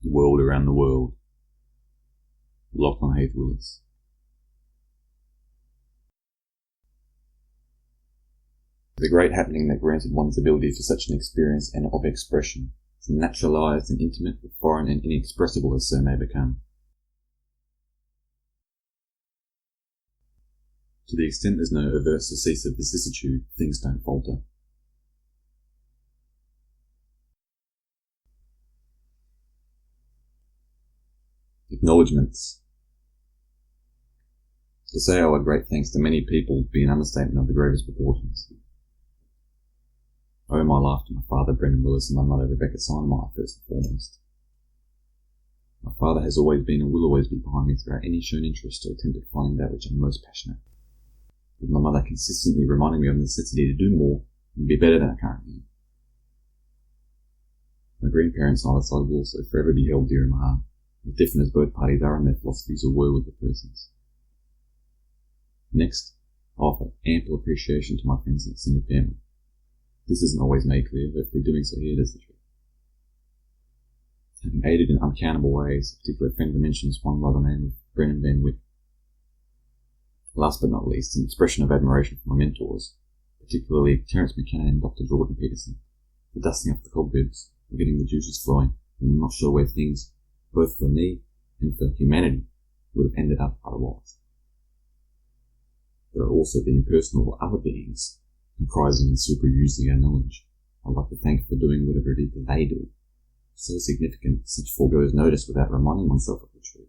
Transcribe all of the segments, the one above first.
The World Around the World. Lachlan Heath Willis. The great happening that granted one's ability for such an experience and of expression, so naturalised and intimate, foreign and inexpressible as so may become. To the extent there's no overt surcease of vicissitude, things don't falter. Acknowledgements. To say I owe great thanks to many people would be an understatement of the gravest proportions. I owe my life to my father Brendan Willis and my mother Rebecca Sinemeyer first and foremost. My father has always been and will always be behind me throughout any shown interest or attempt at finding that which I'm most passionate, with my mother consistently reminding me of the necessity to do more and be better than I currently am. My grandparents on either side will also forever be held dear in my heart, as different as both parties are in their philosophies or were with their persons. Next, I offer ample appreciation to my friends and extended family. This isn't always made clear, but if they're doing so here, it is the truth. Having aided in uncountable ways, a particular friend mentions one by the name of Brennan Van Wyck. Last but not least, an expression of admiration for my mentors, particularly Terence McKenna and Dr. Jordan Peterson, for dusting up the cobwebs, for getting the juices flowing, and I'm not sure where things, both for me and for humanity, would have ended up otherwise. There are also the impersonal other beings, comprising and superusing our knowledge. I'd like to thank for doing whatever it is that they do. So significant, such foregoes notice without reminding oneself of the truth.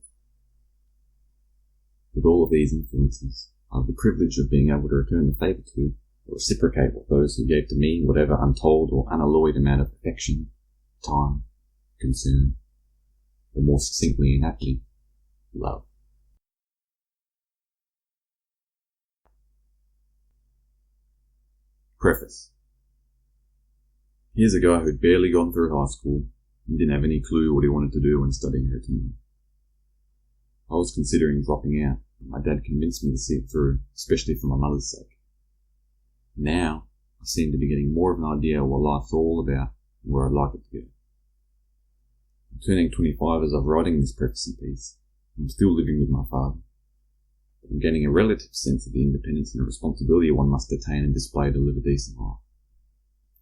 With all of these influences, I have the privilege of being able to return the favour to, or reciprocate with those who gave to me whatever untold or unalloyed amount of affection, time, concern, or more succinctly and aptly, love. Preface. Here's a guy who'd barely gone through high school and didn't have any clue what he wanted to do when studying or attending. I was considering dropping out, but my dad convinced me to see it through, especially for my mother's sake. Now, I seem to be getting more of an idea of what life's all about and where I'd like it to go. I'm turning 25 as I'm writing this preface piece. I'm still living with my father. I'm gaining a relative sense of the independence and responsibility one must attain and display to live a decent life.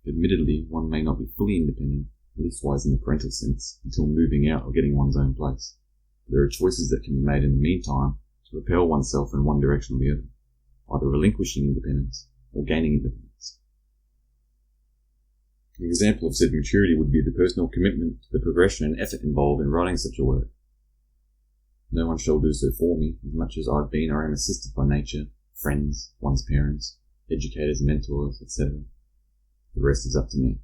Admittedly, one may not be fully independent, leastwise in the parental sense, until moving out or getting one's own place. There are choices that can be made in the meantime to propel oneself in one direction or the other, either relinquishing independence or gaining independence. An example of said maturity would be the personal commitment to the progression and effort involved in writing such a work. No one shall do so for me, as much as I've been or am assisted by nature, friends, one's parents, educators, mentors, etc. The rest is up to me.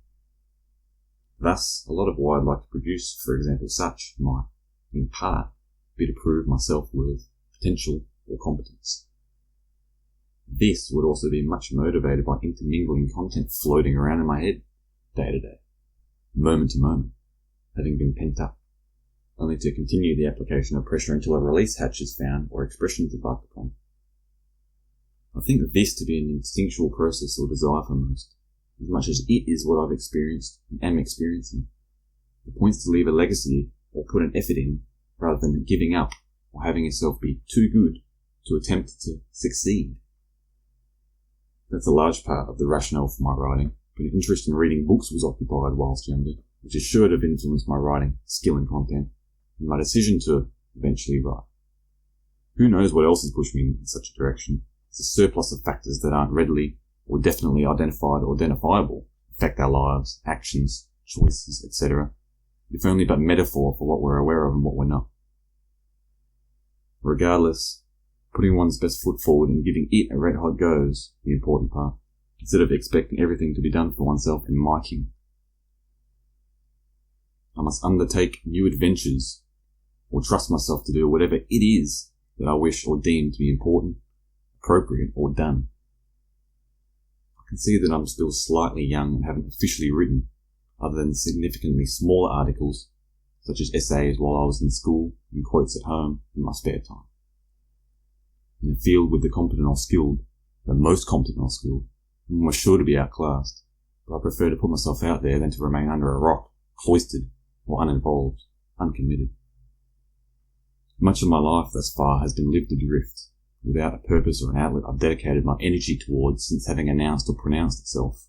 Thus, a lot of what I'd like to produce, for example, such might, in part, be to prove my self-worth, potential, or competence. This would also be much motivated by intermingling content floating around in my head, day to day, moment to moment, having been pent up, only to continue the application of pressure until a release hatch is found or expression is embarked upon. I think this to be an instinctual process or desire for most, as much as it is what I've experienced and am experiencing. The point's to leave a legacy or put an effort in, rather than giving up or having yourself be too good to attempt to succeed. That's a large part of the rationale for my writing, but an interest in reading books was occupied whilst younger, which is sure to have influenced my writing, skill and content, and my decision to eventually write. Who knows what else has pushed me in such a direction? It's a surplus of factors that aren't readily or definitely identified or identifiable, affect our lives, actions, choices, etc., if only but metaphor for what we're aware of and what we're not. Regardless, putting one's best foot forward and giving it a red-hot go is the important part, instead of expecting everything to be done for oneself in my king. I must undertake new adventures, or trust myself to do whatever it is that I wish or deem to be important, appropriate, or done. I can see that I'm still slightly young and haven't officially written, other than significantly smaller articles, such as essays while I was in school and quotes at home in my spare time. In a field with the competent or skilled, the most competent or skilled, one was sure to be outclassed, but I prefer to put myself out there than to remain under a rock, cloistered, or uninvolved, uncommitted. Much of my life thus far has been lived adrift, without a purpose or an outlet I've dedicated my energy towards since having announced or pronounced itself.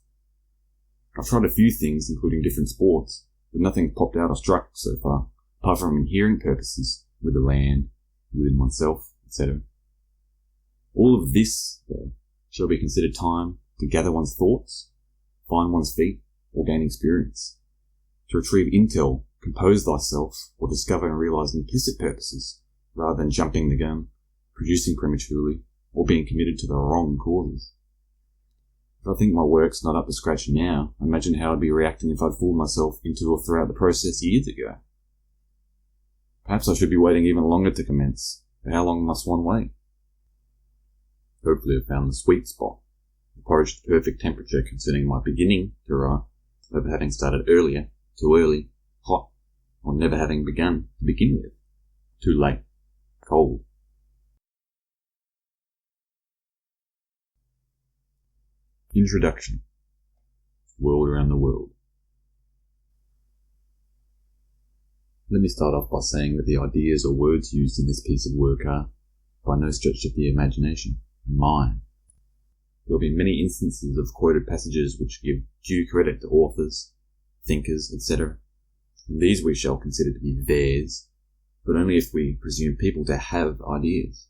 I've tried a few things, including different sports, but nothing's popped out or struck so far, apart from inherent purposes with the land, within oneself, etc. All of this, though, shall be considered time to gather one's thoughts, find one's feet, or gain experience, to retrieve intel, compose thyself, or discover and realize implicit purposes, rather than jumping the gun, producing prematurely, or being committed to the wrong causes. If I think my work's not up to scratch now, imagine how I'd be reacting if I'd fooled myself into or throughout the process years ago. Perhaps I should be waiting even longer to commence, but how long must one wait? Hopefully I've found the sweet spot, approached the perfect temperature concerning my beginning to write, over having started earlier, too early, hot, or never having begun to begin with, too late, cold. Introduction. World around the world. Let me start off by saying that the ideas or words used in this piece of work are, by no stretch of the imagination, mine. There will be many instances of quoted passages which give due credit to authors, thinkers, etc. And these we shall consider to be theirs, but only if we presume people to have ideas,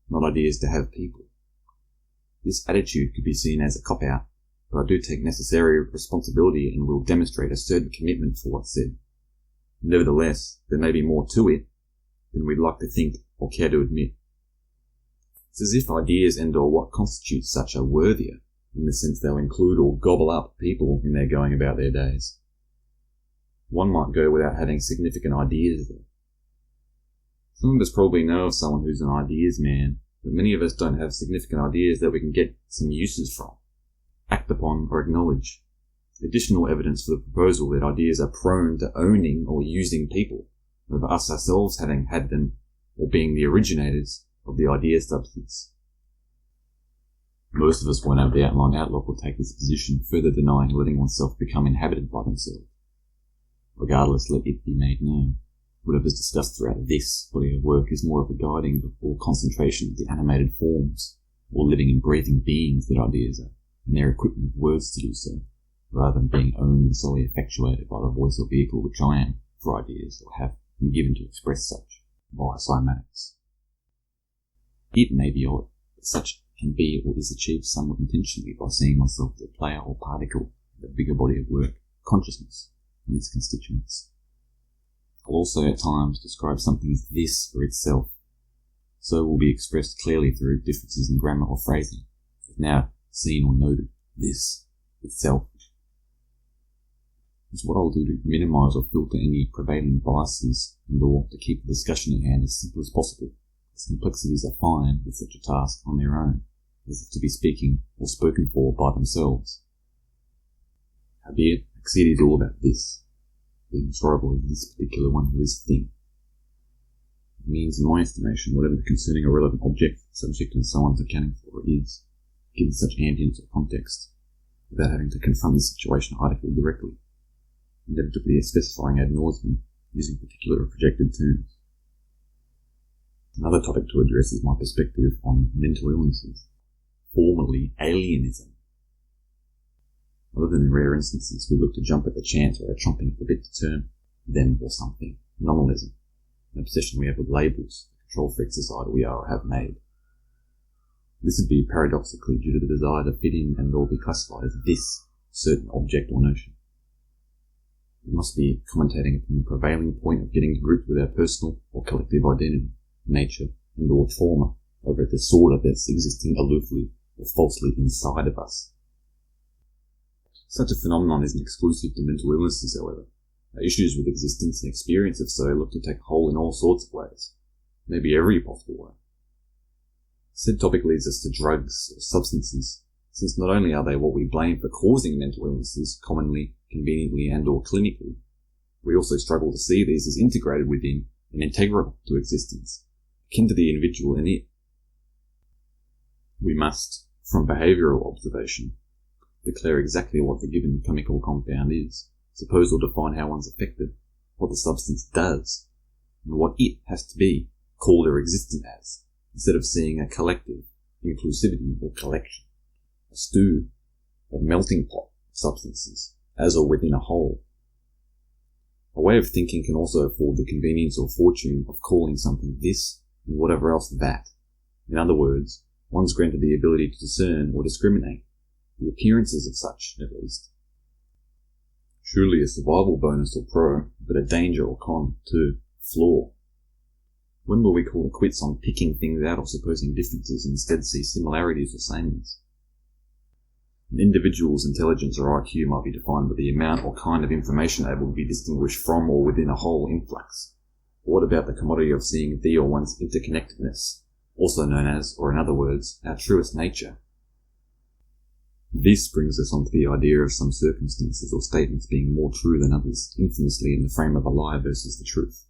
not ideas to have people. This attitude could be seen as a cop-out, but I do take necessary responsibility and will demonstrate a certain commitment for what's said. Nevertheless, there may be more to it than we'd like to think or care to admit. It's as if ideas and/or what constitutes such are worthier, in the sense they'll include or gobble up people in their going about their days. One might go without having significant ideas, though. Some of us probably know of someone who's an ideas man, but many of us don't have significant ideas that we can get some uses from, act upon, or acknowledge. Additional evidence for the proposal that ideas are prone to owning or using people, over us ourselves having had them, or being the originators of the idea substance. Most of us won't have the outline outlook or take this position, further denying letting oneself become inhabited by themselves. Regardless, let it be made known. Whatever's discussed throughout this body of work is more of a guiding or concentration of the animated forms, or living and breathing beings that ideas are, and their equipment with words to do so, rather than being owned and solely effectuated by the voice or vehicle which I am for ideas, or have been given to express such, via cymatics. It may be odd, but such can be or is achieved somewhat intentionally by seeing myself as a player or particle of the bigger body of work, consciousness, and its constituents. I'll also at times describe something as this or itself. So will be expressed clearly through differences in grammar or phrasing, as now seen or noted, this, itself. It's what I'll do to minimise or filter any prevailing biases and or to keep the discussion at hand as simple as possible, as complexities are fine with such a task on their own, as if to be speaking or spoken for by themselves. Howbeit, I see it is all about this, being desirable of this particular one or this thing. It means, in my estimation, whatever the concerning or relevant object, subject, and so on is accounting for is, given such ambience or context, without having to confront the situation article directly, inevitably specifying ad nauseam, using particular or projected terms. Another topic to address is my perspective on mental illnesses, formerly alienism. Other than in rare instances, we look to jump at the chance or are chomping at the bit to term them or something, nominalism, an obsession we have with labels, the control freak society we are or have made. This would be paradoxically due to the desire to fit in and or be classified as this certain object or notion. We must be commentating upon the prevailing point of getting to grips with our personal or collective identity, nature, and or trauma over a disorder that's existing aloofly or falsely inside of us. Such a phenomenon isn't exclusive to mental illnesses, however. Our issues with existence and experience of so look to take hold in all sorts of ways, maybe every possible way. Said topic leads us to drugs or substances, since not only are they what we blame for causing mental illnesses, commonly, conveniently, and or clinically, we also struggle to see these as integrated within and integral to existence, akin to the individual in it. We must, from behavioural observation, declare exactly what the given chemical compound is, suppose or define how one's affected, what the substance does, and what it has to be called or existent as, instead of seeing a collective, inclusivity or collection, a stew or melting pot of substances, as or within a whole. A way of thinking can also afford the convenience or fortune of calling something this and whatever else that. In other words, one's granted the ability to discern or discriminate, the appearances of such, at least. Truly a survival bonus or pro, but a danger or con too, flaw. When will we call it quits on picking things out or supposing differences and instead see similarities or sameness? An individual's intelligence or IQ might be defined by the amount or kind of information able to be distinguished from or within a whole influx. But what about the commodity of seeing the or one's interconnectedness, also known as, or in other words, our truest nature? This brings us on to the idea of some circumstances or statements being more true than others, infamously in the frame of a lie versus the truth.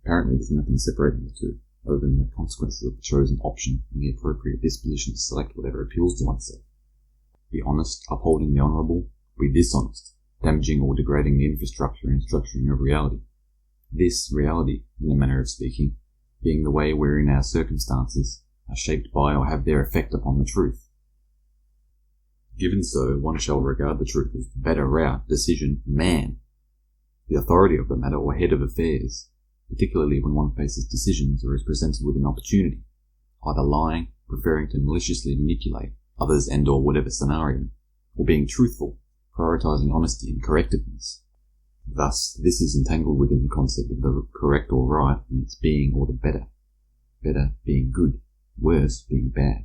Apparently there's nothing separating the two, other than the consequences of the chosen option and the appropriate disposition to select whatever appeals to oneself. Be honest, upholding the honourable; be dishonest, damaging or degrading the infrastructure and structuring of reality. This reality, in a manner of speaking, being the way wherein our circumstances are shaped by or have their effect upon the truth. Given so, one shall regard the truth as the better route, decision, man, the authority of the matter or head of affairs, particularly when one faces decisions or is presented with an opportunity, either lying, preferring to maliciously manipulate others and or whatever scenario, or being truthful, prioritizing honesty and correctiveness. Thus, this is entangled within the concept of the correct or right in its being or the better. Better being good, worse being bad.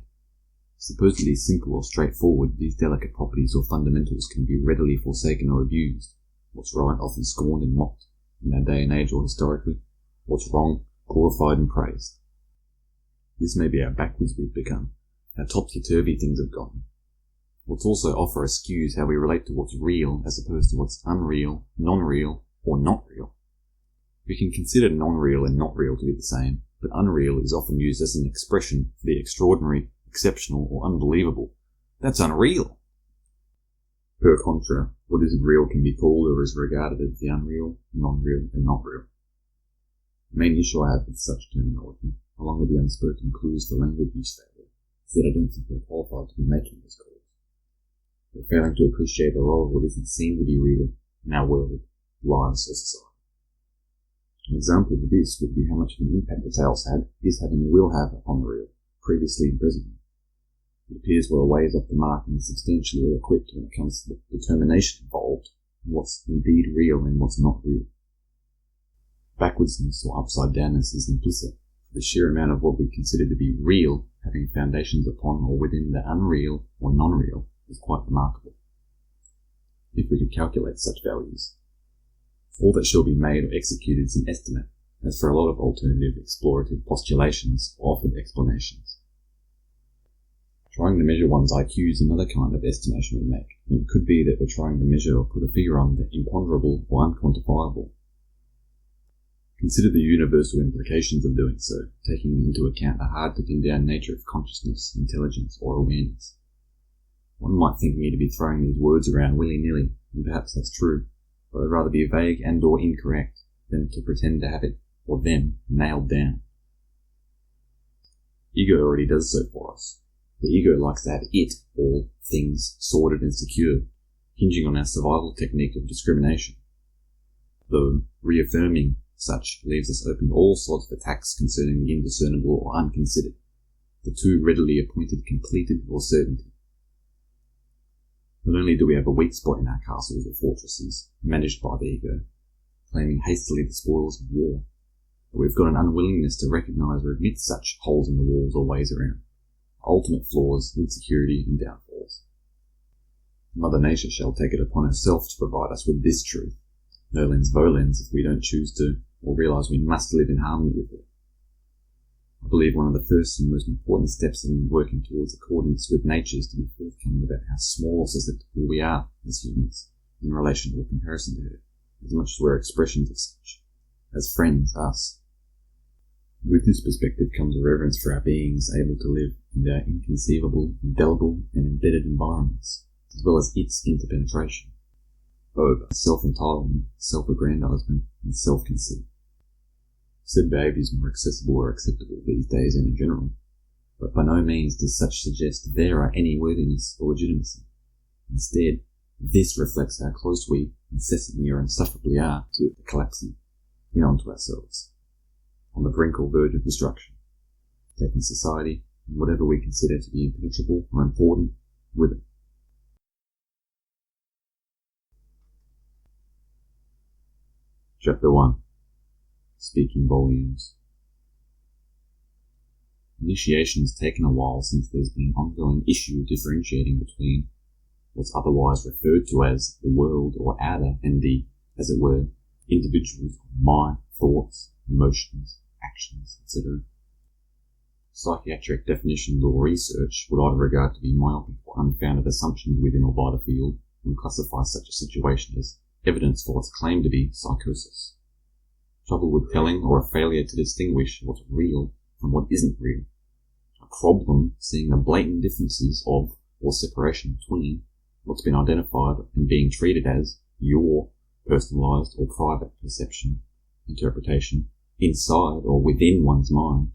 Supposedly simple or straightforward, these delicate properties or fundamentals can be readily forsaken or abused. What's right often scorned and mocked, in our day and age or historically. What's wrong, glorified and praised. This may be how backwards we've become, how topsy-turvy things have gone. What's also offer askews how we relate to what's real as opposed to what's unreal, non-real, or not real. We can consider non-real and not real to be the same, but unreal is often used as an expression for the extraordinary, exceptional, or unbelievable. That's unreal! Per contra, what isn't real can be called or is regarded as the unreal, non-real, and not real. The main issue I have with such terminology, along with the unspoken clues for language use failure, is that I don't think we're qualified to be making these calls. We're failing to appreciate the role of what isn't seen to be real in our world, lives, or society. An example of this would be how much of an impact the tales had, is having, and will have upon the real, previously and presently. It appears we're a ways off the mark and substantially ill-equipped when it comes to the determination involved in what's indeed real and what's not real. Backwardsness or upside-downness is implicit, for the sheer amount of what we consider to be real having foundations upon or within the unreal or non-real is quite remarkable. If we could calculate such values, all that shall be made or executed is an estimate, as for a lot of alternative explorative postulations or offered explanations. Trying to measure one's IQ is another kind of estimation we make, and it could be that we're trying to measure or put a figure on the imponderable or unquantifiable. Consider the universal implications of doing so, taking into account the hard-to-pin-down nature of consciousness, intelligence, or awareness. One might think me to be throwing these words around willy-nilly, and perhaps that's true, but I'd rather be vague and or incorrect than to pretend to have it, or them, nailed down. Ego already does so for us. The ego likes to have it, all things, sorted and secured, hinging on our survival technique of discrimination. Though, reaffirming such leaves us open to all sorts of attacks concerning the indiscernible or unconsidered, the too readily appointed completed or certainty. Not only do we have a weak spot in our castles or fortresses, managed by the ego, claiming hastily the spoils of war, but we've got an unwillingness to recognise or admit such holes in the walls or ways around, ultimate flaws, insecurity, and downfalls. Mother Nature shall take it upon herself to provide us with this truth, nolens volens if we don't choose to, or realise we must live in harmony with it. I believe one of the first and most important steps in working towards accordance with nature is to be forthcoming about how small or susceptible we are as humans in relation or comparison to her, as much as we're expressions of such, as friends, us. With this perspective comes a reverence for our beings able to live in their inconceivable, indelible, and embedded environments, as well as its interpenetration. over self-entitlement, self-aggrandizement, and self-conceit. Said behaviour is more accessible or acceptable these days in general, but by no means does such suggest there are any worthiness or legitimacy. Instead, this reflects how close we incessantly or insufferably are to collapsing in onto ourselves, on the brink or verge of destruction, taking society and whatever we consider to be impenetrable or important with it. Chapter 1. Speaking Volumes. Initiation's taken a while since there's been ongoing issue differentiating between what's otherwise referred to as the world or outer and the, as it were, individual's mind, thoughts, emotions, actions, etc. Psychiatric definitions or research would either regard to be myopic or unfounded assumptions within or by the field and classify such a situation as evidence for what's claimed to be psychosis. Trouble with telling or a failure to distinguish what's real from what isn't real. A problem seeing the blatant differences of or separation between what's been identified and being treated as your personalized or private perception, interpretation, inside or within one's mind,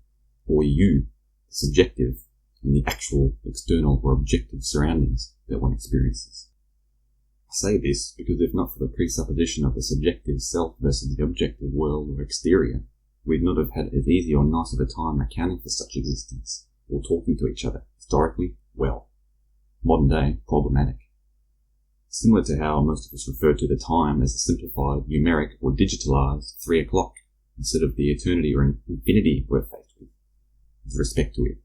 or you, the subjective, and the actual external or objective surroundings that one experiences. I say this because if not for the presupposition of the subjective self versus the objective world or exterior, we'd not have had as easy or nice of a time accounting for such existence, or talking to each other, historically, well. Modern day, problematic. Similar to how most of us refer to the time as a simplified, numeric, or digitalized 3 o'clock, instead of the eternity or infinity we're faced with respect to it.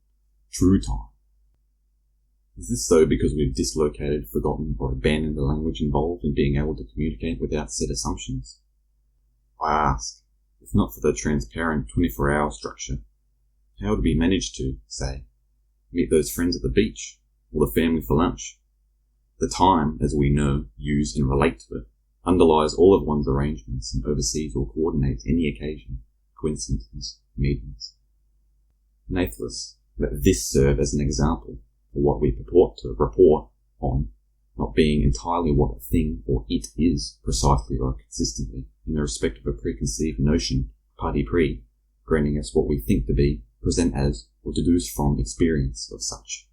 True time. Is this so because we've dislocated, forgotten, or abandoned the language involved in being able to communicate without set assumptions? I ask, if not for the transparent 24-hour structure, how would we manage to, say, meet those friends at the beach, or the family for lunch? The time, as we know, use and relate to it, underlies all of one's arrangements and oversees or coordinates any occasion, coincidences, meetings. Nathless, let this serve as an example for what we purport to report on not being entirely what a thing or it is precisely or consistently in the respect of a preconceived notion, granting us what we think to be, present as, or deduce from experience of such.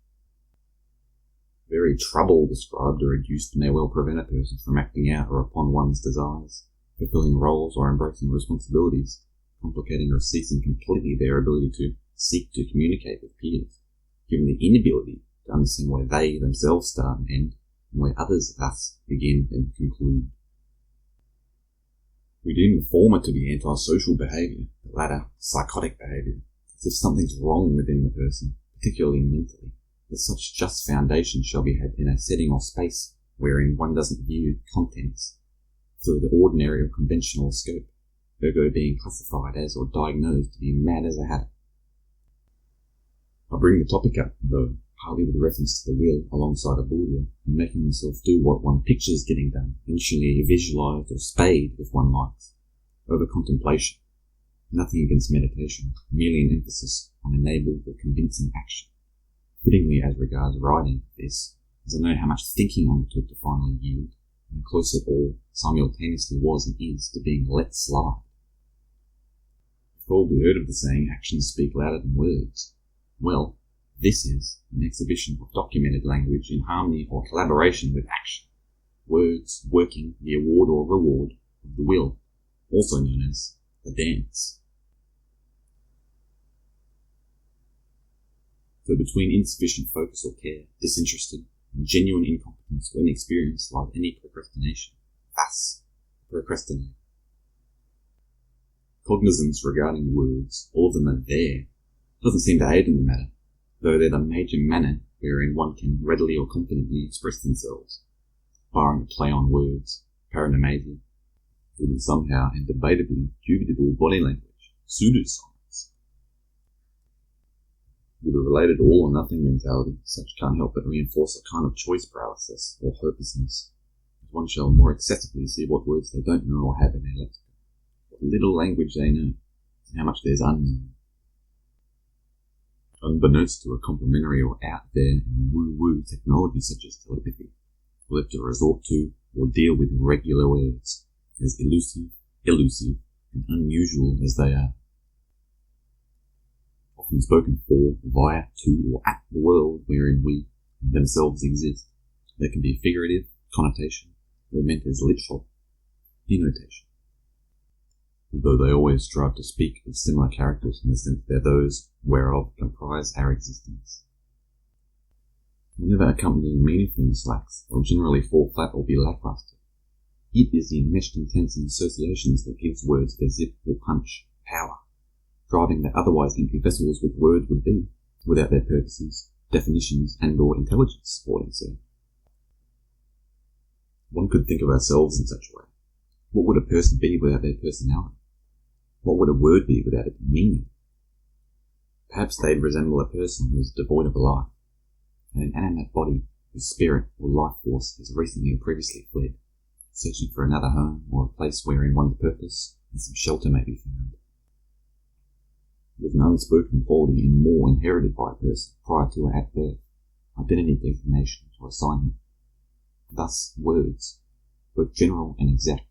Very trouble described or reduced may well prevent a person from acting out or upon one's desires, fulfilling roles or embracing responsibilities, complicating or ceasing completely their ability to seek to communicate with peers, given the inability to understand where they themselves start and end, and where others thus begin and conclude. We deem the former to be antisocial behaviour, the latter psychotic behaviour, as if something's wrong within the person, particularly mentally, that such just foundation shall be had in a setting or space wherein one doesn't view contents through the ordinary or conventional scope, ergo being classified as or diagnosed to be mad as a hatter. I bring the topic up, though, partly with reference to the will alongside a Buddha, and making oneself do what one pictures getting done, initially visualized or spade if one likes, over contemplation. Nothing against meditation, merely an emphasis on enabled or convincing action. Fittingly as regards writing this, as I know how much thinking undertook to finally yield, and how close it all simultaneously was and is to being let slide. You've probably heard of the saying, actions speak louder than words. Well, this is an exhibition of documented language in harmony or collaboration with action. Words working the award or reward of the will, also known as the dance. So between insufficient focus or care, disinterested, and genuine incompetence when experienced lies any procrastination. Thus, procrastinate. Cognizance regarding words, all of them are there, doesn't seem to aid in the matter, though they're the major manner wherein one can readily or confidently express themselves, barring a play on words, paranomasia, or the somehow and debatably dubitable body language, pseudoscience. With a related all or nothing mentality, such can't help but reinforce a kind of choice paralysis or hopelessness, as one shall more excessively see what words they don't know or have in their lexicon, what little language they know, and how much there's unknown. Unbeknownst to a complementary or out there and woo-woo technology such as telepathy, we'll have to resort to or deal with regular words, as elusive, and unusual as they are. Often spoken for, via, to, or at the world wherein we themselves exist, there can be a figurative connotation, or meant as literal denotation. Though they always strive to speak of similar characters in the sense they're those whereof comprise our existence. Whenever accompanying meaningfulness lacks, they'll generally fall flat or be lackluster. It is the enmeshed intents and associations that gives words their zip or punch, power, driving the otherwise empty vessels which words would be, without their purposes, definitions, and or intelligence supporting so. One could think of ourselves in such a way. What would a person be without their personality? What would a word be without its meaning? Perhaps they'd resemble a person who is devoid of life, an inanimate body whose spirit or life force has recently or previously fled, searching for another home or a place wherein one's purpose and some shelter may be found. With an unspoken quality and more inherited by a person prior to or at birth, identity designation or assignment. Thus, words, both general and exact,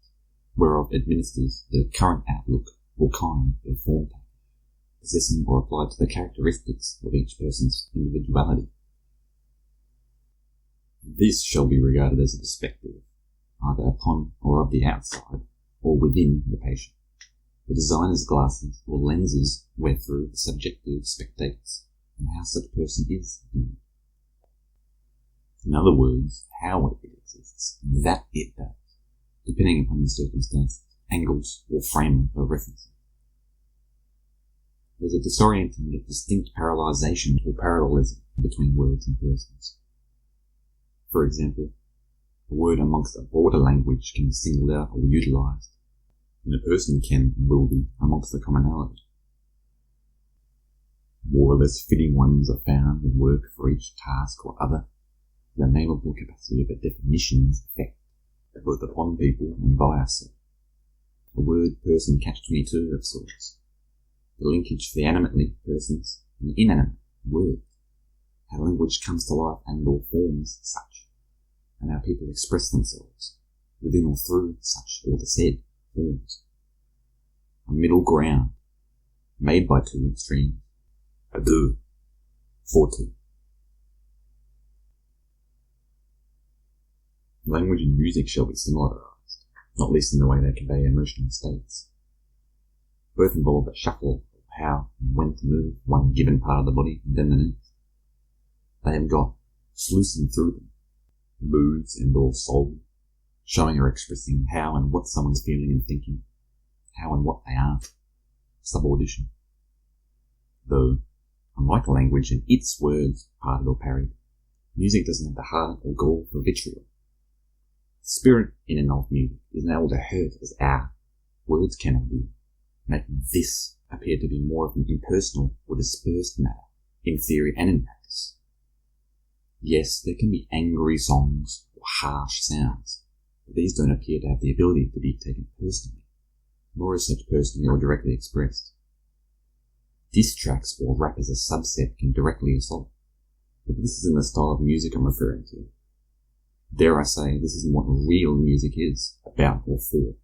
whereof administers the current outlook or kind of form, possessing or applied to the characteristics of each person's individuality. This shall be regarded as a perspective, either upon or of the outside, or within the patient. The designer's glasses or lenses wherethrough the subjective spectates, and how such a person is viewed. In other words, how it exists, and that it does, depending upon the circumstances, angles, or frame of reference. There's a disorienting yet distinct parallelization or parallelism between words and persons. For example, a word amongst a broader language can be singled out or utilized, and a person can and will be amongst the commonality. More or less fitting ones are found in work for each task or other. The nameable capacity of a definition's effect, both upon people and by us. A word person catch-22 of sorts. The linkage for the animately persons and the inanimate words. How language comes to life and or forms such, and how people express themselves within or through such or the said forms. A middle ground, made by two extremes, a deux, for two. Language and music shall be similarized, not least in the way they convey emotional states. Both involve a shuffle of how and when to move one given part of the body and then the next. They have got, sluicing through them, moods and or soul, showing or expressing how and what someone's feeling and thinking, how and what they are, subaudition. Though, unlike language and its words parted or parried, music doesn't have the heart or gall for vitriol. The spirit in and of music isn't able to hurt as our words cannot do, making this appear to be more of an impersonal or dispersed matter, in theory and in practice. Yes, there can be angry songs or harsh sounds, but these don't appear to have the ability to be taken personally, nor is such personally or directly expressed. Diss tracks or rap as a subset can directly assault, but this isn't the style of music I'm referring to. Dare I say, this isn't what real music is, about or for.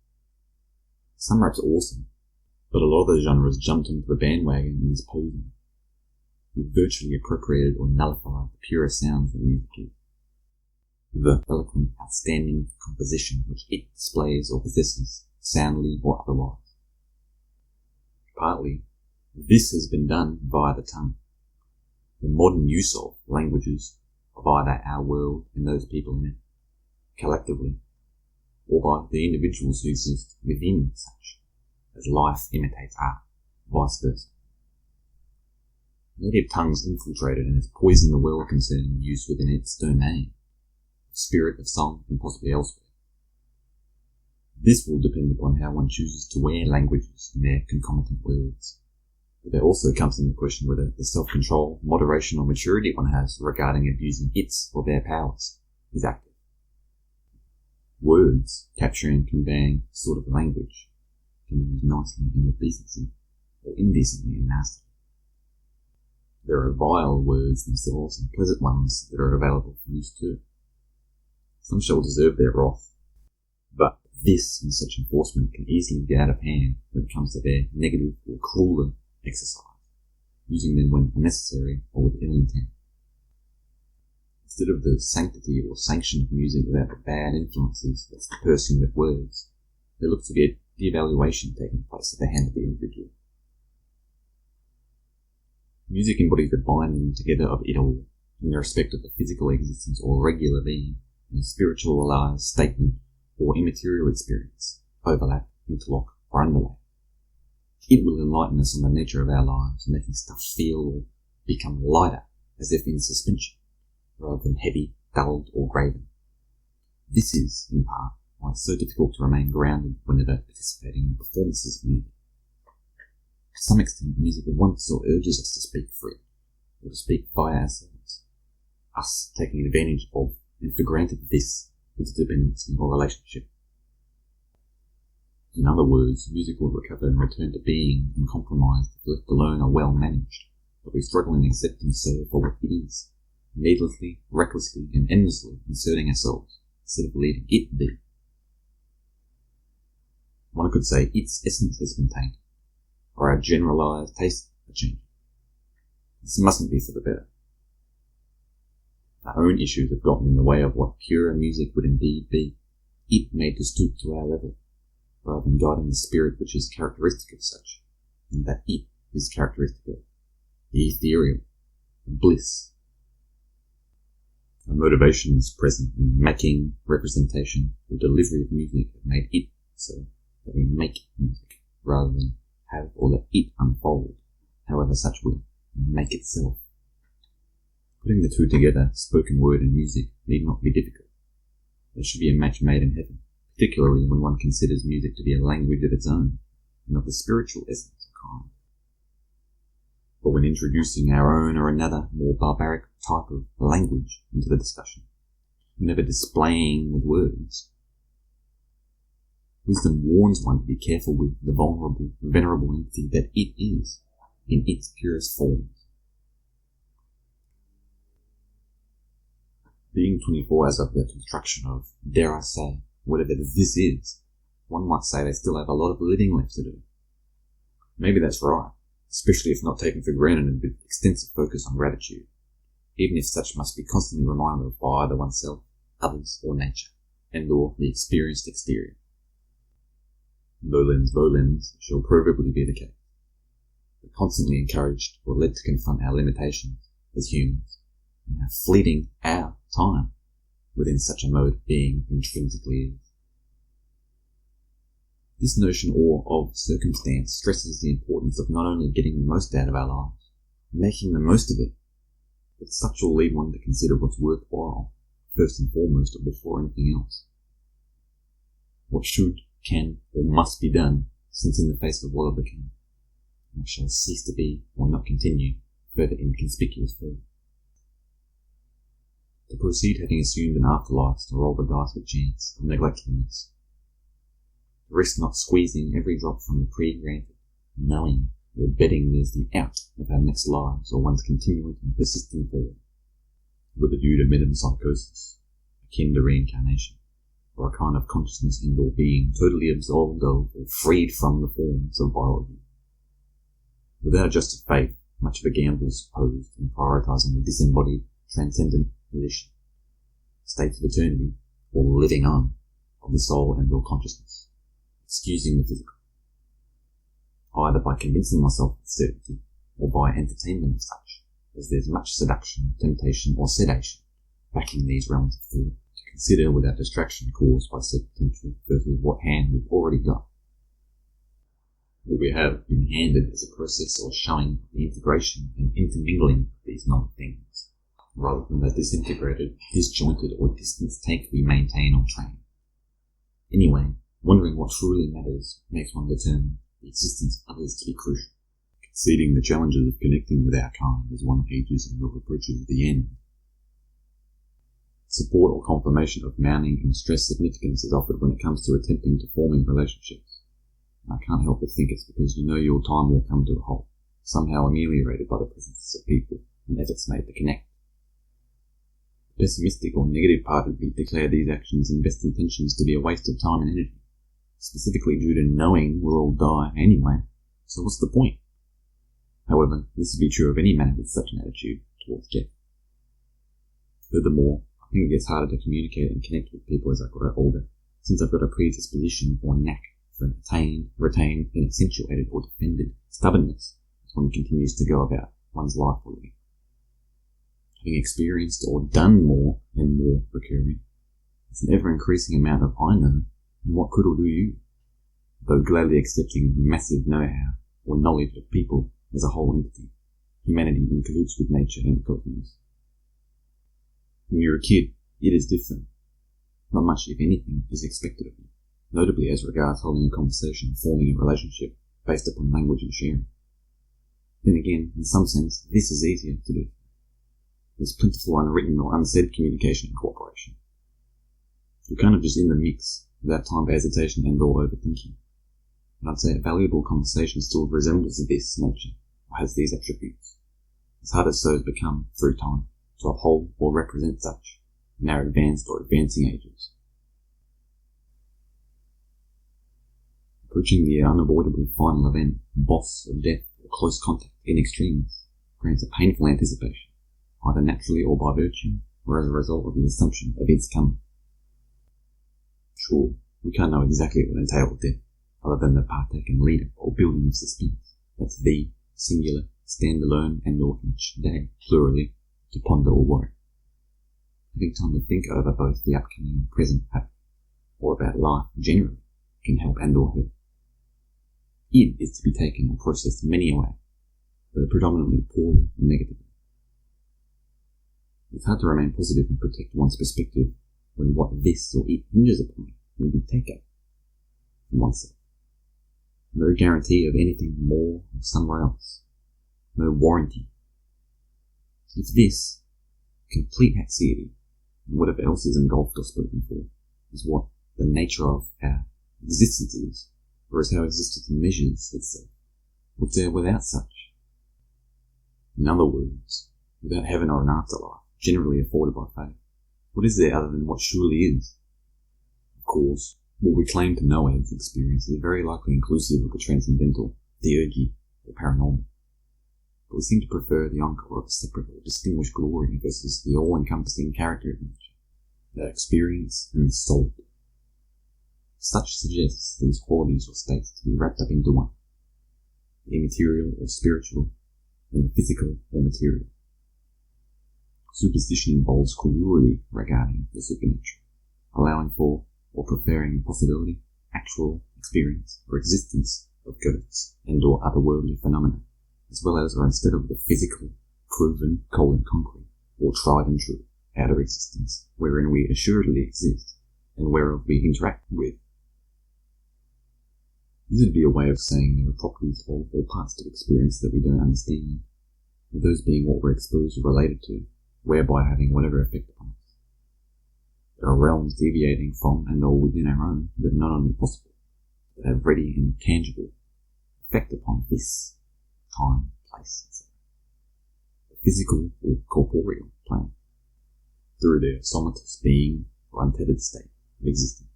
Some rap's awesome, but a lot of the genres jumped onto the bandwagon and is posing. We've virtually appropriated or nullified the purer sounds that music is. The eloquent, outstanding composition which it displays or possesses, soundly or otherwise. Partly, this has been done via the tongue. The modern use of languages of either our world and those people in it, collectively, or by the individuals who exist within such, as life imitates art, vice versa. Native tongues infiltrated and has poisoned the world concerning use within its domain, spirit of song and possibly elsewhere. This will depend upon how one chooses to wear languages and their concomitant words. But there also comes into question whether the self-control, moderation or maturity one has regarding abusing its or their powers is active. Words, capturing and conveying sort of language, can be used nicely in decency or indecently in nasty. There are vile words themselves and pleasant ones that are available for use too. Some shall deserve their wrath, But this and such enforcement can easily get out of hand when it comes to their negative or crueler exercise, using them when unnecessary or with ill intent. Instead of the sanctity or sanction of music without the bad influences that's pursuing with words, there looks to be a devaluation taking place at the hand of the individual. Music embodies the binding together of it all, in respect of the physical existence or regular being, in a spiritualized statement or immaterial experience, overlap, interlock, or underlay. It will enlighten us on the nature of our lives, making stuff feel or become lighter, as if in suspension, rather than heavy, dulled, or graven. This is, in part, why it's so difficult to remain grounded whenever participating in performances of music. To some extent, music wants or urges us to speak free, or to speak by ourselves, us taking advantage of and for granted this interdependency or relationship. In other words, music will recover and return to being uncompromised if left alone or well managed, but we struggle in accepting so for what it is, needlessly, recklessly, and endlessly inserting ourselves instead of leaving it be. One could say its essence has been tainted, or our generalized taste are changing. This mustn't be for the better. Our own issues have gotten in the way of what pure music would indeed be, it made to stoop to our level, rather than guiding the spirit which is characteristic of such, and that it is characteristic of, the ethereal, the bliss. Our motivations present in making, representation, or delivery of music have made it so that we make music, rather than have or let it unfold, however such will, and make itself. Putting the two together, spoken word and music, need not be difficult. There should be a match made in heaven, particularly when one considers music to be a language of its own, and of the spiritual essence of kind. But when introducing our own or another, more barbaric type of language into the discussion, never displaying with words, wisdom warns one to be careful with the vulnerable, venerable entity that it is, in its purest forms. Being 24 as of the construction of, dare I say, whatever this is, one might say they still have a lot of living left to do. Maybe that's right, especially if not taken for granted and with extensive focus on gratitude, even if such must be constantly reminded of by either oneself, others, or nature, and or the experienced exterior. Volens shall provably be the case. We're constantly encouraged or led to confront our limitations as humans, and how fleeting our time within such a mode of being intrinsically is. This notion or of circumstance stresses the importance of not only getting the most out of our lives, making the most of it, but such will lead one to consider what's worthwhile, first and foremost, or before anything else. What should, can, or must be done, since in the face of what I become, I shall cease to be, or not continue, further in conspicuous form. To proceed having assumed an afterlife to roll the dice with chance, or neglectfulness. To risk not squeezing every drop from the pre-granted, knowing or betting there's the out of our next lives or one's continuing and persistent form, with a view to metempsychosis, akin to reincarnation, or a kind of consciousness and or being totally absolved of or freed from the forms of biology. Without a just faith, much of a gamble is posed in prioritizing the disembodied, transcendent position, state of eternity, or living on, of the soul and or consciousness, excusing the physical, either by convincing myself with certainty, or by entertainment of such, as there's much seduction, temptation, or sedation backing these realms of thought, to consider without distraction caused by said potential versus what hand we've already got. What we have been handed is a process or showing the integration and intermingling of these non-things, rather than the disintegrated, disjointed, or distant state we maintain or train. Anyway, wondering what truly matters makes one determine the existence of others to be crucial, conceding the challenges of connecting with our kind as one ages and approaches the end. Support or confirmation of mounting and stress significance is offered when it comes to attempting to forming relationships. And I can't help but think it's because you know your time will come to a halt, somehow ameliorated by the presence of people and efforts made to connect. Pessimistic or negative-heartedly declare these actions and best intentions to be a waste of time and energy, specifically due to knowing we'll all die anyway, so what's the point? However, this would be true of any man with such an attitude towards death. Furthermore, I think it gets harder to communicate and connect with people as I grow older, since I've got a predisposition or knack for attained, retained, and accentuated or defended stubbornness as one continues to go about one's life or living. Having experienced or done more and more recurring, it's an ever-increasing amount of I know and what could or do you, though gladly accepting massive know-how or knowledge of people as a whole entity. Humanity in cahoots with nature and cosmos. When you're a kid, it is different. Not much, if anything, is expected of you, notably as regards holding a conversation and forming a relationship based upon language and sharing. Then again, in some sense, this is easier to do. There's plentiful unwritten or unsaid communication and cooperation. You're kind of just in the mix, without time for hesitation and or overthinking. And I'd say a valuable conversation still resembles this nature, or has these attributes, as hard as so has become, through time, to uphold or represent such, in our advanced or advancing ages. Approaching the unavoidable final event, boss of death or close contact in extremes, grants a painful anticipation, either naturally or by virtue, or as a result of the assumption of its coming. Sure, we can't know exactly what entails death, other than the partaken leader or building of suspense. That's the singular, standalone, and or each day, plurally, to ponder or worry. Having time to think over both the upcoming or present happening, or about life generally, can help and or hurt. It is to be taken or processed many a way, though predominantly poorly and negatively. It's hard to remain positive and protect one's perspective when what this or it hinges upon will be taken from oneself. No guarantee of anything more or somewhere else. No warranty. If this, complete axiety, and whatever else is engulfed or spoken for, is what the nature of our existence is, or is how existence measures itself, what's there without such? In other words, without heaven or an afterlife, generally afforded by faith, what is there other than what surely is? Of course, what we claim to know as experience is very likely inclusive of the transcendental, theurgy, or paranormal. But we seem to prefer the encore of a separate or distinguished glory versus the all-encompassing character of nature, that experience and soul. Such suggests these qualities or states to be wrapped up into one, the immaterial or spiritual, and the physical or material. Superstition involves credulity regarding the supernatural, allowing for or preferring possibility, actual experience, or existence of ghosts and or otherworldly phenomena, as well as or instead of the physical, proven, cold and concrete, or tried and true, outer existence, wherein we assuredly exist, and whereof we interact with. This would be a way of saying there are properties of or parts of experience that we don't understand, with those being what we're exposed or related to, whereby having whatever effect upon us. There are realms deviating from and or within our own that are not only possible, but have ready and tangible effect upon this time, place, etc. The physical or corporeal plane, through their somatous being or untethered state of existence.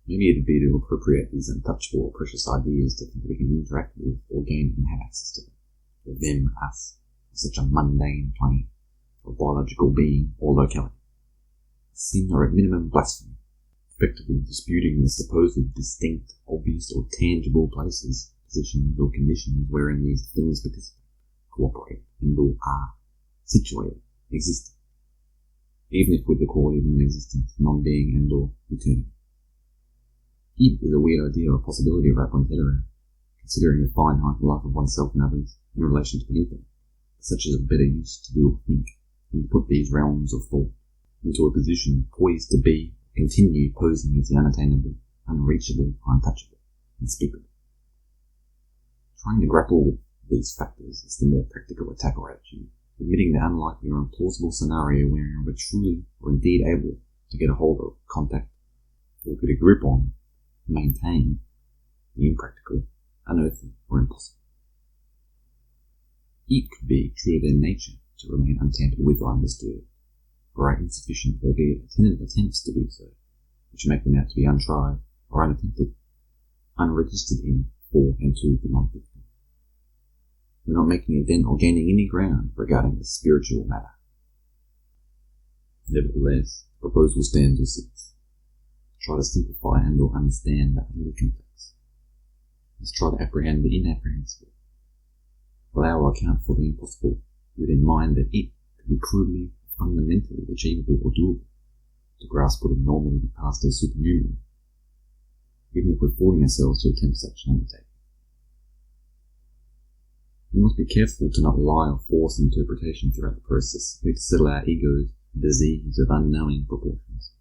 Maybe it'd be to appropriate these untouchable or precious ideas to think we can interact with or gain and have access to them, or them, us, on such a mundane plane of biological being or locality. Sin or at minimum blasphemy, effectively disputing the supposed distinct, obvious or tangible places, positions or conditions wherein these things participate, cooperate, and or are situated, existing, even if with the quality of non-existence, non-being and or eternity. It is a weird idea or possibility of wrap one's head around, considering the finite life of oneself and others in relation to the infinite, such as a better use to do or think, and to put these realms of thought into a position poised to be, continue posing as the unattainable, unreachable, untouchable, unspeakable. Trying to grapple with these factors is the more practical attack or attitude, admitting the unlikely or implausible scenario wherein we're truly or indeed able to get a hold of, contact, or get a grip on, maintain, the impractical, unearthly, or impossible. It could be true to their nature to remain untampered with or undisturbed, or are insufficient, albeit attendant attempts to do so, which make them out to be untried or unattempted, unregistered in, for, and to the nonfiction. We're not making a dent or gaining any ground regarding the spiritual matter. Nevertheless, the proposal stands or sits. Try to simplify and or understand the utterly complex. Let's try to apprehend the inapprehensible. Allow or account for the impossible, with in mind that it could be crudely, fundamentally achievable or doable. To grasp would normally be passed as supernumerary, even if we're fooling ourselves to attempt such an undertaking. We must be careful to not lie or force interpretation throughout the process, simply to settle our egos in disease of unknowing proportions.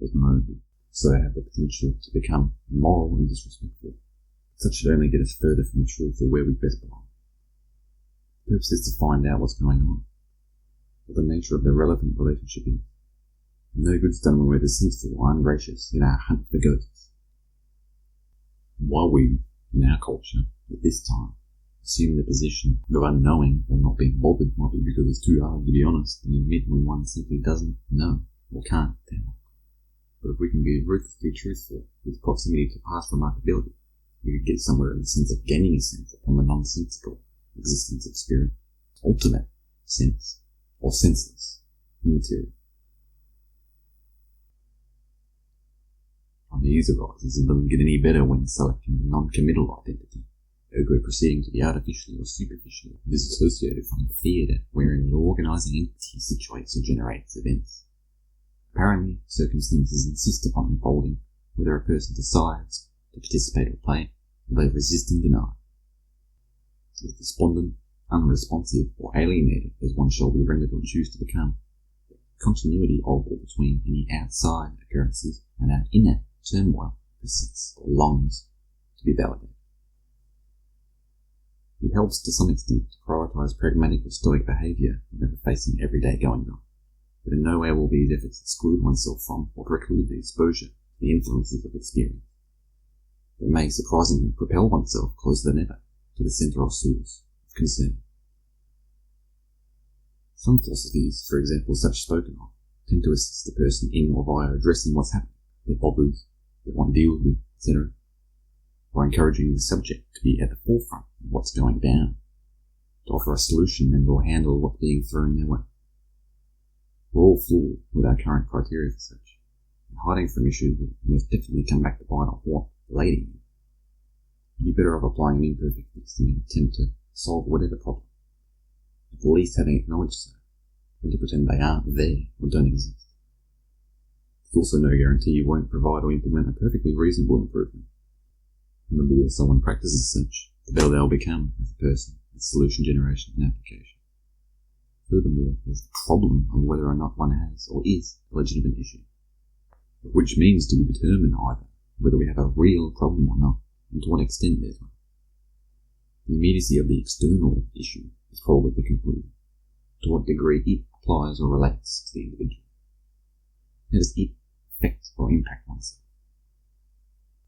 As moreover, so have the potential to become immoral and disrespectful. Such should only get us further from the truth of where we best belong. The purpose is to find out what's going on, what the nature of the relevant relationship is. No good's done when we're deceitful or ungracious in our hunt for ghosts. And while we, in our culture, at this time, assume the position of unknowing or not being bothered might be because it's too hard to be honest and admit when one simply doesn't know or can't tell. But if we can be ruthlessly truthful with proximity to past remarkability, we could get somewhere in the sense of gaining a sense upon the nonsensical existence of spirit, ultimate sense, or senseless, immaterial. Unease arises and doesn't get any better when selecting the non-committal identity, ergo proceeding to be artificially or superficially disassociated from the theatre wherein the organising entity situates or generates events. Apparently, circumstances insist upon unfolding, whether a person decides to participate or play, or they resist and deny. As despondent, unresponsive, or alienated as one shall be rendered or choose to become, the continuity of or between any outside occurrences and our inner turmoil persists or longs to be validated. It helps to some extent to prioritise pragmatic or stoic behaviour whenever facing everyday going on, but in no way will these efforts exclude oneself from or preclude the exposure to the influences of experience. It may surprisingly propel oneself closer than ever to the centre or source of concern. Some philosophies, for example such spoken of, tend to assist a person in or via addressing what's happening, their bothers, that one deals with, etc., or encouraging the subject to be at the forefront of what's going down, to offer a solution and or handle what's being thrown their way. We're all flawed with our current criteria for such, and hiding from issues will most definitely come back to bite on what lady. You'd be better off applying an imperfect fix in an attempt to solve whatever problem, at least having acknowledged so, than to pretend they aren't there or don't exist. There's also no guarantee you won't provide or implement a perfectly reasonable improvement. And the more someone practices such, the better they'll become as a person at solution generation and application. Furthermore, there's the problem of whether or not one has or is a legitimate issue, which means to determine either whether we have a real problem or not, and to what extent there's one. The immediacy of the external issue is probably the conclusion, to what degree it applies or relates to the individual. How does it affect or impact oneself?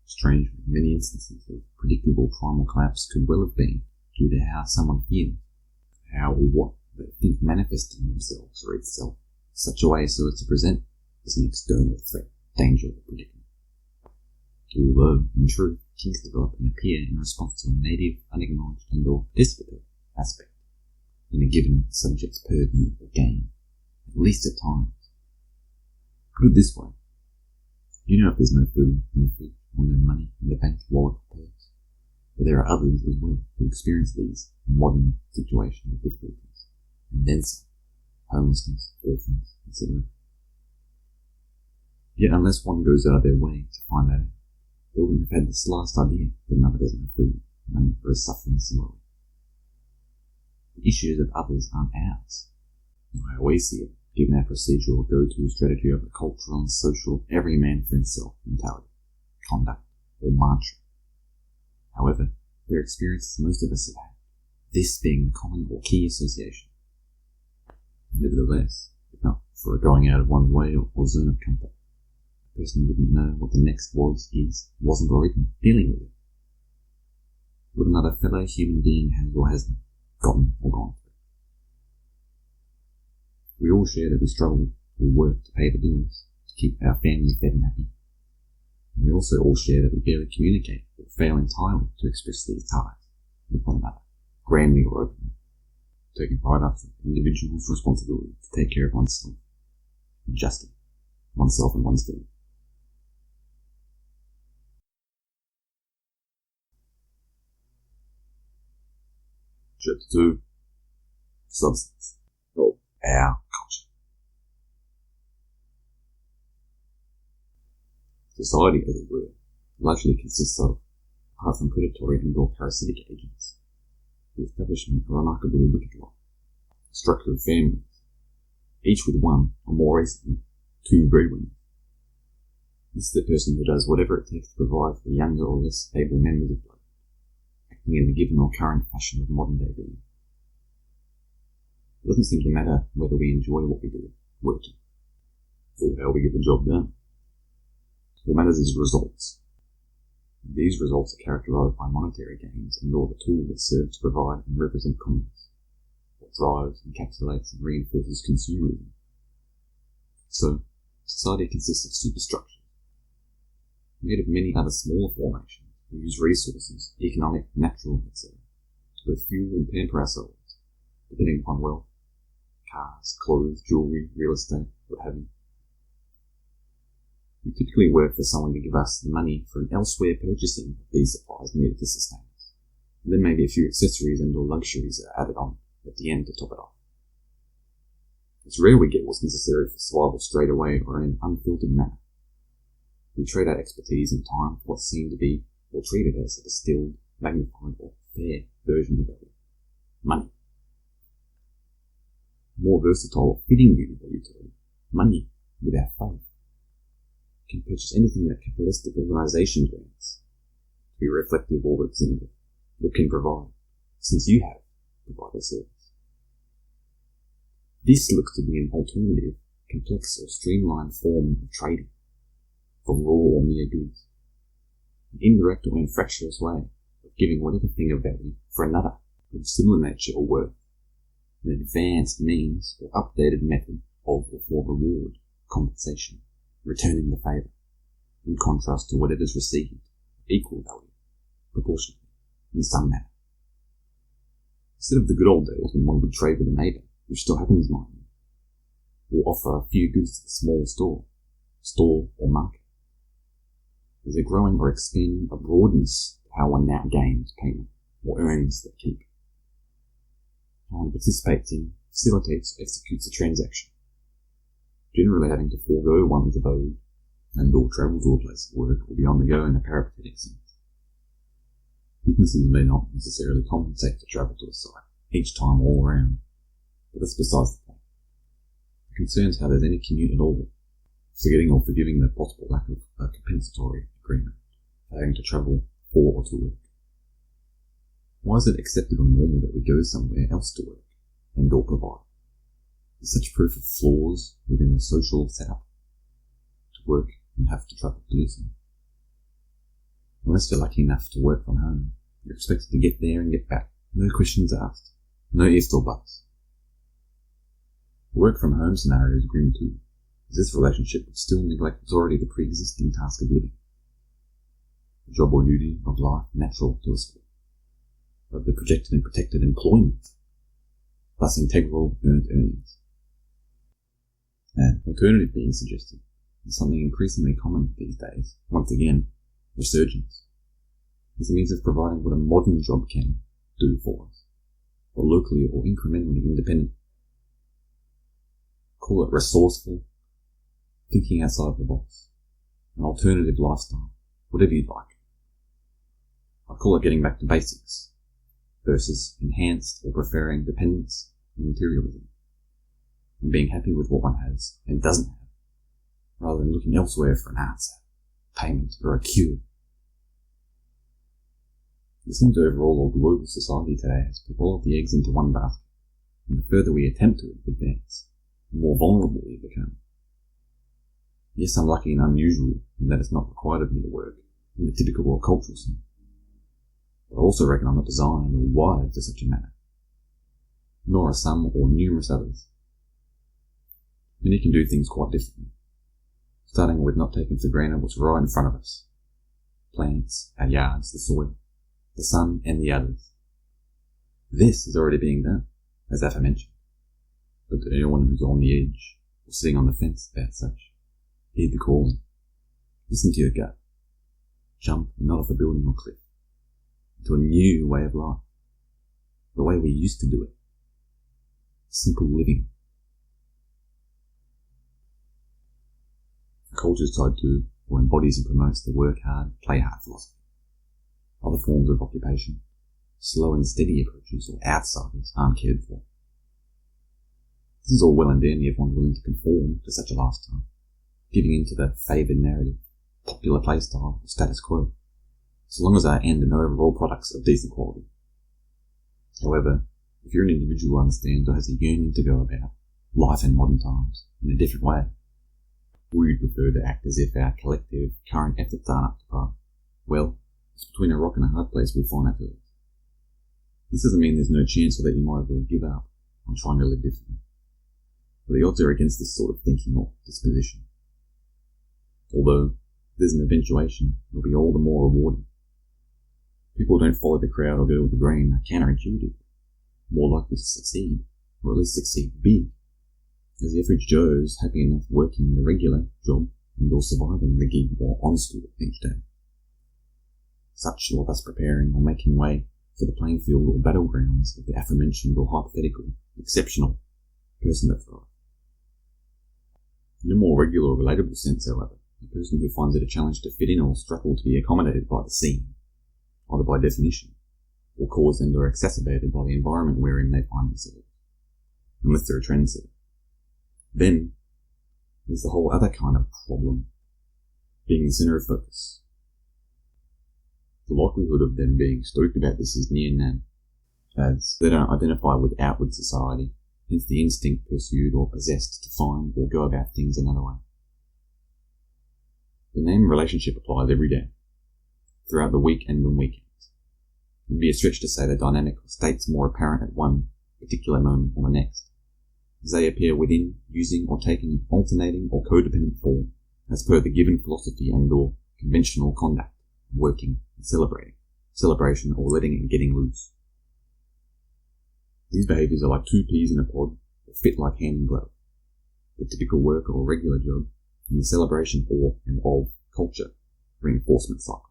Strangely, many instances of predictable primal collapse could well have been due to how someone feels, how or what they think manifesting themselves or itself in such a way so as to present as an external threat, danger, or predicament. Although, in truth, kinks develop and appear in response to a native, unacknowledged and or despotic aspect in a given subject's purview or game, at least at times. Put it this way, you know if there's no food in the fridge or no money in the bank, wallet, or purse, but there are others as well who experience these modern situations of difficulties, and then some, homelessness, orphans, etc. Yet unless one goes out of their way to find that out, they wouldn't have had the slightest idea that another doesn't have food, and or is suffering similarly. The issues of others aren't ours. How we see it, given our procedural go-to strategy of the cultural and social every man for himself mentality, conduct, or mantra. However, their experiences most of us have had, this being the common or key association. Nevertheless, if not for a going out of one's way or zone of comfort, a person wouldn't know what the next was, is, wasn't, or even dealing with it. What another fellow human being has or hasn't gotten or gone through. We all share that we struggle or work to pay the bills, to keep our family fed and happy. And we also all share that we barely communicate or fail entirely to express these ties with one another, grandly or openly, taking pride after the individual's responsibility to take care of oneself, adjusting oneself and one's family. Chapter 2. Substance of our culture. Society, as it were, largely consists of, apart from predatory and/or parasitic agents, the establishment of a remarkably wicked life, a structure of families, each with one, or more recently, 2 breadwinners. This is the person who does whatever it takes to provide for the younger or less able members of life, acting in the given or current fashion of modern day being. It doesn't seem to matter whether we enjoy what we do, working, or how we get the job done. What matters is results. And these results are characterized by monetary gains and or the tool that serves to provide and represent commerce, what drives, encapsulates, and reinforces consumerism. So, society consists of superstructures, made of many other smaller formations who use resources, economic, natural, etc., to both fuel and pamper ourselves, depending upon wealth, cars, clothes, jewellery, real estate, what have you. We typically work for someone to give us the money for an elsewhere purchasing of these supplies needed to sustain us. And then maybe a few accessories and or luxuries are added on at the end to top it off. It's rare we get what's necessary for survival straight away or in an unfiltered manner. We trade our expertise and time for what seem to be or treated as a distilled, magnified, or fair version of value. Money. More versatile, fitting unit of utility. Money, without faith, can purchase anything that capitalistic organisation grants, to be reflective or representative, or can provide, since you have provided service. This looks to be an alternative, complex or streamlined form of trading, for raw or mere goods, an indirect or infractious way of giving whatever thing of value for another of similar nature or worth, an advanced means or updated method of or for reward, compensation, returning the favour, in contrast to whatever's received, equal value, proportionately, in some manner. Instead of the good old days when one would trade with a neighbour, which still happens mind you, or offer a few goods to the small store or market. There's a growing or expanding of broadness to how one now gains payment, or earns their keep. How one participates in, facilitates, or executes a transaction, generally having to forego one's abode and or travel to a place of work or be on the go in a peripatetic sense. Businesses may not necessarily compensate to travel to a site each time all around, but that's besides the point. It concerns how there's any commute at all, forgetting or forgiving the possible lack of a compensatory agreement for having to travel for or to work. Why is it accepted or normal that we go somewhere else to work and or provide? Is such proof of flaws within the social setup to work and have to travel to do so? Unless you're lucky enough to work from home, you're expected to get there and get back, no questions asked, no ifs or buts. The work from home scenario is grim too, as this relationship would still neglect what's already the pre-existing task of living. The job or duty of life natural to us all, of the projected and protected employment, plus integral earned earnings. An alternative being suggested is something increasingly common these days, once again, resurgence, as a means of providing what a modern job can do for us, or locally or incrementally independent. Call it resourceful, thinking outside the box, an alternative lifestyle, whatever you'd like. I call it getting back to basics, versus enhanced or preferring dependence and materialism, and being happy with what one has and doesn't have, rather than looking elsewhere for an answer, payment, or a cure. It seems overall our global society today has put all of the eggs into one basket, and the further we attempt to advance, the more vulnerable we become. Yes, I'm lucky and unusual in that it's not required of me to work in the typical or cultural sense, but I also reckon I'm not designed or wired for such a manner, nor are some or numerous others. Many can do things quite differently, starting with not taking for granted what's right in front of us. Plants, our yards, the soil, the sun, and the others. This is already being done, as aforementioned. But to anyone who's on the edge, or sitting on the fence about such, heed the calling. Listen to your gut. Jump not off a building or cliff, into a new way of life. The way we used to do it. Simple living. Cultures tied to, or embodies and promotes the work hard, play hard philosophy. Other forms of occupation, slow and steady approaches, or outsiders aren't cared for. This is all well and dandy if one's willing to conform to such a lifestyle, giving into the favoured narrative, popular playstyle, or status quo, so long as our end and overall products of decent quality. However, if you're an individual who understands or has a yearning to go about life in modern times in a different way, we would prefer to act as if our collective current efforts aren't up to par. Well, it's between a rock and a hard place we'll find ourselves. This doesn't mean there's no chance or that you might as well give up on trying to live differently. But the odds are against this sort of thinking or disposition. Although, if there's an eventuation, it'll be all the more rewarding. People who don't follow the crowd or go with the grain are counterintuitive, more likely to succeed, or at least succeed big, as the average Joe's happy enough working the regular job and or surviving the gig or on-school each day. Such or thus preparing or making way for the playing field or battlegrounds of the aforementioned or hypothetical, exceptional person that thrives. In a more regular or relatable sense, however, a person who finds it a challenge to fit in or struggle to be accommodated by the scene, either by definition, or caused and or exacerbated by the environment wherein they find themselves, unless they're a trendsetter. Then, there's the whole other kind of problem, being the centre of focus. The likelihood of them being stoked about this is near none, as they don't identify with outward society, hence the instinct pursued or possessed to find or go about things another way. The name relationship applies every day, throughout the week and on weekends. It would be a stretch to say the dynamic or states more apparent at one particular moment than the next, as they appear within, using or taking alternating or codependent form, as per the given philosophy and or conventional conduct, working and celebrating, celebration or letting and getting loose. These behaviours are like two peas in a pod, or fit like hand in glove. The typical work or regular job, and the celebration or and of culture, reinforcement cycle.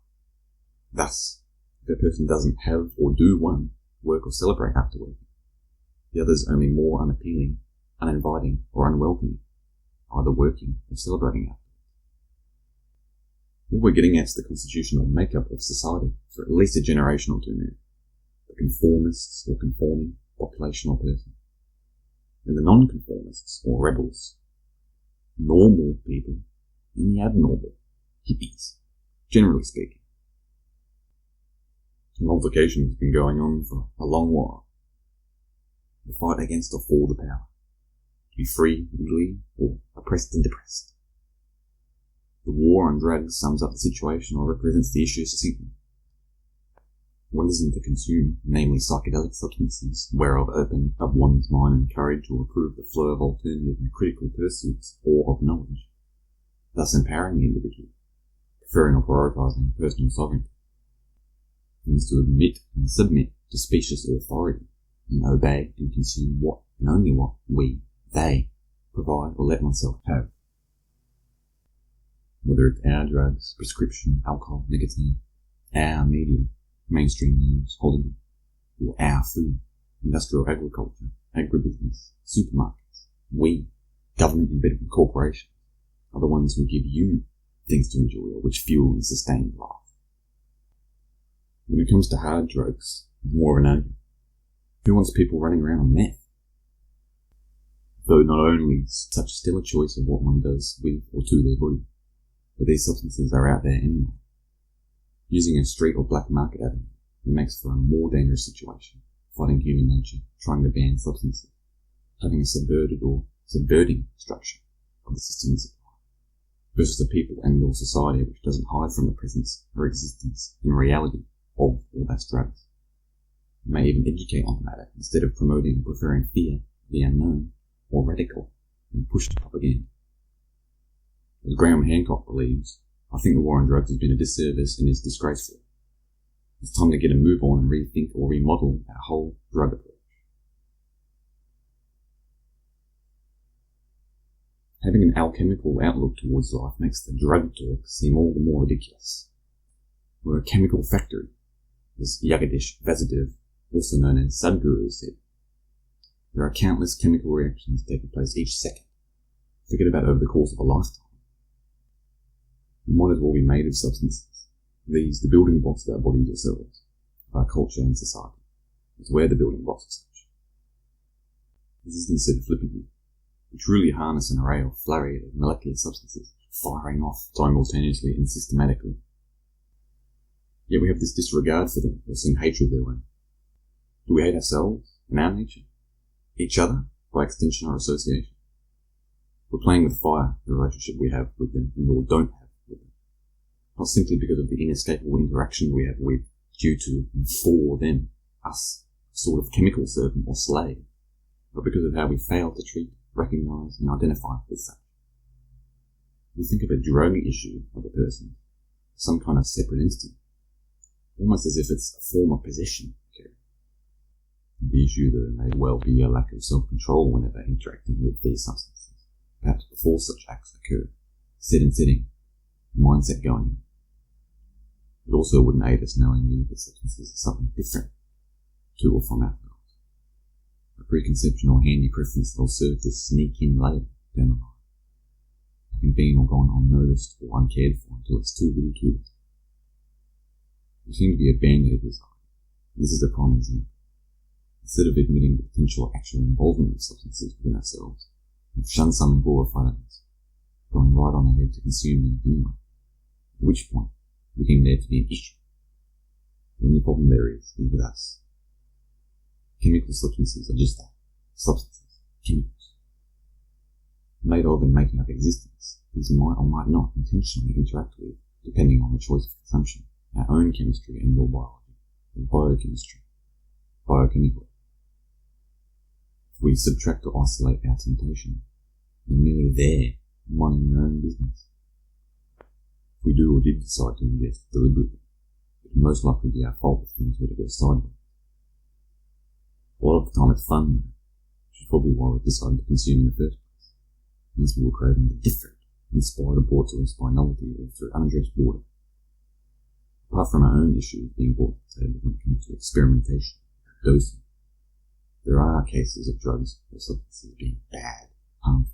Thus, if a person doesn't have or do one, work or celebrate after working, the other's only more unappealing, uninviting, or unwelcoming, either working or celebrating after. What we're getting at is the constitutional makeup of society for at least a generation or two now. The conformists or conforming population or person, and the non-conformists or rebels, normal people, and the abnormal, hippies, generally speaking. An altercation has been going on for a long while. The fight against or for the power, to be free legally or oppressed and depressed. The war on drugs sums up the situation or represents the issue succinctly. One isn't to consume, namely psychedelic substances, whereof open up one's mind and courage or approve the flow of alternative and critical pursuits or of knowledge, thus empowering the individual, preferring or prioritising personal sovereignty. Means to admit and submit to specious authority, and obey and consume what and only what they, provide or let oneself have. Whether it's our drugs, prescription, alcohol, nicotine, our media, mainstream news, Hollywood, or our food, industrial agriculture, agribusiness, supermarkets, government embedded corporations, are the ones who give you things to enjoy or which fuel and sustain life. When it comes to hard drugs, it's more of an argument. Who wants people running around on meth? Though not only is such still a choice of what one does with or to their body, but these substances are out there anyway. Using a street or black market avenue, it makes for a more dangerous situation, fighting human nature, trying to ban substances, having a subverted or subverting structure of the system and supply, versus a people and or society which doesn't hide from the presence or existence in reality of all that drugs. It may even educate on the matter instead of promoting or preferring fear, the unknown, or radical, and pushed to propaganda. As Graham Hancock believes, I think the war on drugs has been a disservice and is disgraceful. It's time to get a move on and rethink or remodel our whole drug approach. Having an alchemical outlook towards life makes the drug talk seem all the more ridiculous. We're a chemical factory, as Jagadish Vasudev, also known as Sadhguru, said. There are countless chemical reactions taking place each second. Forget about over the course of a lifetime. We might as well be made of substances. These, the building blocks of our bodies or cells, of our culture and society. It's where the building blocks of such. This isn't said flippantly. We truly harness an array of flurry of molecular substances, firing off simultaneously and systematically. Yet we have this disregard for them, or seem hatred their way. Do we hate ourselves and our nature? Each other, by extension or association? We're playing with fire, the relationship we have with them, and or don't have with them. Not simply because of the inescapable interaction we have with, due to, and for them, us, a sort of chemical servant or slave, but because of how we fail to treat, recognise, and identify with such. We think of a drug issue of a person, some kind of separate entity, almost as if it's a form of possession. The issue, though, may well be a lack of self-control whenever interacting with these substances, perhaps before such acts occur, set and setting, mindset going in. It also wouldn't aid us knowing that substances are something different to or from ourselves. A preconception or handy preference that will serve to sneak in later down the line, having been or gone unnoticed or uncared for until it's too little too late. We seem to be a band-aid this time. This is a prime example. Instead of admitting the potential actual involvement of substances within ourselves, we've shunned some and glorified others, going right on ahead to consume them anyway, at which point we deem there to be an issue. The only problem there is with us. Chemical substances are just that, substances, chemicals. Made of and making up existence, these might or might not intentionally interact with, depending on the choice of consumption, our own chemistry and or biology, and biochemistry, biochemical. If we subtract or isolate our temptation, they're merely there, minding their own business. If we do or did decide to ingest deliberately, it would most likely be our fault if things were to go sideways. A lot of the time it's fun, which is probably why we decided to consume in the first place, unless we were craving the different, inspired or brought to us by novelty or through unaddressed boredom. Apart from our own issues being brought to the table when it comes to experimentation, dosing, there are cases of drugs or substances being bad, harmful,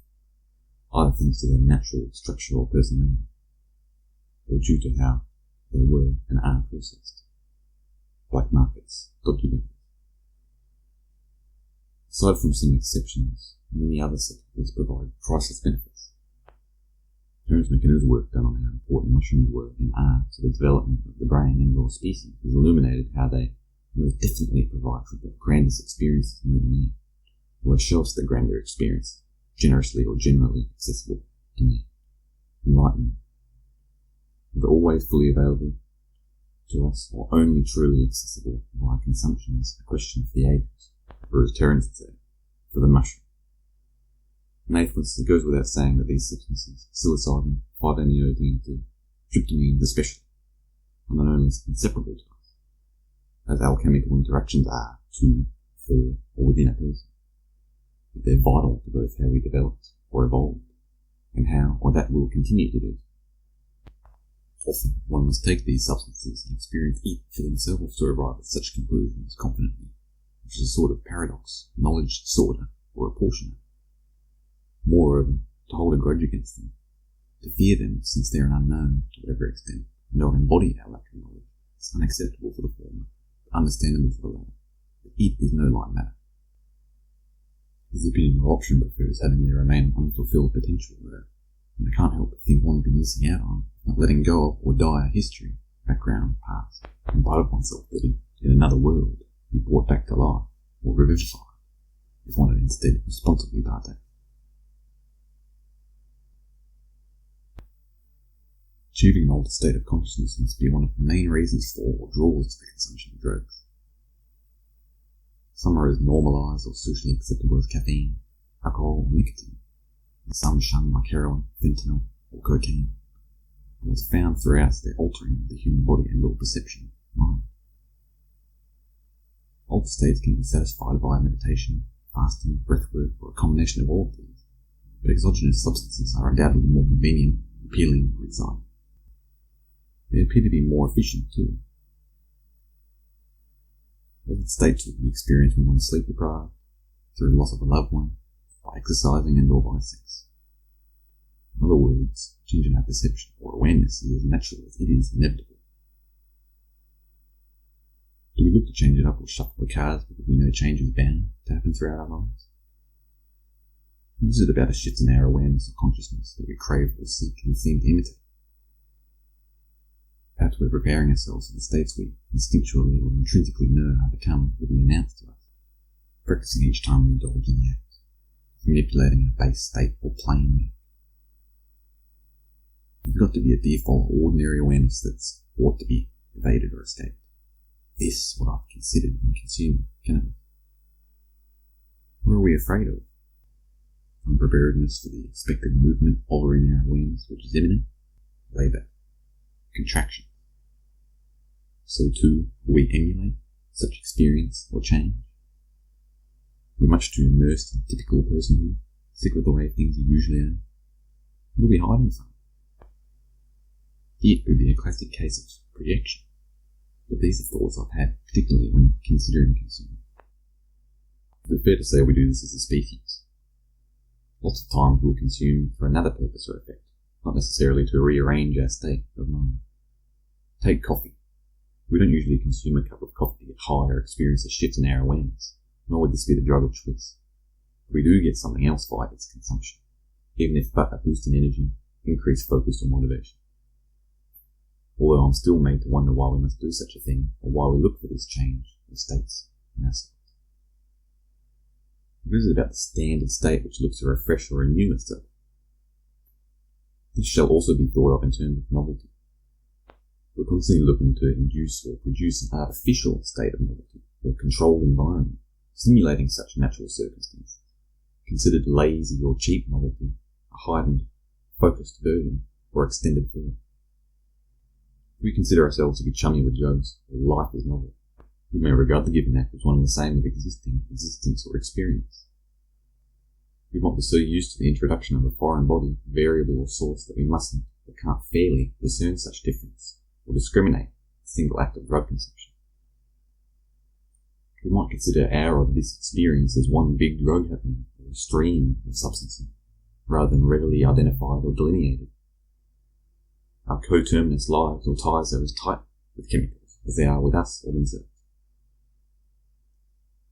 either thanks to their natural structure or personality, or due to how they were and are processed. Black markets, documentaries. Aside from some exceptions, many other substances provide priceless benefits. Terence McKenna's work done on how important mushrooms were and are to the development of the brain and or species has illuminated how they most definitely provide for the grandest experiences known to man, or show us the grander experience, generously or generally accessible to man. Enlightenment. Whether always fully available to us or only truly accessible via consumption is a question for the ages, or as Terence would say, for the mushroom. In eighth instance, it goes without saying that these substances, psilocybin, 5-MeO-DMT, tryptamine especially, are not only inseparable to us, as alchemical interactions are to, for, or within a person, but they're vital to both how we developed or evolved, and how or that will continue to do. Often, one must take these substances and experience each for themselves to arrive at such conclusions confidently, which is a sort of paradox, knowledge disorder, or apportionment. Moreover, to hold a grudge against them, to fear them since they are an unknown to whatever extent, and not embody our lack of knowledge, is unacceptable for the former, but understandable for the latter. But it is no light matter. This opinion or option prefers having there remain unfulfilled potential there, and I can't help but think one would be missing out on, not letting go of or die a history, background, past, and part of oneself that had, in another world, be brought back to life, or revivified, if one had instead responsibly partaken. Achieving an altered state of consciousness must be one of the main reasons for or draws to the consumption of drugs. Some are as normalised or socially acceptable as caffeine, alcohol, or nicotine, and some shun like heroin, fentanyl, or cocaine. And what's found throughout is their altering of the human body and or perception of mind. Altered states can be satisfied via meditation, fasting, breathwork, or a combination of all of these, but exogenous substances are undoubtedly more convenient, appealing, or exciting. They appear to be more efficient too. Altered states will be experienced when one is sleep deprived, through loss of a loved one, by exercising and or by sex. In other words, change in our perception or awareness is as natural as it is inevitable. Do we look to change it up or shuffle the cards because we know change is bound to happen throughout our lives? What is it about a shift in our awareness or consciousness that we crave or seek and seem to imitate? Perhaps we're preparing ourselves for the states we instinctually or intrinsically know how to come will be announced to us, practicing each time we indulge in the act, manipulating our base state or playing it. There's got to be a default ordinary awareness that's ought to be evaded or escaped. This, what I've considered and consumed, cannot. What are we afraid of? Unpreparedness for the expected movement following our awareness, which is imminent. Labour. Contraction. So too, will we emulate such experience or change? We're much too immersed in typical personhood, sick with the way things usually are. What are we hiding from? It could be a classic case of projection, but these are thoughts I've had, particularly when considering consuming. Is it fair to say we do this as a species? Lots of times we'll consume for another purpose or effect, not necessarily to rearrange our state of mind. Take coffee. We don't usually consume a cup of coffee to get high or experience a shift in our awareness, nor would this be the drug of choice. We do get something else via its consumption, even if but a boost in energy, increased focus or motivation. Although I'm still made to wonder why we must do such a thing, or why we look for this change of states in ourselves. What is it about the standard state which looks to refresh or renew itself? This shall also be thought of in terms of novelty. We're constantly looking to induce or produce an artificial state of novelty, or controlled environment, simulating such natural circumstances, considered lazy or cheap novelty, a heightened, focused version, or extended form. We consider ourselves to be chummy with drugs, or life as novel. We may regard the given act as one and the same with existence or experience. We might be so used to the introduction of a foreign body, variable or source, that we mustn't or can't fairly discern such difference, or discriminate a single act of drug consumption. We might consider our or this experience as one big drug happening, or a stream of substances, rather than readily identified or delineated. Our coterminous lives or ties are as tight with chemicals as they are with us or themselves.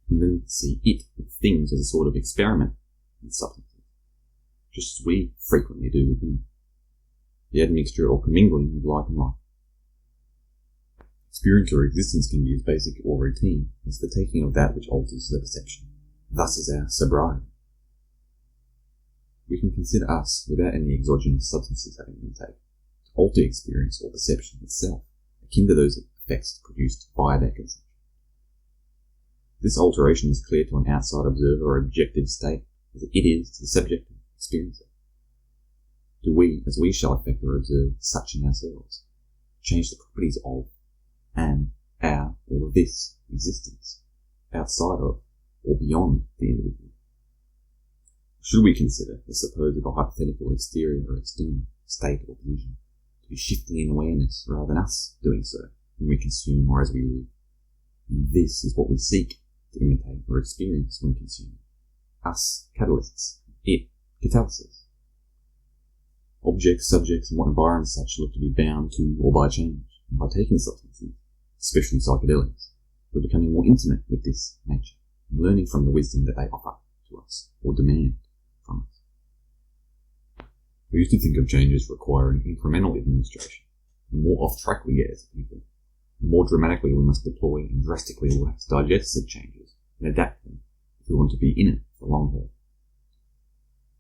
And then see it with things as a sort of experiment with substances, just as we frequently do with them. The admixture or commingling of like and like. Experience or existence can be as basic or routine as the taking of that which alters the perception. Thus is our sobriety. We can consider us without any exogenous substances having been taken, to alter experience or perception itself, akin to those effects produced by that consumption. This alteration is clear to an outside observer or objective state, as it is to the subjective experiencer. Do we, as we shall affect or observe such in ourselves, change the properties of, and, our, or this existence, outside of, or beyond the individual? Should we consider the supposed or hypothetical exterior or external state or position to be shifting in awareness rather than us doing so when we consume or as we live? And this is what we seek to imitate or experience when consuming. Us, catalysts. It, catalysis. Objects, subjects, and what environments such look to be bound to or by change, and by taking substances, especially psychedelics, we're becoming more intimate with this nature, and learning from the wisdom that they offer to us, or demand from us. We used to think of changes requiring incremental administration. The more off track we get as a people, the more dramatically we must deploy and drastically we'll have to digest said changes and adapt them if we want to be in it for the long haul.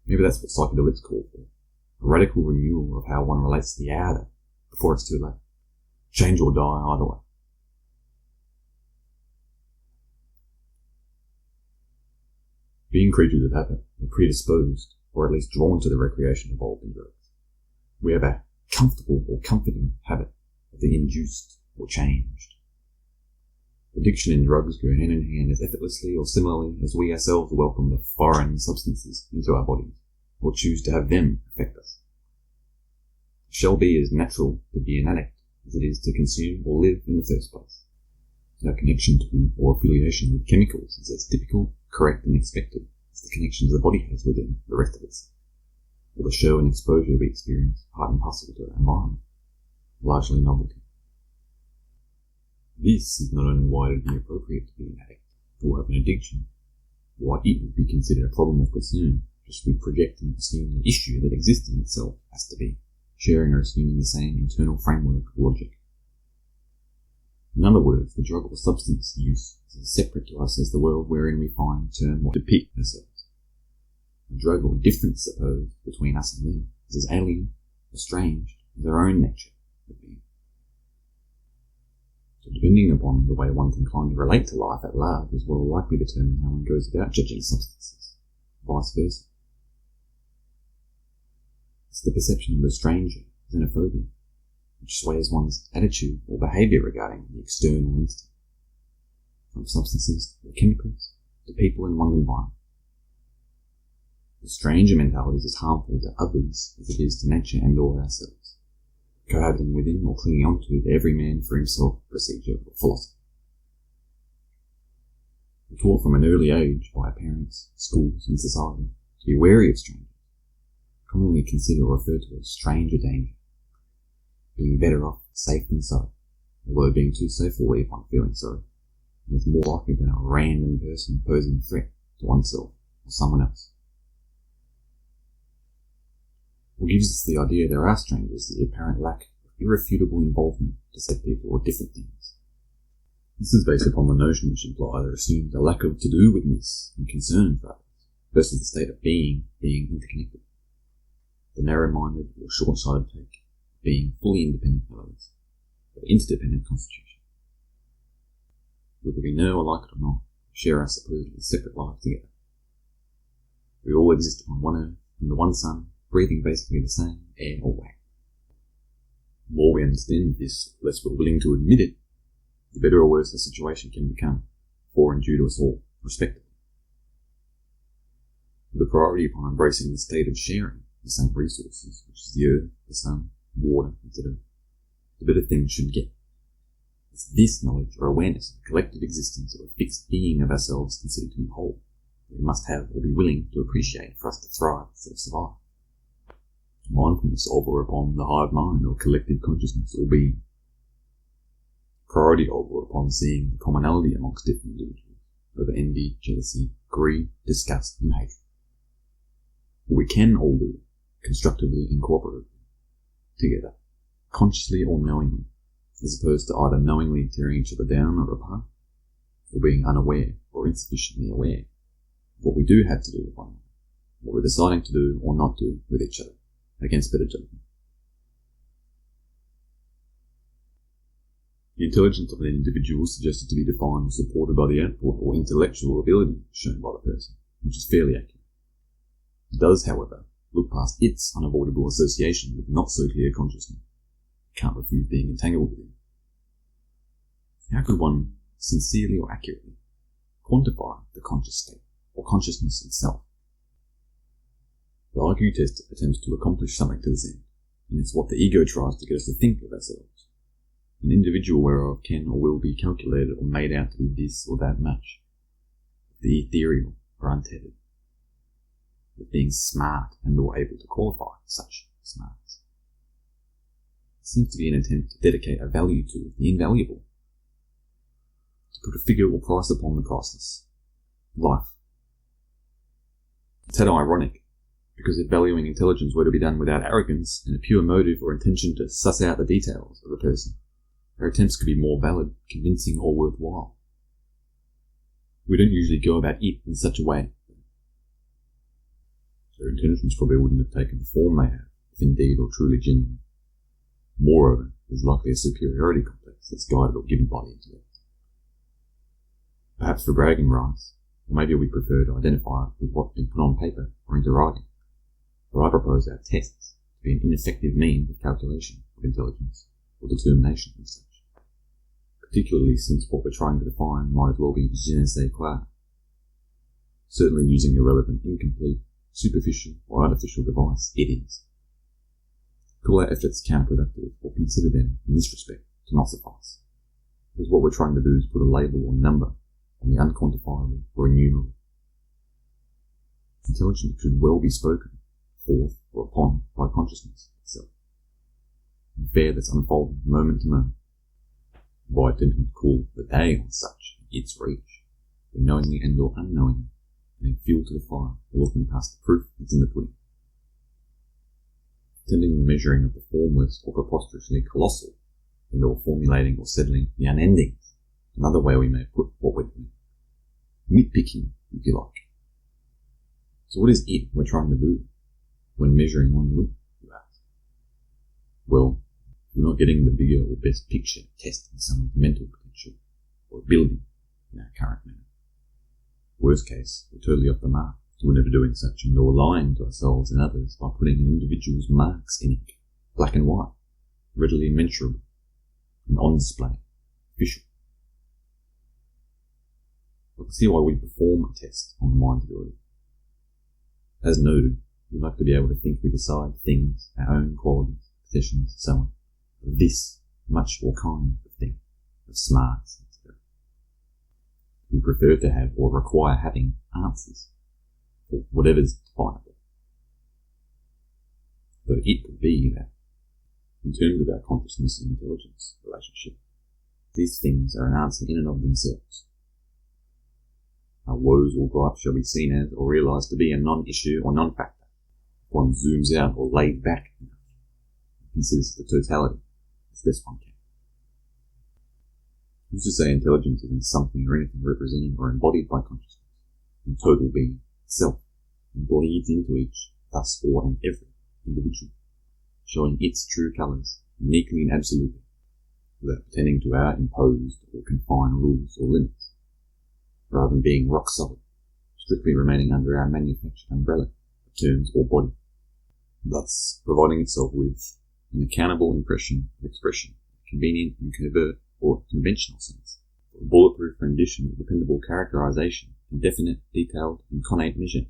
Maybe that's what psychedelics call for. A radical renewal of how one relates to the outer before it's too late. Change or die either way. Being creatures of habit, we're predisposed or at least drawn to the recreation involved in drugs. We have a comfortable or comforting habit of the induced or changed. Addiction and drugs go hand in hand as effortlessly or similarly as we ourselves welcome the foreign substances into our bodies, or choose to have them affect us. It shall be as natural to be an addict as it is to consume or live in the first place. Our connection to or affiliation with chemicals is as typical, correct and expected as the connections the body has within the rest of itself, or the show and exposure we experience part and parcel to our environment, largely novelty. This is not only why it would be appropriate to be an addict or have an addiction, why it would be considered a problem of concern, just we project and assume the issue that exists in itself has to be, sharing or assuming the same internal framework of logic. In other words, the drug or substance use is as separate to us as the world wherein we find, term, or depict ourselves. The drug or difference, suppose, between us and them is as alien, estranged, as our own nature would be. So depending upon the way one can kindly relate to life at large is will likely determine how one goes about judging substances, vice versa. It's the perception of the stranger, xenophobia, which sways one's attitude or behaviour regarding the external entity, from substances or chemicals to people in one's environment. The stranger mentality is as harmful to others as it is to nature and or ourselves, cohabiting within or clinging onto the every man for himself procedure or philosophy. We're taught from an early age by our parents, schools and society to be wary of strangers, commonly considered or referred to as stranger danger, being better off safe than sorry, although being too safe will leave one feeling sorry, and is more likely than a random person posing a threat to oneself or someone else. What gives us the idea there are strangers is the apparent lack of irrefutable involvement to said people or different things. This is based upon the notion which implies or assumes a lack of to-do-withness and concern for others, versus the state of being interconnected. The narrow-minded or short-sighted take, being fully independent of others, but interdependent constitution. Whether we know or like it or not, we share our supposedly separate lives together. We all exist upon one earth, under one sun, breathing basically the same air or way. The more we understand this, the less we're willing to admit it, the better or worse the situation can become, for and due to us all, respectively. The priority upon embracing the state of sharing the same resources, which is the earth, the sun, water, etc., the better things should get. It's this knowledge or awareness of the collective existence of a fixed being of ourselves considered to be whole, that we must have or be willing to appreciate for us to thrive instead of survive. Mindfulness over upon the hive mind or collective consciousness or being. Priority over upon seeing the commonality amongst different individuals over envy, jealousy, greed, disgust and hatred. What we can all do, constructively and cooperatively, together, consciously or knowingly, as opposed to either knowingly tearing each other down or apart, or being unaware or insufficiently aware of what we do have to do with one another, what we're deciding to do or not do with each other, against better judgment. The intelligence of an individual is suggested to be defined or supported by the output or intellectual ability shown by the person, which is fairly accurate. It does, however, look past its unavoidable association with not so clear consciousness. It can't refuse being entangled with it. How could one sincerely or accurately quantify the conscious state or consciousness itself? The IQ test attempts to accomplish something to this end, and it's what the ego tries to get us to think of ourselves. An individual whereof can or will be calculated or made out to be this or that much. The ethereal or untethered. With being smart and or able to qualify such smarts. It seems to be an attempt to dedicate a value to the invaluable. To put a figure or price upon the priceless. Life. It's ironic, because if valuing intelligence were to be done without arrogance and a pure motive or intention to suss out the details of the person, our attempts could be more valid, convincing, or worthwhile. We don't usually go about it in such a way. Their intentions probably wouldn't have taken the form they have, if indeed or truly genuine. Moreover, there's likely a superiority complex that's guided or given by the intellect. Perhaps for bragging rights, or maybe we prefer to identify with what's been put on paper or into writing, where I propose our tests to be an ineffective means of calculation of intelligence or determination of such, particularly since what we're trying to define might as well be je ne sais quoi, certainly using the relevant incomplete, superficial or artificial device it is. Call our efforts counterproductive or consider them, in this respect, to not suffice, because what we're trying to do is put a label or number on the unquantifiable or innumerable. Intelligence should well be spoken forth or upon by consciousness itself, an affair that's unfolding moment to moment. By attempting to call the day on such its reach, we knowingly and or unknowingly add fuel to the fire, or looking past the proof that's in the pudding. Attempting the measuring of the formless or preposterously colossal, and or formulating or settling the unendings, another way we may put what we're doing. Nitpicking, if you like. So what is it we're trying to do when measuring one's width, you ask? Well, we're not getting the bigger or best picture testing someone's mental potential or ability in our current manner. Worst case, we're totally off the mark. We're never doing such, and we're lying to ourselves and others by putting an individual's marks in ink, black and white, readily mensurable, and on display, official. We can see why we perform a test on the mind's ability. As noted, we like to be able to think we decide things, our own qualities, possessions, so on, of this, much or kind of thing, of smarts, etc. We prefer to have or require having answers for whatever's definable. Though it could be that, in terms of our consciousness and intelligence relationship, these things are an answer in and of themselves. Our woes or gripes shall be seen as or realised to be a non-issue or non-factor. One zooms out or lays back enough and considers the totality as best one can. Who's to say intelligence isn't something or anything represented or embodied by consciousness, in total being itself, and bleeds into each, thus all and every individual, showing its true colours, uniquely and absolutely, without pretending to our imposed or confined rules or limits, rather than being rock solid, strictly remaining under our manufactured umbrella of terms or body, thus providing itself with an accountable impression of expression, convenient and covert or conventional sense, a bulletproof rendition of dependable characterization in definite, detailed, and connate measure.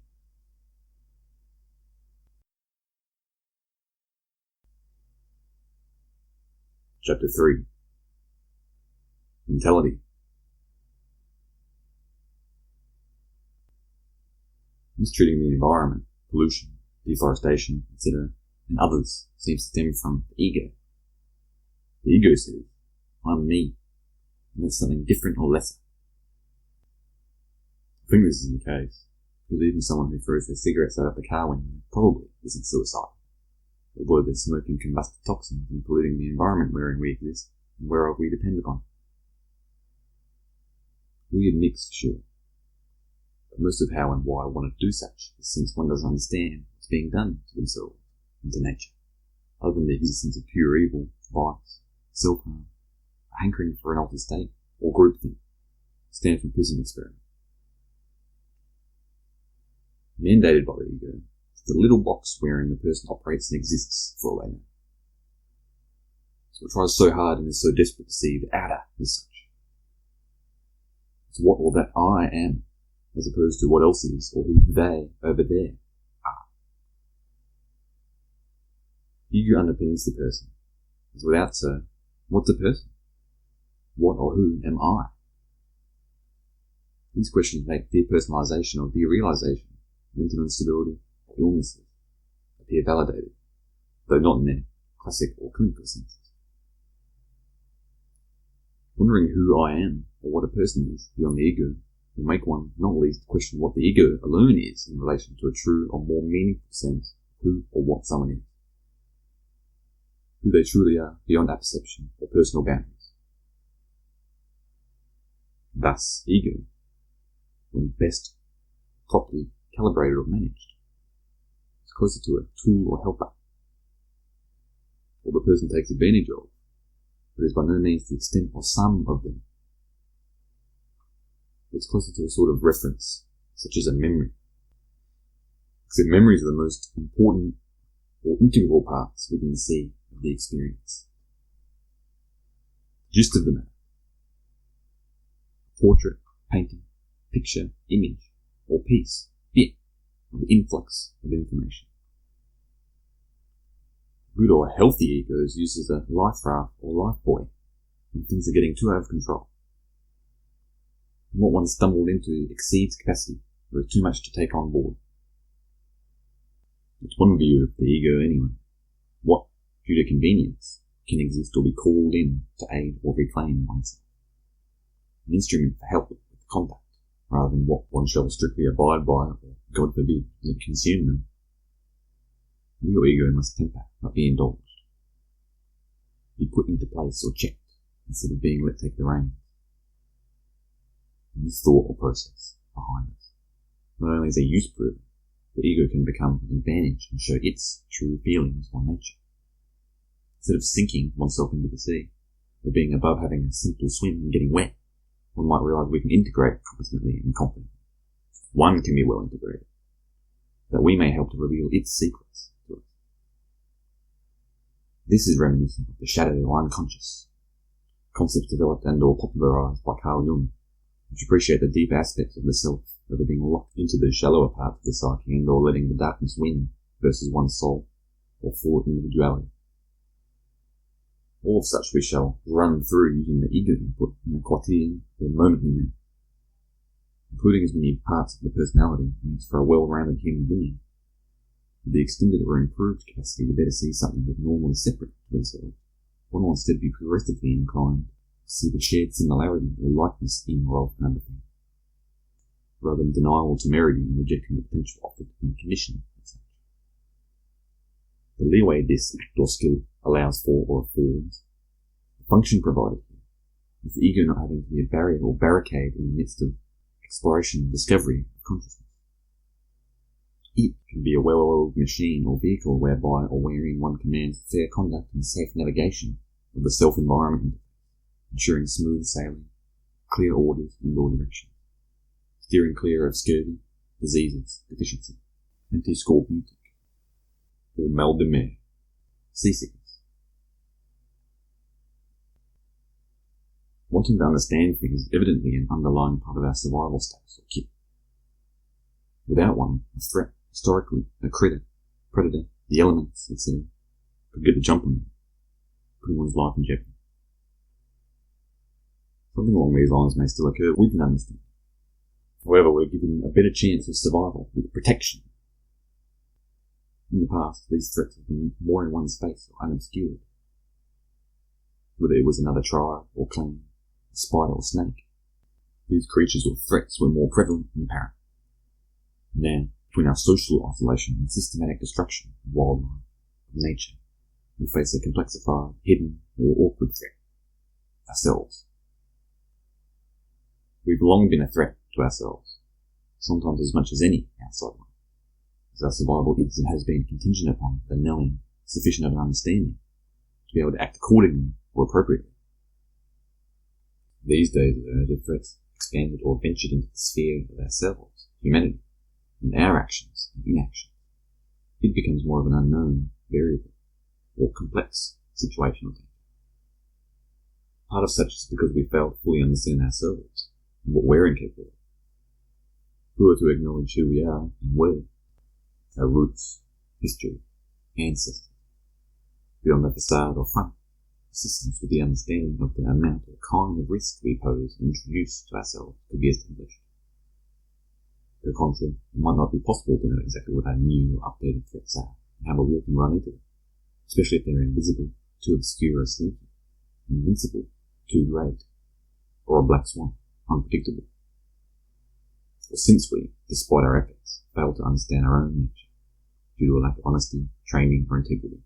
Chapter 3. Mentality. Mistreating the environment, pollution, deforestation, etc., and others seems to stem from the ego. The ego says, I'm me, and there's something different or lesser. I think this is the case, because even someone who throws their cigarettes out of the car window probably isn't suicidal, although they're smoking combusted toxins and polluting the environment wherein we exist and whereof we depend upon. Weird mix, sure. But most of how and why one would do such is since one doesn't understand what's being done to themselves and to nature, other than the existence of pure evil, vice, self-harm, a hankering for an altered state, or groupthink, Stanford prison experiment. Mandated by the ego is the little box wherein the person operates and exists for all they know. So it tries so hard and is so desperate to see the outer as such. It's what or that I am, as opposed to what else is, or who they over there are. Ego underpins the person, as without so, what's a person? What or who am I? These questions make depersonalization or derealization, mental instability, or illnesses appear validated, though not in their classic or clinical senses. Wondering who I am, or what a person is, beyond the ego, will make one not least question what the ego alone is in relation to a true or more meaningful sense of who or what someone is. Who they truly are beyond our perception or personal boundaries. Thus, ego, when best properly calibrated or managed, is closer to a tool or helper, or the person takes advantage of, but is by no means the extent or sum of them. It's closer to a sort of reference, such as a memory, Except memories are the most important or integral parts within the sea of the experience. Gist of the matter. Portrait, painting, picture, image, or piece, bit of the influx of information. Good or healthy egos use as a life raft or life buoy when things are getting too out of control. And what one stumbled into exceeds capacity, or is too much to take on board. It's one view of the ego anyway. What, due to convenience, can exist or be called in to aid or reclaim oneself. An instrument for help with contact, rather than what one shall strictly abide by, or, God forbid, that consume them. Real ego must temper, not be indulged. Be put into place or checked, instead of being let take the reins. And this thought or process behind us. Not only is a use proven, the ego can become an advantage and show its true feelings or nature. Instead of sinking oneself into the sea, or being above having a simple swim and getting wet, one might realize we can integrate competently and confidently. One can be well integrated, that we may help to reveal its secrets to us. This is reminiscent of the shadow or unconscious, concepts developed and or popularized by Carl Jung, which appreciate the deep aspects of the self, whether being locked into the shallower parts of the psyche and or letting the darkness win versus one's soul, or full individuality. All of such we shall run through using the ego input in a quotidian or momently manner. Including as many parts of the personality makes for a well-rounded human being. With the extended or improved capacity to better see something that normally separate to themselves, one will instead be progressively inclined to see the shared similarity or likeness in or of another thing, rather than denial or temerity in rejecting the potential offered in condition as such. The leeway this act or skill allows for or affords, the function provided here, is the ego not having to be a barrier or barricade in the midst of exploration and discovery of consciousness. It can be a well-oiled machine or vehicle whereby or wherein one commands fair conduct and safe navigation of the self-environment, ensuring smooth sailing, clear orders and all directions, steering clear of scurvy, diseases, deficiency, anti-scorbutic, or mal de mer, seasickness. Wanting to understand things is evidently an underlying part of our survival status or kit. Without one, a threat, historically, a critter, predator, the elements, etc., could get the jump on you, putting one's life in jeopardy. Something along these lines may still occur with an understanding. However, we're given a better chance of survival with protection. In the past, these threats have been more in one's face or unobscured. Whether it was another tribe or clan, a spider or snake, these creatures or threats were more prevalent and apparent. Now, between our social isolation and systematic destruction of wildlife, of nature, we face a complexified, hidden, or awkward threat. Ourselves. We've long been a threat to ourselves, sometimes as much as any outside one, as our survival is and has been contingent upon the knowing sufficient of an understanding to be able to act accordingly or appropriately. These days, though, the threats expanded or ventured into the sphere of ourselves, humanity, and our actions and inactions. It becomes more of an unknown, variable, or complex situation or thing. Part of such is because we fail to fully understand ourselves and what we're incapable of. Who are to acknowledge who we are and where, our roots, history, ancestors, beyond the facade or front, assistance with the understanding of the amount or kind of risk we pose and introduce to ourselves could be established. To the contrary, it might not be possible to know exactly what our new or updated threats are and how to walk and run into them, especially if they're invisible, too obscure or sneaky, invincible, too great, or a black swan, unpredictable. Or since we, despite our efforts, fail to understand our own nature, due to a lack of honesty, training, or integrity.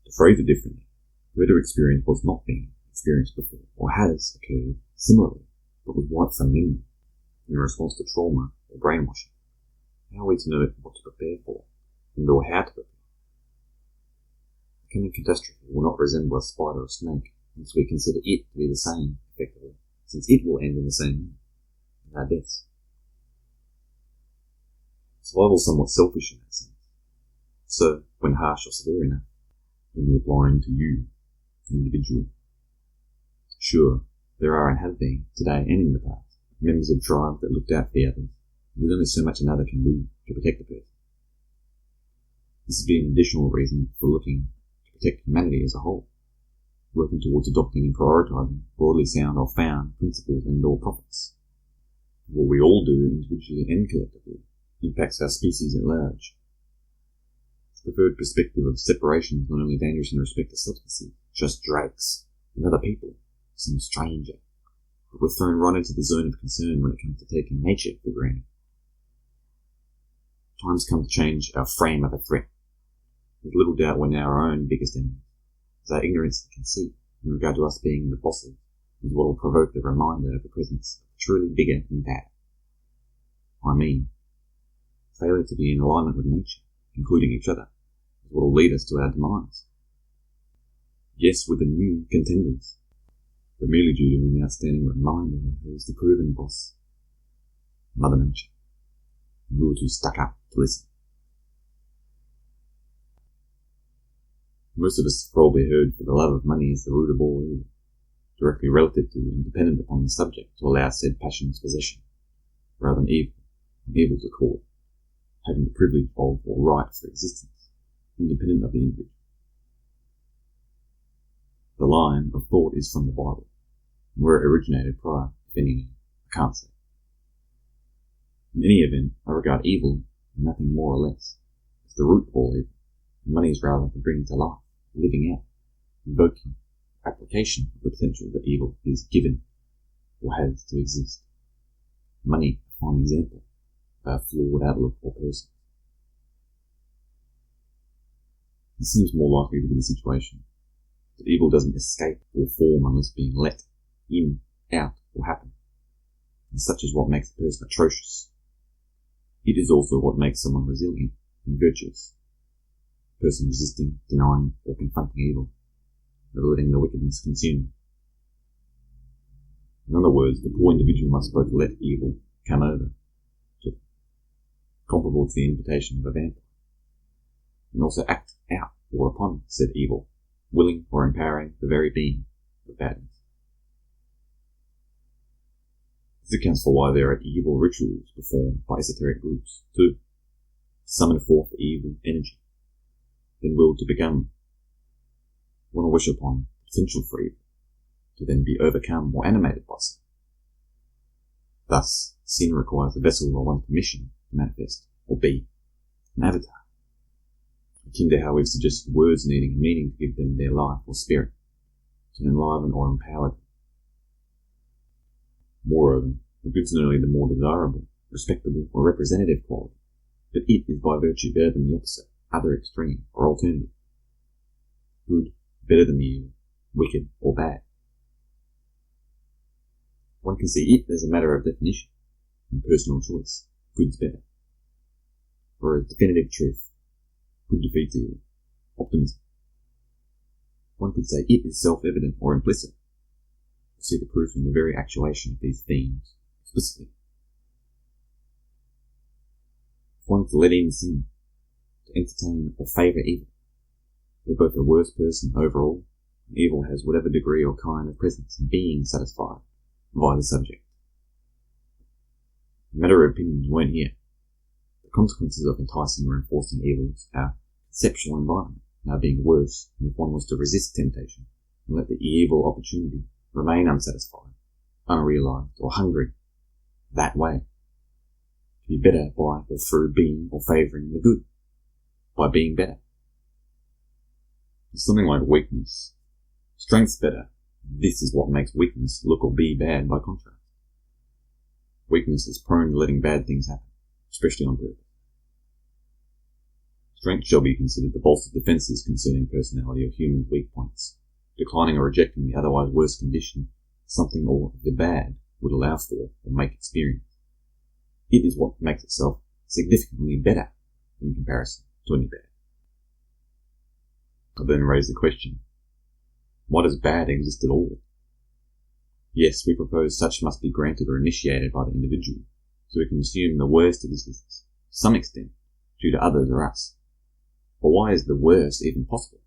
To phrase it differently, whether experience was not being experienced before, or has occurred similarly, but was wiped from memory, in response to trauma or brainwashing, how are we to know what to prepare for, and or how to prepare? The coming catastrophe will not resemble a spider or snake, unless we consider it to be the same, effectively, since it will end in the same manner, with our deaths. Survival is somewhat selfish in that sense. So, when harsh or severe enough, only applying to you, the individual. Sure, there are and have been, today and in the past, members of tribes that looked out for the others. There's only so much another can do to protect a person. This has been an additional reason for looking to protect humanity as a whole, working towards adopting and prioritising broadly sound or found principles and or profits. What we all do, individually and collectively, impacts our species at large. The preferred perspective of separation is not only dangerous in respect to substances, just drugs, and other people, some stranger, but we're thrown right into the zone of concern when it comes to taking nature for granted. Times come to change our frame of a threat. With little doubt we're now our own biggest enemy, as our ignorance and conceit in regard to us being the bosses is what will provoke the reminder of the presence of truly bigger than bad. I mean, failure to be in alignment with nature, including each other, is what will lead us to our demise. Yes, with the new contenders, but merely due to an outstanding reminder of who's the proven boss, Mother Nature. We were too stuck up to listen. Most of us have probably heard that the love of money is the root of all evil, directly relative to and dependent upon the subject to allow said passion's possession, rather than evil to call it, having the privilege of or right for existence, independent of the individual. The line of thought is from the Bible, and where it originated prior, if any, I can't say. In any event, I regard evil, nothing more or less, as the root of all evil, and money is rather to bring to life, living out, invoking, application of the potential that evil is given, or has to exist. Money, a fine example of our flawed outlook or person. It seems more likely to be the situation that evil doesn't escape or form unless being let in, out, or happen. And such is what makes a person atrocious. It is also what makes someone resilient and virtuous. A person resisting, denying, or confronting evil, never letting the wickedness consume them. In other words, the poor individual must both let evil come over to them, comparable to the invitation of a vampire, and also act out or upon said evil, willing or empowering the very being of badness. This accounts for why there are evil rituals performed by esoteric groups, too, to summon forth the evil energy, then will to become, want to wish upon potential for evil, to then be overcome or animated by sin. Thus, sin requires a vessel or one's permission to manifest, or be, an avatar, akin to how we've suggested words needing a meaning to give them their life or spirit, to enliven or empower them. Moreover, the good's not only the more desirable, respectable, or representative quality, but it is by virtue better than the opposite, other extreme, or alternative. Good, better than the evil, wicked, or bad. One can see it as a matter of definition and personal choice. Good's better. Whereas definitive truth, good defeats evil, optimism. One could say it is self-evident or implicit. We see the proof in the very actuation of these themes explicitly. If one's let in sin, to entertain or favour evil, they're both a worse person overall, and evil has whatever degree or kind of presence and being satisfied via the subject. A matter of opinion weren't here. The consequences of enticing or enforcing evils are conceptual environment now being worse than if one was to resist temptation and let the evil opportunity remain unsatisfied, unrealized, or hungry that way. To be better by or through being or favouring the good, by being better. It's something like weakness. Strength's better. This is what makes weakness look or be bad by contrast. Weakness is prone to letting bad things happen, especially on purpose. Strength shall be considered the bolstered defences concerning personality or human weak points, declining or rejecting the otherwise worse condition something or the bad would allow for or make experience. It is what makes itself significantly better in comparison to any bad. I then raise the question, why does bad exist at all? Yes, we propose such must be granted or initiated by the individual, so we can assume the worst exists, some extent, due to others or us. But why is the worst even possible?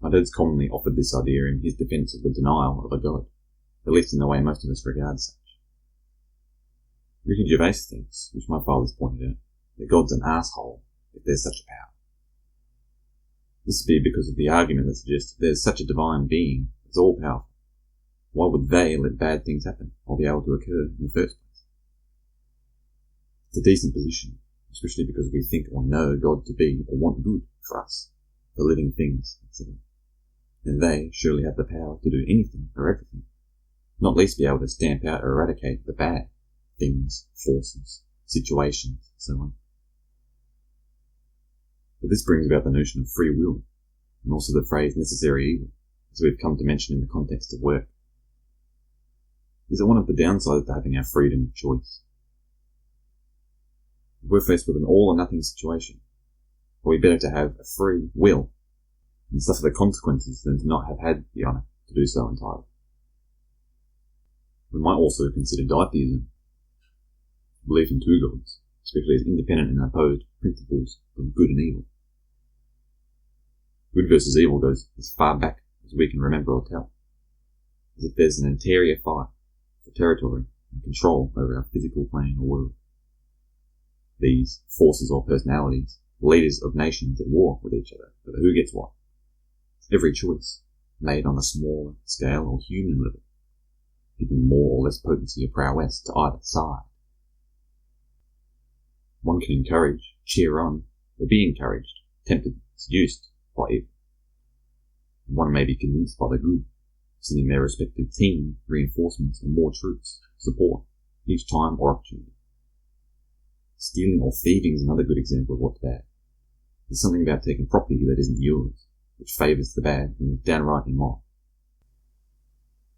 My dad's commonly offered this idea in his defence of the denial of a God, at least in the way most of us regard such. Ricky Gervais thinks, which my father's pointed out, that God's an asshole if there's such a power. This would be because of the argument that suggests if there's such a divine being that's all-powerful, why would they let bad things happen or be able to occur in the first place? It's a decent position, especially because we think or know God to be or want good for us, for living things, etc. And they surely have the power to do anything or everything, not least be able to stamp out or eradicate the bad things, forces, situations, and so on. But this brings about the notion of free will, and also the phrase necessary evil, as we've come to mention in the context of work. Is it one of the downsides to having our freedom of choice? If we're faced with an all or nothing situation, are we better to have a free will and suffer the consequences than to not have had the honour to do so entirely? We might also consider ditheism, belief in two gods, especially as independent and opposed principles of good and evil. Good versus evil goes as far back as we can remember or tell, as if there's an interior fight for territory and control over our physical plane or world. These forces or personalities, leaders of nations at war with each other over who gets what. Every choice made on a smaller scale or human level, giving more or less potency or prowess to either side. One can encourage, cheer on, or be encouraged, tempted, seduced by evil. And one may be convinced by the good, sending their respective team reinforcements or more troops, support, each time or opportunity. Stealing or thieving is another good example of what's bad. There's something about taking property that isn't yours, which favours the bad and is downright immoral.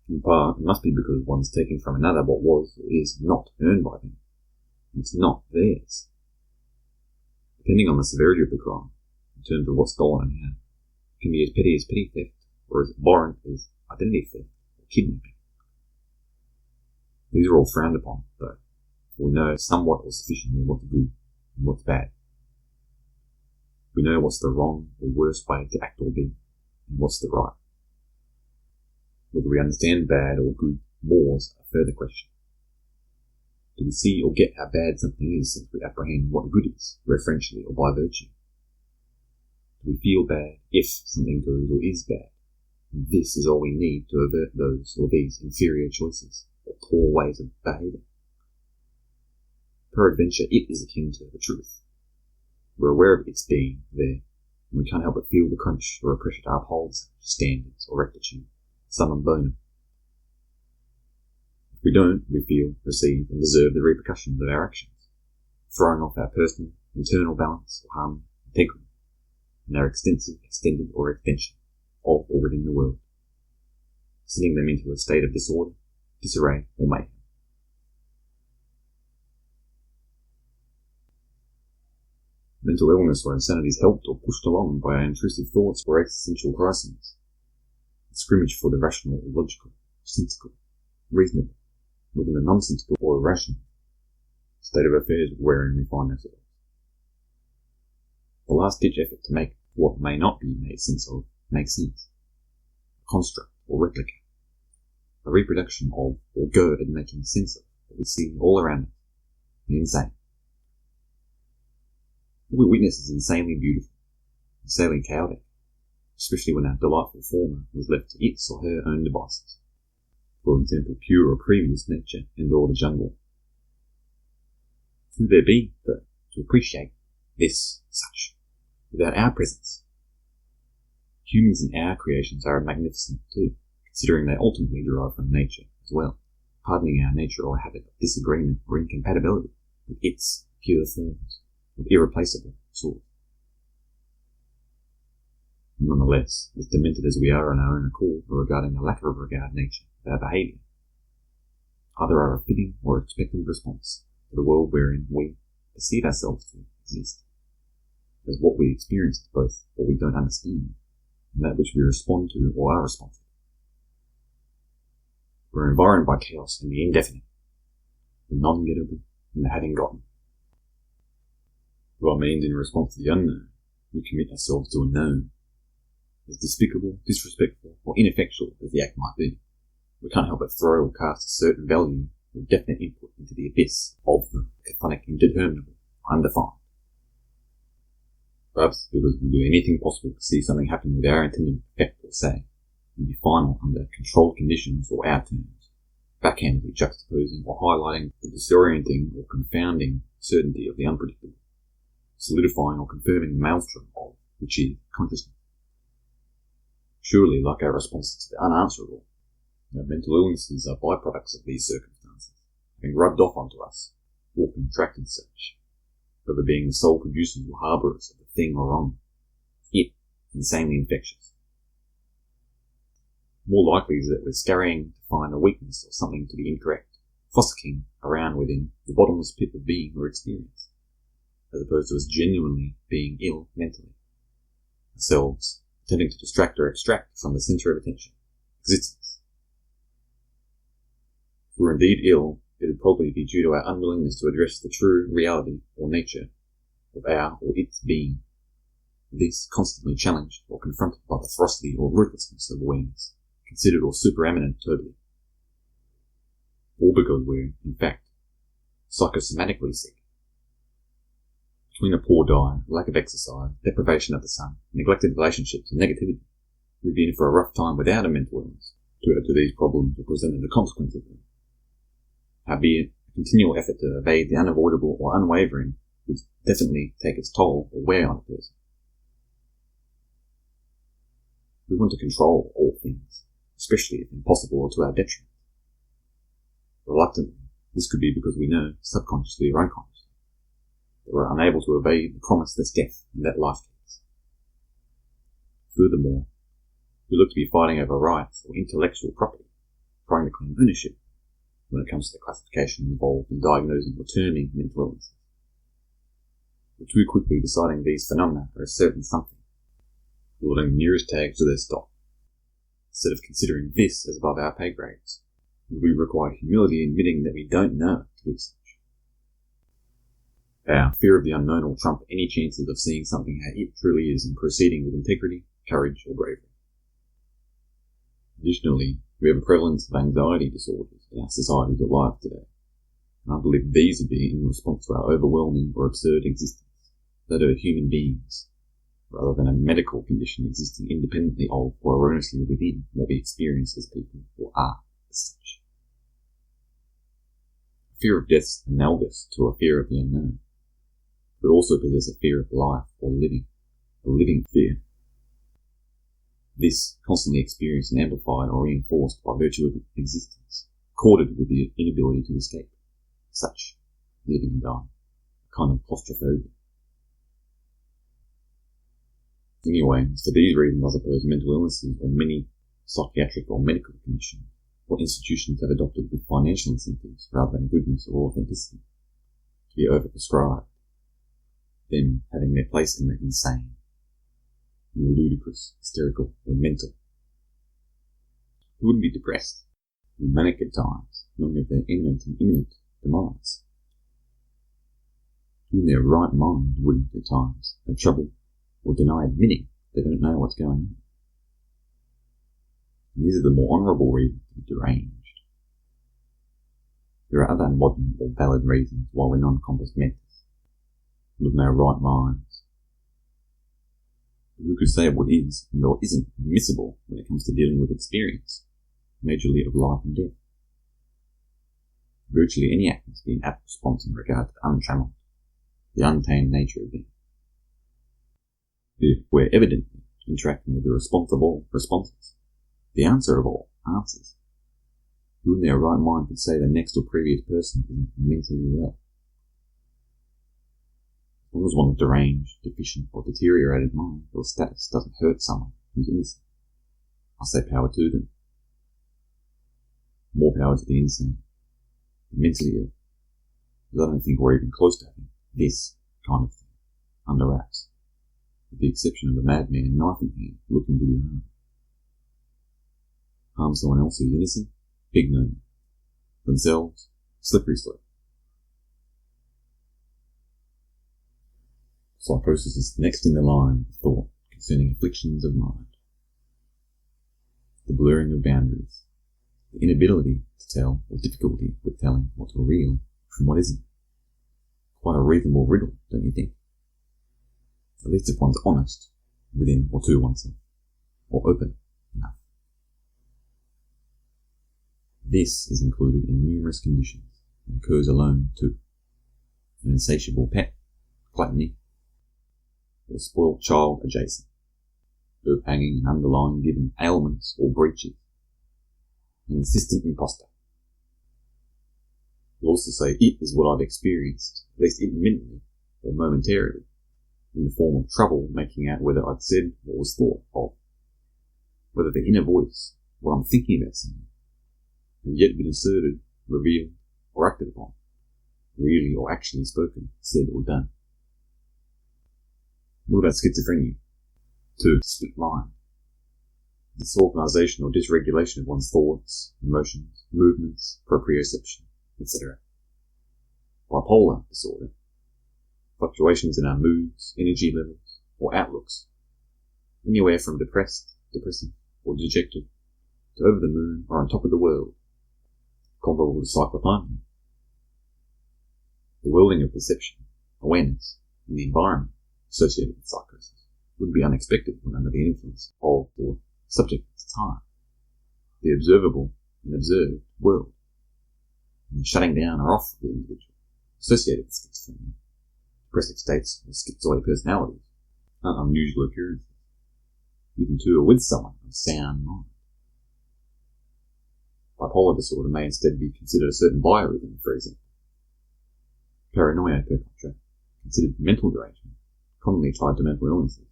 In part, it must be because one's taking from another what was or is not earned by them. It's not theirs. Depending on the severity of the crime, in terms of what's stolen and how, it can be as petty theft, or as abhorrent as identity theft or kidnapping. These are all frowned upon, though. We know somewhat or sufficiently what's good and what's bad. We know what's the wrong or worst way to act or be, and what's the right. Whether we understand bad or good more's a further question. Do we see or get how bad something is since we apprehend what good is, referentially or by virtue? Do we feel bad if something goes or is bad? And this is all we need to avert those or these inferior choices or poor ways of behaving. Peradventure, it is akin to the truth. We're aware of its being there, and we can't help but feel the crunch or pressure to uphold such standards or rectitude, summum bonum. If we don't, we feel, receive, and deserve the repercussions of our actions, throwing off our personal, internal balance or harmony, integrity, and our extensive, extended, or extension of or within the world, sending them into a state of disorder, disarray, or mayhem. Mental illness or insanity is helped or pushed along by our intrusive thoughts or existential crises. The scrimmage for the rational or logical, sensical, reasonable, within the nonsensical or irrational state of affairs wherein we find ourselves. The last-ditch effort to make what may not be made sense of make sense. A construct or replica. A reproduction of or go at making sense of what we see all around us. The insane. What we witness is insanely beautiful, insanely chaotic, especially when our delightful former was left to its or her own devices. For example, pure or previous nature and or the jungle. Who there be, though, to appreciate this, such, without our presence? Humans and our creations are magnificent too, considering they ultimately derive from nature as well, pardoning our nature or habit of disagreement or incompatibility with its pure forms, of irreplaceable sort. Nonetheless, as demented as we are on our own accord regarding the lack of regard nature of our behaviour, either are a fitting or expected response to the world wherein we perceive ourselves to exist, as what we experience is both what we don't understand and that which we respond to or are responsive. We're environed by chaos and the indefinite, the non-gettable and the having gotten. By means in response to the unknown, we commit ourselves to a known. As despicable, disrespectful, or ineffectual as the act might be, we can't help but throw or cast a certain value or definite input into the abyss of the chthonic, indeterminable, undefined. Perhaps because we'll do anything possible to see something happen with our intended effect or say, and be final under controlled conditions or our terms, backhandedly juxtaposing or highlighting the disorienting or confounding certainty of the unpredictable, solidifying or confirming the maelstrom of which is consciousness. Surely, like our responses to the unanswerable, our mental illnesses are byproducts of these circumstances, having rubbed off onto us, or contracted such, whether being the sole producers or harbourers of the thing or wrong, it insanely infectious. More likely is that we're scurrying to find a weakness or something to be incorrect, fossicking around within the bottomless pit of being or experience, as opposed to us genuinely being ill mentally, ourselves attempting to distract or extract from the centre of attention, existence. If we're indeed ill, it would probably be due to our unwillingness to address the true reality or nature of our or its being, this constantly challenged or confronted by the ferocity or ruthlessness of awareness, considered or supereminent totally. All because we're, in fact, psychosomatically sick. Between a poor diet, lack of exercise, deprivation of the sun, neglected relationships, and negativity, we'd be in for a rough time without a mental illness. To add to these problems or presented the consequence of them. Howbeit, a continual effort to evade the unavoidable or unwavering would definitely take its toll or wear on a person. We want to control all things, especially if impossible or to our detriment. Reluctantly, this could be because we know, subconsciously or unconsciously, that we're unable to evade the promise that's death and that life takes. Furthermore, we look to be fighting over rights or intellectual property, trying to claim ownership when it comes to the classification involved in diagnosing or terming mental illnesses. We're too quickly deciding these phenomena are a certain something, holding the nearest tags to their stock, instead of considering this as above our pay grades, as we require humility in admitting that we don't know to be such. Our fear of the unknown will trump any chances of seeing something how it truly is and proceeding with integrity, courage, or bravery. Additionally, we have a prevalence of anxiety disorders in our societies at large today, and I believe these would be in response to our overwhelming or absurd existence, that are human beings, rather than a medical condition existing independently of or erroneously within what we experience as people or are as such. A fear of death is analogous to a fear of the unknown, but also possess a fear of life or living, a living fear. This constantly experienced and amplified or reinforced by virtue of existence, accorded with the inability to escape, such living and dying, a kind of claustrophobia. Anyway, it's for these reasons I suppose mental illnesses or many psychiatric or medical conditions or institutions have adopted with financial incentives rather than goodness or authenticity to be overprescribed, them having their place in the insane, in the ludicrous, hysterical, or mental. Who wouldn't be depressed, or manic at times, knowing of their imminent and imminent demise? Who in their right mind wouldn't at times have trouble or deny admitting they don't know what's going on? And these are the more honourable reasons to be deranged. There are other modern or valid reasons why we're non-compass mentors, with no right minds. Who could say what is and what isn't admissible when it comes to dealing with experience, majorly of life and death? Virtually any act must be an apt response in regard to the untrammelled, the untamed nature of being. If we're evidently interacting with the response of all responses, the answer of all answers, who in their right mind could say the next or previous person is mentally well? As long as one's deranged, deficient, or deteriorated mind or status doesn't hurt someone who's innocent, I say power to them. More power to the insane, the mentally ill, because I don't think we're even close to having this kind of thing under wraps, with the exception of a madman knife in hand looking to do harm. Harm someone else who's innocent? Big no. Themselves? Slippery slope. Psychosis is next in the line of thought concerning afflictions of mind. The blurring of boundaries, the inability to tell or difficulty with telling what's real from what isn't. Quite a reasonable riddle, don't you think? At least if one's honest within or to oneself, or open enough. This is included in numerous conditions and occurs alone too. An insatiable pet, gluttony, or spoiled child adjacent, overhanging and underlying given ailments or breaches, an insistent imposter. You'll also say it is what I've experienced, at least intermittently or momentarily, in the form of trouble making out whether I'd said what was thought of, whether the inner voice, what I'm thinking about saying, had yet been asserted, revealed, or acted upon, really or actually spoken, said or done. What about schizophrenia? 2. Split mind. Disorganization or dysregulation of one's thoughts, emotions, movements, proprioception, etc. Bipolar disorder. Fluctuations in our moods, energy levels, or outlooks. Anywhere from depressed, depressive, or dejected, to over the moon or on top of the world. Comparable to cyclothymia. The welding of perception, awareness, and the environment associated with psychosis would be unexpected when under the influence of or subject to time, the observable and observed world, and the shutting down or off of the individual associated with schizophrenia. Depressive states or schizoid personalities aren't unusual occurrences, even to or with someone of sound mind. Bipolar disorder may instead be considered a certain biorhythm, for example. Paranoia, per contra, considered mental derangement, commonly tied to mental illnesses,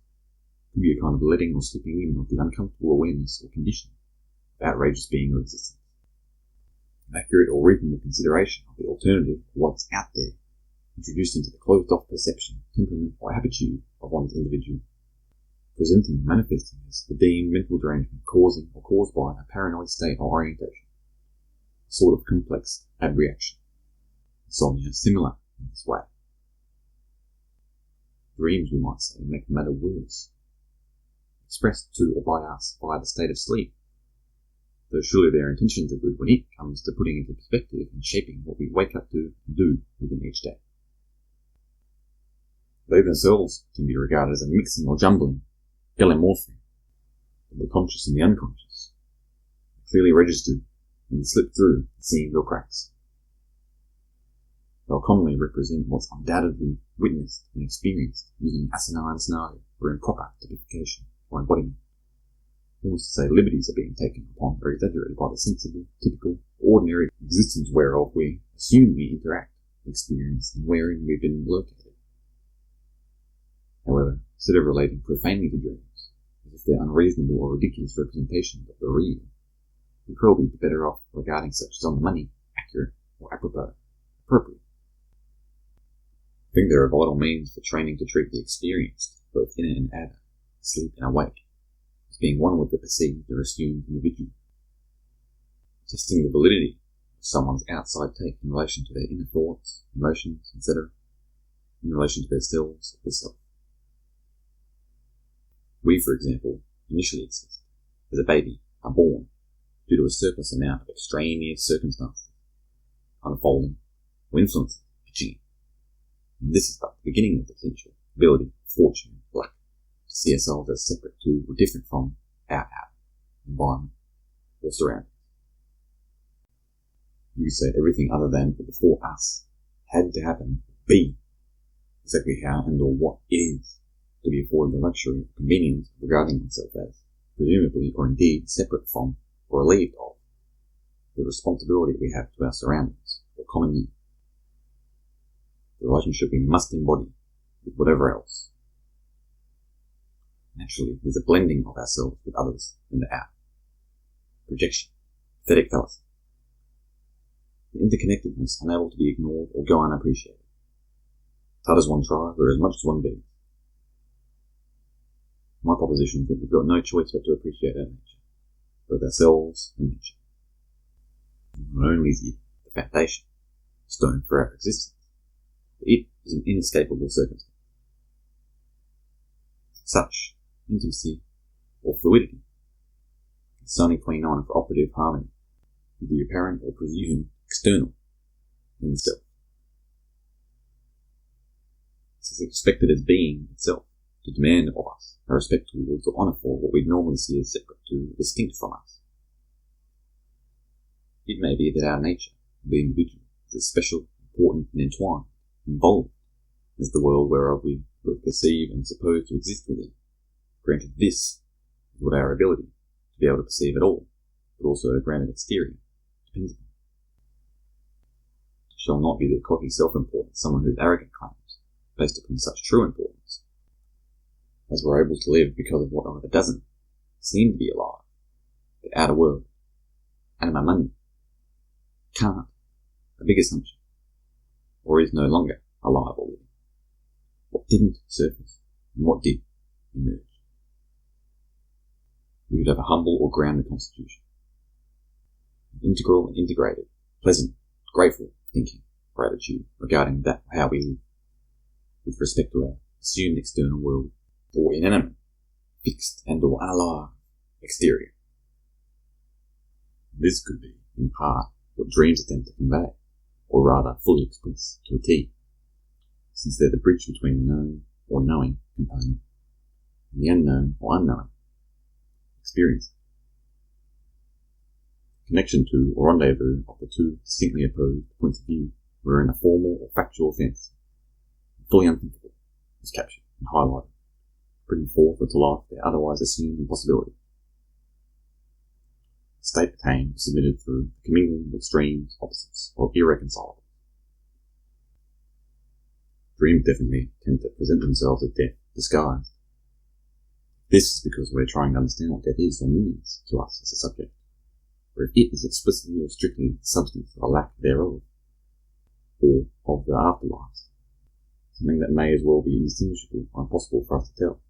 could be a kind of letting or slipping in of the uncomfortable awareness or condition of outrageous being or existence. An accurate or reasonable consideration of the alternative of what's out there, introduced into the closed-off perception, temperament, or habitude of one's individual, presenting and manifesting as the deemed mental derangement causing or caused by a paranoid state or orientation, a sort of complex abreaction. Insomnia is similar in this way. Dreams, we might say, make the matter worse, expressed to or by us via the state of sleep, though surely their intentions are good when it comes to putting into perspective and shaping what we wake up to and do within each day. They themselves can be regarded as a mixing or jumbling, polymorphing, of the conscious and the unconscious, clearly registered and slip through the seams or cracks. They'll commonly represent what's undoubtedly witnessed and experienced using asinine scenario or improper typification or embodiment. Almost to say liberties are being taken upon or exaggerated by the sensible, typical, ordinary existence whereof we assume we interact, experience, and wherein we've been located. However, instead of relating profanely to dreams, as if they're unreasonable or ridiculous representations of the real, we'd probably be better off regarding such as on the money, accurate, or apropos, appropriate. I think there are vital means for training to treat the experienced, both inner and outer, asleep and awake, as being one with the perceived or assumed individual. Testing the validity of someone's outside take in relation to their inner thoughts, emotions, etc., in relation to their selves or the self. We, for example, initially exist, as a baby, are born, due to a surplus amount of extraneous circumstances, unfolding, or influences, pitching in. And this is but the beginning of the potential, ability, fortune, luck, to see ourselves as separate to or different from our environment, or surroundings. You could say everything other than or before us had to happen, be exactly how and or what it is, to be afforded the luxury or convenience of regarding oneself as, presumably or indeed, separate from or relieved of the responsibility we have to our surroundings, or common need. The relationship we must embody with whatever else. Naturally, there's a blending of ourselves with others in the out. Projection. Pathetic fallacy. The interconnectedness unable to be ignored or go unappreciated. As hard as one tries, or as much as one begs. My proposition is that we've got no choice but to appreciate our nature, both ourselves and nature. And not only is it the foundation, stone for our existence, but it is an inescapable circumstance. such intimacy or fluidity is only playing on for operative harmony with the apparent or presumed external in the self. This is expected as being itself to demand of us a respect towards or honour for what we'd normally see as separate to, distinct from us. It may be that our nature, the individual, is as special, important, and entwined, involved, as the world whereof we both perceive and suppose to exist within. Granted, this is what our ability to be able to perceive at all, but also a granted exterior, depends upon. It shall not be that cocky self-importance, someone whose arrogant claims, based upon such true importance, as we're able to live because of what either doesn't seem to be alive, the outer world, anima mundi, can't, a big assumption, or is no longer alive or living. What didn't surface, and what did emerge. We would have a humble or grounded constitution, an integral and integrated, pleasant, grateful thinking or attitude regarding that how we live, with respect to our assumed external world, or inanimate, fixed and or unalive exterior. This could be, in part, what dreams attempt to convey, or rather fully express to a T, since they're the bridge between the known or knowing component and the unknown or unknowing experience. Connection to or rendezvous of the two distinctly opposed points of view wherein a formal or factual offence, fully unthinkable, is captured and highlighted, bringing forth or to life their otherwise assumed impossibility. The state attained was submitted through the commingling of extremes, opposites, or irreconcilable. Dreams definitely tend to present themselves as death disguised. This is because we're trying to understand what death is or means to us as a subject, or if it is explicitly or strictly the substance of a lack thereof, or of the afterlife, something that may as well be indistinguishable or impossible for us to tell.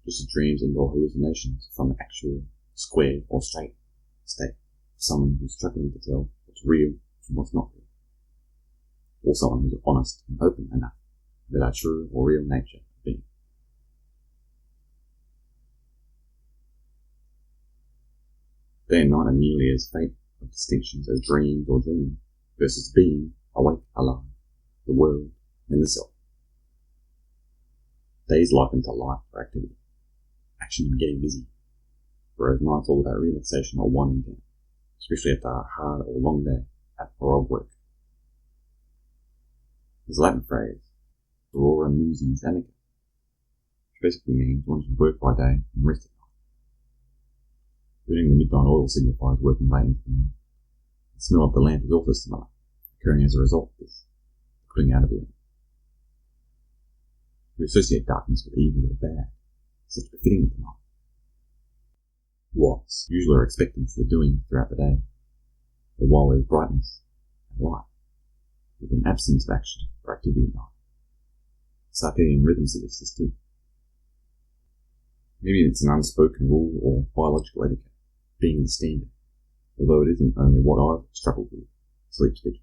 Just as dreams involve hallucinations from the actual square or straight state of someone who's struggling to tell what's real from what's not real, or someone who's honest and open enough that our true or real nature being. They are not nearly as faint of distinctions as dreams or dreaming versus being awake, alive, the world, and the self. Days likened to life or activity, action and getting busy, whereas nights all about relaxation or winding down, especially after a hard or long day at or of work. There's a Latin phrase, aurora musis amica, which basically means one should work by day and rest at night. Burning the midnight oil signifies working late into the night. The smell of the lamp is also similar, occurring as a result of this, putting out of the lamp. We associate darkness with evil or bad, such befitting of the night. What's usually are expected for doing throughout the day, or while there's brightness and light, with an absence of action or activity at night. Circadian rhythm suggests this too. Maybe it's an unspoken rule or biological etiquette, being the standard, although it isn't only what I've struggled with, sleep schedule.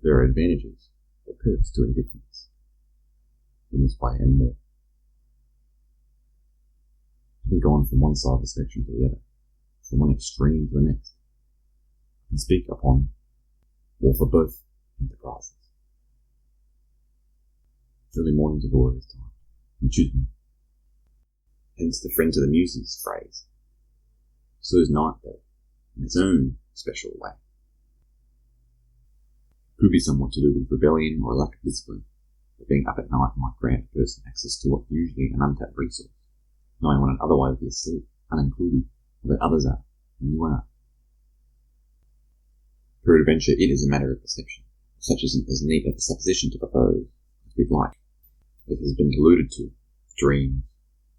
There are advantages or perks to indifference in this way and more. Having gone from one side of the spectrum to the other, from one extreme to the next, I can speak upon or for both enterprises. Early mornings are glorious time, and choose me. Hence the friends of the muses phrase. So is night, though, in its own special way. It could be somewhat to do with rebellion or a lack of discipline, but being up at night might grant a person access to what's usually an untapped resource, knowing one would otherwise be asleep, unincluded, where others are, and you aren't. Peradventure, it is a matter of perception, such isn't as neat of a supposition to propose as we'd like, as has been alluded to, dreams,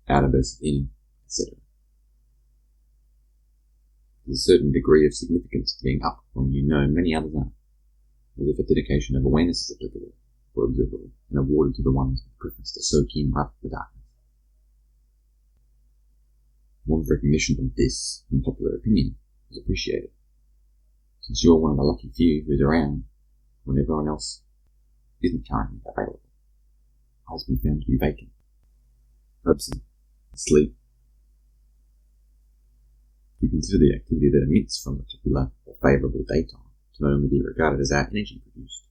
outer versus inner, etc. There's a certain degree of significance to being up when you know many others aren't, as if a dedication of awareness is applicable or observable and awarded to the ones with preference to soak in right the darkness. One's recognition of this, in popular opinion, is appreciated, since you're one of the lucky few who's around when everyone else isn't currently available, has been found to be vacant. absent, asleep. We consider the activity that emits from a particular or favourable daytime to not only be regarded as our energy produced,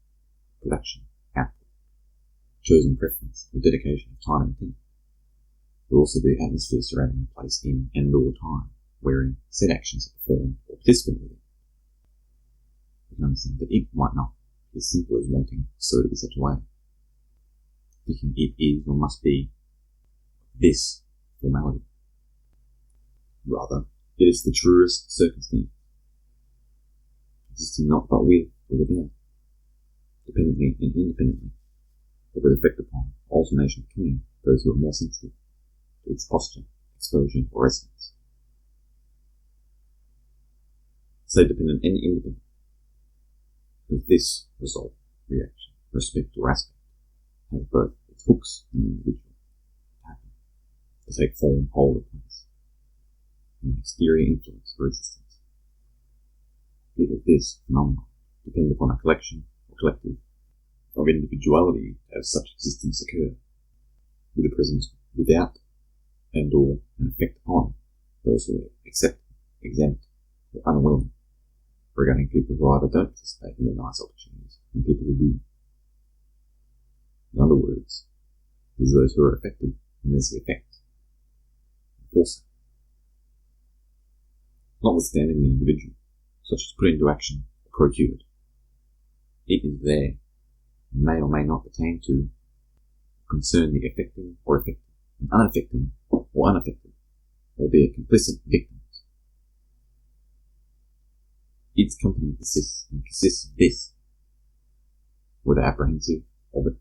production, output, chosen preference, or dedication of time and attention, but also the atmosphere surrounding the place in and or time wherein said actions are performed or participant within. We can understand that it might not be as simple as wanting so to be such a way, thinking it is or must be this formality. Rather, it is the truest circumstance, existing not but with or without, dependently and independently, but with effect upon alternation between those who are more sensitive to its posture, exposure, or resonance. Say dependent and independent, because this result, reaction, respect, or aspect has both its hooks in the individual to happen, to take form, hold, or place, and an exterior influence for existence. Yet that this phenomenon depends upon a collection or collective of individuality to have such existence occur, with a presence without and or an effect upon those who are accept, exempt, or unwilling, regarding people who either don't participate in the nice opportunities and people who do. In other words, there's those who are affected and there's the effect. Also, notwithstanding the individual, such as put into action or procured, it is there, and may or may not pertain to, concern the affecting or affected, and unaffecting or unaffected, or be a complicit victims. Its company persists and consists of this, whether apprehensive of it,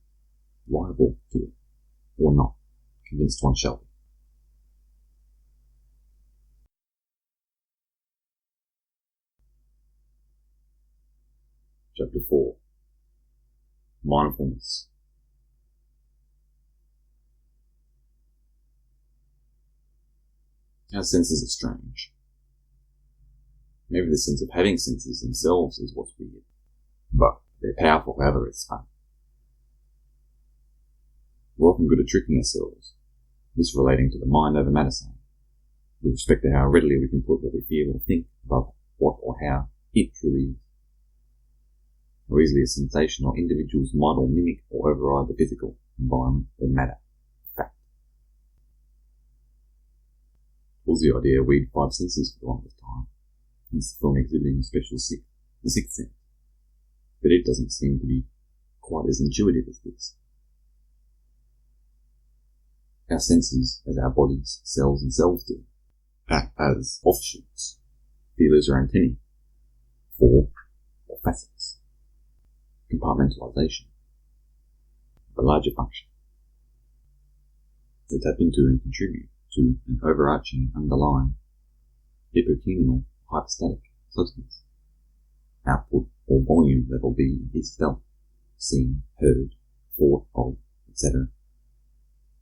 liable to it, or not, convinced one shall be. Chapter 4. Mindfulness. Our senses are strange. Maybe the sense of having senses themselves is what's weird, but they're powerful however it's fun. We're often good at tricking ourselves, this relating to the mind over matter saying, with respect to how readily we can put what we feel or think above what or how it truly is. How easily a sensation or individuals might or mimic or override the physical environment or matter fact. It was the idea we'd 5 senses for the longest time, hence the film exhibiting a special the sixth sense, but it doesn't seem to be quite as intuitive as this. Our senses, as our bodies, cells and cells do, act as offshoots, feelers or antennae, for or facets, compartmentalization, of a larger function. They tap into and contribute to an overarching, underlying, hypochemical, hypostatic substance, output or volume that will be is felt, seen, heard, thought of, etc.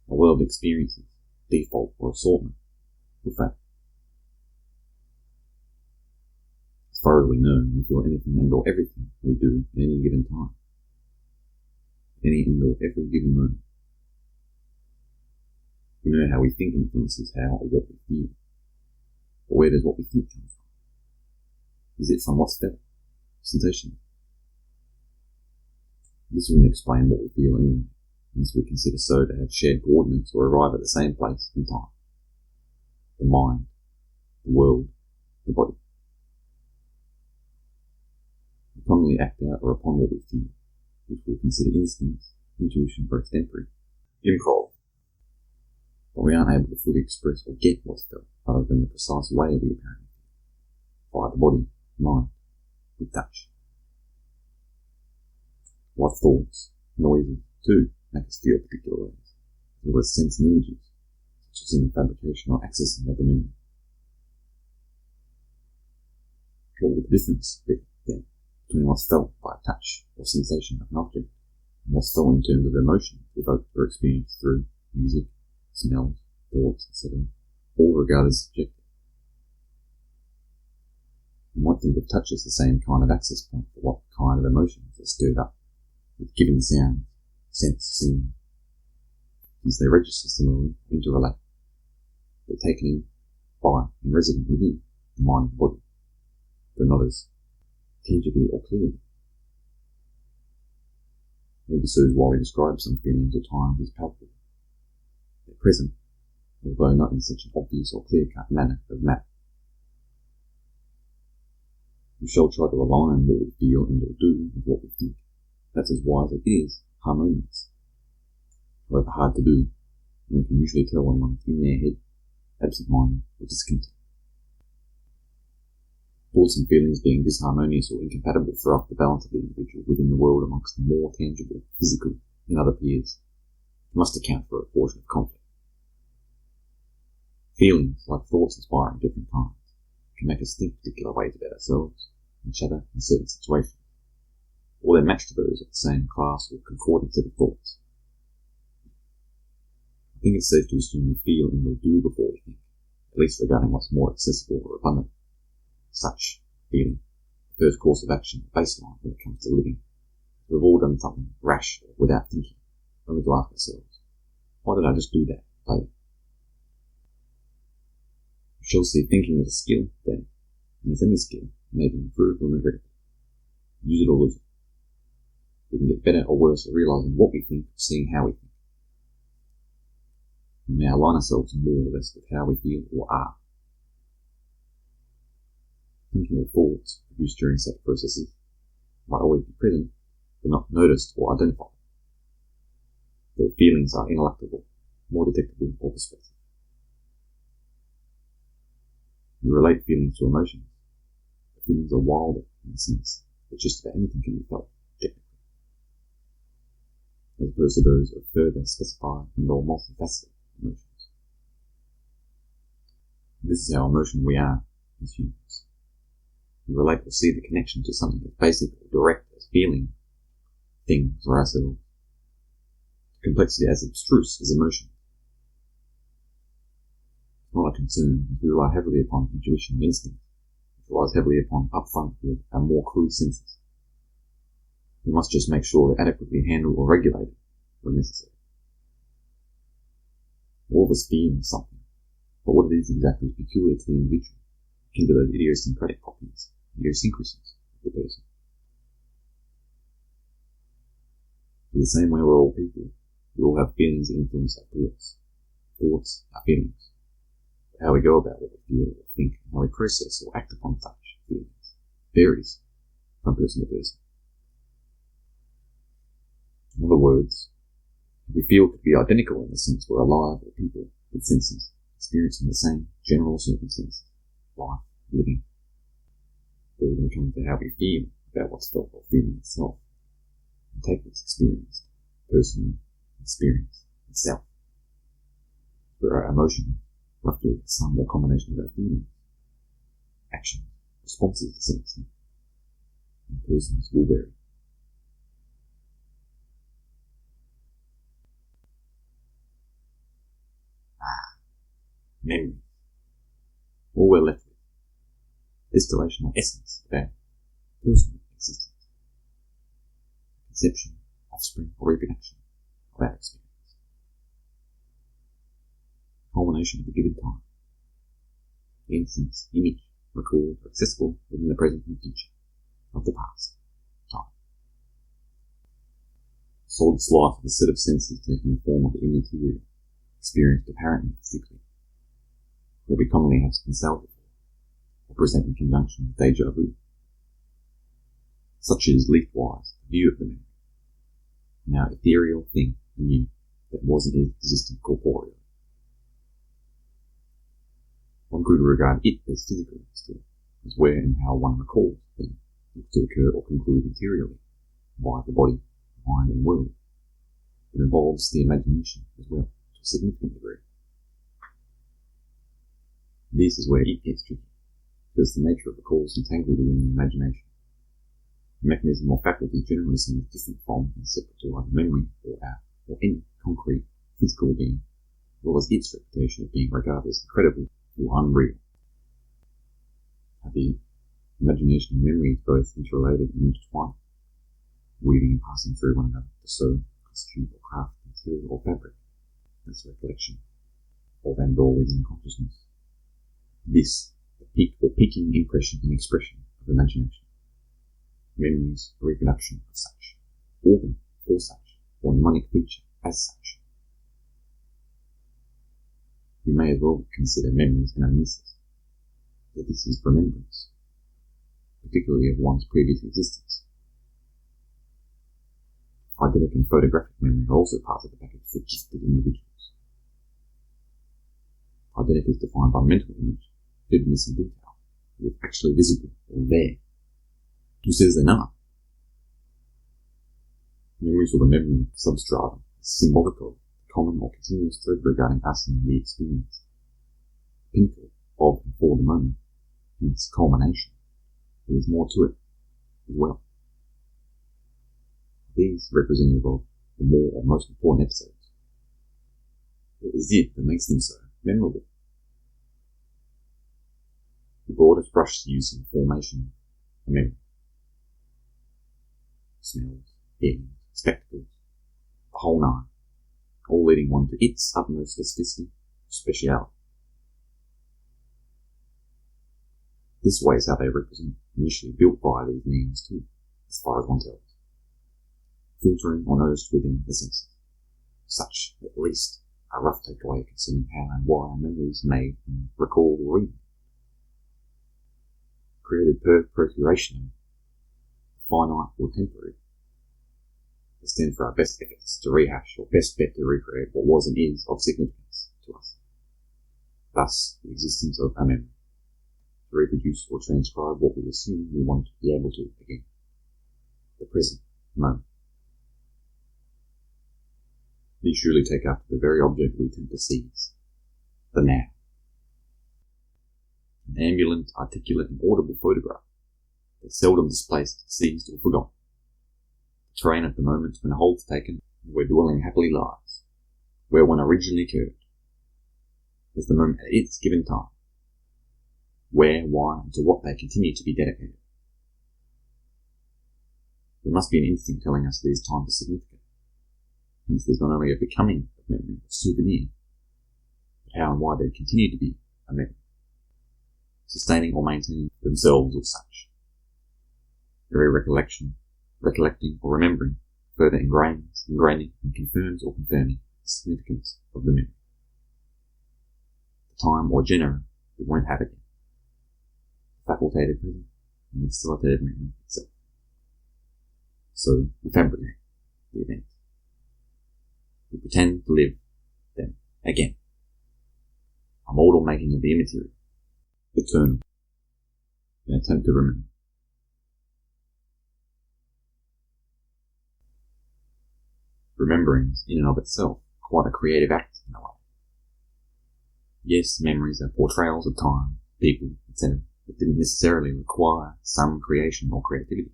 A world of experiences, default or assortment, or fact. As far as we know, we feel anything and or everything we do at any given time, any and or every given moment. We know how we think influences how or what we feel. But where does what we think come from? Is it from what's felt? Sensation? This wouldn't explain what we feel anyway, unless we consider so to have shared coordinates or arrive at the same place in time. The mind, the world, the body. We commonly act out or upon what we feel, which we consider instincts, intuition, or extempore, improv. But we aren't able to fully express or get what's felt other than the precise way we apparently feel, via the body, mind, with touch. Like thoughts, noises, too, make us feel particular ways, as well as sense and images, such as in the fabrication or accessing of the memory. What would the difference be, then, between what's felt by touch or sensation of an object, and what's felt in terms of emotion evoked or experienced through music, smells, thoughts, etc., all regarded as subjective? You might think of touch as the same kind of access point for what kind of emotions are stirred up with given sounds, sense, scene. since they register similarly, interrelate. They're taken in by and resident within the mind and body, though not as tangibly or clearly. Maybe so is why we describe some feelings at times as palpable. They're present, although not in such an obvious or clear-cut manner of matter. We shall try to align what we feel and or do with what we think. That's as wise as it is harmonious. However hard to do, one can usually tell when one's in their head, absent-minded, or discontent. Thoughts and feelings being disharmonious or incompatible throw off the balance of the individual within the world amongst the more tangible, physical, and other peers. It must account for a portion of conflict. Feelings, like thoughts inspiring different kinds, can make us think particular ways about ourselves, each other, and certain situations, or they're matched to those of the same class or concordant set of thoughts. I think it's safe to assume we feel and will do before we think, at least regarding what's more accessible or abundant. Such feeling, the first course of action, baseline when it comes to living. We've all done something rash or without thinking, only to ask ourselves, why did I just do that later? We shall see thinking as a skill, then, and as any skill, it may be improved or neglected. Use it or lose it. We can get better or worse at realizing what we think, seeing how we think. We may align ourselves more or less with how we feel or are. Thinking or thoughts produced during such processes might always be present, but not noticed or identified. Their feelings are ineluctable, more detectable or persuasive. We relate feelings to emotions. The feelings are wilder in the sense that just about anything can be felt, technically, as opposed to those of further specified and more multifaceted emotions. This is how emotional we are as humans. We relate or see the connection to something as basic or direct as feeling, things, or ourselves. Complexity as abstruse as emotion. It's not a concern, as we rely heavily upon intuition and instinct, which relies heavily upon upfront or our more crude senses. We must just make sure they're adequately handled or regulated when necessary. All of us feel something, but what it is exactly is peculiar to the individual, akin to those idiosyncratic properties, idiosyncrasies of the person. In the same way we're all people, we all have feelings that influence our thoughts. Thoughts are feelings. But how we go about what we feel or think, and how we process or act upon such feelings, varies from person to person. In other words, we feel could be identical in the sense we're alive or people with senses, experiencing the same general circumstances, life, living. But when it comes to how we feel about what's felt or feeling itself, and take what's experienced, personally, experience, itself. Where our emotion, roughly the sum or combination of our feelings, actions, responses to some extent, and persons will vary. Memory. All we're left with. Distillation or essence of our personal existence. Conception, offspring, or reproduction of our experience. Culmination of a given time. The instance, image, recalled, or accessible within the present and future of the past time. Solid life of a set of senses taking the form of the immaterial, experienced apparently physically. What we commonly have to consult with, or present in conjunction with deja vu. Such is, leafwise, the view of the memory. Now ethereal thing anew that wasn't existent corporeal. One could regard it as physical still, as where and how one recalls things to occur or conclude interiorly, via the body, mind and world. It involves the imagination as well, to a significant degree. This is where it gets tricky, because the nature of recall is entangled within the imagination. The mechanism or faculty generally seems different from and separate to either memory or any concrete physical being, as well as its reputation of being regarded as incredible or unreal. The imagination and memory is both interrelated and intertwined, weaving and passing through one another to sew, constitute or craft material or fabric. limitless recollection of and all within consciousness. This, the peak or peaking impression and expression of imagination. Memories, a reproduction of such, organ for such, or mnemonic feature as such. We may as well consider memories an amnesis, that this is remembrance, particularly of one's previous existence. Psychedelic and photographic memory are also part of the package for gifted individuals. Psychedelic is defined by mental image, vividness and detail, with actually visible or there. Who says they're not? Memories or the memory substratum is symbolic of the common or continuous thread regarding us and the experience. Pinnacle of and for the moment, and its culmination. But there's more to it as well. These representative of the more or most important episodes. What is it that makes them so memorable? The broadest brush use in the formation of memory. Smells, hearings, spectacles, the whole nine, all leading one to its utmost specificity, speciality. This way is how they represent, initially built by these means too, as far as one tells. Filtering or noticed within the senses. Such, at least, a rough takeaway concerning how and why a memory is made and recalled or read. Created per procuration, finite or temporary. They stand for our best efforts to rehash or best bet to recreate what was and is of significance to us. Thus, the existence of a memory. To reproduce or transcribe what we assume we want to be able to again. The present moment. These surely take after the very object we tend to seize, the now. An ambulant, articulate and audible photograph that's seldom displaced, seized or forgotten. The terrain at the moment when a hold's taken and where dwelling happily lies, where one originally occurred, as the moment at its given time, where, why and to what they continue to be dedicated. There must be an instinct telling us these times are significant. Hence there's not only a becoming of memory, a souvenir, but how and why they continue to be a memory, sustaining or maintaining themselves or such. Very recollecting or remembering further ingraining and confirms or confirming the significance of the memory. The time or genera we won't have again. The facultative present and the facilitative memory itself. So we fabricate the event. We pretend to live them again. A mortal making of the immaterial, eternal, an attempt to remember. Remembering is in and of itself quite a creative act in a way. Yes, memories are portrayals of time, people, etc., that didn't necessarily require some creation or creativity,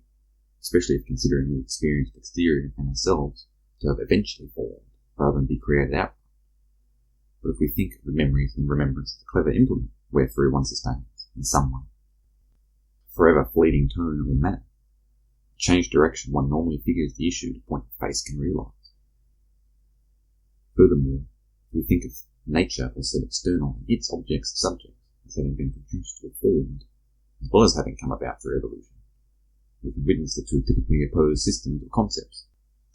especially if considering the experienced exterior and ourselves to have eventually formed rather than be created out. But if we think of the memories and remembrance as a clever implement wherethrough one sustains, in some way, forever fleeting tone or manner, change direction one normally figures the issue to point the face can realise. Furthermore, if we think of nature or said external and its objects or subjects as having been produced or formed, as well as having come about through evolution, we can witness the two typically opposed systems or concepts,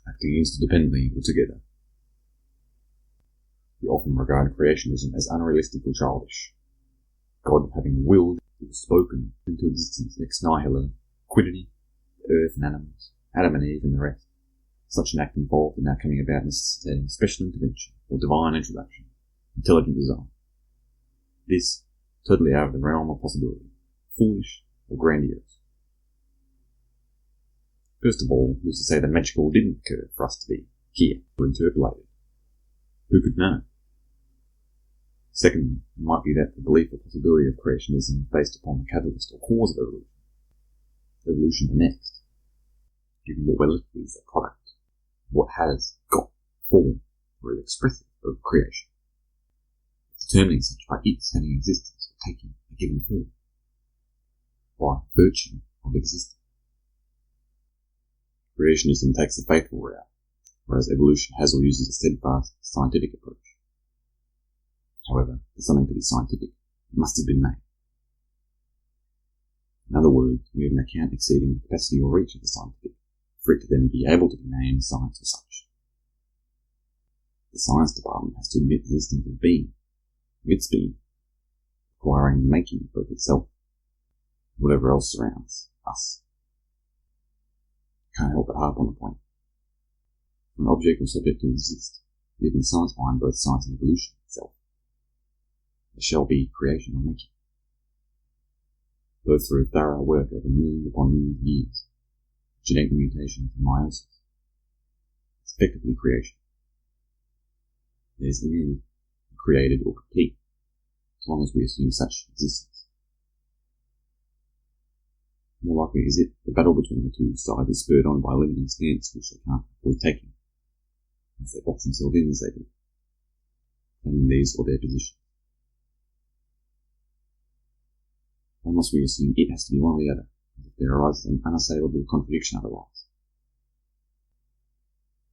acting interdependently or together. We often regard creationism as unrealistic or childish. God having willed, it was spoken into existence ex nihilo, quiddity, the earth and animals, Adam and Eve and the rest. Such an act involved in our coming about necessitating special intervention or divine introduction, intelligent design. This, totally out of the realm of possibility, foolish or grandiose. First of all, who's to say the magical didn't occur for us to be here or interpolated? Who could know? Secondly, it might be that the belief or possibility of creationism is based upon the catalyst or cause of evolution. Evolution the next. Given what we're left with is a product, what has got form or is expressive of creation. Determining such by its having existence or taking a given form. By virtue of existing. Creationism takes the faithful route, whereas evolution has or uses a steadfast scientific approach, However, for something to be scientific, it must have been made. In other words, we have an account exceeding the capacity or reach of the scientific, for it to then be able to be named science or such. The science department has to admit the instinct of being, of its being, requiring the making of both itself, and whatever else surrounds us. Can't help but harp on the point. For an object or subject to exist, even the science behind both science and evolution itself, there shall be creation or making, both through thorough work over millions upon millions of years, genetic mutation and meiosis. It's effectively creation. It is in the end created or complete, as long as we assume such existence. More likely is it the battle between the two sides is spurred on by a limiting stance which they can't avoid taking, as they box themselves in as they do, claiming these or their position. Or must we assume it has to be one or the other, as if there arises an unassailable contradiction otherwise?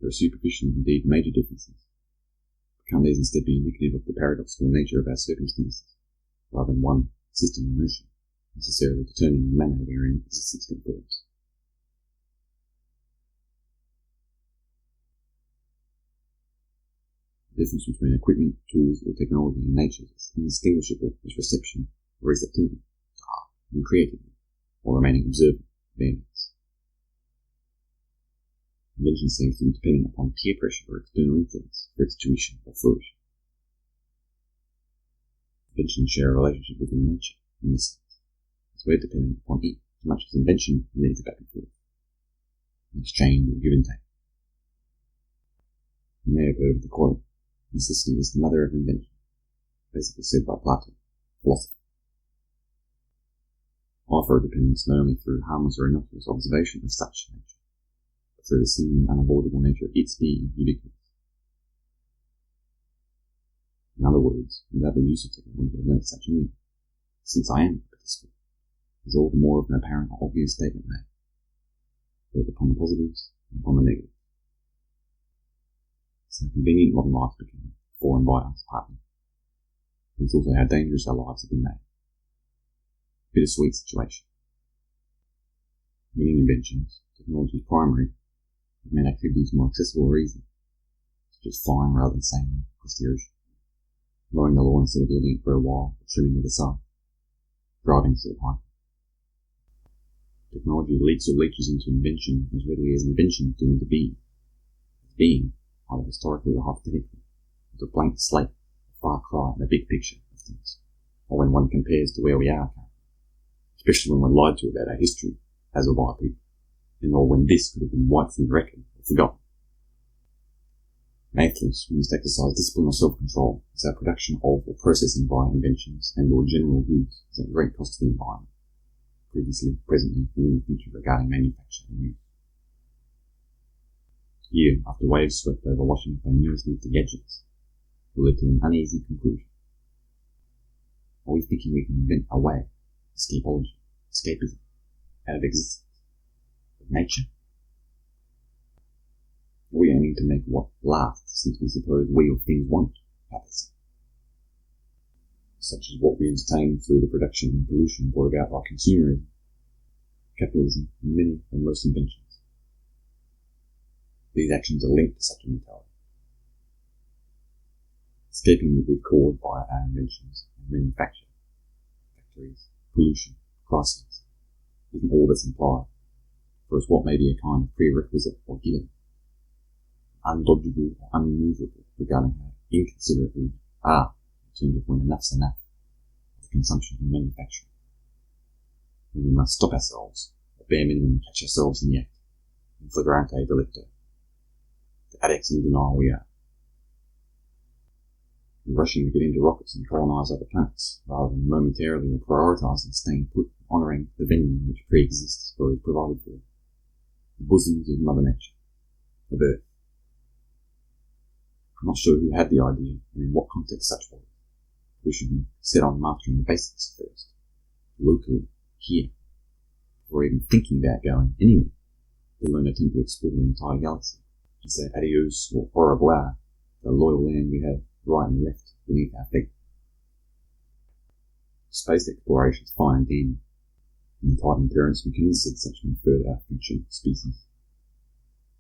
There are superficial and indeed major differences. Can these instead be indicative of the paradoxical nature of our circumstances, rather than one system or notion, necessarily determining the manner wherein existence conforms? The difference between equipment, tools, or technology and nature is indistinguishable as reception or receptivity to art and creativity, while remaining observant of ambience. Invention seems to be dependent upon peer pressure or external influence for its tuition or fruition. Inventions share a relationship within nature, in this sense, as we're dependent upon it as much as invention needs a back and forth, an exchange or give and take. You may have heard of the quote, "Necessity is the mother of invention," basically said by Plato, philosopher. I offer a dependence not only through harmless or innocuous observation of such nature, but through the seemingly unavoidable nature of its being ubiquitous. In other words, without the use of technology to learn such a need, since I am a participant, is all the more of an apparent or obvious statement made, both upon the positives and upon the negatives. So convenient modern life became for and by us partly. But it's also how dangerous our lives have been made. A bittersweet situation. Many inventions, technology's primary, have made activities more accessible or easy, such as flying rather than sailing across the ocean, mowing the lawn instead of living it for a while, or trimming with a saw, driving instead of hiking. Technology leaks or leaches into invention as readily as invention do into being. As being, either historically or hypothetically, is a blank slate, a far cry in the big picture of things, or when one compares to where we are currently, especially when we're lied to about our history, as a white people, and or when this could have been wiped from the record or forgotten. Nathless, we must exercise discipline or self-control, as our production of or processing via inventions and or general goods is at great cost to the environment, previously, presently, and in the future regarding manufacture and use. Here, after waves swept over Washington and news lifting edges, will lead to an uneasy conclusion. Are we thinking we can invent a way, escapology, escapism, out of existence, of nature? Are we aiming to make what lasts, since we suppose we or things won't happen? Such as what we entertain through the production and pollution brought about by consumerism, capitalism, and many and most inventions. These actions are linked to such a mentality. Escaping the good caused by our inventions and manufacture, factories, pollution, crises, isn't all that's implied, for it's what may be a kind of prerequisite or given, undodgeable or unmovable regarding how inconsiderate we are in terms of when enough's enough of the consumption and manufacturing. When we must stop ourselves, at bare minimum catch ourselves in the act, in flagrante delicto, the addicts in denial we are. We're rushing to get into rockets and colonise other planets, rather than momentarily or prioritising staying put and honouring the venue which pre-exists or is provided for, the bosoms of Mother Nature, of Earth. I'm not sure who had the idea and in what context such was. We should be set on mastering the basics first, locally, here, or even thinking about going anywhere, let alone attempt to explore the entire galaxy, and say adios or au revoir to the loyal land we have right and left beneath our feet. Space exploration is fine indeed, and the Titan Terrence McKinney said such may further our future species.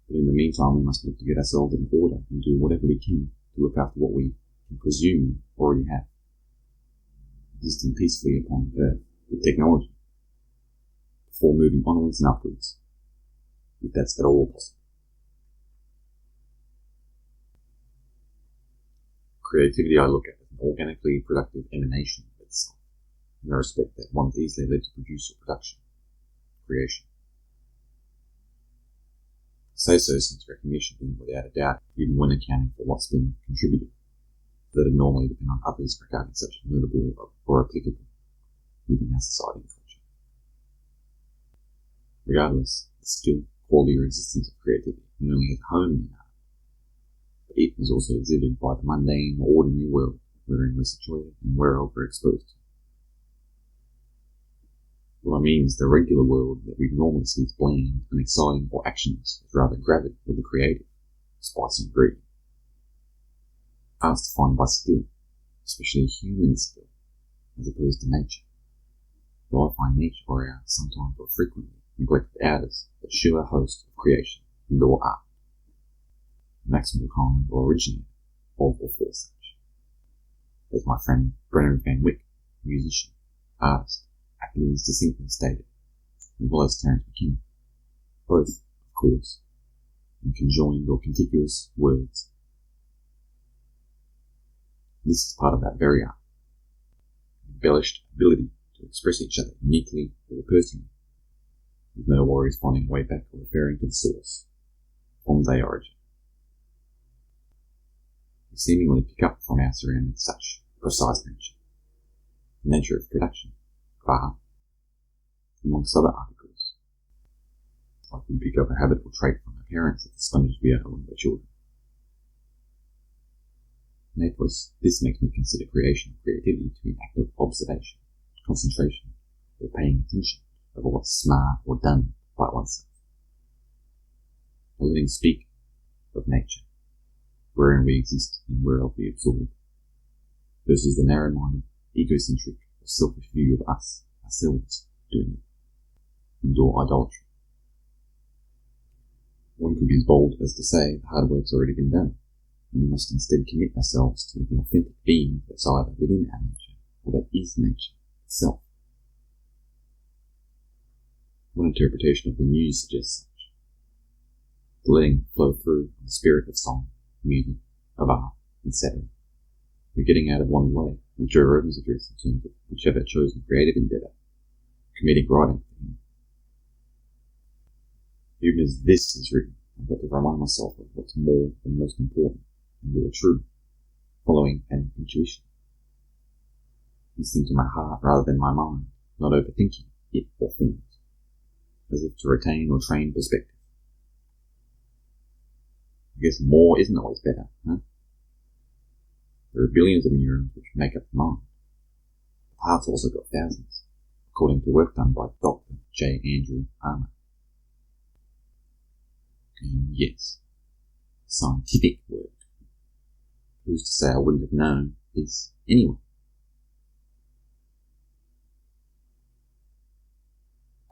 But in the meantime, we must look to get ourselves in order and do whatever we can to look after what we can presume we already have, existing peacefully upon Earth with technology, before moving onwards and upwards, if that's at all possible. Creativity I look at as an organically productive emanation of itself, in the respect that one's easily led to produce or production, creation. I say so since recognition is without a doubt, even when accounting for what's been contributed, that would normally depend on others regarding such notable or applicable within our society and culture. Regardless, the skill, quality or existence of creativity not only has a home in art, but it is also exhibited by the mundane or ordinary world wherein we're situated and whereof we're exposed to. What I mean is the regular world that we normally see as bland, unexciting, or actionless is rather gravid with the creative, spicy and greedy. Art's defined by skill, especially human skill, as opposed to nature. Though I find nature or art sometimes or frequently neglected out as the sure host of creation and or art, maximal kind or originator of or for such. As my friend Brennan Van Wyck, musician, artist, aptly is distinctly stated, as well as Terence McKenna, both, of course, in conjoined or contiguous words. This is part of that very art, embellished ability to express each other uniquely or personally, with no worries finding a way back or referring to the source, from their origin. We seemingly pick up from our surroundings such precise nature, the nature of production, of art, amongst other articles, like we pick up a habit or trait from our parents as the sponges we are when we're children. Nevertheless, this makes me consider creation or creativity to be an act of observation, concentration, or paying attention over what's smart or done by oneself. A living speak of nature, wherein we exist and whereof we absorb, versus the narrow-minded, egocentric, or selfish view of us, ourselves, doing it, and or idolatry. One could be as bold as to say the hard work's already been done, and we must instead commit ourselves to the authentic being that's either within our nature, or that is nature itself. One interpretation of the muse suggests such. The letting flow through the spirit of song, music, of art, etc. The getting out of one's way, as Joe Rogan's address in terms of whichever chosen creative endeavour, comedic writing. Even as this is written, I've got to remind myself of what's more than most important and or true, following an intuition. Listening to my heart rather than my mind, not overthinking it or things, as if to retain or train perspective. I guess more isn't always better, huh? There are billions of neurons which make up the mind. The heart's also got thousands, according to work done by Dr. J. Andrew Armour. And yes, scientific work. Who's to say I wouldn't have known this anyway?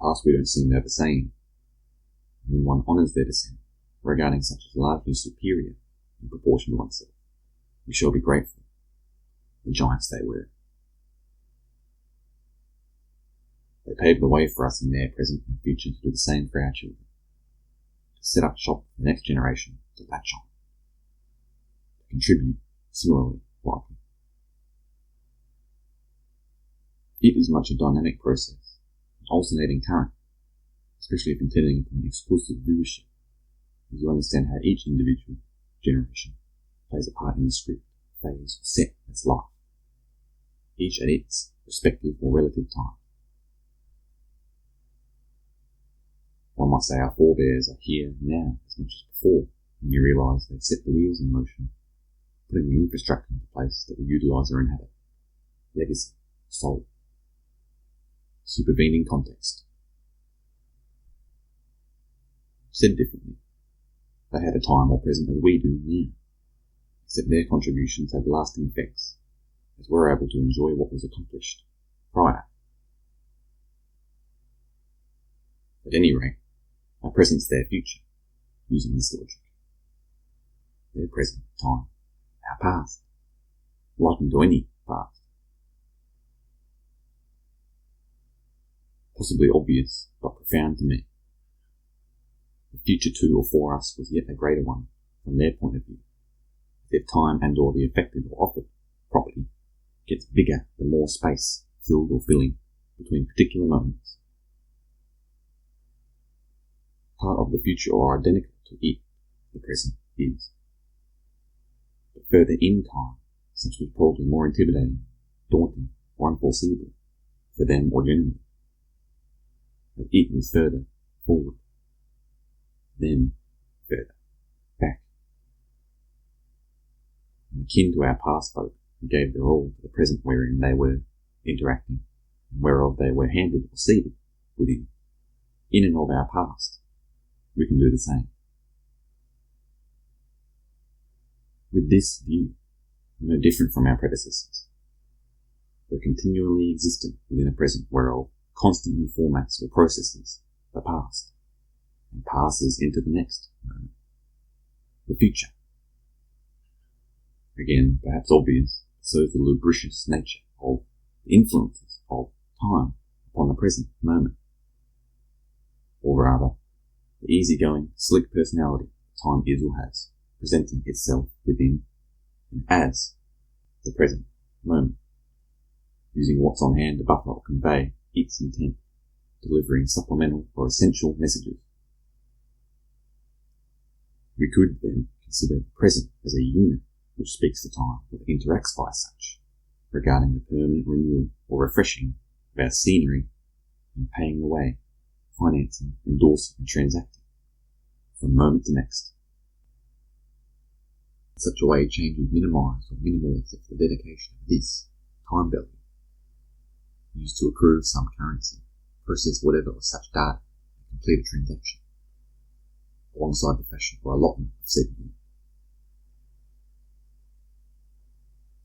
Past we don't seem to have the same. When one honours their descent, regarding such as largely superior in proportion to oneself, we shall be grateful. The giants they were. They paved the way for us in their present and future to do the same for our children. To set up shop for the next generation to latch on. To contribute similarly likely. It is much a dynamic process, an alternating current, especially if intending upon exclusive viewership, as you understand how each individual generation plays a part in the script, phase, or set of its life, each at its respective or relative time. One might say our forebears are here now as much as before, when you realise they've set the wheels in motion, putting the infrastructure into place that will utilise or inhabit. Legacy, soul, supervening context. Said differently, they had a time or present as we do now, except their contributions had lasting effects, as we're able to enjoy what was accomplished prior. At any rate, our present's their future, using this logic. Their present, time, our past, likened to any past. Possibly obvious, but profound to me. The future to or for us was yet a greater one from their point of view. Their time and or the affected or offered property gets bigger the more space filled or filling between particular moments. Part of the future are identical to it, the present is. But further in time, such was probably more intimidating, daunting, or unforeseeable for them or generally. As it was further forward, them further back. And akin to our past folk who gave their all to the present wherein they were interacting, and whereof they were handed or seated within, in and of our past, we can do the same. With this view, we're no different from our predecessors. We're continually existent within a present whereof constantly formats or processes the past, and passes into the next moment, the future. Again, perhaps obvious, so the lubricious nature of the influences of time upon the present moment, or rather, the easygoing, slick personality time is or has, presenting itself within and as the present moment, using what's on hand to buffer or convey its intent, delivering supplemental or essential messages. We could then consider the present as a unit which speaks for time or interacts by such, regarding the permanent renewal or refreshing of our scenery and paying the way, financing, endorsing and transacting from moment to next. In such a way change is minimised or minimal except for the dedication of this time value, used to accrue some currency, process whatever of such data, and complete a transaction, alongside the fashion for allotment of said unit.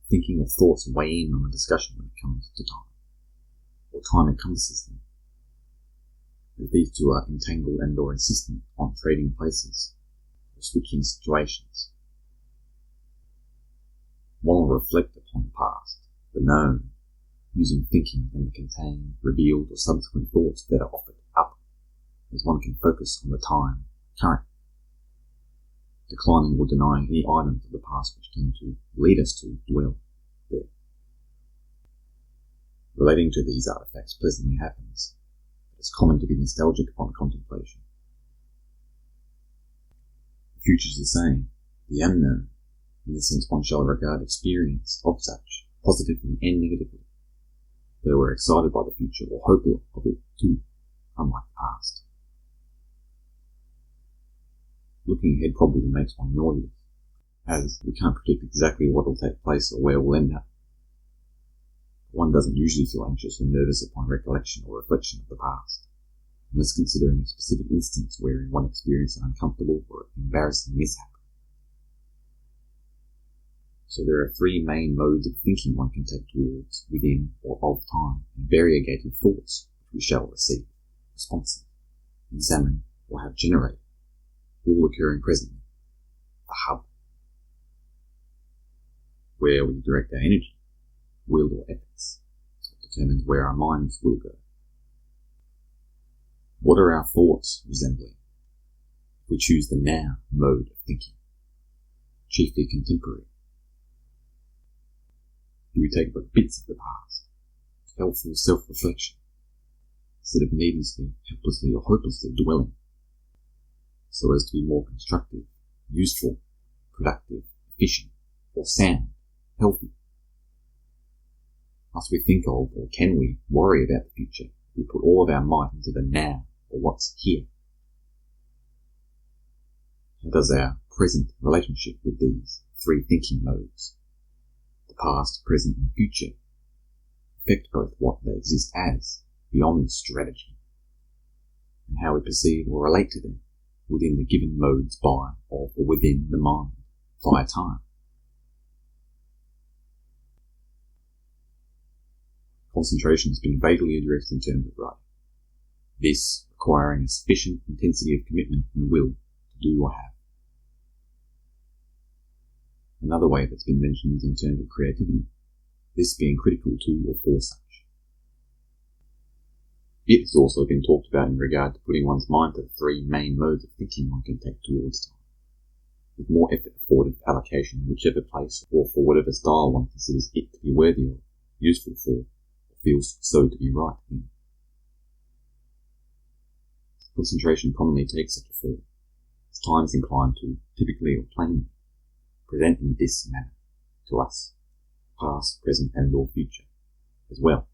Thinking or thoughts weigh in on the discussion when it comes to time, or time encompasses them, as these two are entangled and or insistent on trading places, or switching situations. One will reflect upon the past, the known, using thinking and the contained, revealed or subsequent thoughts that are offered up, as one can focus on the time, current, declining or denying any items of the past which tend to lead us to dwell there. Relating to these artifacts pleasantly happens, it is common to be nostalgic upon contemplation. The future is the same, the unknown, in the sense one shall regard experience of such, positively and negatively. Though we're excited by the future or hopeful of it too, unlike the past. Looking ahead probably makes one nauseous, as we can't predict exactly what will take place or where we'll end up. One doesn't usually feel anxious or nervous upon recollection or reflection of the past, unless considering a specific instance wherein one experienced an uncomfortable or embarrassing mishap. So there are three main modes of thinking one can take towards, within, or of time, and variegated thoughts which we shall receive, responsive, examine, or have generated, all occurring presently. The hub, where we direct our energy, will or efforts, what determines where our minds will go. What are our thoughts resembling? If we choose the now mode of thinking, chiefly contemporary, do we take but bits of the past, helpful self-reflection, instead of needlessly, helplessly or hopelessly dwelling, so as to be more constructive, useful, productive, efficient, or sound, healthy? Must we think of, or can we, worry about the future if we put all of our might into the now, or what's here? How does our present relationship with these three thinking modes, the past, present, and future, affect both what they exist as, beyond strategy, and how we perceive or relate to them within the given modes by, of, or within the mind, via time? concentration has been vaguely addressed in terms of writing. This requiring a sufficient intensity of commitment and will to do or have. Another way that's been mentioned is in terms of creativity, this being critical to or for such. It has also been talked about in regard to putting one's mind to the three main modes of thinking one can take towards time, with more effort afforded for allocation in whichever place or for whatever style one considers it to be worthy of, useful for, or feels so to be right in. Concentration commonly takes such a form, as time is inclined to, typically or plainly, present in this manner to us, past, present, and or future, as well.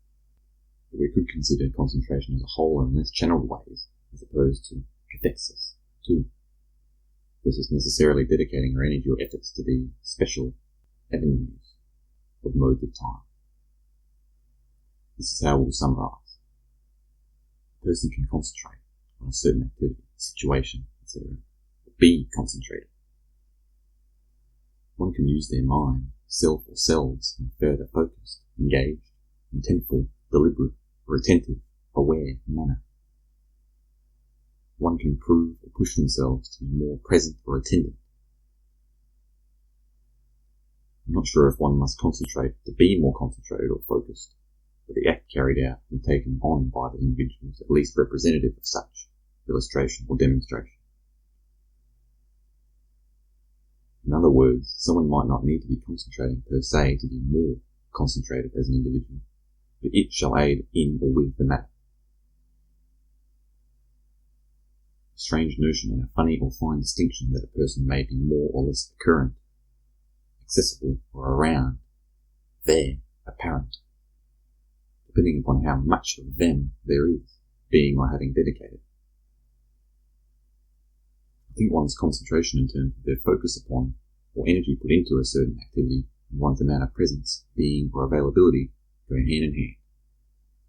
But we could consider concentration as a whole in less channeled ways, as opposed to cathexis, too, versus necessarily dedicating our energy or efforts to the special avenues of modes of time. This is how we'll summarise. A person can concentrate on a certain activity, situation, etc., or be concentrated. One can use their mind, self or selves, in a further focused, engaged, intentful, deliberate, or attentive, aware manner. One can prove or push themselves to be more present or attendant. I'm not sure if one must concentrate to be more concentrated or focused, but the act carried out and taken on by the individual is at least representative of such illustration or demonstration. In other words, someone might not need to be concentrating per se to be more concentrated as an individual, but it shall aid in or with the matter. A strange notion and a funny or fine distinction that a person may be more or less occurrent, accessible or around, there, apparent, depending upon how much of them there is, being or having dedicated. I think one's concentration in terms of their focus upon or energy put into a certain activity and one's amount of presence, being or availability go hand in hand.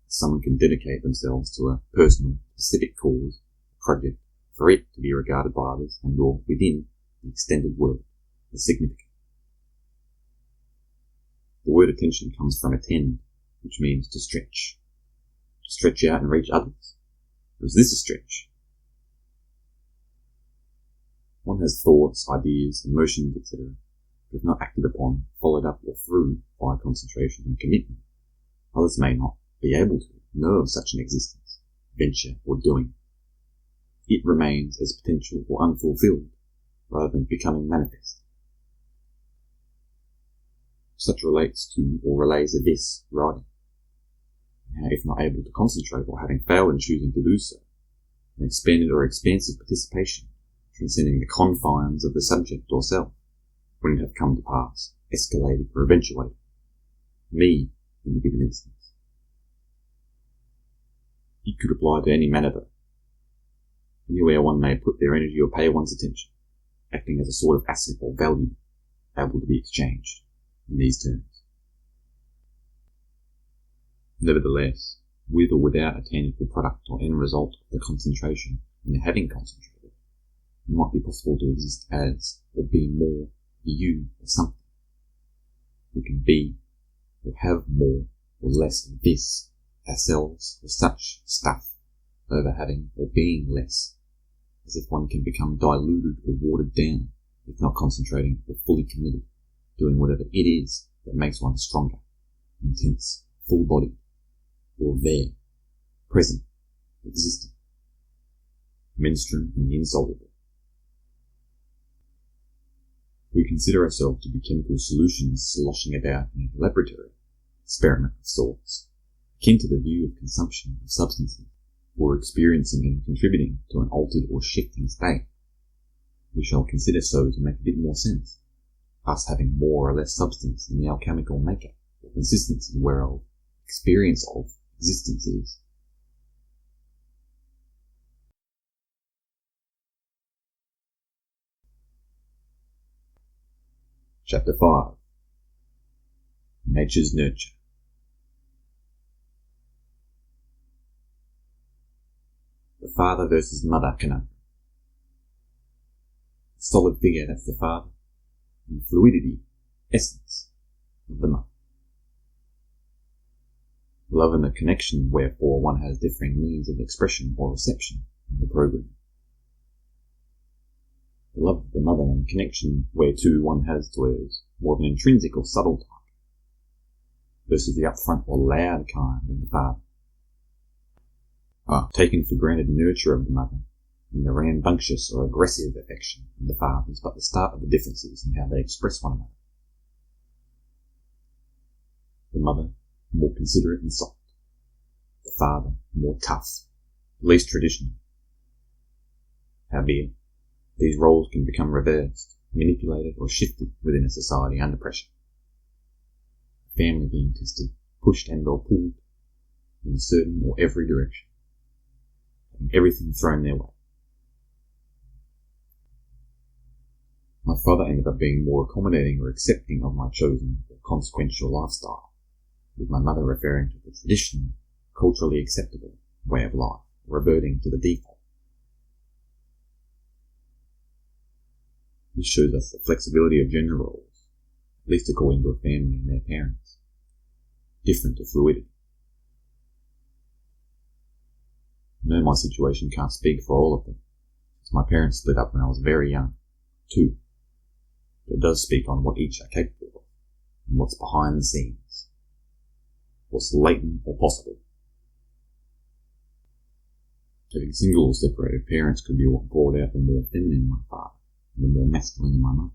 Someone can dedicate themselves to a personal, specific cause, project, for it to be regarded by others and or within the extended world as significant. The word attention comes from attend, which means to stretch out and reach others. Or is this a stretch? One has thoughts, ideas, emotions, etc., but if not acted upon, followed up or through by concentration and commitment, others may not be able to know of such an existence, venture, or doing. It remains as potential or unfulfilled, rather than becoming manifest. Such relates to or relays to this writing. Now, if not able to concentrate or having failed in choosing to do so, an expanded or expansive participation, transcending the confines of the subject or self, wouldn't have come to pass, escalated or eventuated. Me, in the given instance. It could apply to any manner though. Anywhere one may put their energy or pay one's attention, acting as a sort of asset or value, able to be exchanged in these terms. Nevertheless, with or without a tangible product or end result of the concentration and the having concentrated, it might be possible to exist as, or be more, you, or something. We can be, or have more, or less of this, ourselves, or such stuff, over having or being less, as if one can become diluted or watered down, if not concentrating or fully committed, doing whatever it is that makes one stronger, intense, full-bodied, or there, present, existent, menstruum and the insoluble. We consider ourselves to be chemical solutions sloshing about in a laboratory, experiment of sorts, akin to the view of consumption of substances, or experiencing and contributing to an altered or shifting state. We shall consider so to make a bit more sense, us having more or less substance in the alchemical makeup, or consistency whereof, experience of, existence is. Chapter 5. Nature's Nurture. The father versus mother conundrum. The solid figure, that's the father, and the fluidity, essence, of the mother. Love and the connection wherefore one has differing means of expression or reception in the program. The love of the mother and the connection whereto one has to hers, more of an intrinsic or subtle type, versus the upfront or loud kind of the father. Taken for granted nurture of the mother, and the rambunctious or aggressive affection of the father is but the start of the differences in how they express one another. The mother, more considerate and soft. The father, more tough, least traditional. Howbeit, these roles can become reversed, manipulated or shifted within a society under pressure. A family being tested, pushed and or pulled in a certain or every direction, having everything thrown their way. My father ended up being more accommodating or accepting of my chosen or consequential lifestyle, with my mother referring to the traditional, culturally acceptable way of life, reverting to the default. This shows us the flexibility of gender roles, at least according to a family and their parents, different to fluidity. I know my situation can't speak for all of them, as my parents split up when I was very young, too, but it does speak on what each are capable of, and what's behind the scenes, what's latent or possible. Having single or separated parents could be what brought out the more feminine in my father, and the more masculine in my mother,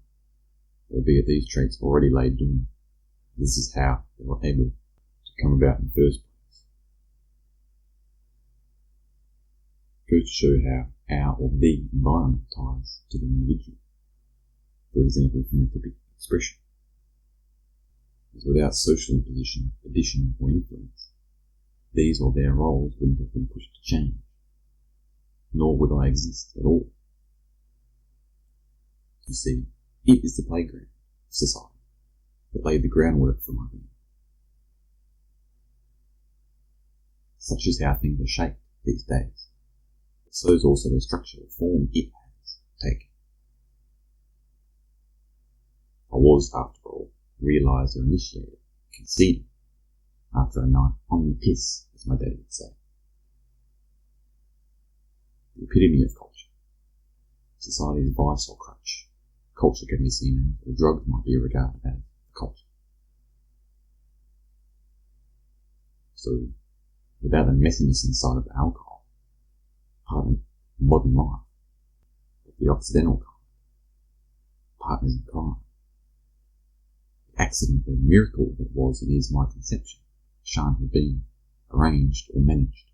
albeit these traits already laid dormant. This is how they were able to come about in the first place. It goes to show how our or the environment ties to the individual. For example, phenotypic expression. As without social imposition, addition, or influence, these or their roles wouldn't have been pushed to change, nor would I exist at all. You see, it is the playground of society that laid the groundwork for my being. Such is how things are shaped these days. So is also the structural form it has taken. I was, after all, realised or initiated, conceded, after a night on the piss, as my daddy would say. The epitome of culture. Society's vice or crutch. Culture can be seen as, or drugs might be regarded as, culture. So, without the messiness inside of alcohol, pardon, modern life, the Occidental kind, partners in crime, the accident or miracle that was and is my conception, shan't have been arranged or managed.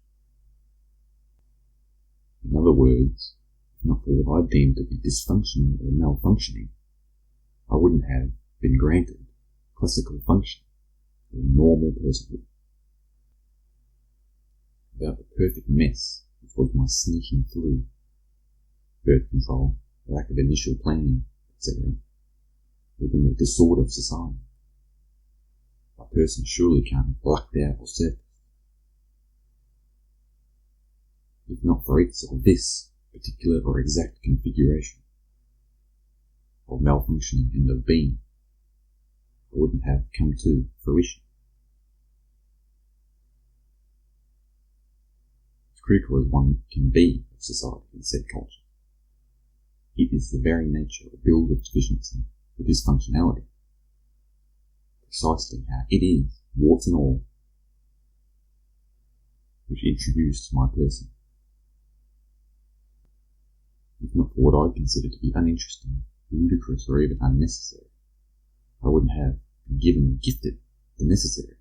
In other words, if not for what I deemed to be dysfunctional or malfunctioning, I wouldn't have been granted classical function or normal personhood. Without the perfect mess which was my sneaking through, birth control, lack of initial planning, etc., within the disorder of society, a person surely can't have blacked out or surfaced. If not for its or this particular or exact configuration of malfunctioning and of being, I wouldn't have come to fruition. As critical as one can be of society and said culture, it is the very nature of build of deficiency or dysfunctionality, precisely how it is, warts and all, which introduced my person. If not for what I consider to be uninteresting, ludicrous, or even unnecessary, I wouldn't have been given or gifted the necessary.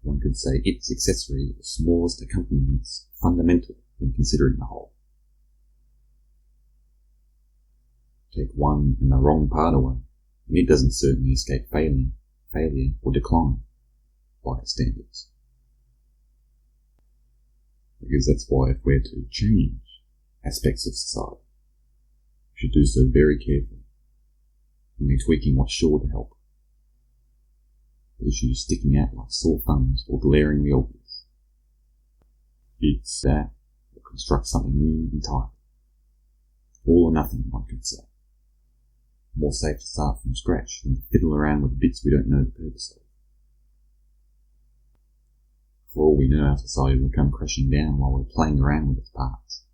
One could say its accessory, the smallest accompaniments, fundamental when considering the whole. Take one and the wrong part away, and it doesn't certainly escape failure, or decline by its standards. Because that's why if we're to change aspects of society, we should do so very carefully, only tweaking what's sure to help. Issues sticking out like sore thumbs or glaringly obvious. It's that, or construct something new entirely. All or nothing, one could say. More safe to start from scratch than to fiddle around with bits we don't know the purpose of. For all we know, our society will come crashing down while we're playing around with its parts.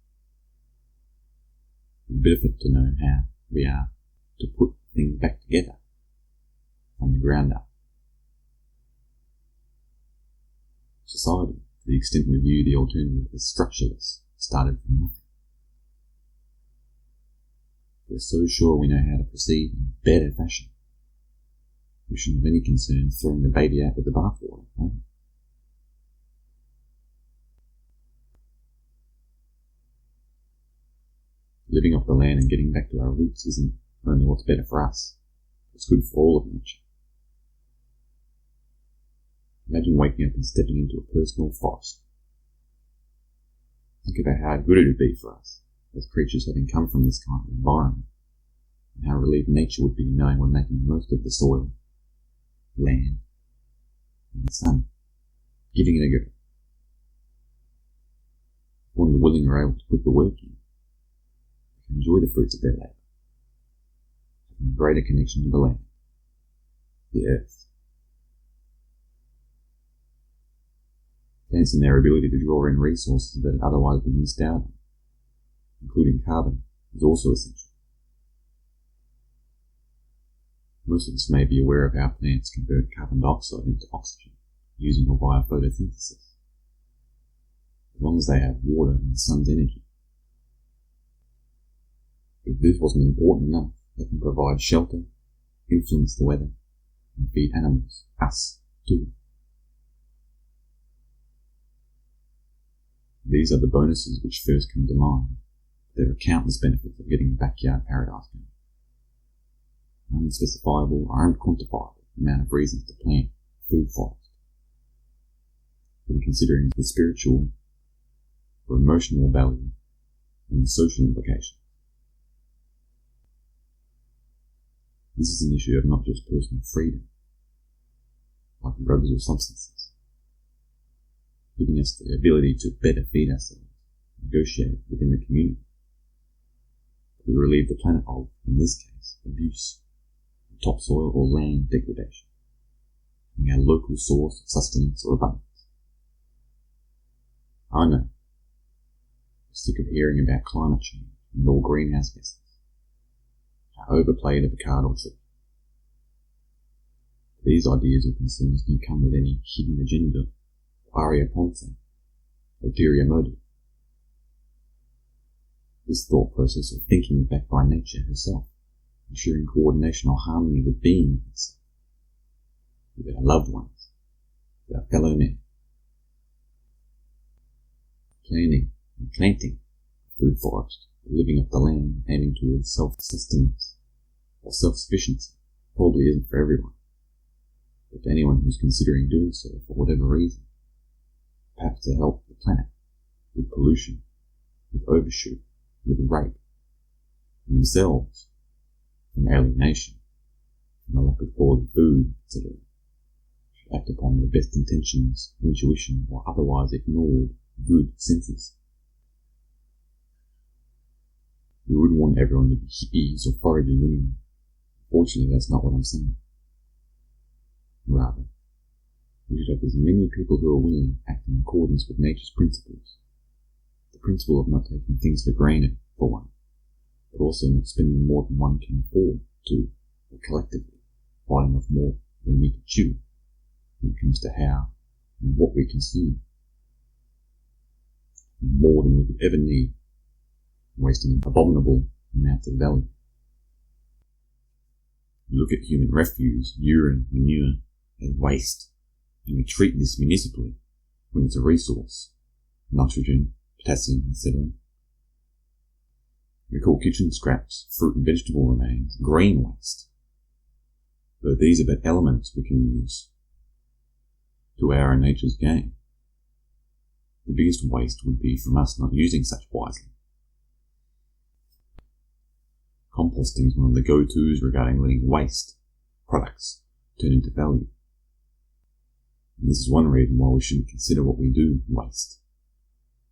We benefit to know how we are to put things back together from the ground up. Society, to the extent we view the alternative as structureless, started from nothing. We're so sure we know how to proceed in a better fashion. We shouldn't have any concern throwing the baby out with the bathwater, huh? Living off the land and getting back to our roots isn't only what's better for us, it's good for all of nature. Imagine waking up and stepping into a personal forest. Think about how good it would be for us, as creatures having come from this kind of environment, and how relieved nature would be knowing we're making the most of the soil, land, and the sun, giving it a go. When the willing are able to put the work in, they can enjoy the fruits of their labour, having a greater connection to the land, the earth. Plants and their ability to draw in resources that had otherwise been missed out on, including carbon, is also essential. Most of us may be aware of how plants convert carbon dioxide into oxygen, using or via photosynthesis, as long as they have water and the sun's energy. If this wasn't important enough, they can provide shelter, influence the weather, and feed animals, us, too. These are the bonuses which first come to mind. There are countless benefits of getting a backyard paradise going. An unspecifiable or unquantifiable amount of reasons to plant a food forest. When considering the spiritual or emotional value and the social implications. This is an issue of not just personal freedom, like drugs or substances, giving us the ability to better feed ourselves, negotiate within the community. We relieve the planet of, in this case, abuse, topsoil or land degradation, and our local source of sustenance or abundance. I know, I'm sick of hearing about climate change and all greenhouse gases, how overplayed of a card or trick. These ideas or concerns don't come with any hidden agenda, aria ponte, ulterior motive. This thought process or thinking is backed by nature herself, ensuring coordination or harmony with being itself, with our loved ones, with our fellow men. Planning and planting a food forest, living off the land, aiming towards self-sustenance or self-sufficiency probably isn't for everyone, but for anyone who's considering doing so for whatever reason, perhaps to help the planet with pollution, with overshoot, with rape, and themselves from alienation, from a lack of quality food, etc., should act upon their best intentions, intuition, or otherwise ignored good senses. We wouldn't want everyone to be hippies or foragers anyway. Fortunately, that's not what I'm saying. Rather, we should have as many people who are willing to act in accordance with nature's principles. The principle of not taking things for granted, for one, but also not spending more than one can afford to, or collectively, biting off more than we can chew when it comes to how and what we consume. More than we could ever need, wasting abominable amounts of value. We look at human refuse, urine, manure, as waste, and we treat this municipally when it's a resource, nitrogen, potassium, etc. We call kitchen scraps, fruit and vegetable remains, green waste, though these are but elements we can use to our nature's gain. The biggest waste would be from us not using such wisely. Composting is one of the go-tos regarding letting waste products turn into value. And this is one reason why we shouldn't consider what we do waste,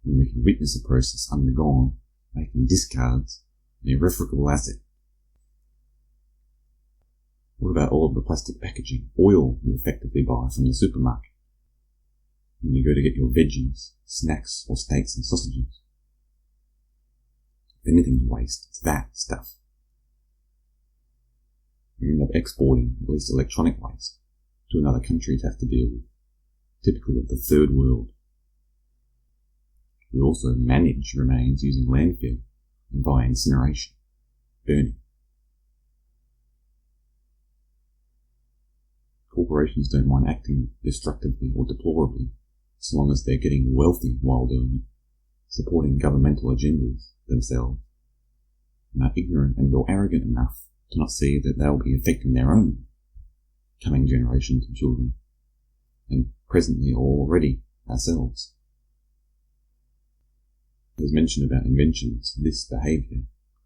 when we can witness a process undergone, making discards an irrefragable asset. What about all of the plastic packaging, oil you effectively buy from the supermarket? when you go to get your veggies, snacks, or steaks and sausages. If anything's waste, it's that stuff. We end up exporting at least electronic waste to another country to have to deal with, typically of the third world. We also manage remains using landfill and via incineration, burning. Corporations don't mind acting destructively or deplorably, so long as they're getting wealthy while doing it, supporting governmental agendas themselves, and are ignorant and or arrogant enough to not see that they'll be affecting their own coming generations of children, and presently or already ourselves. As mentioned about inventions, this behaviour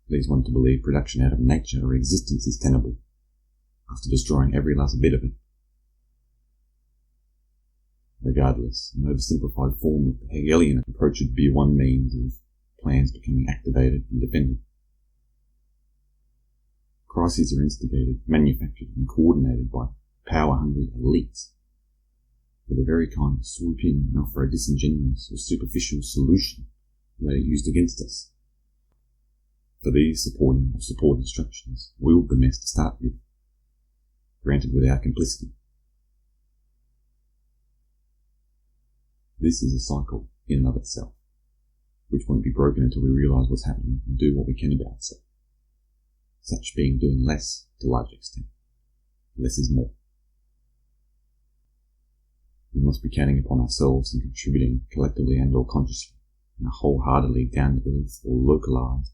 leads one to believe production out of nature or existence is tenable, after destroying every last bit of it. Regardless, an oversimplified form of the Hegelian approach would be one means of plans becoming activated and defended. Crises are instigated, manufactured and coordinated by power-hungry elites for the very kind of swoop in and offer a disingenuous or superficial solution that are used against us. For these supporting or support instructions willed the mess to start with, granted without complicity. This is a cycle in and of itself, which won't be broken until we realise what's happening and do what we can about it. Such being doing less to a large extent. Less is more. We must be counting upon ourselves and contributing collectively and or consciously in a wholeheartedly down-to-earth or localised,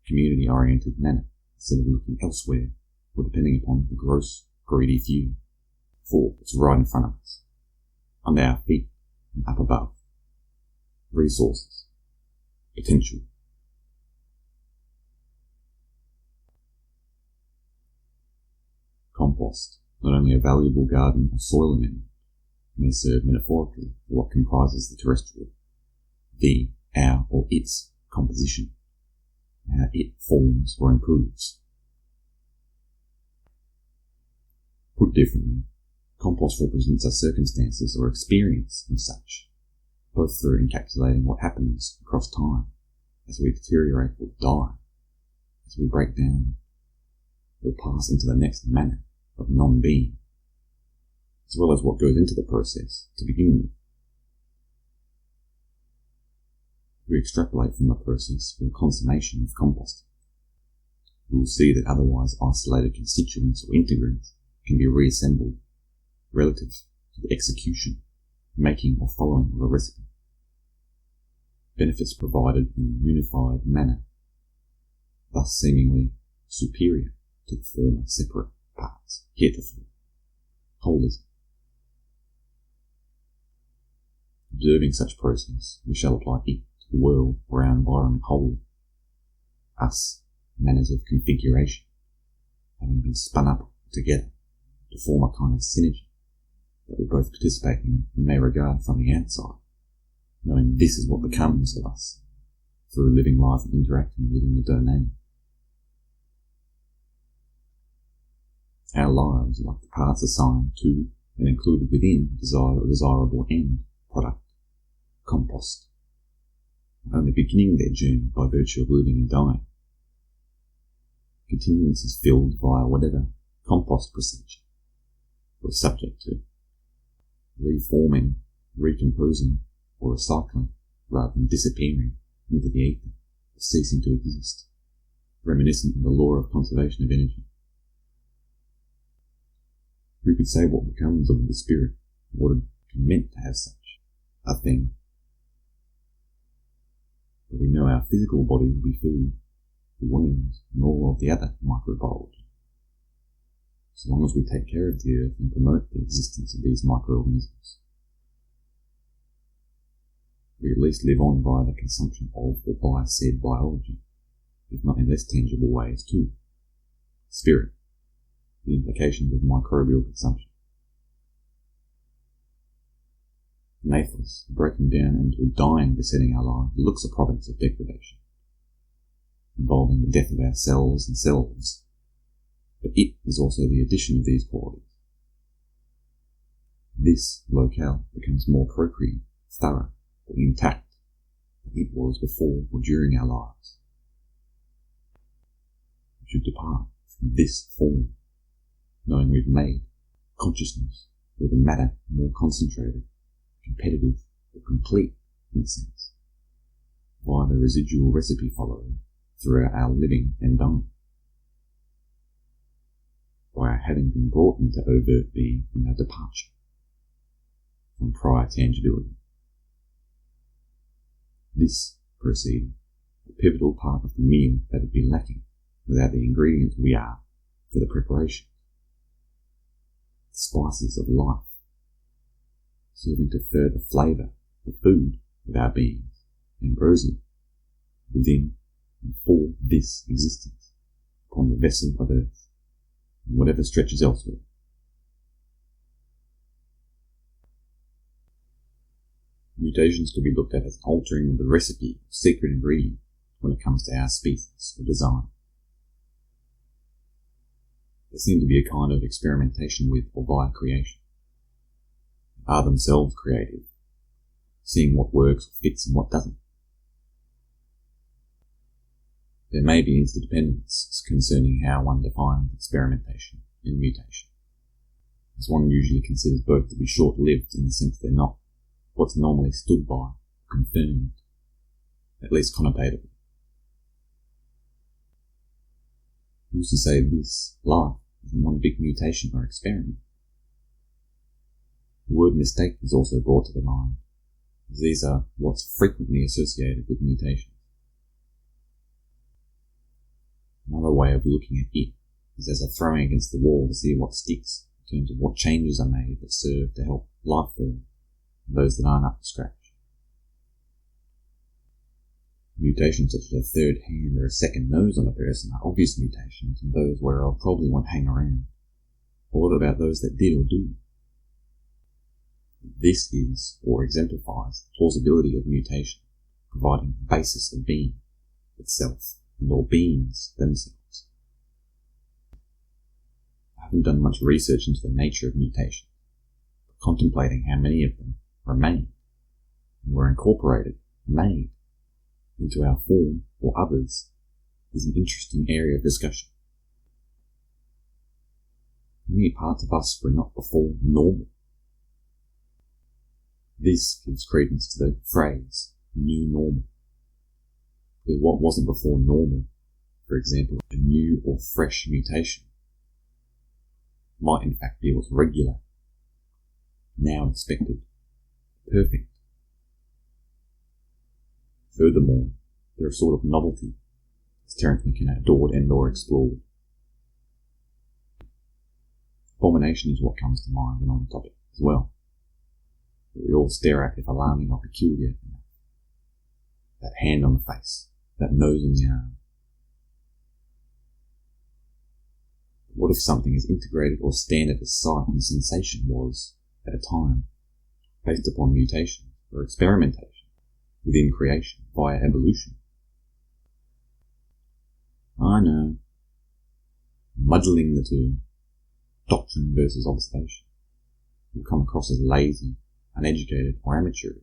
community-oriented manner instead of looking elsewhere or depending upon the gross, greedy few. For it's right in front of us, under our feet and up above. Resources. Potential. Compost, not only a valuable garden or soil amendment, may serve metaphorically for what comprises the terrestrial, the, our, or its composition, how it forms or improves. Put differently, compost represents our circumstances or experience of such, both through encapsulating what happens across time as we deteriorate or die, as we break down or pass into the next manner of non-being, as well as what goes into the process to begin with. We extrapolate from the process for the consummation of composting. We will see that otherwise isolated constituents or integrants can be reassembled relative to the execution, making or following of a recipe. Benefits provided in a unified manner, thus seemingly superior to the former separate parts heretofore. Holism. Observing such process, we shall apply it to the world or our environment wholly. Us, manners of configuration, having been spun up together to form a kind of synergy that we both participate in and may regard from the outside, knowing this is what becomes of us through living life and interacting within the domain. Our lives are like the paths assigned to and included within a desired or desirable end product, compost, only beginning their journey by virtue of living and dying. Continuance is filled via whatever compost procedure we're subject to, reforming, recomposing, or recycling rather than disappearing into the ether or ceasing to exist, reminiscent of the law of conservation of energy. Who could say what becomes of the spirit, what would be meant to have such a thing? But we know our physical bodies will be food for worms and all of the other microbiology. So long as we take care of the earth and promote the existence of these microorganisms, we at least live on via the consumption of or by said biology, if not in less tangible ways too. Spirit. The implications of microbial consumption. Nathless, breaking down into a dying besetting our life, looks a province of degradation, involving the death of our cells and selves, but it is also the addition of these qualities. this locale becomes more appropriate, thorough, or intact than it was before or during our lives. We should depart from this form, knowing we've made consciousness or the matter more concentrated, competitive, or complete in a sense, via the residual recipe followed throughout our living and dying, by our having been brought into overt being in our departure from prior tangibility. This proceeding, the pivotal part of the meal that would be lacking without the ingredients we are for the preparation, the spices of life, serving to further flavour the food of our beings, ambrosial, within and for this existence, upon the vessel of earth, and whatever stretches elsewhere. Mutations could be looked at as altering of the recipe of secret ingredient when it comes to our species or design. They seem to be a kind of experimentation with or via creation. They are themselves creative, seeing what works or fits and what doesn't. There may be interdependence concerning how one defines experimentation and mutation, as one usually considers both to be short-lived in the sense they're not what's normally stood by, confirmed, at least connotatively. Who's to say this, life, isn't one big mutation or experiment? The word mistake is also brought to the mind, as these are what's frequently associated with mutations. Another way of looking at it is as a throwing against the wall to see what sticks in terms of what changes are made that serve to help life form and those that aren't up to scratch. Mutations such as a third hand or a second nose on a person are obvious mutations, and those where I'll probably won't hang around. But what about those that did or do? This is, or exemplifies, the plausibility of mutation, providing the basis of being itself, and all beings themselves. I haven't done much research into the nature of mutation, but contemplating how many of them remain and were incorporated, made, into our form or others is an interesting area of discussion. Many parts of us were not before normal. This gives credence to the phrase, new normal. Because what wasn't before normal, for example, a new or fresh mutation, might in fact be what's regular, now expected, perfect. Furthermore, they're a sort of novelty, as Terence McKenna adored and/or explored. Abomination is what comes to mind when on the topic as well. That we all stare at if alarming or peculiar enough. That hand on the face, that nose on the arm. But what if something as integrated or standard as sight and sensation was, at a time, based upon mutation or experimentation within creation via evolution? I know, muddling the two, doctrine versus observation, will come across as lazy, uneducated, or amateurish.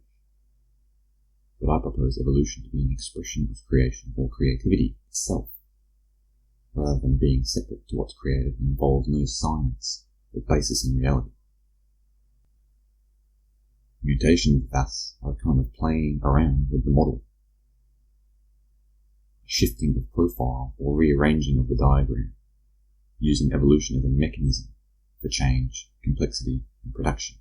But I propose evolution to be an expression of creation or creativity itself, rather than being separate to what's created and involves no science or basis in reality. Mutations, thus, are a kind of playing around with the model, a shifting of profile or rearranging of the diagram, using evolution as a mechanism for change, complexity, and production,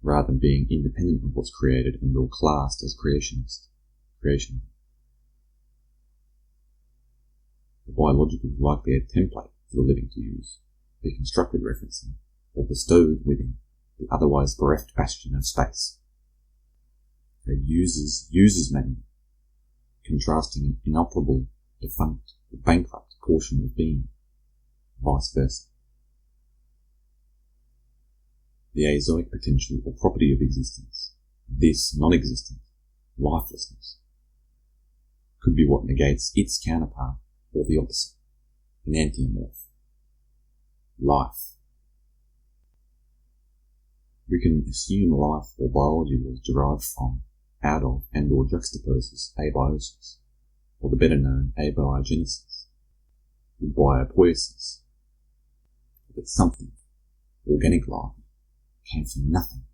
rather than being independent of what's created and or classed as creationism. The biological is likely a template for the living to use, be constructed referencing, or bestowed within the otherwise bereft bastion of space. A user's manual, contrasting an inoperable, defunct, or bankrupt portion of being, vice versa. The azoic potential or property of existence, this non-existence, lifelessness, could be what negates its counterpart or the opposite, an antiomorph, life. We can assume life or biology was derived from, out of, and or juxtaposes abiosis, or the better known abiogenesis, and biopoiesis, that something, organic life, came from nothing,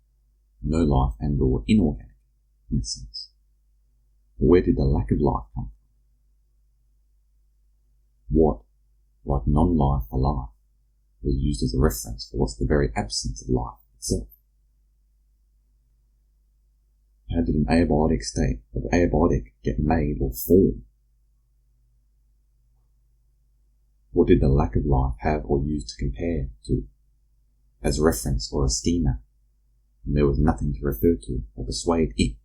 no life and or inorganic, in a sense. But where did the lack of life come from? What, like non-life for life, was used as a reference for what's the very absence of life itself? How did an abiotic state of abiotic get made or form? What did the lack of life have or use to compare to, as reference or a schema, and there was nothing to refer to or persuade it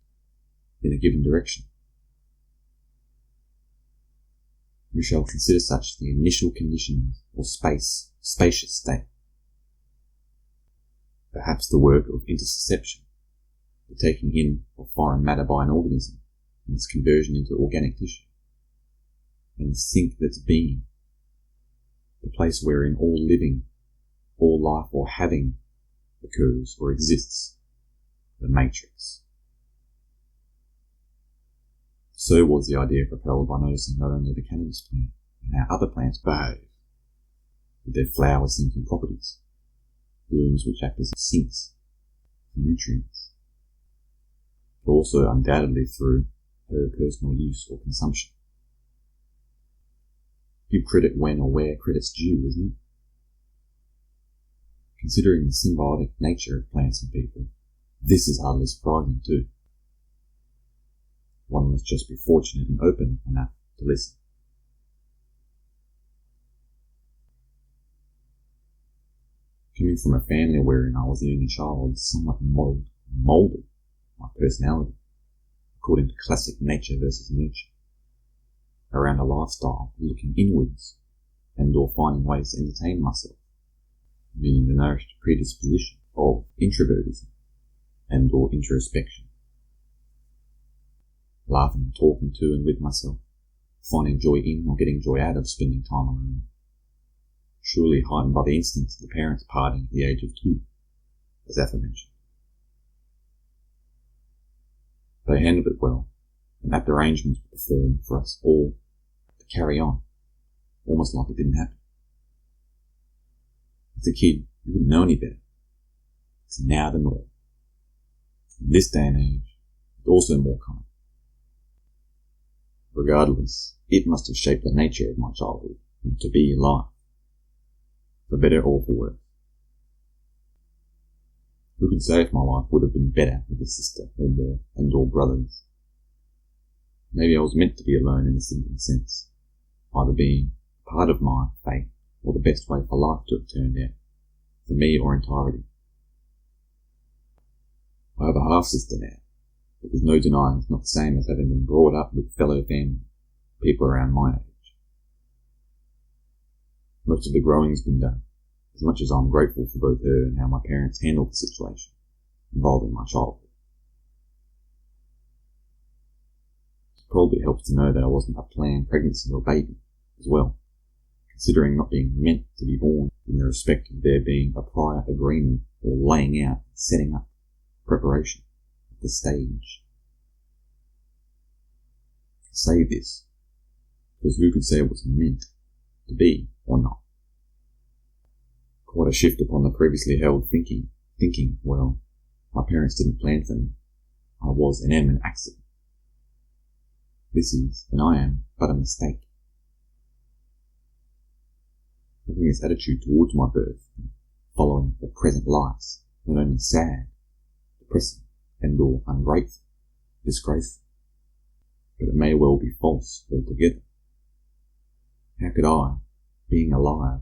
in a given direction? We shall consider such the initial conditions or spacious state. Perhaps the work of interception, the taking in of foreign matter by an organism and its conversion into organic tissue, and the sink that's being, the place wherein all living, all life or having occurs or exists, the matrix. So was the idea propelled by noticing not only the cannabis plant and how other plants behave, with their flower-sinking properties, blooms which act as sinks for nutrients, but also undoubtedly through her personal use or consumption. Give credit when or where credit's due, isn't it? Considering the symbiotic nature of plants and people, this is hardly surprising too. One must just be fortunate and open enough to listen. Coming from a family wherein I was the only child, somewhat moulded my personality, according to classic nature versus nurture, around a lifestyle looking inwards and or finding ways to entertain myself, meaning the nourished predisposition of introvertism and or introspection. Laughing and talking to and with myself, finding joy in or getting joy out of spending time alone, surely heightened by the instance of the parents parting at the age of 2, as aforementioned. They handled it well, and apt arrangements were performed for us all to carry on, almost like it didn't happen. As a kid, you wouldn't know any better. It's now the norm. In this day and age, it's also more common. Regardless, it must have shaped the nature of my childhood to be life, for better or for worse. Who can say if my life would have been better with a sister or more and or brothers? Maybe I was meant to be alone in a sinking sense, either being part of my fate or the best way for life to have turned out, for me or entirety. I have a half-sister now, but there's no denying it's not the same as having been brought up with fellow family, people around my age. Most of the growing's been done, as much as I'm grateful for both her and how my parents handled the situation involving my childhood. It probably helps to know that I wasn't a planned pregnancy or baby as well, considering not being meant to be born in the respect of there being a prior agreement or laying out, setting up, preparation of the stage. I say this because who could say it was meant to be or not? Quite a shift upon the previously held thinking, well, my parents didn't plan for me. I was and am an accident. This is, and I am, but a mistake. Having this attitude towards my birth, following the present lives, not only sad, depressing, and or ungrateful, disgraceful, but it may well be false altogether. How could I, being alive,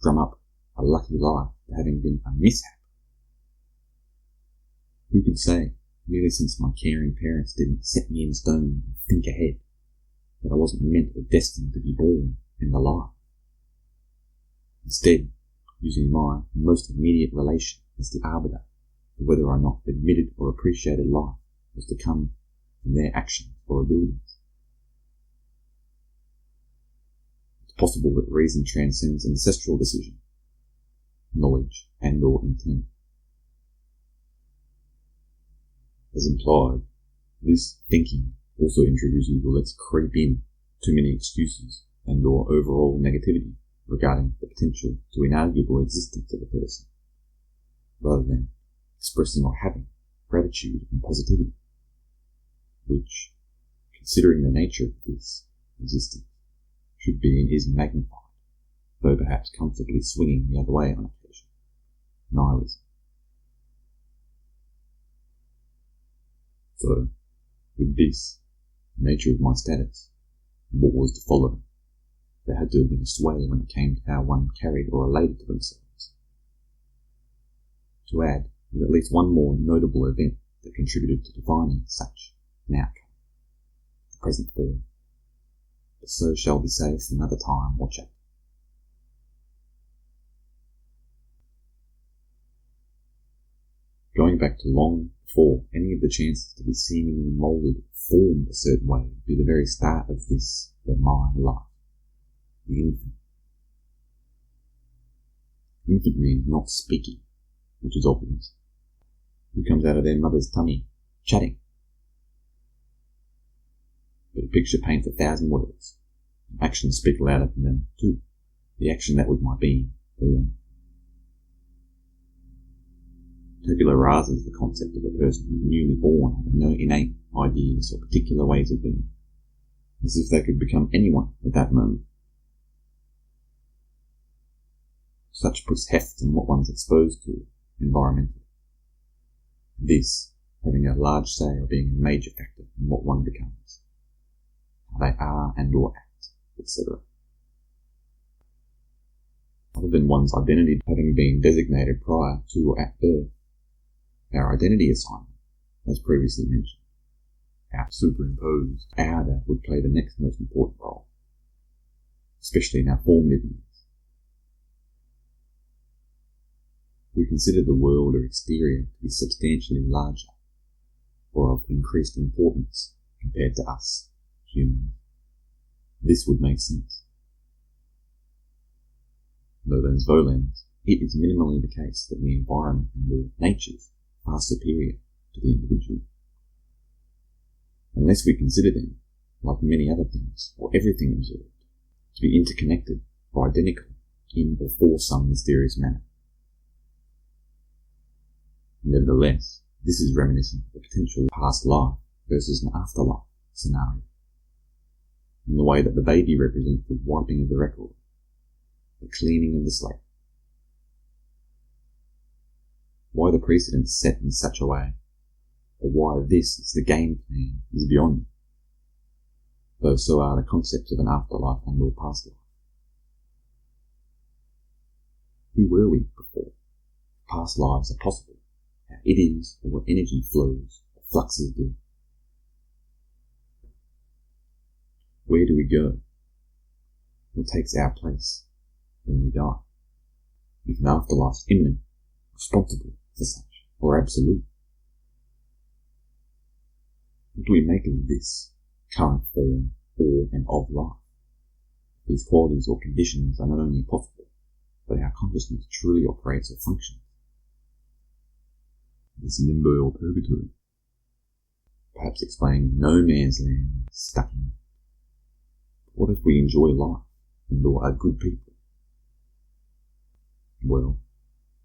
drum up a lucky life for having been a mishap? Who could say, merely since my caring parents didn't set me in stone and think ahead, that I wasn't meant or destined to be born and alive? Instead, using my most immediate relation as the arbiter for whether or not admitted or appreciated life was to come from their actions or abilities. It's possible that reason transcends ancestral decision, knowledge and or intent. As implied, this thinking also introduces or lets creep in too many excuses and or overall negativity regarding the potential to inarguable existence of a person, rather than expressing or having gratitude and positivity, which, considering the nature of this existence, should be and is magnified, though perhaps comfortably swinging the other way on occasion. Nihilism. So, with this, the nature of my status, and what was to follow, there had to have been a sway when it came to how one carried or related to themselves. To add is at least one more notable event that contributed to defining such an outcome, the present form. But so shall be safe another time or chapter. Going back to long before any of the chances to be seemingly moulded formed a certain way would be the very start of this, or my life. The infant. Infant means not speaking, which is obvious. Who comes out of their mother's tummy, chatting. But a picture paints 1,000 words. Actions speak louder than them too. The action that was my being, born. Tabula rasa is the concept of a person who is newly born having no innate ideas or particular ways of being, as if they could become anyone at that moment. Such puts heft on what one's exposed to environmentally. This having a large say or being a major factor in what one becomes, how they are and or act, etc. Other than one's identity having been designated prior to or at birth, our identity assignment, as previously mentioned, our superimposed outer would play the next most important role, especially in our formative years. We consider the world or exterior to be substantially larger, or of increased importance compared to us, humans. This would make sense. Nolens volens, it is minimally the case that the environment and the natures are superior to the individual. Unless we consider them, like many other things, or everything observed, to be interconnected or identical in or for some mysterious manner. Nevertheless, this is reminiscent of a potential past life versus an afterlife scenario, in the way that the baby represents the wiping of the record, the cleaning of the slate. Why the precedents set in such a way, or why this is the game plan, is beyond me, though so are the concepts of an afterlife and or past life. Who were we before? Past lives are possible. How it is, or what energy flows, or fluxes do. Where do we go? What takes our place when we die? If an afterlife is imminent, responsible for such, or absolute. What do we make of this current form, or and of life? These qualities or conditions are not only possible, but our consciousness truly operates or functions. This limbo or purgatory, perhaps explaining no man's land stuck in. What if we enjoy life and are good people? Well,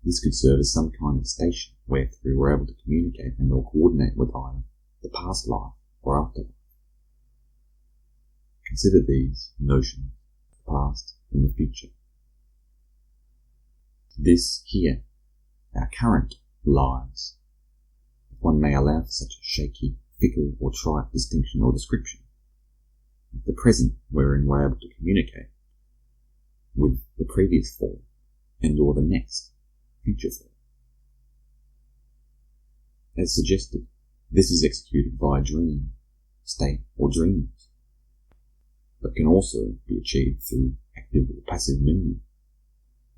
this could serve as some kind of station wherethrough we're able to communicate and or coordinate with either the past life or afterlife. Consider these notions, the past and the future. This here, our current lives, if one may allow for such a shaky, fickle or trite distinction or description, is the present wherein we're able to communicate with the previous form and or the next, future form. As suggested, this is executed via dream, state or dreams, but can also be achieved through active or passive memory,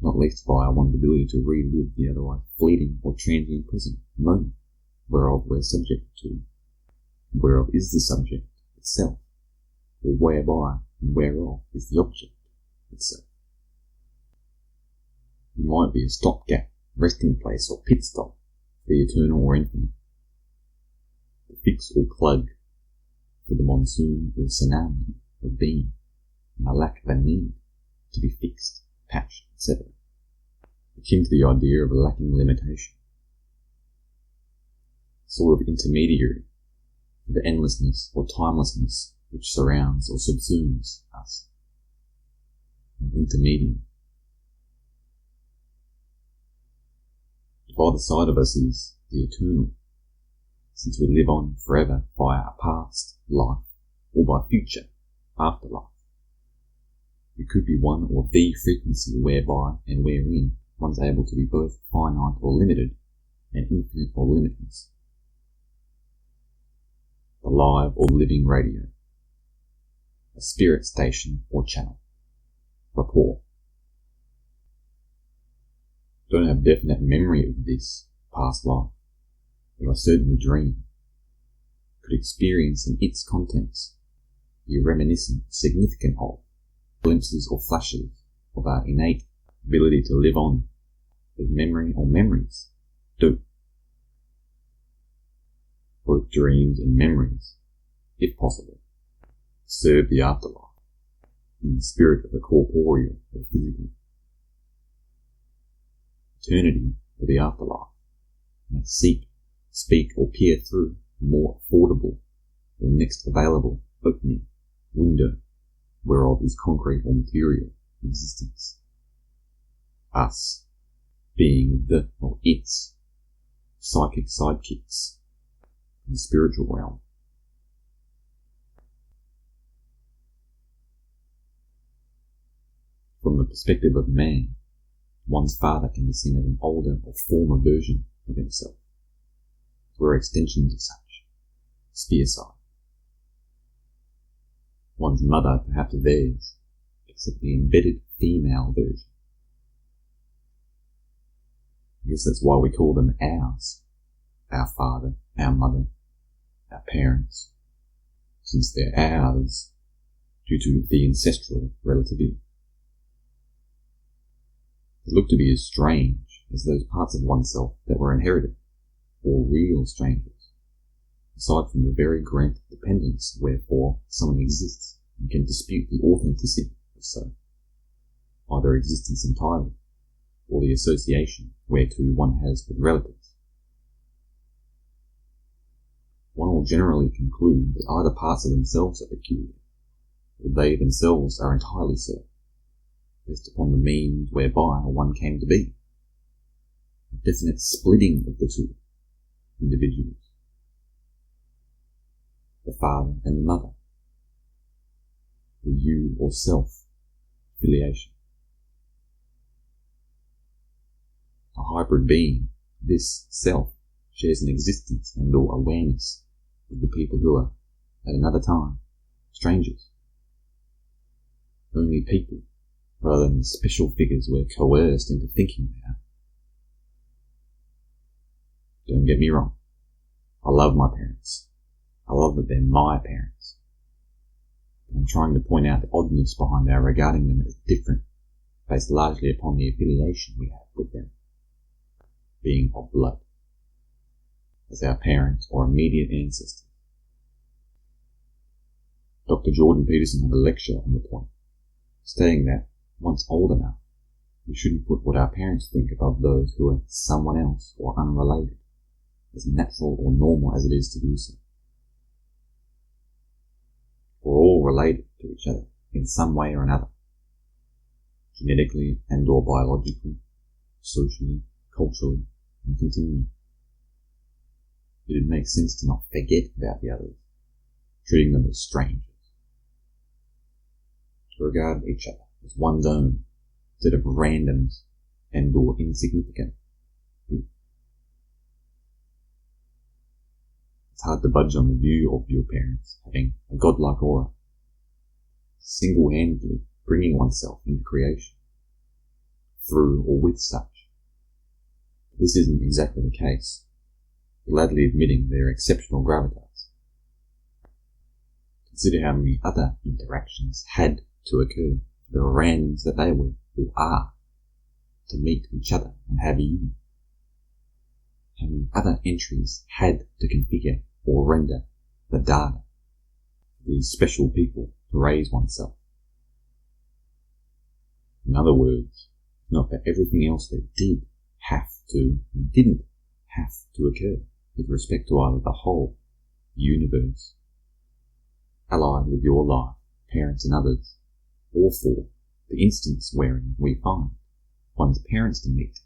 not least via one's ability to relive the otherwise fleeting or transient present moment, whereof we're subject to, whereof is the subject itself, or whereby and whereof is the object itself. It might be a stopgap, resting place or pit stop, the eternal or infinite. fix or plug for the monsoon or tsunami of being, and a lack of a need to be fixed, patched, etc., akin to the idea of a lacking limitation. Sort of intermediary for the endlessness or timelessness which surrounds or subsumes us. An intermediate. If either side of us is the eternal, since we live on forever by our past life or by future afterlife, we could be one or the frequency whereby and wherein one's able to be both finite or limited and infinite or limitless. The live or living radio, a spirit station or channel, rapport. Don't have definite memory of this past life, but I certainly dream, could experience in its contents, be reminiscent, significant of, glimpses or flashes of our innate ability to live on, as memory or memories do. Both dreams and memories, if possible, serve the afterlife in the spirit of the corporeal or physical. Eternity or the afterlife may seek, speak or peer through a more affordable or next available opening, window, whereof is concrete or material existence. Us, being the or its psychic sidekicks in the spiritual realm. From the perspective of man, one's father can be seen as an older or former version of himself. We're extensions of such, spearside. One's mother perhaps theirs, except the embedded female version. I guess that's why we call them ours. Our father, our mother, our parents, since they're ours due to the ancestral relativity. They look to be as strange as those parts of oneself that were inherited, or real strangers, aside from the very great dependence wherefore someone exists and can dispute the authenticity of so, either existence entirely, or the association whereto one has with relatives. One will generally conclude that either parts of themselves are peculiar, or they themselves are entirely so, based upon the means whereby one came to be. A definite splitting of the two individuals. The father and the mother. The you or self affiliation. A hybrid being, this self shares an existence and or awareness with the people who are, at another time, strangers. Only people, rather than the special figures we're coerced into thinking they are. Don't get me wrong. I love my parents. I love that they're my parents. But I'm trying to point out the oddness behind our regarding them as different, based largely upon the affiliation we have with them, being of blood, as our parents or immediate ancestors. Dr. Jordan Peterson had a lecture on the point, stating that, once old enough, we shouldn't put what our parents think above those who are someone else or unrelated, as natural or normal as it is to do so. We're all related to each other in some way or another, genetically and or biologically, socially, culturally, and continuing. It makes sense to not forget about the others, treating them as strangers. To regard each other as one's own, instead of randoms and or insignificant people. It's hard to budge on the view of your parents having a godlike aura, single-handedly bringing oneself into creation, through or with such. But this isn't exactly the case, gladly admitting their exceptional gravitas. Consider how many other interactions had to occur for the randoms that they were, or are, to meet each other and have a union. How many other entries had to configure or render the data for these special people to raise oneself. In other words, not for everything else that did have to and didn't have to occur with respect to either the whole universe, allied with your life, parents and others, or for the instance wherein we find one's parents to meet,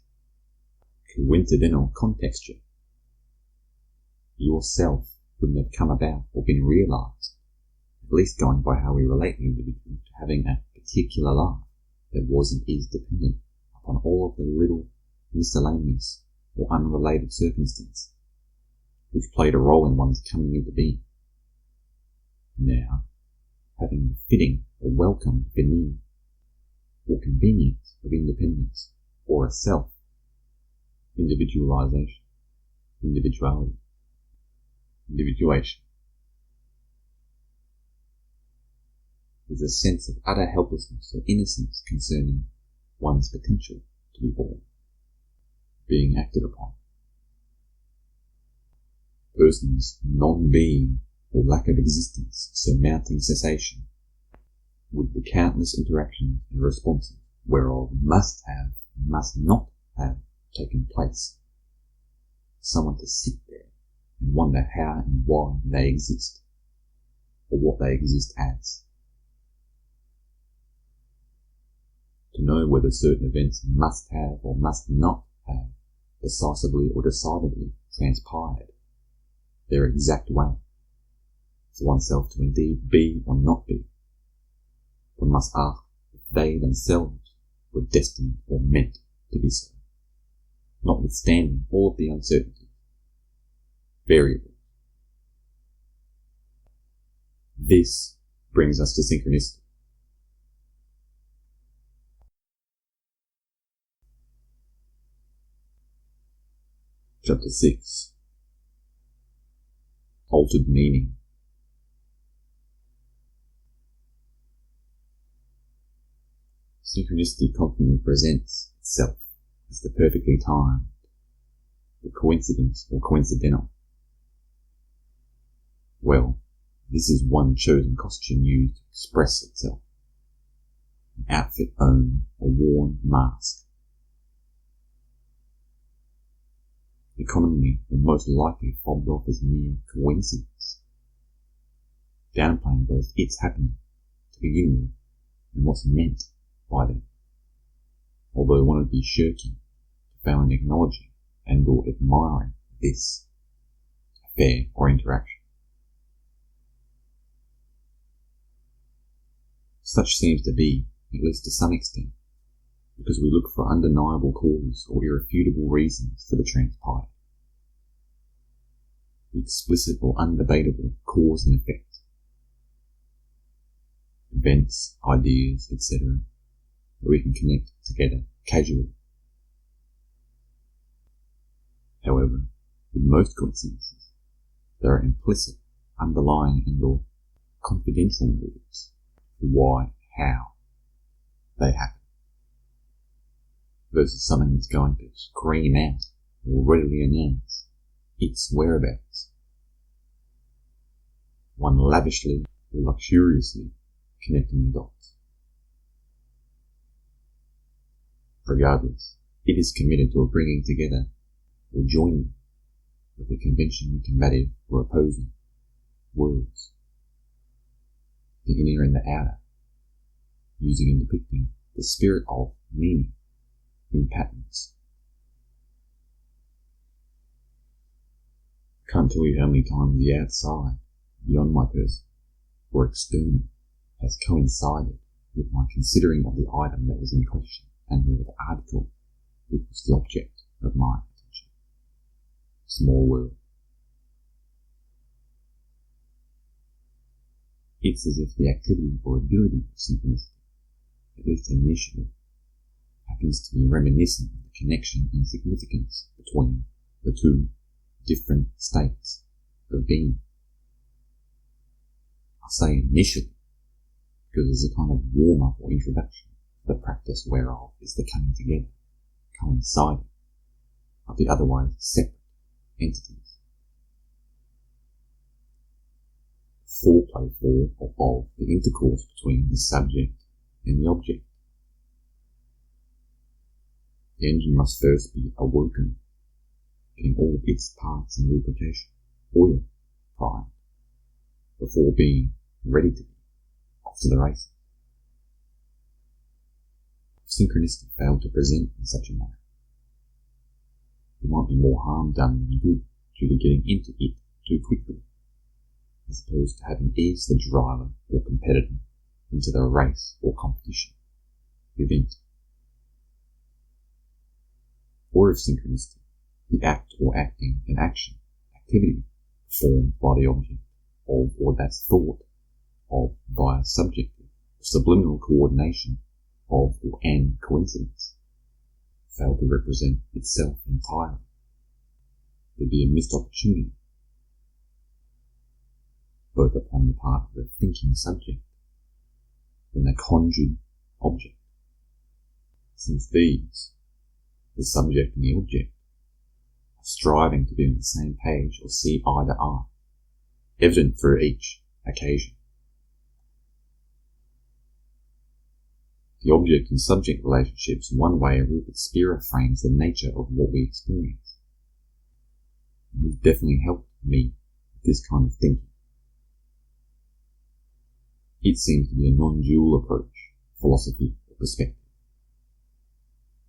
coincidental contexture, yourself wouldn't have come about or been realised, at least going by how we relate the individual to having a particular life that was and is dependent upon all of the little miscellaneous or unrelated circumstances which played a role in one's coming into being. Now, having the fitting or welcomed veneer or convenience of independence or a self, individualization, individuality, individuation, is a sense of utter helplessness or innocence concerning one's potential to be born, being acted upon. Person's non-being or lack of existence surmounting cessation, with the countless interactions and responses whereof must have and must not have taken place. Someone to sit there and wonder how and why they exist, or what they exist as. To know whether certain events must have or must not have decisively or decidedly transpired their exact way, for oneself to indeed be or not be. One must ask if they themselves were destined or meant to be so, notwithstanding all of the uncertainties, variables. This brings us to synchronicity. Chapter 6. Altered meaning. Synchronicity constantly presents itself as the perfectly timed, the coincidence or coincidental. Well, this is one chosen costume used to express itself, an outfit owned, a worn mask. Economy will most likely fobbed off as mere coincidence, downplaying both its happening to begin with and what's meant by them, although one would be shirking to fail in acknowledging and or admiring this affair or interaction. Such seems to be, at least to some extent, because we look for undeniable causes or irrefutable reasons for the transpired. The explicit or undebatable cause and effect. Events, ideas, etc., that we can connect together casually. However, with most coincidences, there are implicit, underlying and or confidential motives for why, how they happen, versus something that's going to scream out or readily announce its whereabouts. One lavishly or luxuriously connecting the dots. Regardless, it is committed to a bringing together or joining of the conventionally combative or opposing worlds, the inner and the outer, using and depicting the spirit of meaning in patterns. I can't tell you how many times the outside, beyond my person, or external, has coincided with my considering of the item that was in question and with the article which was the object of my attention. Small world. It's as if the activity or ability of synchronicity, at least initially, happens to be reminiscent of the connection and significance between the two different states of being. I say initially because there's a kind of warm-up or introduction, the practice whereof is the coming together, coinciding, of the otherwise separate entities. foreplay for or of the intercourse between the subject and the object. The engine must first be awoken, getting all its parts in lubrication, oil, primed, before being ready to be off to the races. If synchronicity failed to present in such a manner, there might be more harm done than good due to getting into it too quickly, as opposed to having eased the driver or competitor into the race or competition event. Or if synchronicity, the act or acting an action, activity performed by the object of or that's thought of via subjective or subliminal coordination of or an coincidence, fail to represent itself entirely. There'd be a missed opportunity, both upon the part of the thinking subject and the conjured object, since these, the subject and the object, are striving to be on the same page or see eye to eye, evident through each occasion. The object and subject relationships in one way Rupert Spira frames the nature of what we experience. And it's definitely helped me with this kind of thinking. It seems to be a non-dual approach, philosophy or perspective.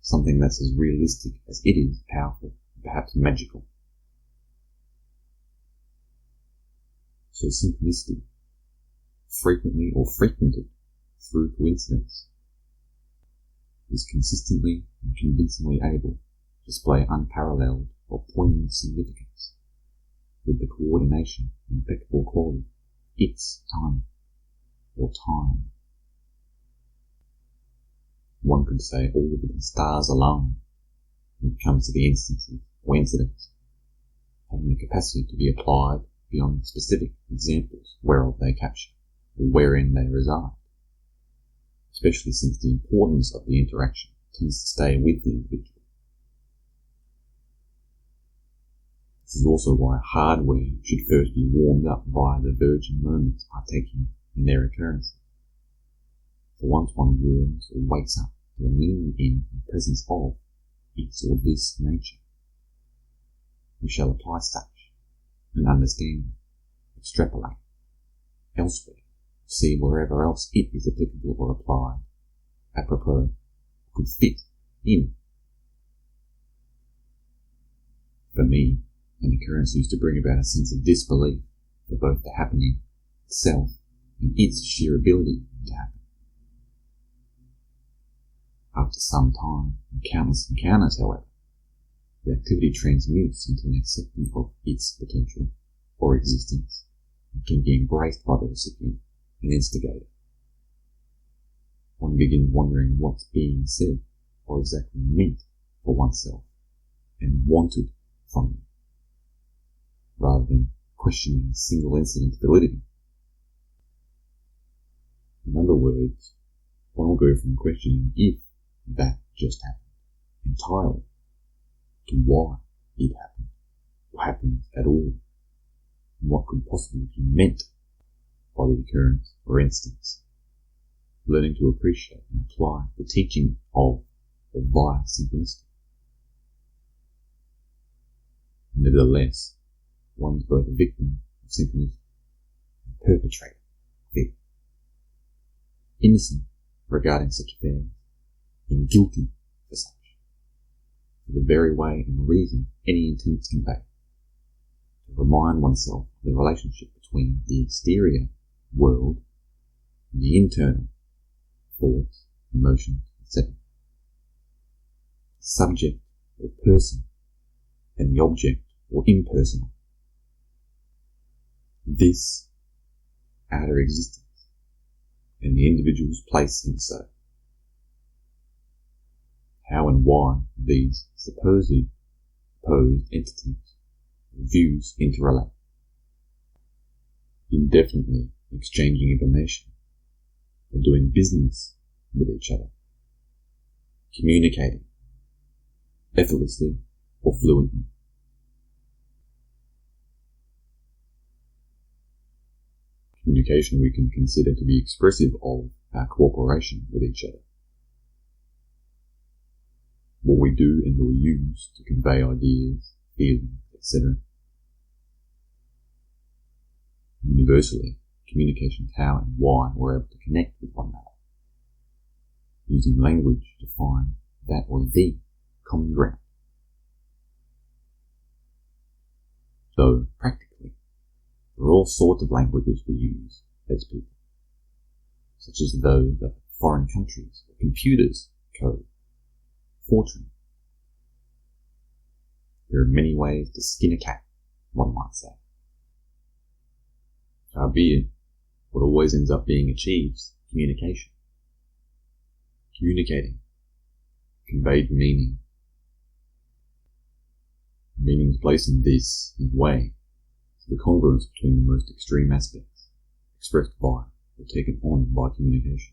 Something that's as realistic as it is powerful, and perhaps magical. So synchronicity, frequently or frequented through coincidence, is consistently and convincingly able to display unparalleled or poignant significance with the coordination and impeccable quality its time or time. One could say all of the stars alone, when it comes to the instances or incidents, having the capacity to be applied beyond specific examples whereof they capture or wherein they reside, especially since the importance of the interaction tends to stay with the individual. This is also why hardware should first be warmed up via the virgin moments partaking in their occurrences. For once one warms or wakes up to the meaning in and presence of its or this nature, we shall apply such an understanding, extrapolate elsewhere, see wherever else it is applicable or applied, apropos, could fit in. For me, an occurrence used to bring about a sense of disbelief for both the happening itself and its sheer ability to happen. After some time and countless encounters, however, the activity transmutes into an acceptance of its potential or existence and can be embraced by the recipient and instigator. One begins wondering what's being said or exactly meant for oneself and wanted from you, rather than questioning a single incident's validity. In other words, one will go from questioning if that just happened entirely to why it happened or happened at all, and what could possibly be meant by the occurrence or instance, learning to appreciate and apply the teaching of or via synchronicity. Nevertheless, one's both a victim of synchronicity and perpetrator of it, innocent regarding such affairs, and guilty for such, for the very way and reason any intent to convey, to remind oneself of the relationship between the exterior world and the internal thoughts, emotions, etc. Subject or person and the object or impersonal. This outer existence and the individual's place in so. How and why these supposed opposed entities or views interrelate, indefinitely exchanging information or doing business with each other, communicating effortlessly or fluently. Communication we can consider to be expressive of our cooperation with each other. What we do and will use to convey ideas, feelings, etc. Universally, communication's how and why we're able to connect with one another, using language to find that or the common ground. Though, practically, there are all sorts of languages we use as people, such as those of foreign countries or computers code, Fortran. There are many ways to skin a cat, one might say. Howbeit, what always ends up being achieved is communication. Communicating, conveyed meaning. Meanings placed in this way is the congruence between the most extreme aspects, expressed by or taken on by communication.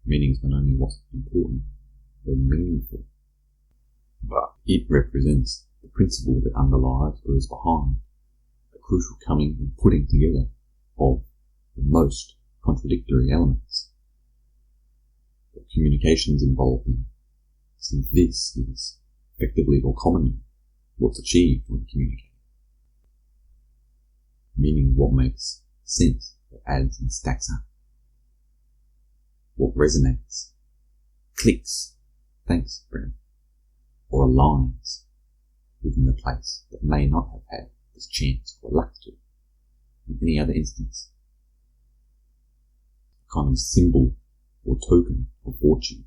Meanings not only what's important or meaningful, but it represents the principle that underlies or is behind the crucial coming and putting together of the most contradictory elements that communications involved in, since this is effectively or commonly what's achieved when communicating. Meaning what makes sense, what adds and stacks up, what resonates, clicks, thanks Brennan, or aligns within the place that may not have had this chance or luck to in any other instance. A kind of symbol or token of fortune,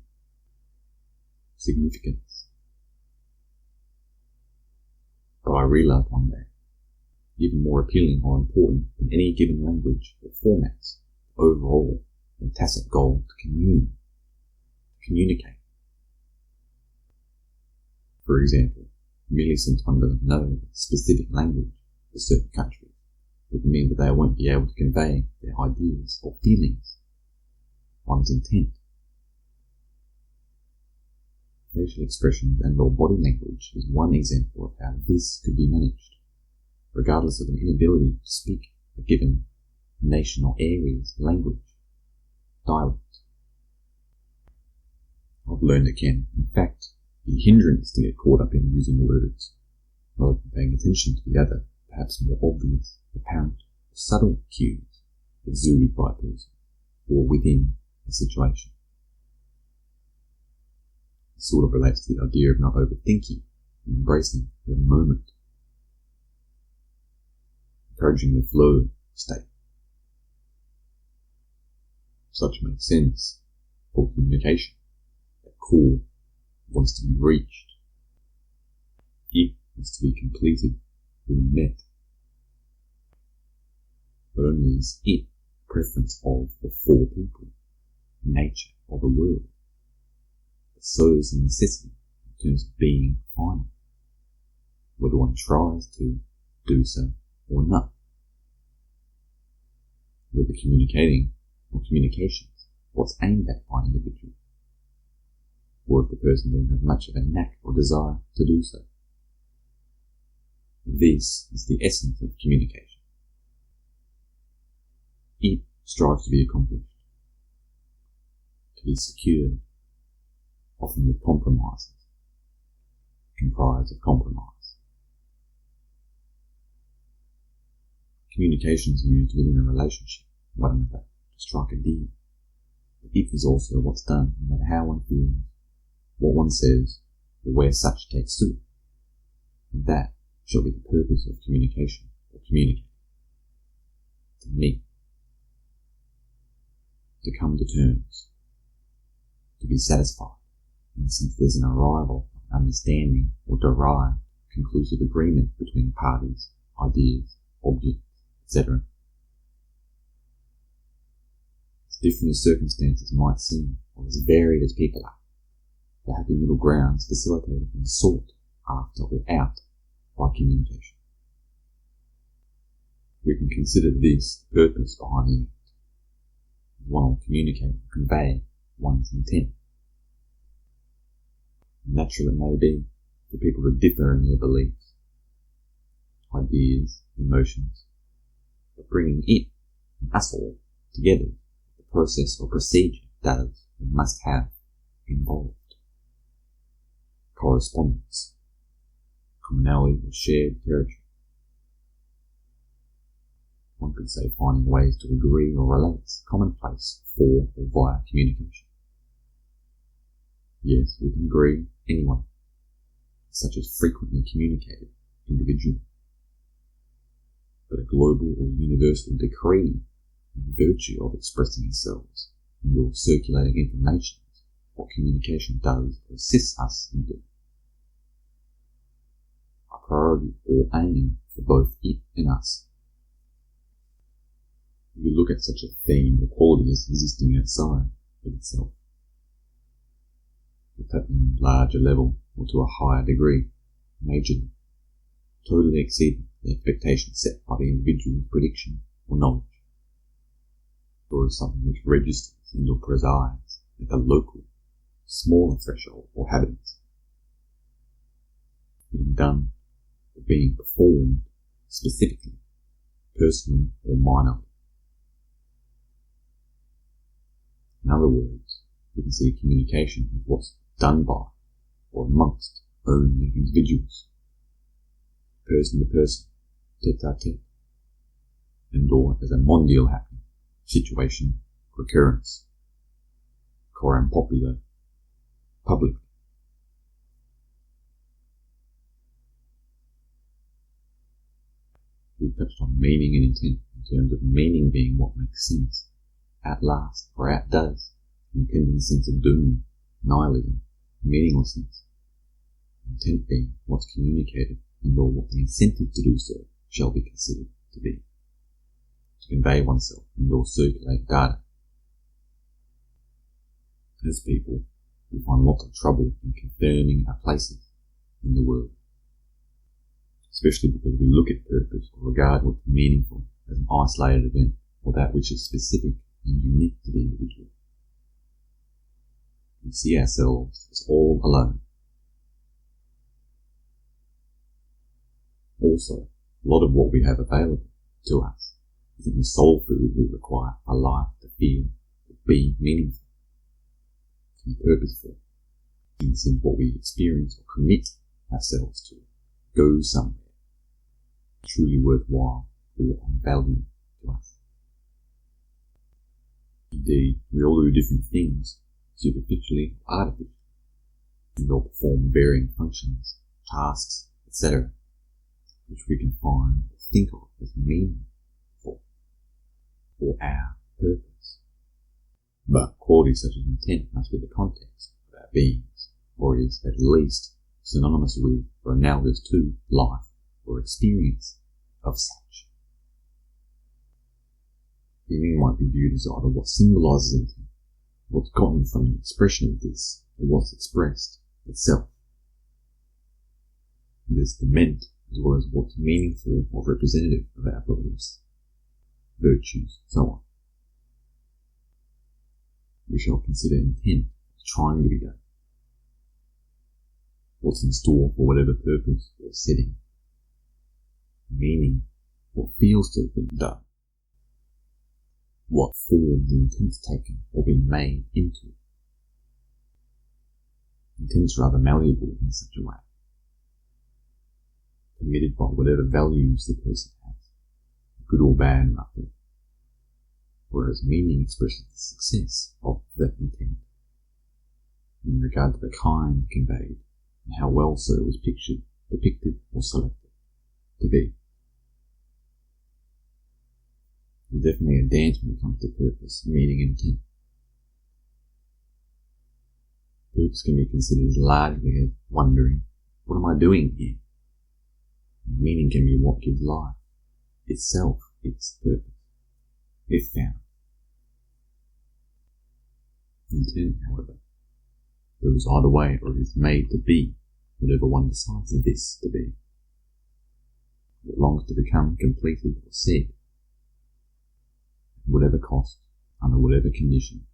significance. But I realized one day, even more appealing or important than any given language or formats, the overall and tacit goal to communicate. For example, merely sent under the know specific language for certain countries would mean that they won't be able to convey their ideas or feelings, one's intent. Facial expressions and or body language is one example of how this could be managed, regardless of an inability to speak a given nation or area's language, dialect. I've learned it can, in fact, be a hindrance to get caught up in using words, rather than paying attention to the other, perhaps more obvious, apparent, or subtle cues exuded by a person, or within a situation. It sort of relates to the idea of not overthinking and embracing the moment, encouraging the flow state. Such makes sense for communication. That core wants to be reached. It wants to be completed or met. But only is it preference of the four people, nature or the world, that serves a necessity in terms of being final, whether one tries to do so or not. Whether communicating or communications, what's aimed at by individual, or if the person doesn't have much of a knack or desire to do so. This is the essence of communication. It strives to be accomplished, to be secured, often with compromises, comprised of compromise. Communications used within a relationship, one another, to strike a deal. But it is also what's done, no matter how one feels, what one says, or where such takes suit. And that shall be the purpose of communication, or communicate. To meet, to come to terms, to be satisfied, and since there's an arrival of understanding or derived conclusive agreement between parties, ideas, objects, etc. As different as circumstances might seem, or as varied as people are, the happy middle ground is facilitated and sought after or out by communication. We can consider this the purpose behind the act. One will communicate or convey one's intent. Natural it may be for people to differ in their beliefs, ideas, emotions, but bringing it and us all together, the process or procedure does and must have involved. Correspondence, commonality or shared territory. One could say finding ways to agree or relate, commonplace for or via communication. Yes, we can agree anyway, such as frequently communicated individually. But a global or universal decree in virtue of expressing ourselves and or circulating information what communication does or assists us in doing. A priority or aim for both it and us. If we look at such a theme or quality as existing outside of itself, with that in a larger level or to a higher degree, majorly, totally exceeding the expectations set by the individual's prediction or knowledge, or as something which registers and or presides at the local, smaller threshold or habitat, being done or being performed specifically, personally or minorly. In other words, we can see communication as what's done by or amongst only individuals, person to person, tete-a-tete, and or as a mondial happening, situation, occurrence, coram popular, publicly. We touched on meaning and intent in terms of meaning being what makes sense, outlasts or outdoes, impending sense of doom, nihilism, meaninglessness. Intent being what's communicated and or what the incentive to do so shall be considered to be. To convey oneself and or circulate data. As people, we find lots of trouble in confirming our places in the world. Especially because we look at purpose or regard what's meaningful as an isolated event or that which is specific and unique to the individual. We see ourselves as all alone. Also, a lot of what we have available to us isn't the sole food we require for life to feel or be meaningful, to be purposeful, in the sense what we experience or commit ourselves to, go somewhere, truly worthwhile or of value to us. Indeed, we all do different things, superficially or artificially, and all perform varying functions, tasks, etc., which we can find or think of as meaningful for our purpose. But qualities such as intent must be the context of our beings, or is at least synonymous with or analogous to life or experience of such. Meaning might be viewed as either what symbolises intent, what's gotten from the expression of this, or what's expressed itself. There's the meant as well as what's meaningful or representative of our beliefs, virtues, so on. We shall consider intent as trying to be done, what's in store for whatever purpose or setting, meaning what feels to have been done, what form the intent's taken or been made into. Intent's rather malleable in such a way, permitted by whatever values the person has, good or bad roughly, whereas meaning expresses the success of that intent in regard to the kind conveyed and how well so it was pictured, depicted or selected to be. There's definitely a dance when it comes to purpose, meaning and intent. Purpose can be considered as largely as wondering, what am I doing here? Meaning can be what gives life, itself, its purpose, if found. Intent, however, goes either way or is made to be whatever one decides this to be. It longs to become completed or said, at whatever cost, under whatever condition.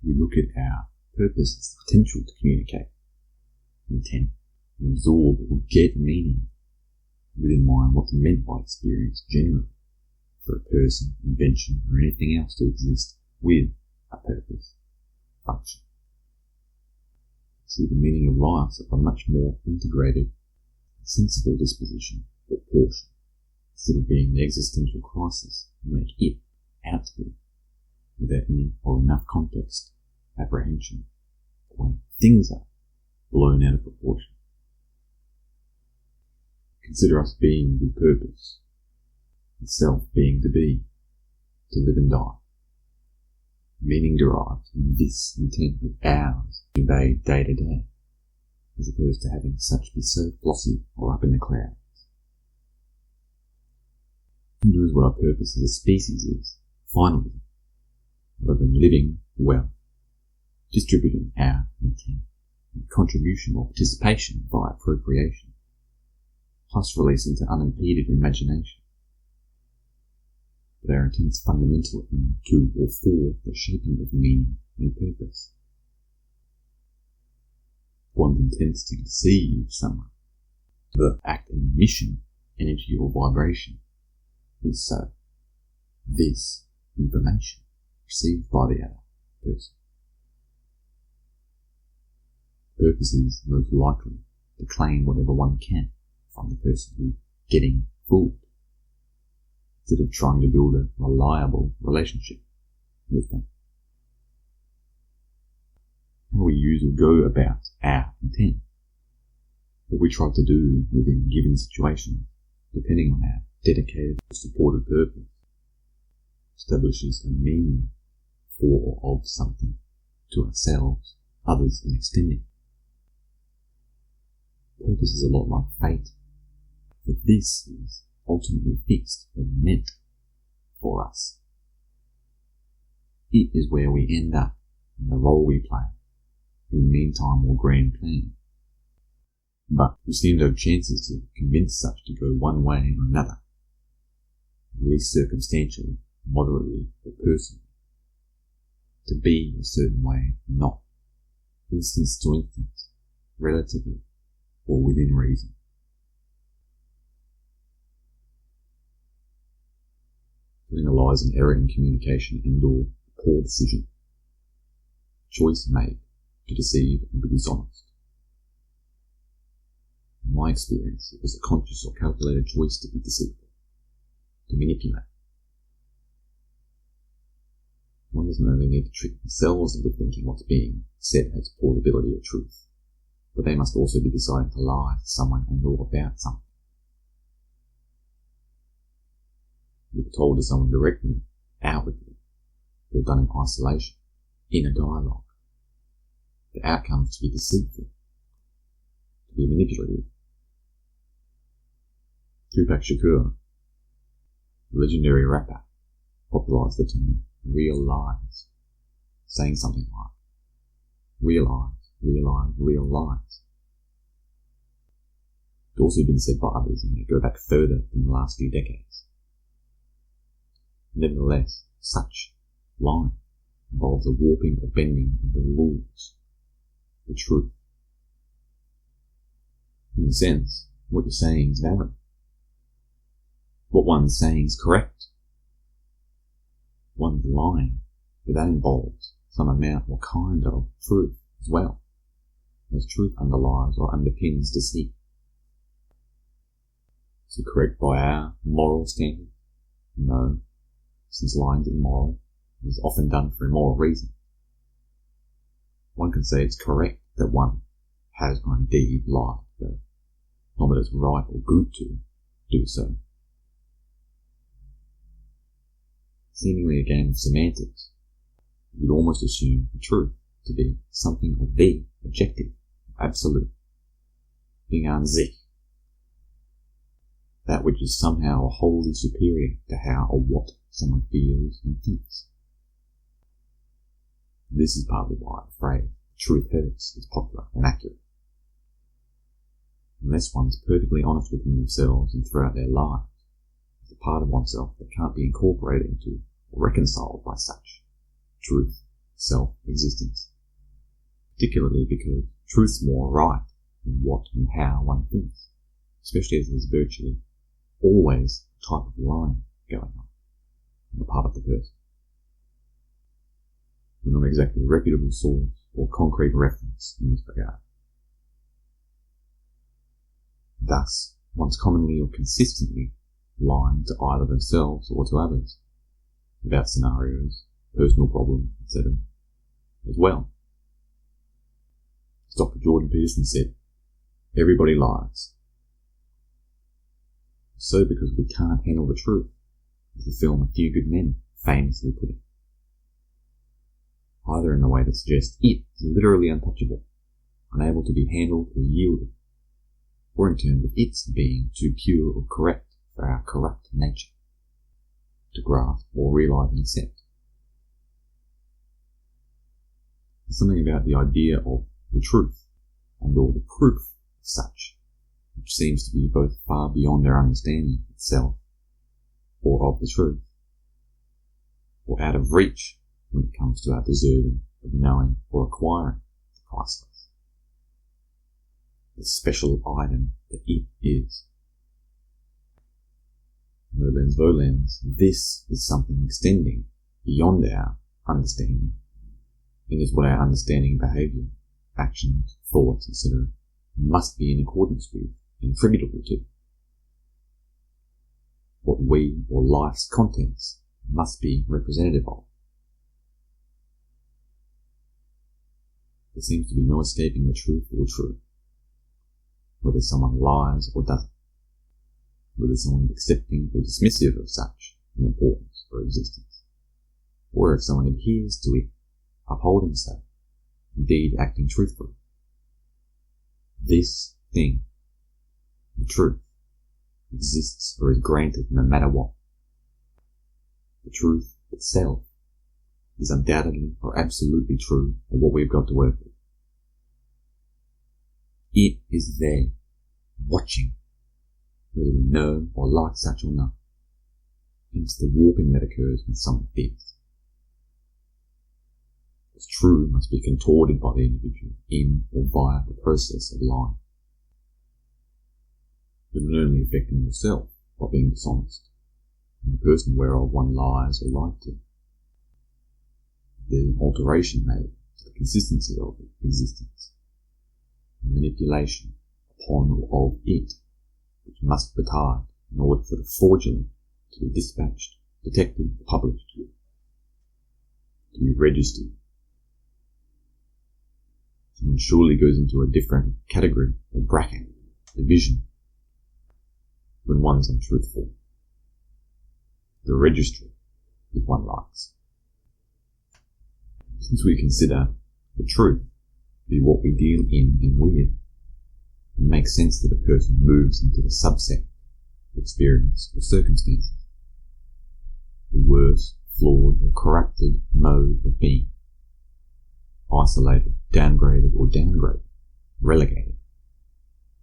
We look at our purpose as the potential to communicate, intent, and absorb or get meaning, within mind what's meant by experience generally, for a person, invention, or anything else to exist with a purpose, function. See the meaning of life as a much more integrated, sensible disposition or portion, instead of being the existential crisis you make it out to be, without any or enough context, apprehension, when things are blown out of proportion. Consider us being with purpose, itself being to be, to live and die. Meaning derived in this intent of ours conveyed day to day, as opposed to having such be so glossy or up in the clouds. Who knows what our purpose as a species is, finally, other than living well, distributing our intent, and contribution or participation via procreation, plus release into unimpeded imagination. But our intent's fundamental to or for the shaping of meaning and purpose. One intends to deceive someone, the act and mission, energy or vibration, is so. This information received by the other person. Purpose is most likely to claim whatever one can from the person who's getting fooled, instead of trying to build a reliable relationship with them. How we use or go about our intent, what we try to do within given situations, depending on our dedicated or supported purpose, establishes a meaning for or of something to ourselves, others, and extending. Purpose is a lot like fate, but this is ultimately fixed and meant for us. It is where we end up and the role we play, in the meantime or grand plan. But we seem to have chances to convince such to go one way or another, at least circumstantially, moderately, or personally, to be a certain way or not, instance to instance, relatively, or within reason. Putting lies in error in communication and or poor decision. Choice made to deceive and be dishonest. In my experience, it was a conscious or calculated choice to be deceitful, to manipulate. One doesn't only need to trick themselves into thinking what's being said has plausibility or truth, but they must also be deciding to lie to someone and or about something. If we're told to someone directly, outwardly, or done in isolation, in a dialogue, the outcome is to be deceitful, to be manipulative. Tupac Shakur, the legendary rapper, popularized the term real lies, saying something like, realize, realize, real lies. It's also been said by others and may go back further in the last few decades. Nevertheless, such lying involves a warping or bending of the rules, the truth. In a sense, what you're saying is valid. What one's saying is correct. One's lying, but that involves some amount or kind of truth as well, as truth underlies or underpins deceit. Is it correct by our moral standard? No, since lying's immoral, it is often done for immoral reasons. One can say it's correct that one has indeed lied, though not that it's right or good to do so. Seemingly a game of semantics, you'd almost assume the truth to be something of the objective, absolute, being an sich, that which is somehow wholly superior to how or what someone feels and thinks. This is partly why the phrase truth hurts is popular and accurate. Unless one's perfectly honest within themselves and throughout their lives, it's a part of oneself that can't be incorporated into or reconciled by such truth, self-existence. Particularly because truth's more right than what and how one thinks, especially as it is virtually always a type of lying going on the part of the person. We're not exactly a reputable source or concrete reference in this regard. Thus, one's commonly or consistently lying to either themselves or to others, about scenarios, personal problems, etc. as well. As Dr. Jordan Peterson said, everybody lies. So because we can't handle the truth, as the film A Few Good Men famously put it. Either in the way that suggests it is literally untouchable, unable to be handled or yielded, or in terms of its being too pure or correct for our corrupt nature to grasp or realise and accept. There's something about the idea of the truth and or the proof of such, which seems to be both far beyond our understanding itself or of the truth, or out of reach when it comes to our deserving of knowing or acquiring the priceless, the special item that it is. Nolens volens, this is something extending beyond our understanding, and is what our understanding of behaviour, actions, thoughts, etc. must be in accordance with and attributable to. What we or life's contents must be representative of. There seems to be no escaping the truth or truth, whether someone lies or doesn't, whether someone is accepting or dismissive of such an importance or existence, or if someone adheres to it, upholding so, indeed acting truthfully. This thing, the truth, exists or is granted no matter what. The truth itself is undoubtedly or absolutely true of what we've got to work with. It is there, watching, whether we know or like such or not. Hence the warping that occurs when someone fears. What's true must be contorted by the individual in or via the process of lying. But not only affecting yourself by being dishonest, and the person whereof one lies or lied to. There's an alteration made to the consistency of existence, and manipulation upon or of it, which must betide in order for the fraudulent to be dispatched, detected, published, to be registered. Someone surely goes into a different category or bracket, division, when one's untruthful. The registry, if one likes. Since we consider the truth to be what we deal in and with, it makes sense that a person moves into the subset of experience or circumstances, the worse, flawed, or corrupted mode of being, isolated, downgraded, or downgraded, relegated,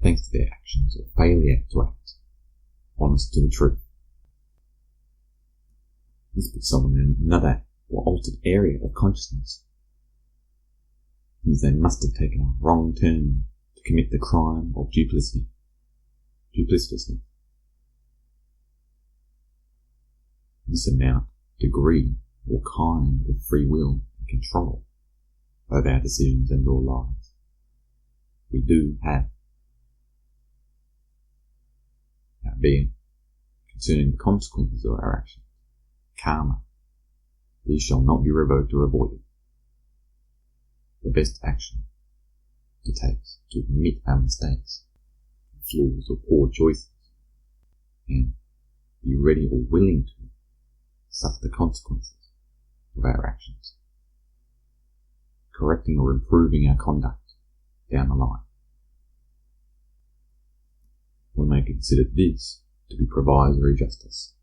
thanks to their actions or failure to act honest to the truth. This puts someone in another or altered area of consciousness. It means they must have taken a wrong turn to commit the crime of duplicity. This amount, degree, or kind of free will and control over our decisions and our lives we do have. That being, concerning the consequences of our actions, karma, these shall not be revoked or avoided. The best action to take is to admit our mistakes, flaws or poor choices, and be ready or willing to suffer the consequences of our actions, correcting or improving our conduct down the line. One may consider this to be provisory justice.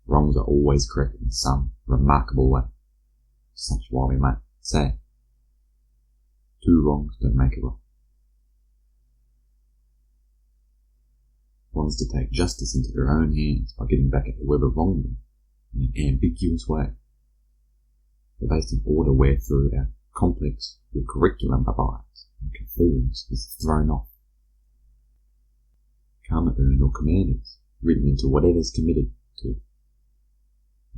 Wrongs are always corrected in some remarkable way, such why we might say, 2 wrongs don't make a wrong. One is to take justice into their own hands by getting back at whoever wronged them in an ambiguous way, based in order wherethrough our complex or curriculum abides and conforms is thrown off. karma earned or commanded, written into whatever's committed to.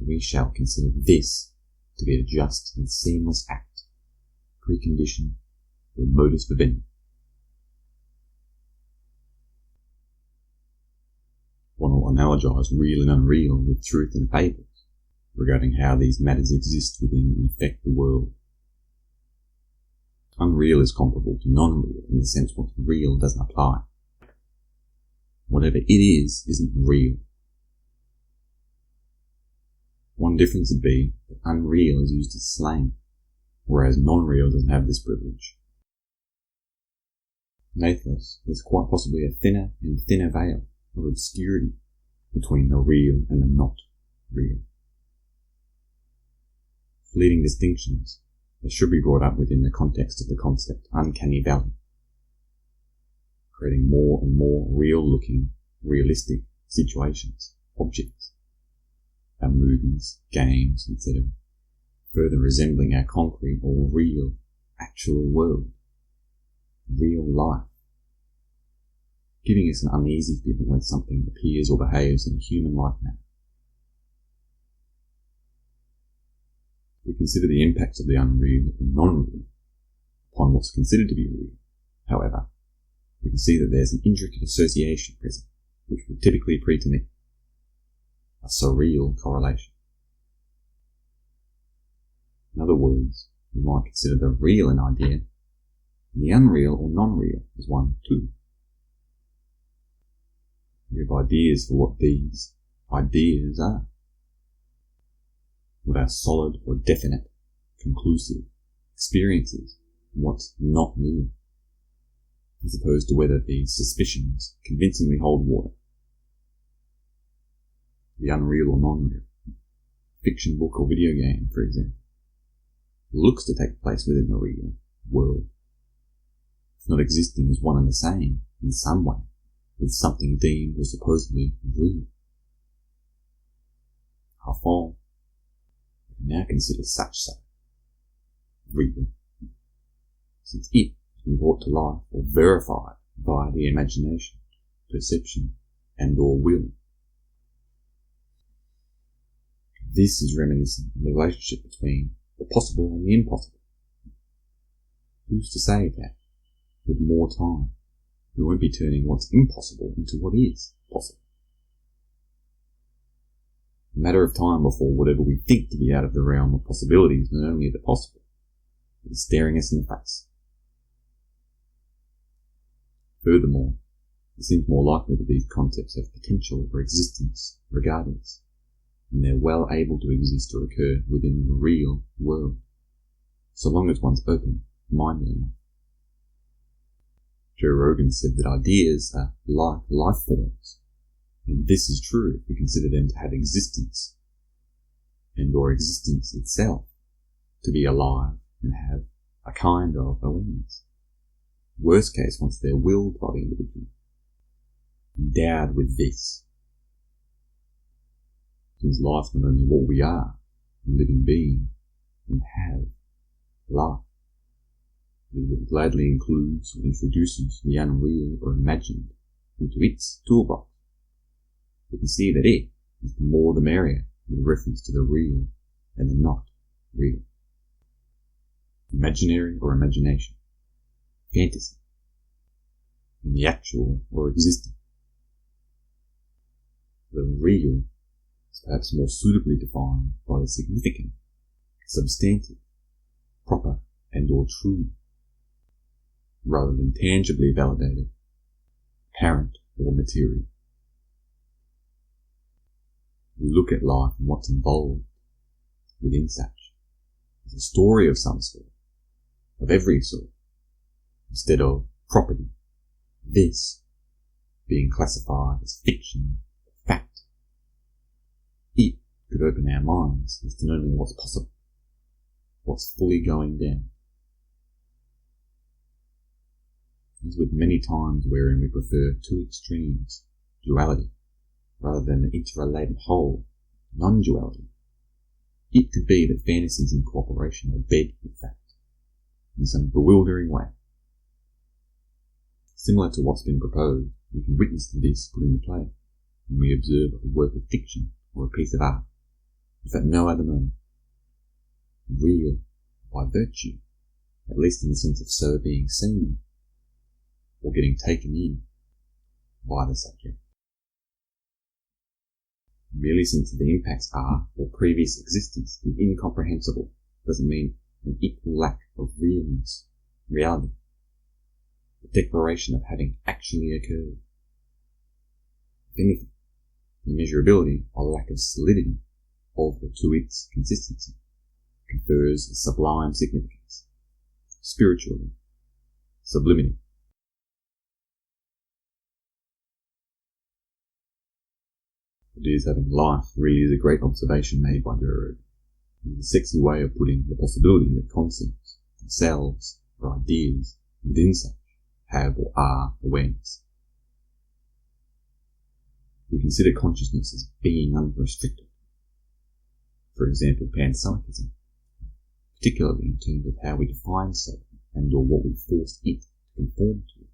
We shall consider this to be a just and seamless act, precondition, or modus vivendi. One will analogize real and unreal with truth and fables, regarding how these matters exist within and affect the world. Unreal is comparable to non-real in the sense what real doesn't apply. Whatever it is isn't real. One difference would be that unreal is used as slang, whereas non-real doesn't have this privilege. Natheless, there's quite possibly a thinner and thinner veil of obscurity between the real and the not real. Fleeting distinctions that should be brought up within the context of the concept uncanny valley, creating more and more real-looking, realistic situations, objects, our movies, games, etc., further resembling our concrete or real, actual world, real life, giving us an uneasy feeling when something appears or behaves in a human-like manner. We consider the impacts of the unreal and non-real upon what's considered to be real. However, we can see that there's an intricate association present, which will typically pre-commit a surreal correlation. In other words, we might consider the real an idea, and the unreal or non-real as one too. We have ideas for what these ideas are. What are solid or definite, conclusive experiences, and what's not real, as opposed to whether these suspicions convincingly hold water. The unreal or non-real, fiction book or video game, for example, looks to take place within the real world, if not existing as one and the same in some way, with something deemed or supposedly real. How far? We now consider such real, since it has been brought to life or verified via the imagination, perception, and or will. This is reminiscent of the relationship between the possible and the impossible. Who's to say that, with more time, we won't be turning what's impossible into what is possible? A matter of time before whatever we think to be out of the realm of possibilities not only are the possible, but is staring us in the face. Furthermore, it seems more likely that these concepts have potential for existence regardless, and they're well able to exist or occur within the real world, so long as one's open-minded enough. Joe Rogan said that ideas are like life forms, and this is true if we consider them to have existence, and or existence itself to be alive and have a kind of awareness. Worst case, once they're willed by the individual, endowed with this. Since life's not only what we are, a living being, and have life, it gladly includes or introduces the unreal or imagined into its toolbox. We can see that it is the more the merrier with reference to the real and the not real. Imaginary or imagination, fantasy, and the actual or existing. The real is perhaps more suitably defined by the significant, substantive, proper, and or true, rather than tangibly validated, apparent, or material. We look at life and what's involved within such as a story of some sort, of every sort, instead of property, this, being classified as fiction, fact. It could open our minds as to not only what's possible, what's fully going down. As with many times wherein we prefer two extremes, duality, rather than the interrelated whole, non-duality, it could be that fantasies in cooperation are bed with fact, in some bewildering way. Similar to what's been proposed We can witness to this put into play when we observe a work of fiction or a piece of art, if at no other moment, real by virtue, at least in the sense of so being seen, or getting taken in by the subject. Merely since the impacts are, or previous existence is incomprehensible, doesn't mean an equal lack of reality, the declaration of having actually occurred. If anything, the immeasurability or lack of solidity of or to its consistency confers a sublime significance, spiritually, sublimity. Ideas having life really is a great observation made by Derrida. It is a sexy way of putting the possibility that concepts, themselves, or ideas within such have or are awareness. We consider consciousness as being unrestricted. For example, panpsychism, particularly in terms of how we define so and or what we force it to conform to.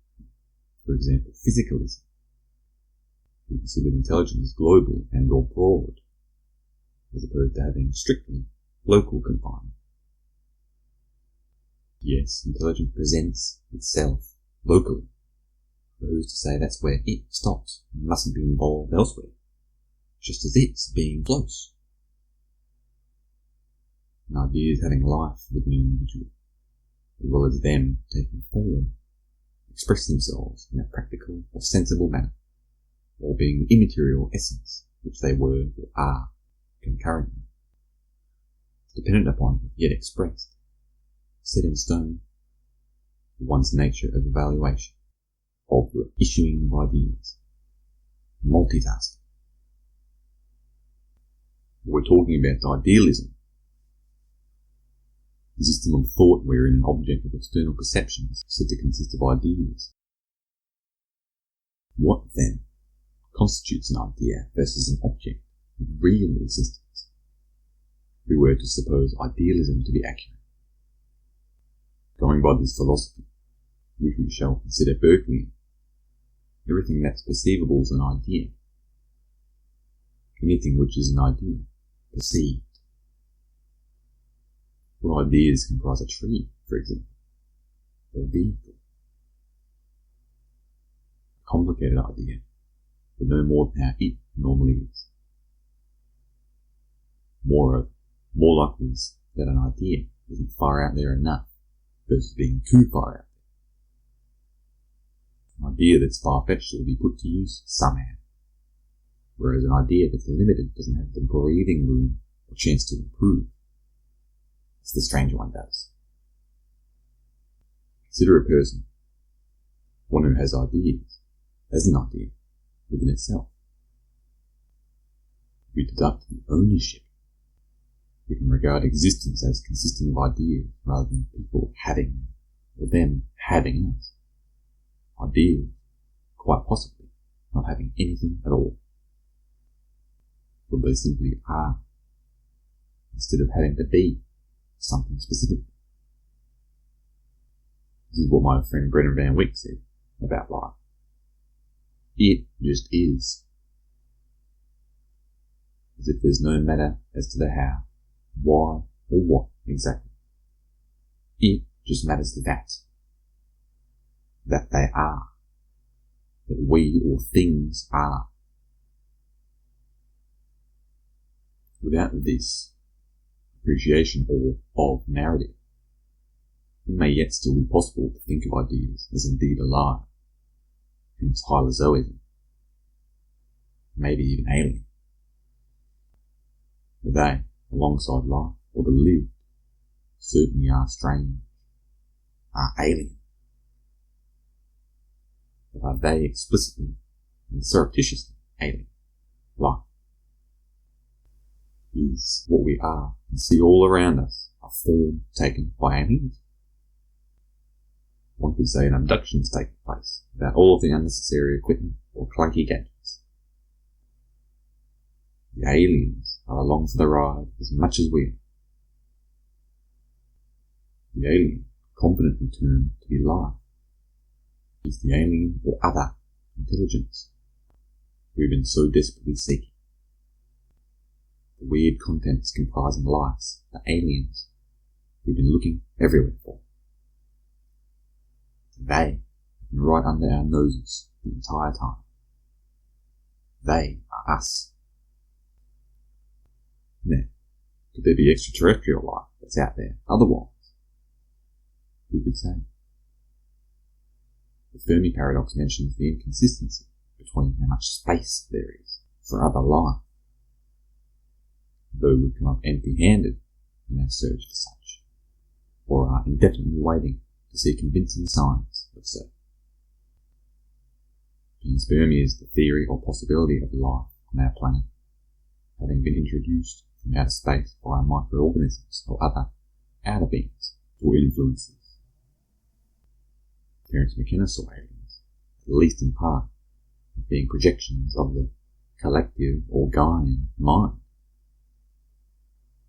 For example, physicalism. We consider intelligence as global and or broad, as opposed to having strictly local confinement. Yes, intelligence presents itself locally. Who's to say that's where it stops and mustn't be involved elsewhere, just as it's being close? And ideas having life within an individual, as well as them taking form, express themselves in a practical or sensible manner, or being the immaterial essence which they were or are concurrently, dependent upon yet expressed, set in stone, one's nature of evaluation, of the issuing of ideas, multitasking. We're talking about idealism, the system of thought wherein an object of external perception is said to consist of ideas. What, then, constitutes an idea versus an object of real existence? If we were to suppose idealism to be accurate. Going by this philosophy, which we shall consider Berkeley, everything that's perceivable is an idea. Anything which is an idea, perceived. What ideas comprise a tree, for example, or vehicle? A complicated idea, but no more than how it normally is. Moreover, more likely is that an idea isn't far out there enough versus being too far out there. An idea that's far-fetched will be put to use somehow, whereas an idea that's limited doesn't have the breathing room or chance to improve, as the strange one does. Consider a person, one who has ideas, as an idea within itself. If we deduct the ownership, we can regard existence as consisting of ideas rather than people having them, or them having us. Ideas, quite possibly, not having anything at all. For they simply are, instead of having to be something specific. This is what my friend Brennan Van Wyck said about life. It just is. As if there's no matter as to the how, why, or what exactly. It just matters to that they are, that we or things are. Without this appreciation or of narrative, it may yet still be possible to think of ideas as indeed alive, hence hylozoism, maybe even alien. For they, alongside life, or the lived, certainly are strange, are alien. But are they explicitly and surreptitiously alien? Life is what we are and see all around us, a form taken by aliens. One could say an abduction is taking place, without all of the unnecessary equipment or clunky gadgets. The aliens are along for the ride as much as we are. The alien, confidently termed to be life, is the alien or other intelligence we've been so desperately seeking. The weird contents comprising lives, the aliens we've been looking everywhere for. They have been right under our noses the entire time. They are us. Now, could there be extraterrestrial life that's out there otherwise? Who could say? The Fermi paradox mentions the inconsistency between how much space there is for other life, though we come up empty-handed in our search for such, or are indefinitely waiting to see convincing signs of so. Panspermia is the theory or possibility of life on our planet, having been introduced from outer space by microorganisms or other outer beings or influences. Terence McKenna saw aliens, at least in part, as being projections of the collective or Gaian mind,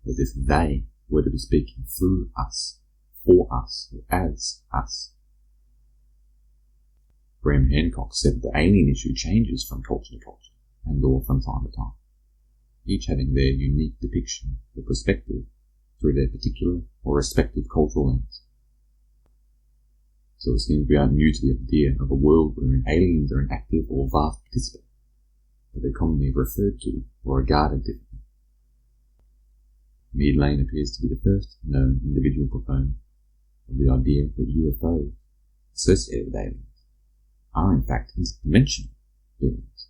as if they were to be speaking through us, for us, or as us. Graham Hancock said the alien issue changes from culture to culture, and or from time to time, each having their unique depiction or perspective through their particular or respective cultural lens. So it seems we aren't new to the idea of a world wherein aliens are an active or vast participant, but they're commonly referred to or regarded differently. Mead Lane appears to be the first known individual proponent of the idea that UFOs associated with aliens are in fact interdimensional beings,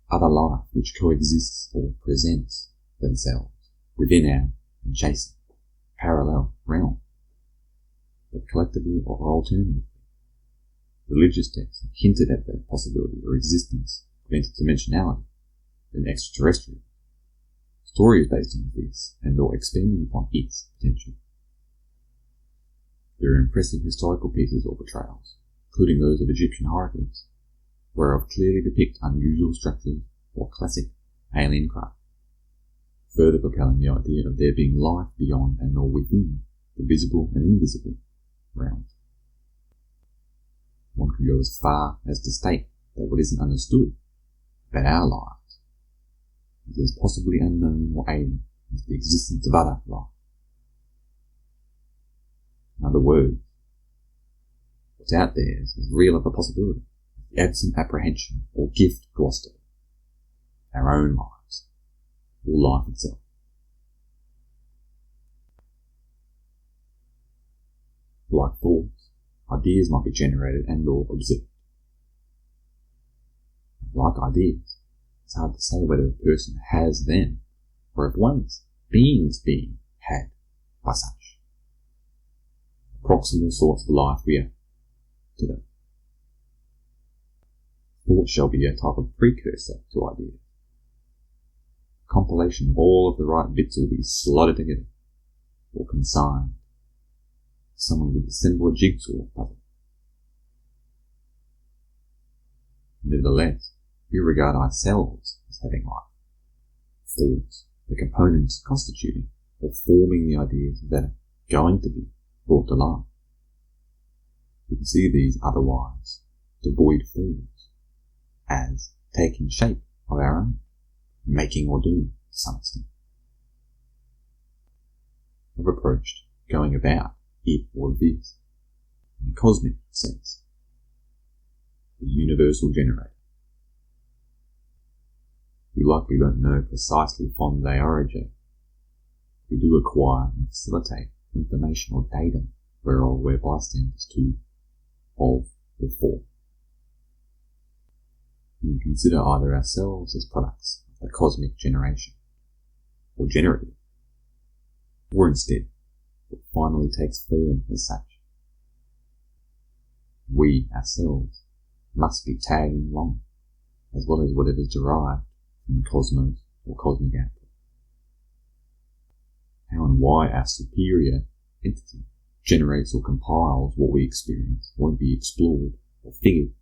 other life which coexists or presents themselves within our adjacent, parallel realm, but collectively or alternatively. Religious texts have hinted at the possibility or existence of interdimensionality in extraterrestrial. Stories based on this and or expanding upon its potential. There are impressive historical pieces or portrayals, including those of Egyptian hieroglyphs, whereof clearly depict unusual structures or classic alien craft, further propelling the idea of there being life beyond and or within the visible and invisible realms. One can go as far as to state that what isn't understood about our lives is as possibly unknown or alien as the existence of other life. In other words, what's out there is as real of a possibility as the absent apprehension or gift to us, our own lives, or life itself. Like thoughts, ideas might be generated and or observed. Like ideas, it's hard to say whether a person has them, or if one's being had by such. The proximal source of life we are today. Thought shall be a type of precursor to ideas. A compilation of all of the right bits will be slotted together, or consigned. Someone would assemble a jigsaw puzzle. Nevertheless, we regard ourselves as having life. Thoughts, the components constituting or forming the ideas that are going to be brought to life. We can see these otherwise devoid forms as taking shape of our own, making or doing to some extent. I've approached going about it or this in a cosmic sense, the universal generator. We likely don't know precisely fonde origine. We do acquire and facilitate information or data whereof we're bystanders to, of, or for. We consider either ourselves as products of the cosmic generation, or generative, or instead, what finally takes form as such. We ourselves must be tagging along, as well as whatever is derived from the cosmos or cosmic output. How and why our superior entity generates or compiles what we experience won't be explored or figured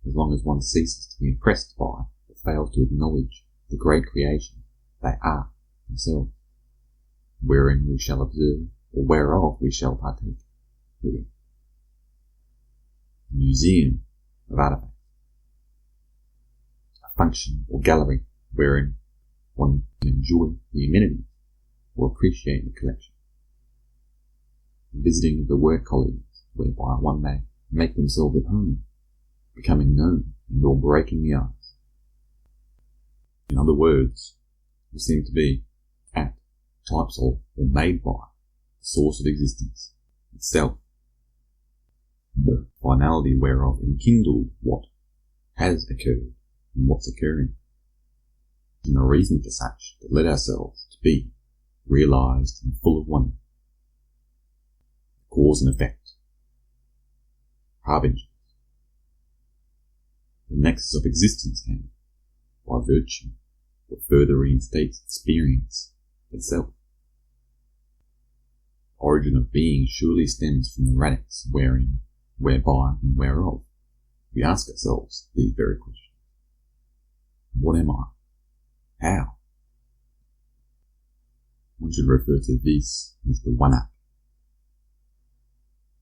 as long as one ceases to be impressed by or fails to acknowledge the great creation they are themselves, wherein we shall observe or whereof we shall partake within. A museum of artifacts, function or gallery wherein one can enjoy the amenities or appreciate the collection. Visiting the work colleagues whereby one may make themselves at home, becoming known and or breaking the ice. In other words, we seem to be at, types of, or made by the source of existence itself, the finality whereof enkindled what has occurred and what's occurring, and the reason for such that led ourselves to be realised and full of wonder. Cause and effect, harbingers, the nexus of existence can, by virtue, or further reinstates experience itself. The origin of being surely stems from the radix wherein, whereby, and whereof we ask ourselves these very questions. What am I? How? One should refer to this as the one-up.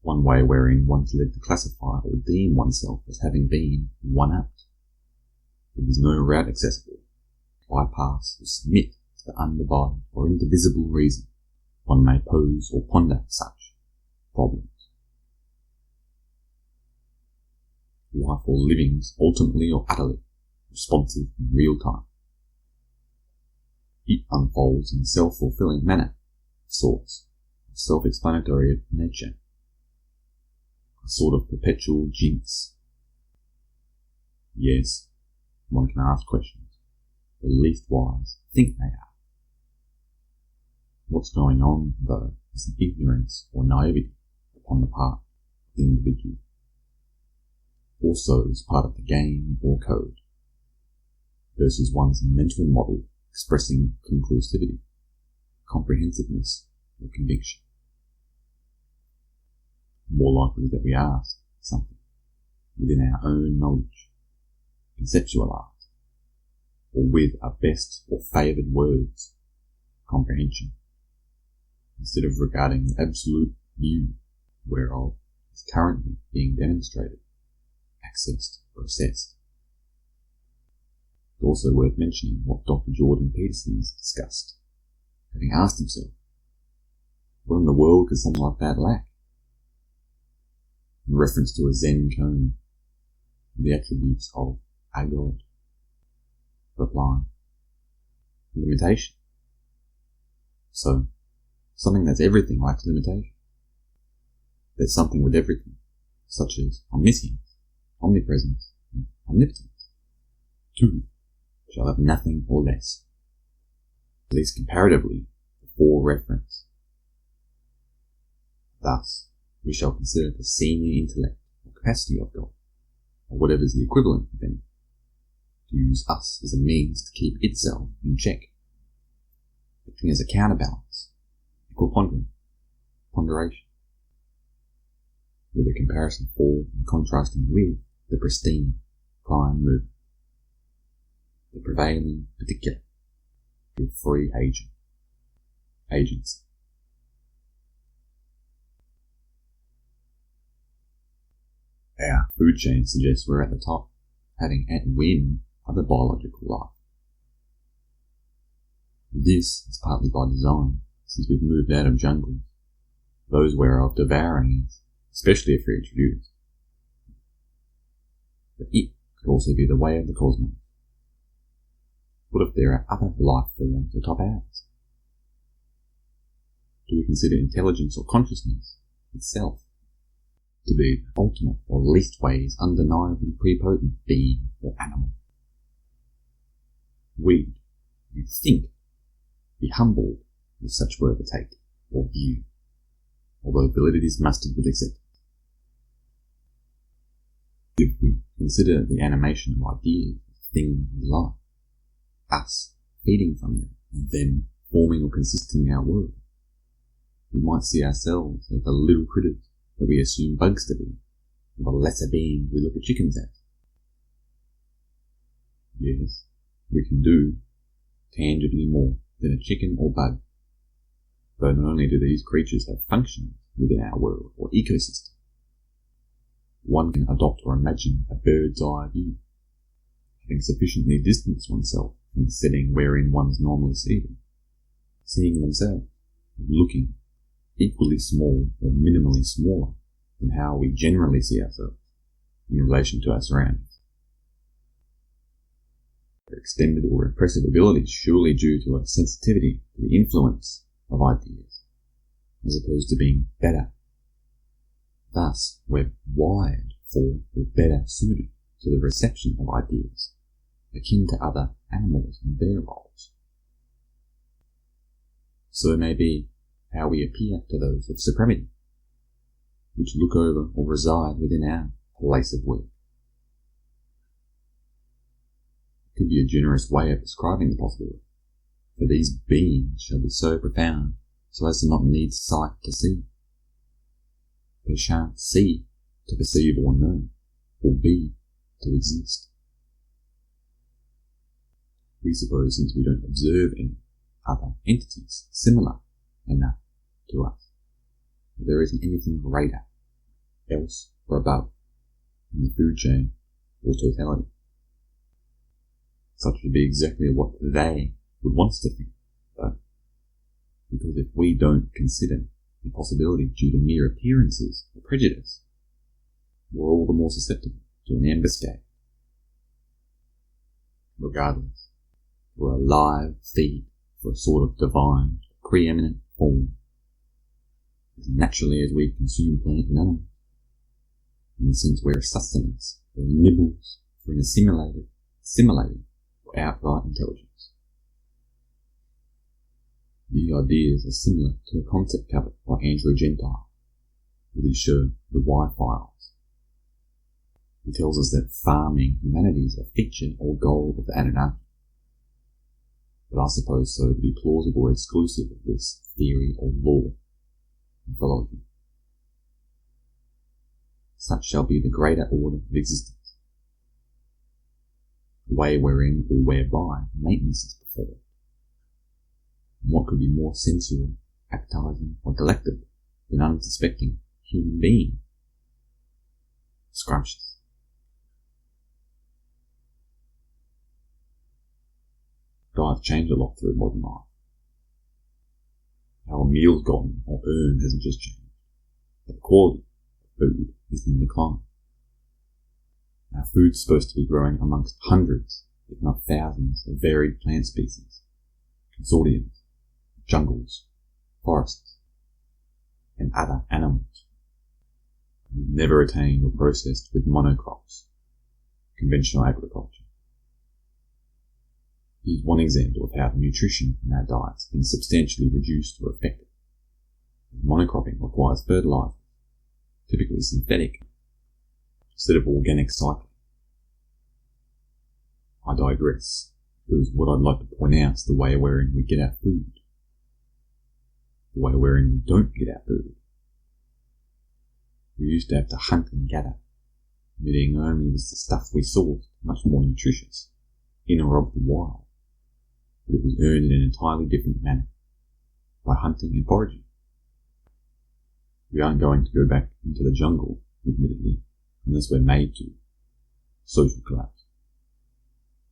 One way wherein one is led to classify or deem oneself as having been one-upped. There is no route accessible, bypass or submit to the undivided or indivisible reason one may pose or ponder such problems. Life or living's ultimately or utterly responsive in real time. It unfolds in a self-fulfilling manner, of sorts, of self-explanatory nature, a sort of perpetual jinx. Yes, one can ask questions, or leastwise think they are. What's going on, though, is an ignorance or naivety upon the part of the individual, also as part of the game or code, versus one's mental model expressing conclusivity, comprehensiveness, or conviction. More likely that we ask something within our own knowledge, conceptualized, or with our best or favoured words, comprehension, instead of regarding the absolute view whereof is currently being demonstrated, accessed, or assessed. It's also worth mentioning what Dr. Jordan Peterson's discussed, having asked himself, what in the world could something like that lack? In reference to a Zen cone, the attributes of a God. Reply, limitation. So, something that's everything lacks limitation. There's something with everything, such as omniscience, omnipresence, and omnipotence. Two shall have nothing or less, at least comparatively, before reference. Thus, we shall consider the senior intellect or capacity of God, or whatever is the equivalent of any, to use us as a means to keep itself in check, acting as a counterbalance, ponderation, with a comparison for and contrasting with the pristine prime movement, the prevailing particular, the free agency. Our food chain suggests we're at the top, having at win other biological life. This is partly by design, since we've moved out of jungles, those whereof devouring is, especially if reintroduced. But it could also be the way of the cosmos. What if there are other life forms atop ours? Do we consider intelligence or consciousness itself to be the ultimate or leastways undeniably prepotent being or animal? We'd, you'd think, be humbled if such were the take or view, although validity is mustered with acceptance. If we consider the animation of ideas as things we like, us feeding from them and them forming or consisting our world, we might see ourselves as the little critters that we assume bugs to be, or the lesser beings we look at chickens at. Yes, we can do tangibly more than a chicken or bug, though not only do these creatures have functions within our world or ecosystem, one can adopt or imagine a bird's eye view, having sufficiently distanced oneself from the setting wherein one is normally seated, seeing themselves as looking equally small or minimally smaller than how we generally see ourselves in relation to our surroundings. Their extended or impressive ability is surely due to a sensitivity to the influence of ideas, as opposed to being better. Thus, we're wired for or better suited to the reception of ideas, akin to other animals and their roles. So may be how we appear to those of supremacy, which look over or reside within our place of work. It could be a generous way of describing the possibility, for these beings shall be so profound so as to not need sight to see. They shan't see to perceive or know, or be to exist. We suppose, since we don't observe any other entities similar enough to us, that there isn't anything greater, else or above, in the food chain or totality. Such would be exactly what they would want us to think, though, because if we don't consider the possibility due to mere appearances or prejudice, we're all the more susceptible to an ambuscade. Regardless, we're a live feed for a sort of divine, preeminent form, as naturally as we consume plant and animals, in the sense we're sustenance or nibbles for an assimilated or outright intelligence. These ideas are similar to a concept covered by Andrew Gentile with his show The Y-Files. He tells us that farming humanity is a feature or goal of the Anunnaki, but I suppose so to be plausible or exclusive of this theory or law, mythology. Such shall be the greater order of existence, the way wherein or whereby maintenance is performed. And what could be more sensual, appetizing, or delectable than unsuspecting human being? Scrumptious. Diet's changed a lot through modern life. How a meal's gotten or earned hasn't just changed, but the quality of food is in decline. Our food's supposed to be growing amongst hundreds, if not thousands, of varied plant species, consortiums, jungles, forests, and other animals. We've never attained or processed with monocrops, conventional agriculture. Here's one example of how the nutrition in our diets has been substantially reduced or affected. Monocropping requires fertilizer, typically synthetic, instead of organic cycling. I digress, because what I'd like to point out is the way wherein we get our food, the way wherein we don't get our food. We used to have to hunt and gather, and eating only was the stuff we sought much more nutritious, in or of the wild, but it was earned in an entirely different manner, by hunting and foraging. We aren't going to go back into the jungle, admittedly, unless we're made to. Social collapse.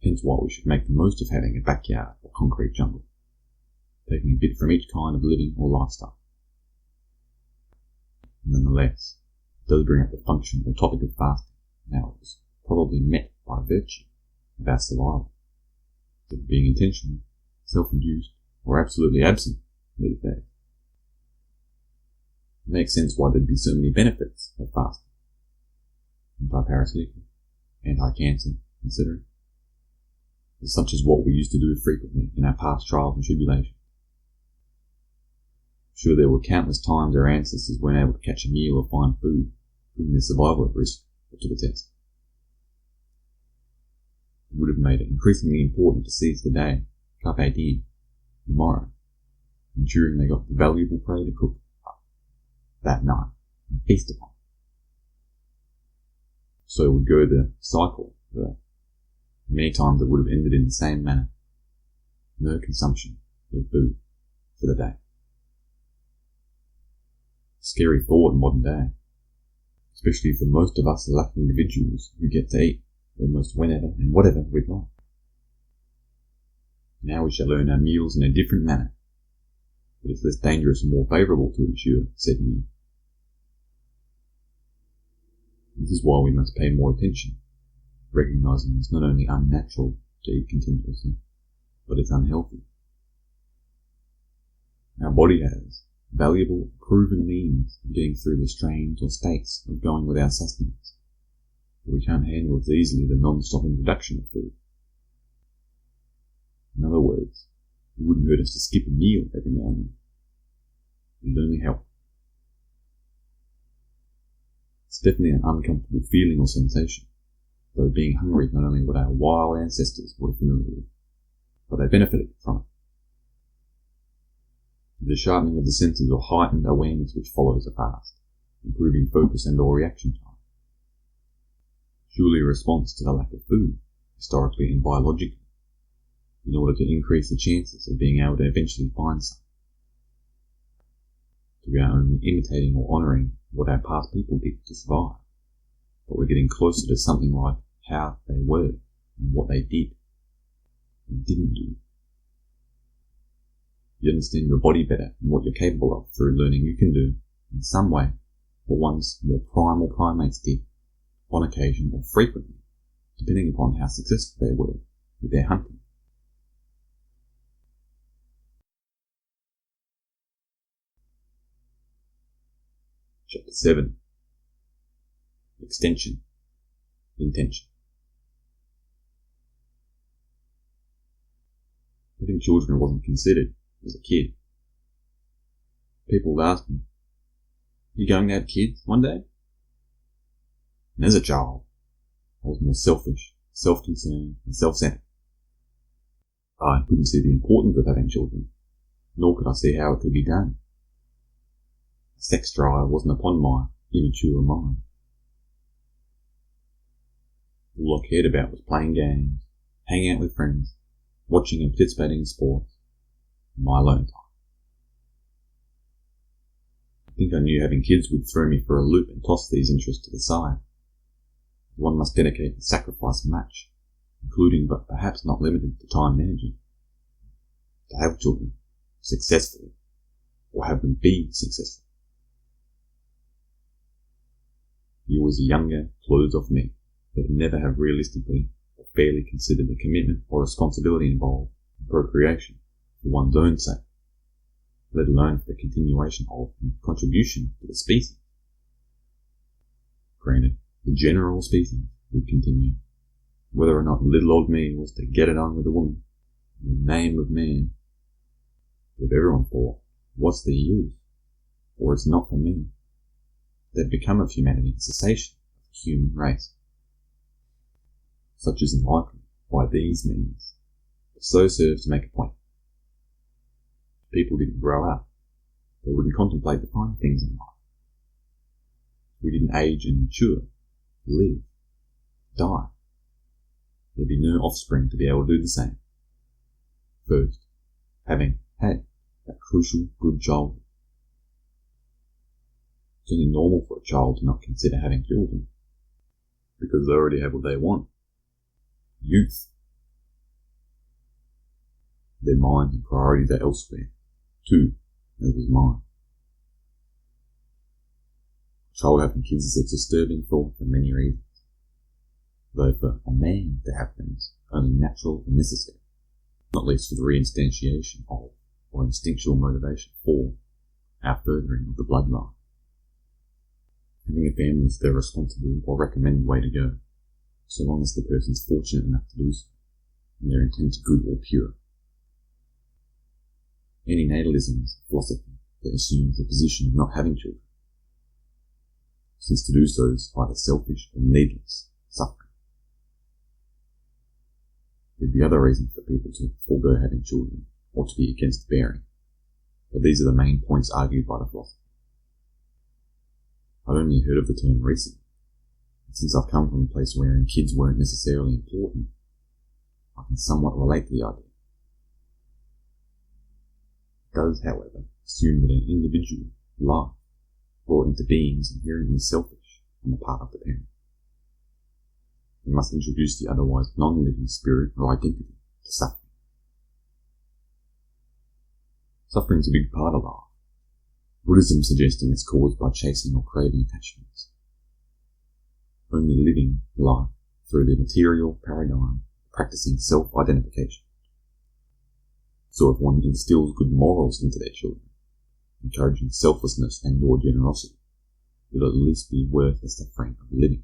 Hence why we should make the most of having a backyard or concrete jungle, taking a bit from each kind of living or lifestyle. Nonetheless, it does bring up the function or topic of fasting. Now it was probably met by virtue of our survival, of being intentional, self-induced, or absolutely absent these days. It makes sense why there'd be so many benefits of fasting. Anti-parasitic, anti-cancer, considering. Such as what we used to do frequently in our past trials and tribulations. Sure, there were countless times our ancestors weren't able to catch a meal or find food, putting their survival at risk to the test. It would have made it increasingly important to seize the day, carpe diem, tomorrow, ensuring they got the valuable prey to cook that night and feast upon. So would go the cycle, many times it would have ended in the same manner. No consumption of food for the day. Scary thought in modern day, especially for most of us lucky individuals who get to eat almost whenever and whatever we'd like. Now we shall earn our meals in a different manner, but it's less dangerous and more favourable to ensure, said Mew. This is why we must pay more attention, recognising it's not only unnatural to eat continuously, but it's unhealthy. Our body has valuable, proven means of getting through the strains or states of going without sustenance, but we can't handle as easily the non-stop introduction of food. In other words, it wouldn't hurt us to skip a meal every now and then. It would only help. It's definitely an uncomfortable feeling or sensation, though being hungry is not only what our wild ancestors were familiar with, but they benefited from it. The sharpening of the senses or heightened awareness which follows a fast, improving focus and or reaction time. Surely a response to the lack of food, historically and biologically, in order to increase the chances of being able to eventually find some. We are only imitating or honouring what our past people did to survive, but we're getting closer to something like how they were and what they did and didn't do. You understand your body better and what you're capable of through learning you can do in some way what once more primal primates did, on occasion or frequently, depending upon how successful they were with their hunting. Chapter 7. Extension. Intention. Having children wasn't considered as a kid. People would ask me, "You going to have kids one day?" And as a child, I was more selfish, self-concerned, and self-centered. I couldn't see the importance of having children, nor could I see how it could be done. A sex drive wasn't upon my immature mind. All I cared about was playing games, hanging out with friends, watching and participating in sports, and my alone time. I think I knew having kids would throw me for a loop and toss these interests to the side. One must dedicate and sacrifice much, including but perhaps not limited to time and energy, to have children successfully, or have them be successful. You was a younger, closed-off me that would never have realistically or fairly considered the commitment or responsibility involved in procreation for one's own sake, let alone for the continuation of and contribution to the species. Granted, the general species would continue, whether or not little old me was to get it on with a woman in the name of man. But if everyone thought, what's the use? Or it's not for me, there'd become of humanity a cessation of the human race. Such isn't likely by these means, but so serves to make a point. If people didn't grow up, they wouldn't contemplate the finer things in life. We didn't age and mature, live, die. There'd be no offspring to be able to do the same. First, having had that crucial good childhood. It's only normal for a child to not consider having children, because they already have what they want. Youth. Their minds and priorities are elsewhere, too, as was mine. A child having kids is a disturbing thought for many reasons, though for a man to have them is only natural and necessary, not least for the reinstantiation of, or instinctual motivation for, our furthering of the bloodline. Having a family is the responsible or recommended way to go, so long as the person's fortunate enough to do so, and their intent is good or pure. Antinatalism is a philosophy that assumes the position of not having children, since to do so is either selfish or needless suffering. There'd be other reasons for people to forego having children, or to be against bearing, but these are the main points argued by the philosophy. I'd only heard of the term recently, and since I've come from a place wherein kids weren't necessarily important, I can somewhat relate to the idea. It does, however, assume that an individual life brought into being is inherently selfish on the part of the parent. we must introduce the otherwise non-living spirit or identity to suffering. Suffering is a big part of life. Buddhism suggesting it's caused by chasing or craving attachments. Only living life through the material paradigm, practicing self-identification. So if one instills good morals into their children, encouraging selflessness and or generosity, it'll at least be worth the suffering of living,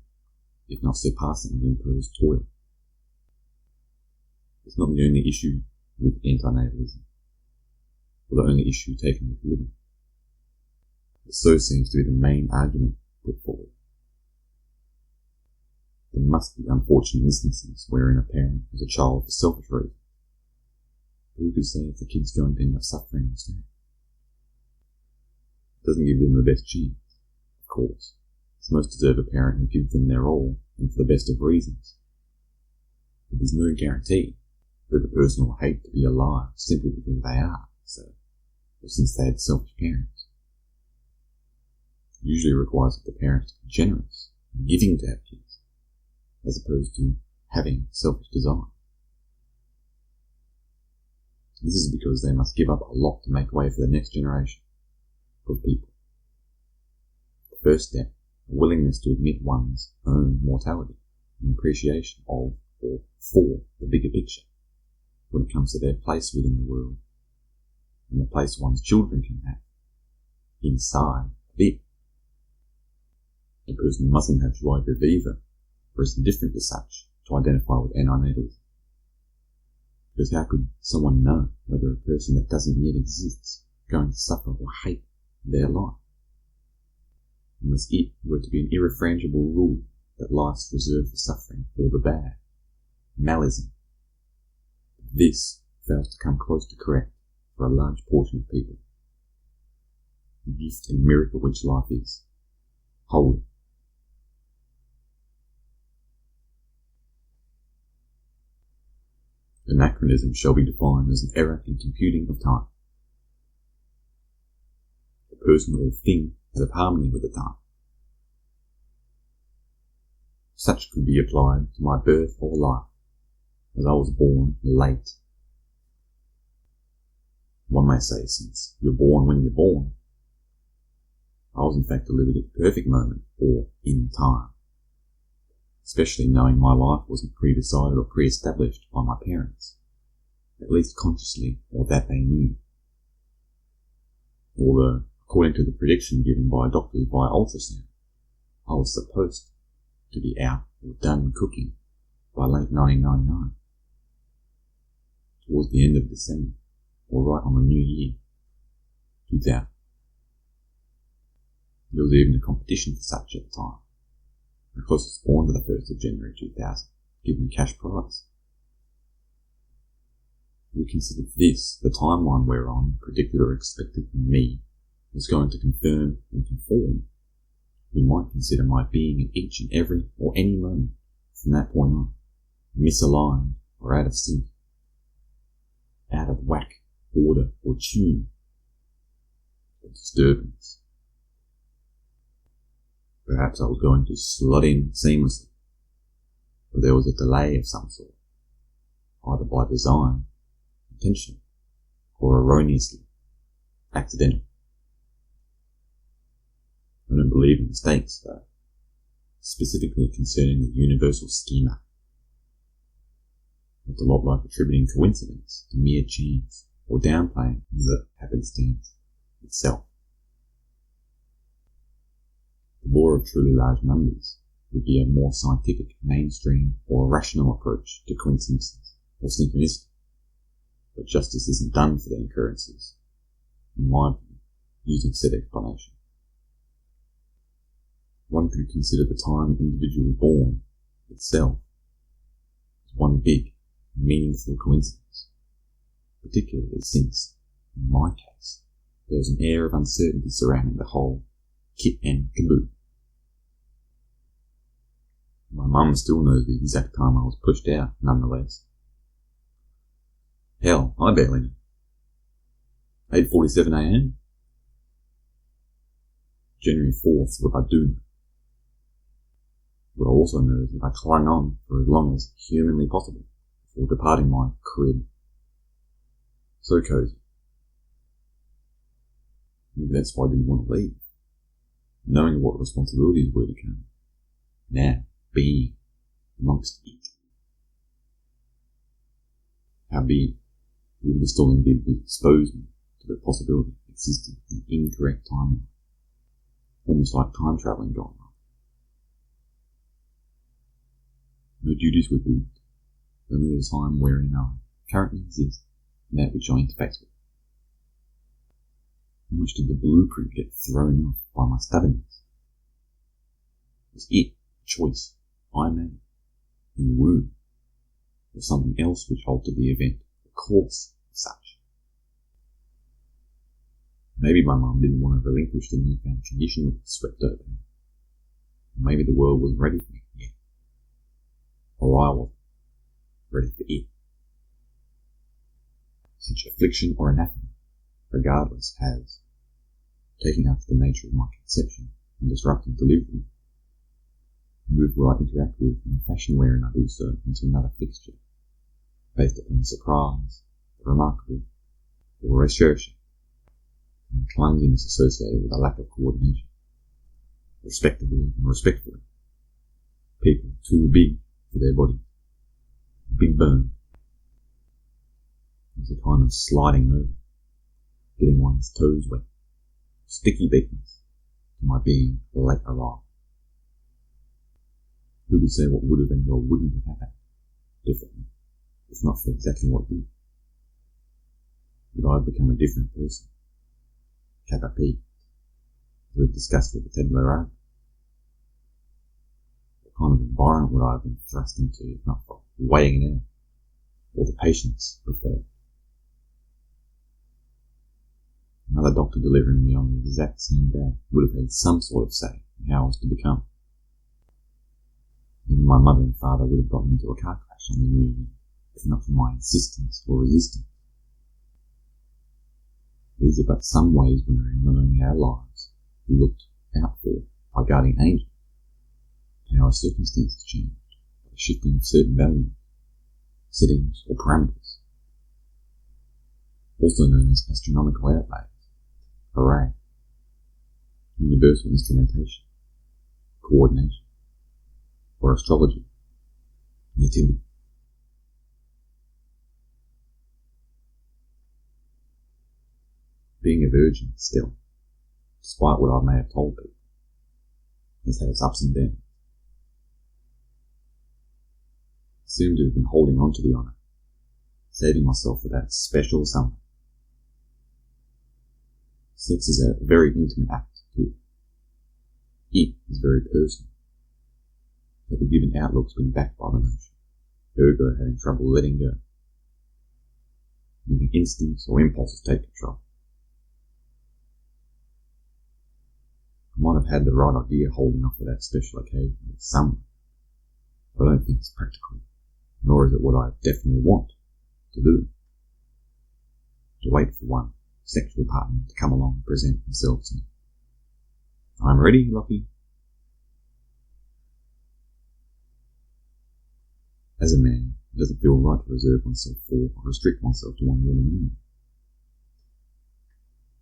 if not surpassing the imposed toil. It's not the only issue with antinatalism, or the only issue taken with living. It so seems to be the main argument put forward. There must be unfortunate instances wherein a parent has a child for selfish reasons. Who could say if the kid's going to end up suffering instead? It doesn't give them the best chance, of course. It's most deserve a parent who gives them their all, and for the best of reasons. But there's no guarantee that the person will hate to be alive simply because they are so, or since they had selfish parents. It usually requires that the parents be generous and giving to have kids, as opposed to having selfish desire. This is because they must give up a lot to make way for the next generation of people. The first step, a willingness to admit one's own mortality and appreciation of or for the bigger picture when it comes to their place within the world and the place one's children can have inside of it. A person mustn't have joie de vivre, for it's indifferent as such to identify with antinatalism. Because how could someone know whether a person that doesn't yet exist is going to suffer or hate their life? Unless it were to be an irrefrangible rule that life's reserved for suffering or the bad, malism. This fails to come close to correct for a large portion of people. The gift and miracle which life is, holy. Anachronism shall be defined as an error in computing of time. The person or thing is of harmony with the time. Such could be applied to my birth or life, as I was born late. One may say, since you're born when you're born, I was in fact delivered at the perfect moment, or in time. Especially knowing my life wasn't pre-decided or pre-established by my parents, at least consciously, or that they knew. Although, according to the prediction given by doctors via ultrasound, I was supposed to be out or done cooking by late 1999, towards the end of December, or right on the new year, 2000. There was even a competition for such at the time. The closest born to the 1st of January 2000, given a cash prize. We considered this the timeline whereon, predicted or expected from me, was going to confirm and conform. We might consider my being in each and every or any moment from that point on, misaligned or out of sync, out of whack, order or tune, or disturbance. Perhaps I was going to slot in seamlessly, but there was a delay of some sort, either by design, intentional, or erroneously, accidental. I don't believe in mistakes, though, specifically concerning the universal schema. It's a lot like attributing coincidence to mere chance, or downplaying the happenstance itself. The law of truly large numbers would be a more scientific, mainstream, or rational approach to coincidences or synchronicity. But justice isn't done for the occurrences, in my view, using said explanation. One could consider the time an individual was born itself as one big, meaningful coincidence, particularly since, in my case, there was an air of uncertainty surrounding the whole kit and caboodle. My mum still knows the exact time I was pushed out, nonetheless. Hell, I barely know. 8:47 a.m. January 4th, what I do know. What I also know is that I clung on for as long as humanly possible before departing my crib. So cozy. Maybe that's why I didn't want to leave. Knowing what responsibilities were to come. Now, being amongst it. Howbeit, all the stalling did was expose me to the possibility of existing an incorrect timeline. Almost like time travelling gone wrong. No duties were moved, only the time wherein I currently exist and that which I interface with. How much did the blueprint get thrown off by my stubbornness? Was it a choice I made in the womb, or something else which altered the event, the course of such? Maybe my mum didn't want to relinquish the newfound condition which swept over her. Maybe the world wasn't ready for me yet. Or I wasn't ready for it. Such affliction or anathema, regardless, has, taking after the nature of my conception and disrupting delivery, moved what I interact with in a fashion wherein I do so into another fixture, based upon the surprise, the remarkable, or recherche, and the clumsiness associated with a lack of coordination. Respectably and respectfully, people too big for their body, big bone. There's a kind of sliding over, getting one's toes wet, sticky beakness to my being late arrived. Who would say what would have been or wouldn't have happened differently, if not for exactly what did? Would I have become a different person? Kappa P, as we've discussed with the tabula rasa? What kind of environment would I have been thrust into if not for weighing it out, or the patients performed? Another doctor delivering me on the exact same day would have had some sort of say in how I was to become. Even my mother and father would have gotten into a car crash on the New Year, if not for my insistence or resistance. These are but some ways wherein not only our lives we looked out for by guardian angels, but how our circumstances changed by the shifting of certain values, settings, or parameters, also known as astronomical outlays, array, universal instrumentation, coordination, or astrology, nativity. Being a virgin still, despite what I may have told people, has had its ups and downs. I seem to have been holding on to the honour, saving myself for that special summer. Sex is a very intimate act too. It is very personal. But the given outlook's been backed by the notion, ergo having trouble letting go, letting instincts or impulses take control. I might have had the right idea holding off for that special occasion with someone, but I don't think it's practical, nor is it what I definitely want to do. To wait for one sexual partner to come along and present themselves to me. I'm ready, Lockie. As a man, it doesn't feel right to reserve oneself for or restrict oneself to one woman anymore.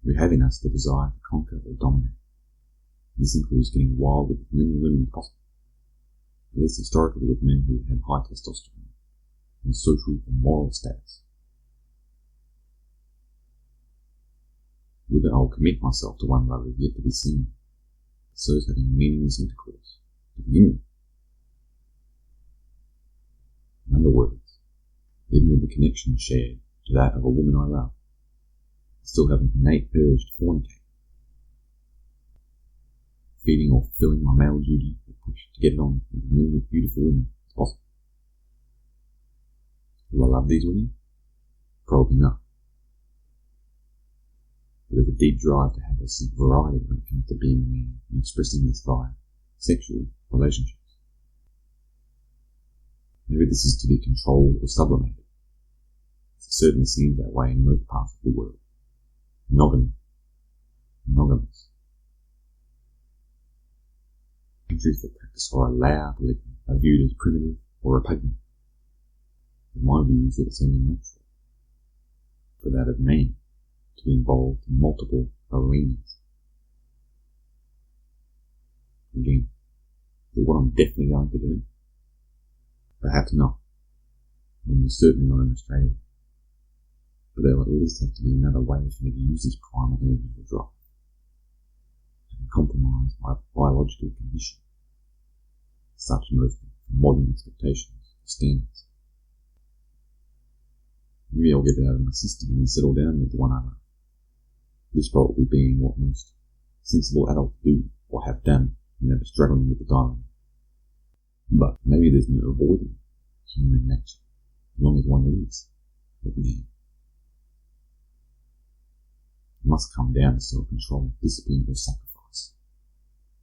We have in us the desire to conquer or dominate. This includes getting wild with as many women as possible, at least historically with men who had high testosterone and social and moral status. Whether I'll commit myself to one love is yet to be seen, so is having meaningless intercourse to begin with. In other words, even with the connection shared to that of a woman I love, I still have an innate urge to fornicate. Feeding or fulfilling my male duty or push to get it on with as many beautiful women as possible. Do I love these women? Probably not. But there's a deep drive to have a seek variety when it comes to being a man and expressing this via sexual relationships. Maybe this is to be controlled or sublimated. It certainly seems that way in most parts of the world. Monogamous. Countries that practiced or allowed polygamy are viewed as primitive or repugnant. In my view is that it's only natural for that of man to be involved in multiple arenas. Again, is it what I'm definitely going to do? Perhaps not. Almost certainly not in Australia. But there will at least have to be another way for me to use this primal energy to drive and compromise my biological condition, such mostly from modern expectations or standards. Maybe I'll get it out of my system and then settle down with the one I love. This probably being what most sensible adults do or have done whenever struggling with the dilemma. But maybe there's no avoiding human nature as long as one lives with man. It must come down to self-control, discipline or sacrifice,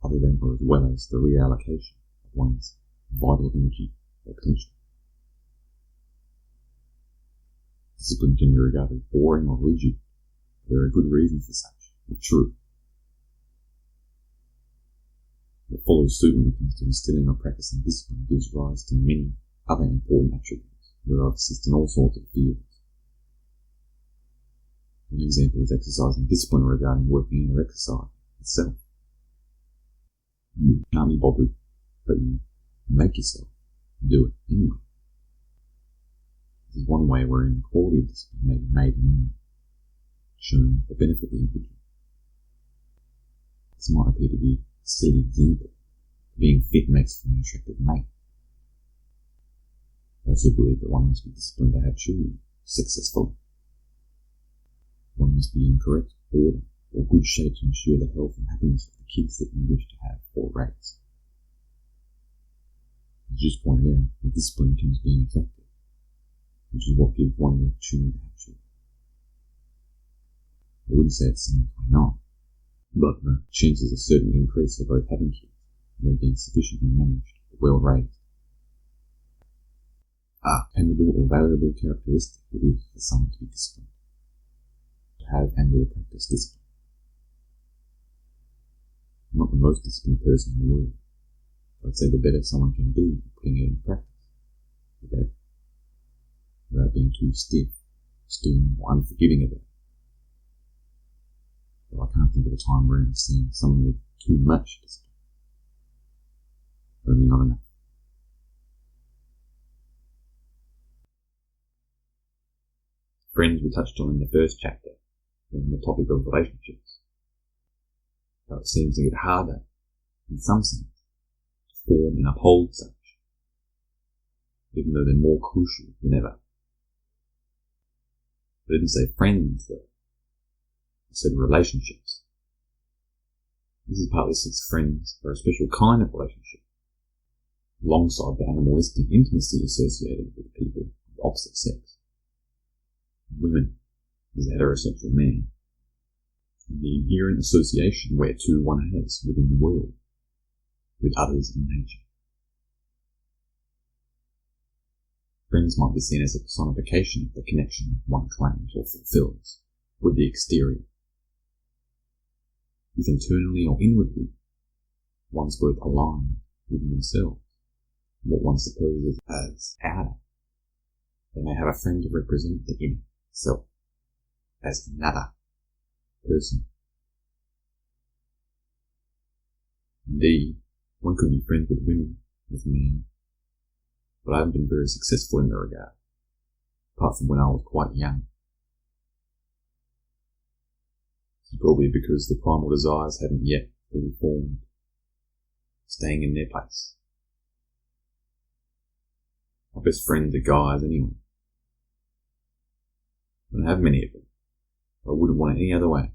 other than or as well as the reallocation of one's vital energy or potential. Discipline can be regarded as boring or rigid. There are good reasons for such, if true. What follows suit when it comes to instilling or practicing discipline gives rise to many other important attributes where I assist in all sorts of fields. An example is exercising discipline regarding working out or exercise itself. You can't be bothered, but you make yourself do it anyway. This is one way wherein the quality of discipline may be made known, shown to benefit the individual. This might appear to be a silly example. Being fit makes for an attractive mate. I also believe that one must be disciplined to have children successfully. One must be in correct order or good shape to ensure the health and happiness of the kids that you wish to have or raise. As just pointed out, the discipline comes being attractive, which is what gives one the opportunity to have children. I wouldn't say it's something to not, but the chances are certainly increased for both having kids and them being sufficiently managed or well raised. Amiable or valuable characteristic it is for someone to be disciplined, to have and will practice discipline. I'm not the most disciplined person in the world, but I'd say the better someone can be at putting it into practice, the better, without being too stiff, stern, or unforgiving of it. Though I can't think of a time where I've seen someone with too much discipline. Only not enough. Friends we touched on in the first chapter, on the topic of relationships. Though it seems to get harder, in some sense, to form and uphold such, even though they're more crucial than ever. I didn't say friends, though. I said relationships. This is partly since friends are a special kind of relationship, alongside the animalistic intimacy associated with people of the opposite sex. Women, as a heterosexual man, and the inherent association whereto one has within the world, with others in nature. Friends might be seen as a personification of the connection one claims or fulfills with the exterior. If internally or inwardly, one's both aligned within themselves, what one supposes as outer, they may have a friend to represent the inner self as another person. Indeed, one could be friends with women as men, but I haven't been very successful in that regard, apart from when I was quite young. This is probably because the primal desires hadn't yet fully formed, staying in their place. My best friends are guys anyway. I don't have many of them. I wouldn't want it any other way.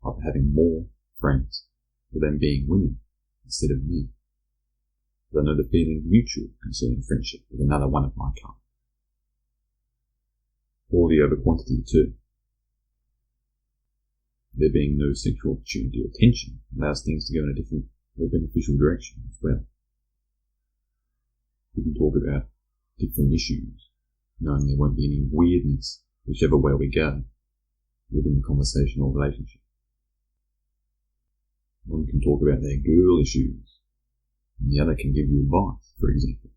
I'd be having more friends, with them being women instead of men. But I know the feeling mutual concerning friendship with another one of my kind. Quality over quantity too. There being no sexual opportunity or tension allows things to go in a different, more beneficial direction as well. We can talk about different issues, knowing there won't be any weirdness whichever way we go within the conversational relationship. One can talk about their girl issues, and the other can give you advice, for example.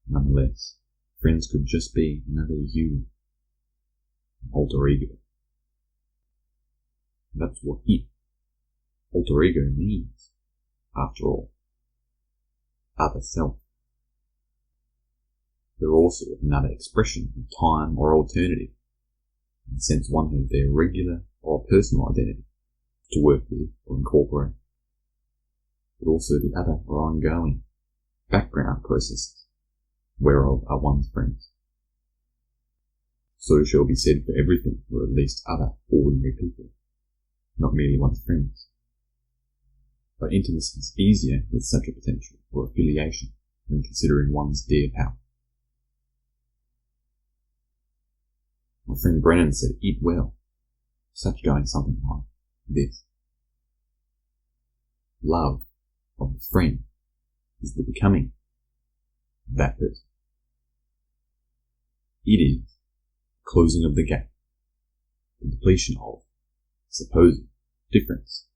Nonetheless, friends could just be another you, an alter ego. That's what alter ego means, after all. Other self. They're also another expression of time or alternative, in the sense one has their regular or personal identity to work with or incorporate, but also the other or ongoing background processes, whereof are one's friends. So shall be said for everything, or at least other ordinary people, not merely one's friends. But intimacy is easier with such a potential or affiliation when considering one's dear pal. My friend Brennan said, "Eat well," such going something like this. Love of the friend is the becoming of that person. It is the closing of the gap, the depletion of supposed difference.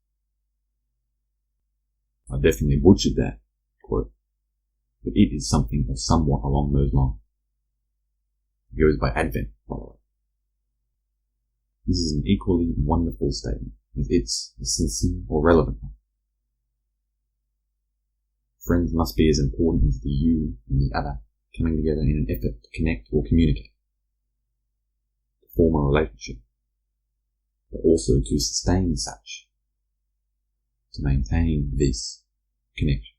I definitely butchered that quote, but it is something or somewhat along those lines. It goes by Advent, by the way. This is an equally wonderful statement, as it's a sincere or relevant one. Friends must be as important as the you and the other coming together in an effort to connect or communicate, to form a relationship, but also to sustain such, to maintain this connection.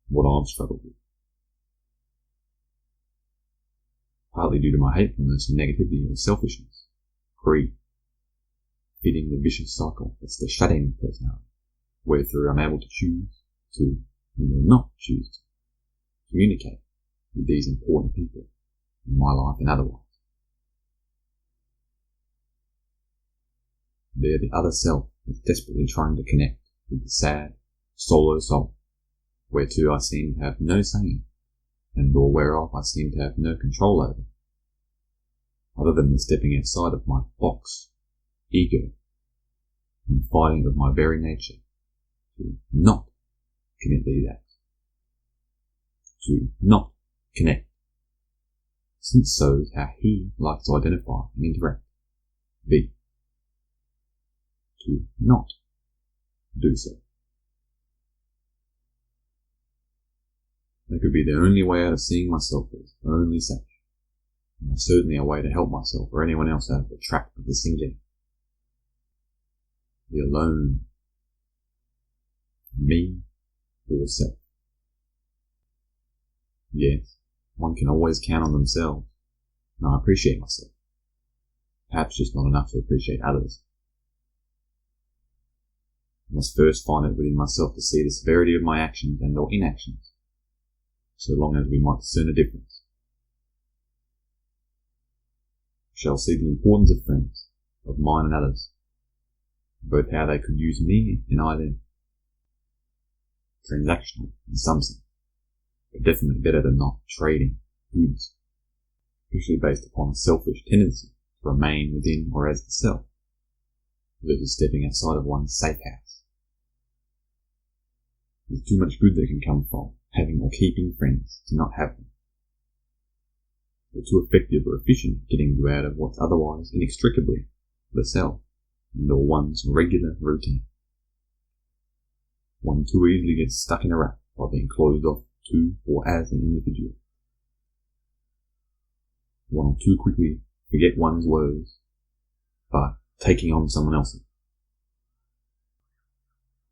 What I've struggled with. Partly due to my hatefulness and negativity or selfishness, greed, fitting the vicious cycle that's the shut-in personality, wherethrough I'm able to choose to, and will not choose to, communicate with these important people in my life and otherwise. They're the other self that's desperately trying to connect with the sad, solo soul, whereto I seem to have no say, and or whereof I seem to have no control over, other than the stepping outside of my box, ego, and fighting of my very nature to not commit these acts, to not connect, since so is how he likes to identify and interact, be, to not do so. That could be the only way out of seeing myself as only such, and certainly a way to help myself or anyone else out of the trap of the singular, the alone, me or self. Yes, one can always count on themselves, and I appreciate myself, perhaps just not enough to appreciate others. I must first find it within myself to see the severity of my actions and or inactions, so long as we might discern a difference. I shall see the importance of friends, of mine and others, both how they could use me and I them. Transactional in some sense, but definitely better than not trading goods, usually based upon a selfish tendency to remain within or as the self, versus stepping outside of one's safe house. There's too much good that can come from having or keeping friends to not have them. They're too effective or efficient at getting you out of what's otherwise inextricably the self and or one's regular routine. One too easily gets stuck in a rut by being closed off to or as an individual. One will too quickly forget one's woes by taking on someone else's,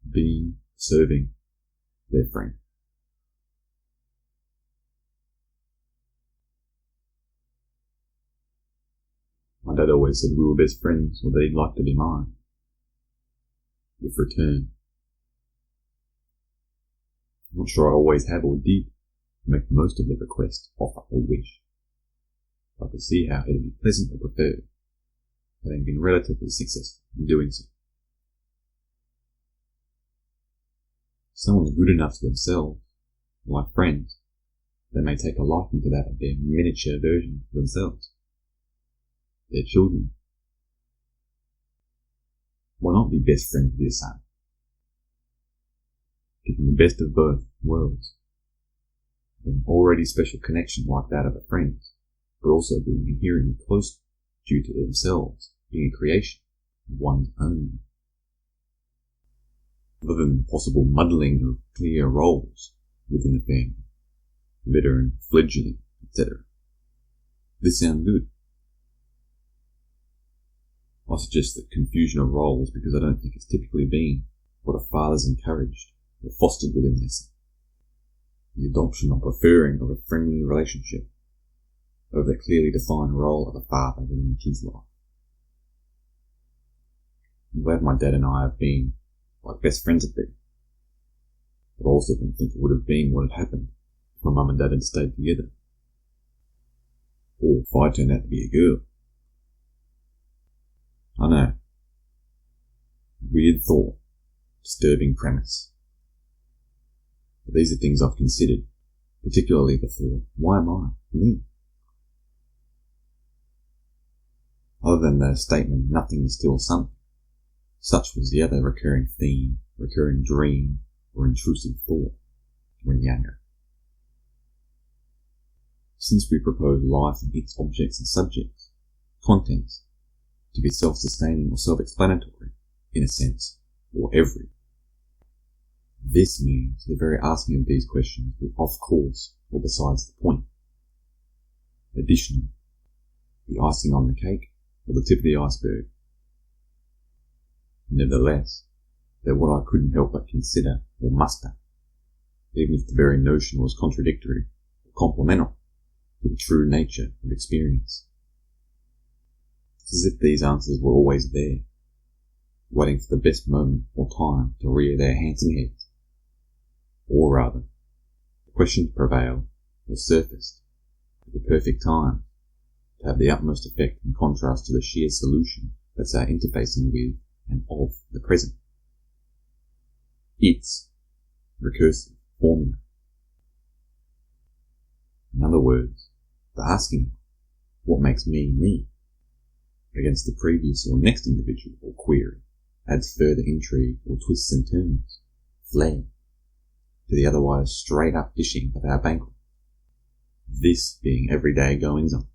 being, serving their friend. My dad always said we were best friends, or that he'd like to be mine. With return. I'm not sure I always have or did make the most of the request, offer, or wish. I could see how it'd be pleasant or preferred, having been relatively successful in doing so. If someone's good enough to themselves, like friends, they may take a liking to that of their miniature version of themselves. Their children. Why not be best friends with your son? getting the best of both worlds. An already special connection like that of a friend, but also being inherently close due to themselves being a creation of one's own. Other than the possible muddling of clear roles within the family, veteran, fledgling, etc. This sounds good. I suggest that confusion of roles because I don't think it's typically been what a father's encouraged or fostered within their son. The adoption or preferring of a friendly relationship over the clearly defined role of a father within the kid's life. I'm glad my dad and I have been like best friends have been, but I also don't think it would have been what had happened if my mum and dad had stayed together, or if I turned out to be a girl. I know. Weird thought. Disturbing premise. But these are things I've considered, particularly the thought, why am I? Me? Other than the statement, nothing is still something. Such was the other recurring theme, recurring dream, or intrusive thought when younger. Since we propose life and its objects and subjects, contents, to be self-sustaining or self-explanatory, in a sense, or every. This means the very asking of these questions was off course or besides the point. Additionally, the icing on the cake or the tip of the iceberg. Nevertheless, they're what I couldn't help but consider or muster, even if the very notion was contradictory or complementary to the true nature of experience. It's as if these answers were always there, waiting for the best moment or time to rear their handsome heads. Or rather, the questions prevailed or surfaced at the perfect time to have the utmost effect in contrast to the sheer solution that's our interfacing with and of the present. Its recursive formula. In other words, the asking, what makes me me, against the previous or next individual or query, adds further intrigue or twists and turns, flair, to the otherwise straight-up dishing of our banquet. This being everyday goings-on.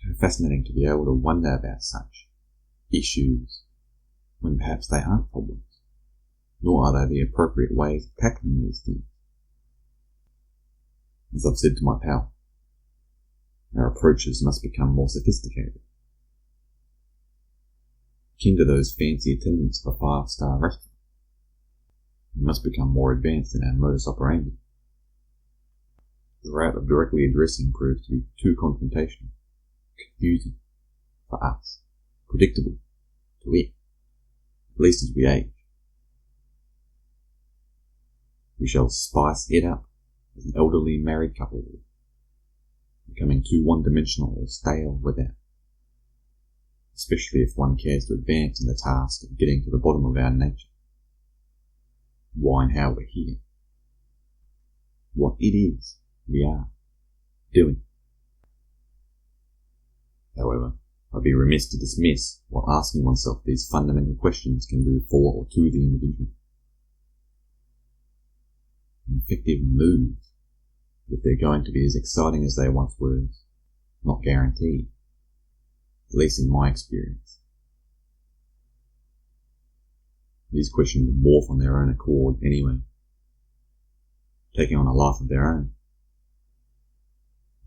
How fascinating to be able to wonder about such issues when perhaps they aren't problems, nor are they the appropriate ways of tackling these things. As I've said to my pal, our approaches must become more sophisticated, akin to those fancy attendants of a 5-star restaurant. We must become more advanced in our modus operandi. The route of directly addressing proves to be too confrontational, confusing for us, predictable to it, at least as we age. We shall spice it up as an elderly married couple would, becoming too one-dimensional or stale without, especially if one cares to advance in the task of getting to the bottom of our nature. Why and how we're here. What it is we are doing. However, I'd be remiss to dismiss what asking oneself these fundamental questions can do for or to the individual. An effective move, if they're going to be as exciting as they once were, not guaranteed, at least in my experience. These questions morph on their own accord anyway, taking on a life of their own,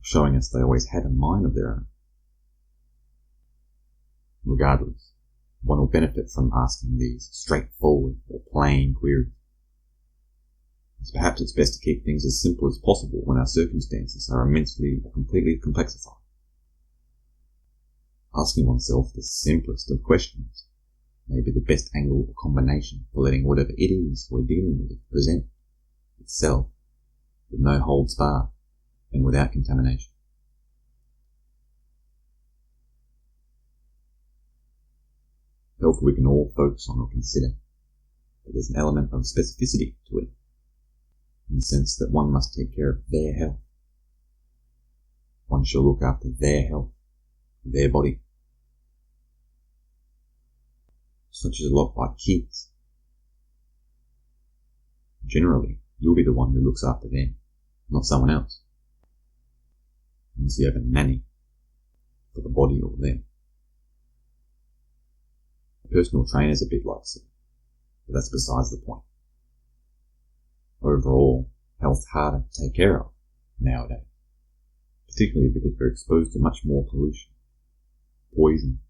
showing us they always had a mind of their own. Regardless, one will benefit from asking these straightforward or plain queries. As perhaps it's best to keep things as simple as possible when our circumstances are immensely or completely complexified. Asking oneself the simplest of questions may be the best angle or combination for letting whatever it is we're dealing with present itself with no holds barred and without contamination. Health we can all focus on or consider, but there's an element of specificity to it, in the sense that one must take care of their health. One shall look after their health, their body. Such is a lot like kids. Generally, you'll be the one who looks after them, not someone else. Unless you have a nanny for the body or them. A personal trainer is a bit like so, but that's besides the point. Overall, health's harder to take care of nowadays, particularly because we're exposed to much more pollution, poison,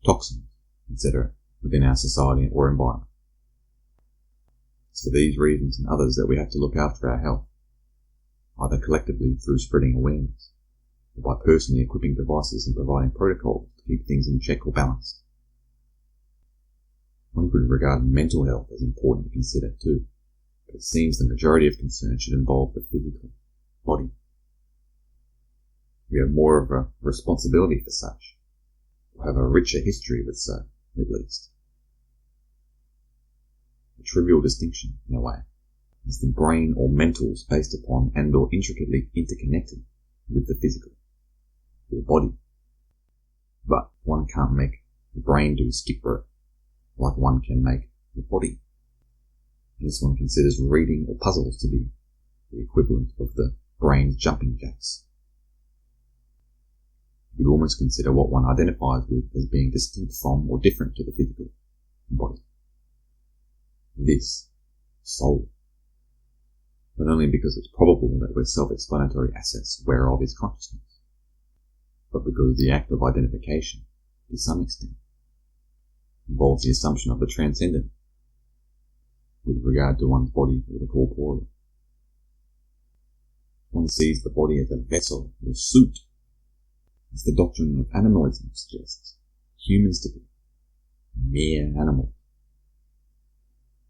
toxins, etc. within our society or environment. It's for these reasons and others that we have to look after our health, either collectively through spreading awareness, or by personally equipping devices and providing protocols to keep things in check or balanced. One could regard mental health as important to consider too, but it seems the majority of concern should involve the physical body. We have more of a responsibility for such, or have a richer history with so, at least. A trivial distinction, in a way, is the brain or mentals based upon and or intricately interconnected with the physical, or body. But one can't make the brain do skip rope, like one can make the body. Unless one considers reading or puzzles to be the equivalent of the brain's jumping jacks. You could almost consider what one identifies with as being distinct from or different to the physical body. This soul. Not only because it's probable that we're self-explanatory assets whereof is consciousness, but because the act of identification, to some extent, involves the assumption of the transcendent with regard to one's body or the corporeal. One sees the body as a vessel or suit, as the doctrine of animalism suggests humans to be mere animals.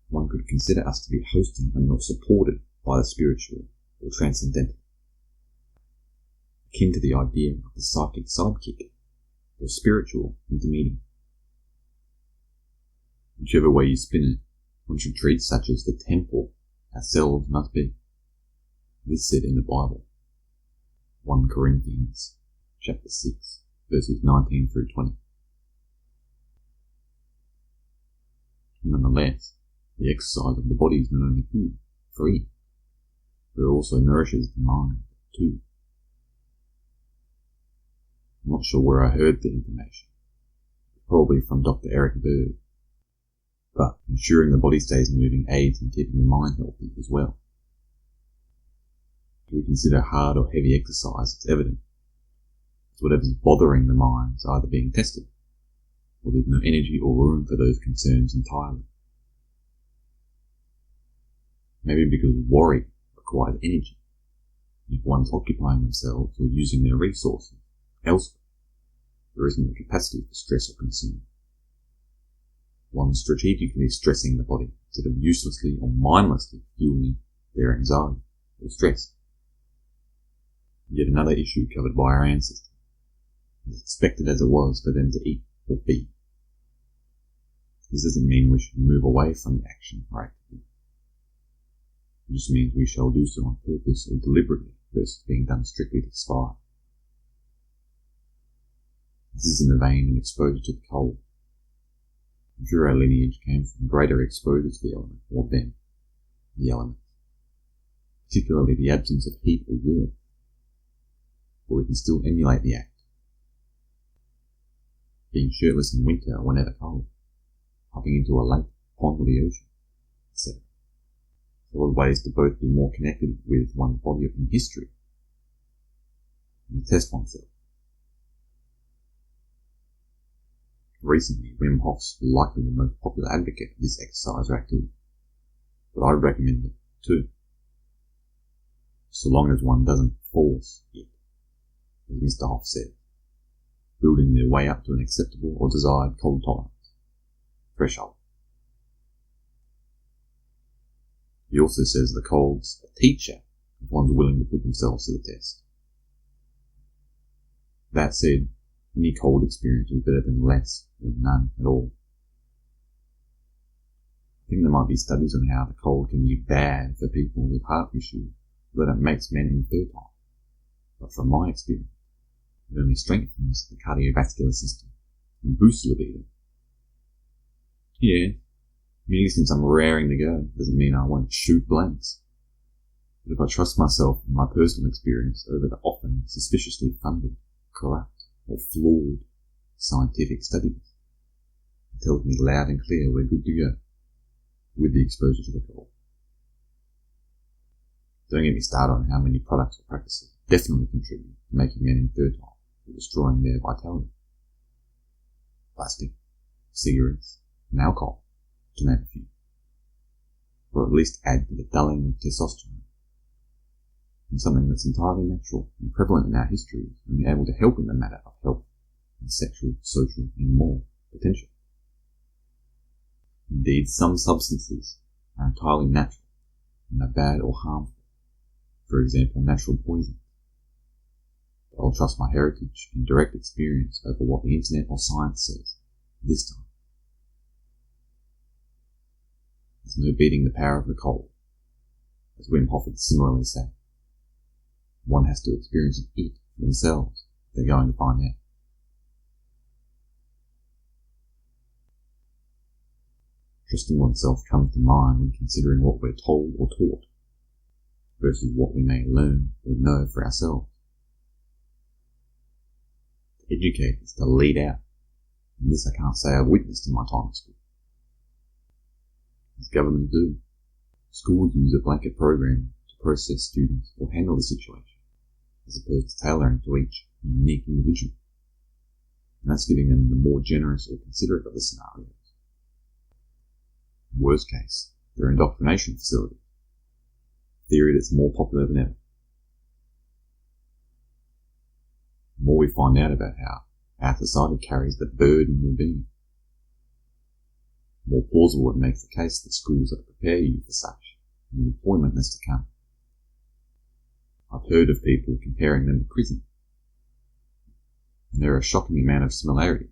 One could consider us to be hosting and not supported by the spiritual or transcendental, akin to the idea of the psychic sidekick or spiritual intermediate. Whichever way you spin it, one should treat such as the temple ourselves must be. This said in the Bible, 1 Corinthians chapter 6, verses 19 through 20. Nonetheless, the exercise of the body is not only good, free, but it also nourishes the mind too. I'm not sure where I heard the information, probably from Dr. Eric Berg, but ensuring the body stays moving aids in keeping the mind healthy as well. If we consider hard or heavy exercise, it's evident that whatever's bothering the mind is either being tested, or there's no energy or room for those concerns entirely. Maybe because worry requires energy, and if one's occupying themselves or using their resources elsewhere, there isn't the capacity for stress or concern. One's strategically stressing the body instead of uselessly or mindlessly fueling their anxiety or stress. Yet another issue covered by our ancestors, as expected as it was for them to eat or feed. This doesn't mean we should move away from the action or activity. It just means we shall do so on purpose or deliberately versus being done strictly to spite. This is in the vein of exposure to the cold. I'm sure our lineage came from greater exposure to the element, or them, the elements, particularly the absence of heat or warmth, but we can still emulate the act. Being shirtless in winter or whenever cold, hopping into a lake, pond or the ocean, etc. There are ways to both be more connected with one's body in history and to test oneself. Recently, Wim Hof's likely the most popular advocate of this exercise or activity, but I recommend it too, so long as one doesn't force it, as Mr. Hof said, building their way up to an acceptable or desired cold tolerance threshold. He also says the cold's a teacher if one's willing to put themselves to the test. That said, any cold experience is better than less or none at all. I think there might be studies on how the cold can be bad for people with heart issues, that it makes men infertile. But from my experience, it only strengthens the cardiovascular system and boosts libido. Yeah, Merely since I'm raring to go doesn't mean I won't shoot blanks. But if I trust myself and my personal experience over the often suspiciously funded, corrupt, or flawed scientific studies, it tells me loud and clear we're good to go, with the exposure to the goal. Don't get me started on how many products or practices definitely contribute to making men infertile or destroying their vitality. Plastic, cigarettes, and alcohol, to name a few. Or at least add to the dulling of testosterone. And something that's entirely natural and prevalent in our histories and be able to help in the matter of health and sexual, social, and moral potential. Indeed, some substances are entirely natural and are bad or harmful. For example, natural poison. But I'll trust my heritage and direct experience over what the internet or science says this time. There's no beating the power of the cold, as Wim Hof would similarly say. One has to experience it for themselves if they're going to find out. Trusting oneself comes to mind when considering what we're told or taught, versus what we may learn or know for ourselves. To educate is to lead out, and this I can't say I've witnessed in my time at school. As governments do, schools use a blanket program to process students or handle the situation, as opposed to tailoring to each unique individual, and that's giving them the more generous or considerate of the scenarios. In worst case, they're indoctrination facilities, a theory that's more popular than ever. The more we find out about how our society carries the burden of being, the more plausible it makes the case that schools are to prepare you for such in the employment that's to come. I've heard of people comparing them to prison, and there are a shocking amount of similarity.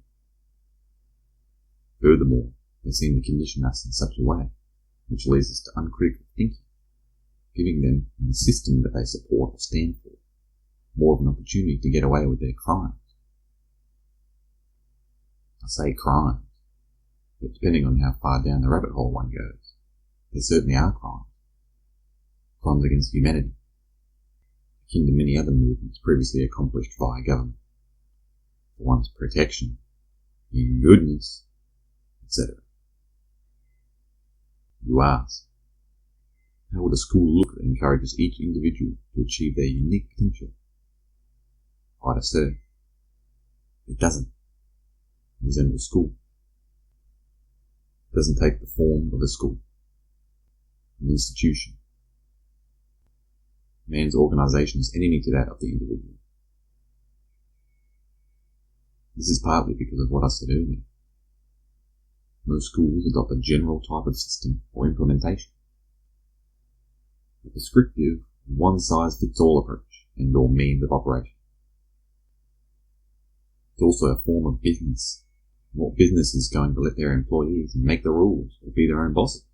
Furthermore, they seem to condition us in such a way which leads us to uncritical thinking, giving them, in the system that they support or stand for, more of an opportunity to get away with their crimes. I say crimes, but depending on how far down the rabbit hole one goes, there certainly are crimes. Crimes against humanity, akin to many other movements previously accomplished via government, for one's protection, in goodness, etc. You ask, how would a school look that encourages each individual to achieve their unique potential? I'd have said, it doesn't. It resembles school. It doesn't take the form of a school, an institution. Man's organisation is enemy to that of the individual. This is partly because of what I said earlier. Most schools adopt a general type of system or implementation, a prescriptive, one-size-fits-all approach and or means of operation. It's also a form of business. What business is going to let their employees make the rules or be their own bosses?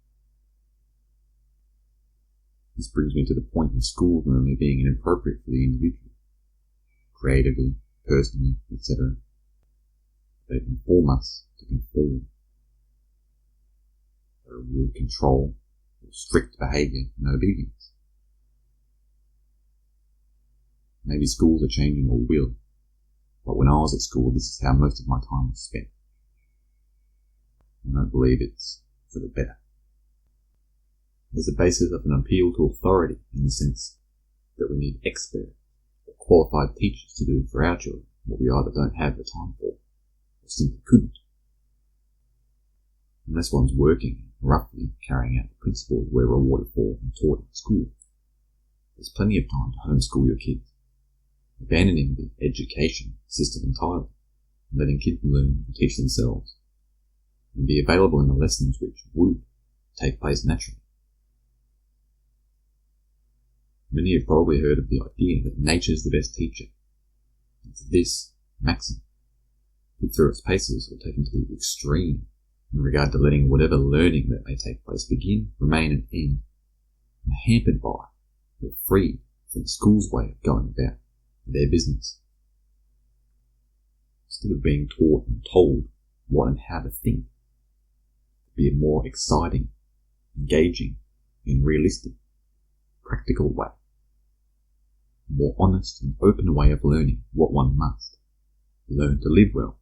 This brings me to the point of schools normally being inappropriate for the individual, creatively, personally, etc. They conform us to conform. They reward control or strict behaviour and obedience. Maybe schools are changing or will, but when I was at school this is how most of my time was spent. I don't believe it's for the better. There's a basis of an appeal to authority in the sense that we need expert or qualified teachers to do for our children what we either don't have the time for or simply couldn't. Unless one's working and roughly carrying out the principles we're rewarded for and taught in school, there's plenty of time to homeschool your kids, abandoning the education system entirely, and letting kids learn and teach themselves, and be available in the lessons which would take place naturally. Many have probably heard of the idea that nature is the best teacher. It's this maxim, put through its paces or taken to the extreme in regard to letting whatever learning that may take place begin, remain and end, and hampered by or freed from the school's way of going about their business. Instead of being taught and told what and how to think, be a more exciting, engaging, and realistic, practical way. A more honest and open way of learning what one must. Learn to live well.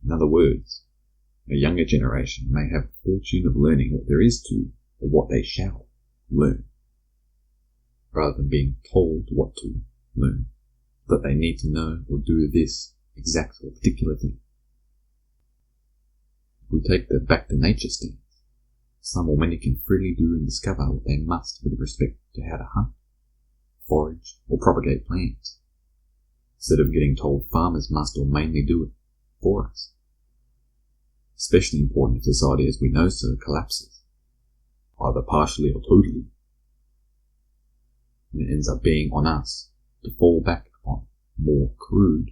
In other words, a younger generation may have the fortune of learning what there is to, or what they shall, learn, rather than being told what to learn, that they need to know or do this exact or particular thing. If we take the back to nature stance, some or many can freely do and discover what they must with respect to how to hunt, forage, or propagate plants, instead of getting told farmers must or mainly do it for us. Especially important if society as we know so collapses, either partially or totally, and it ends up being on us to fall back upon more crude,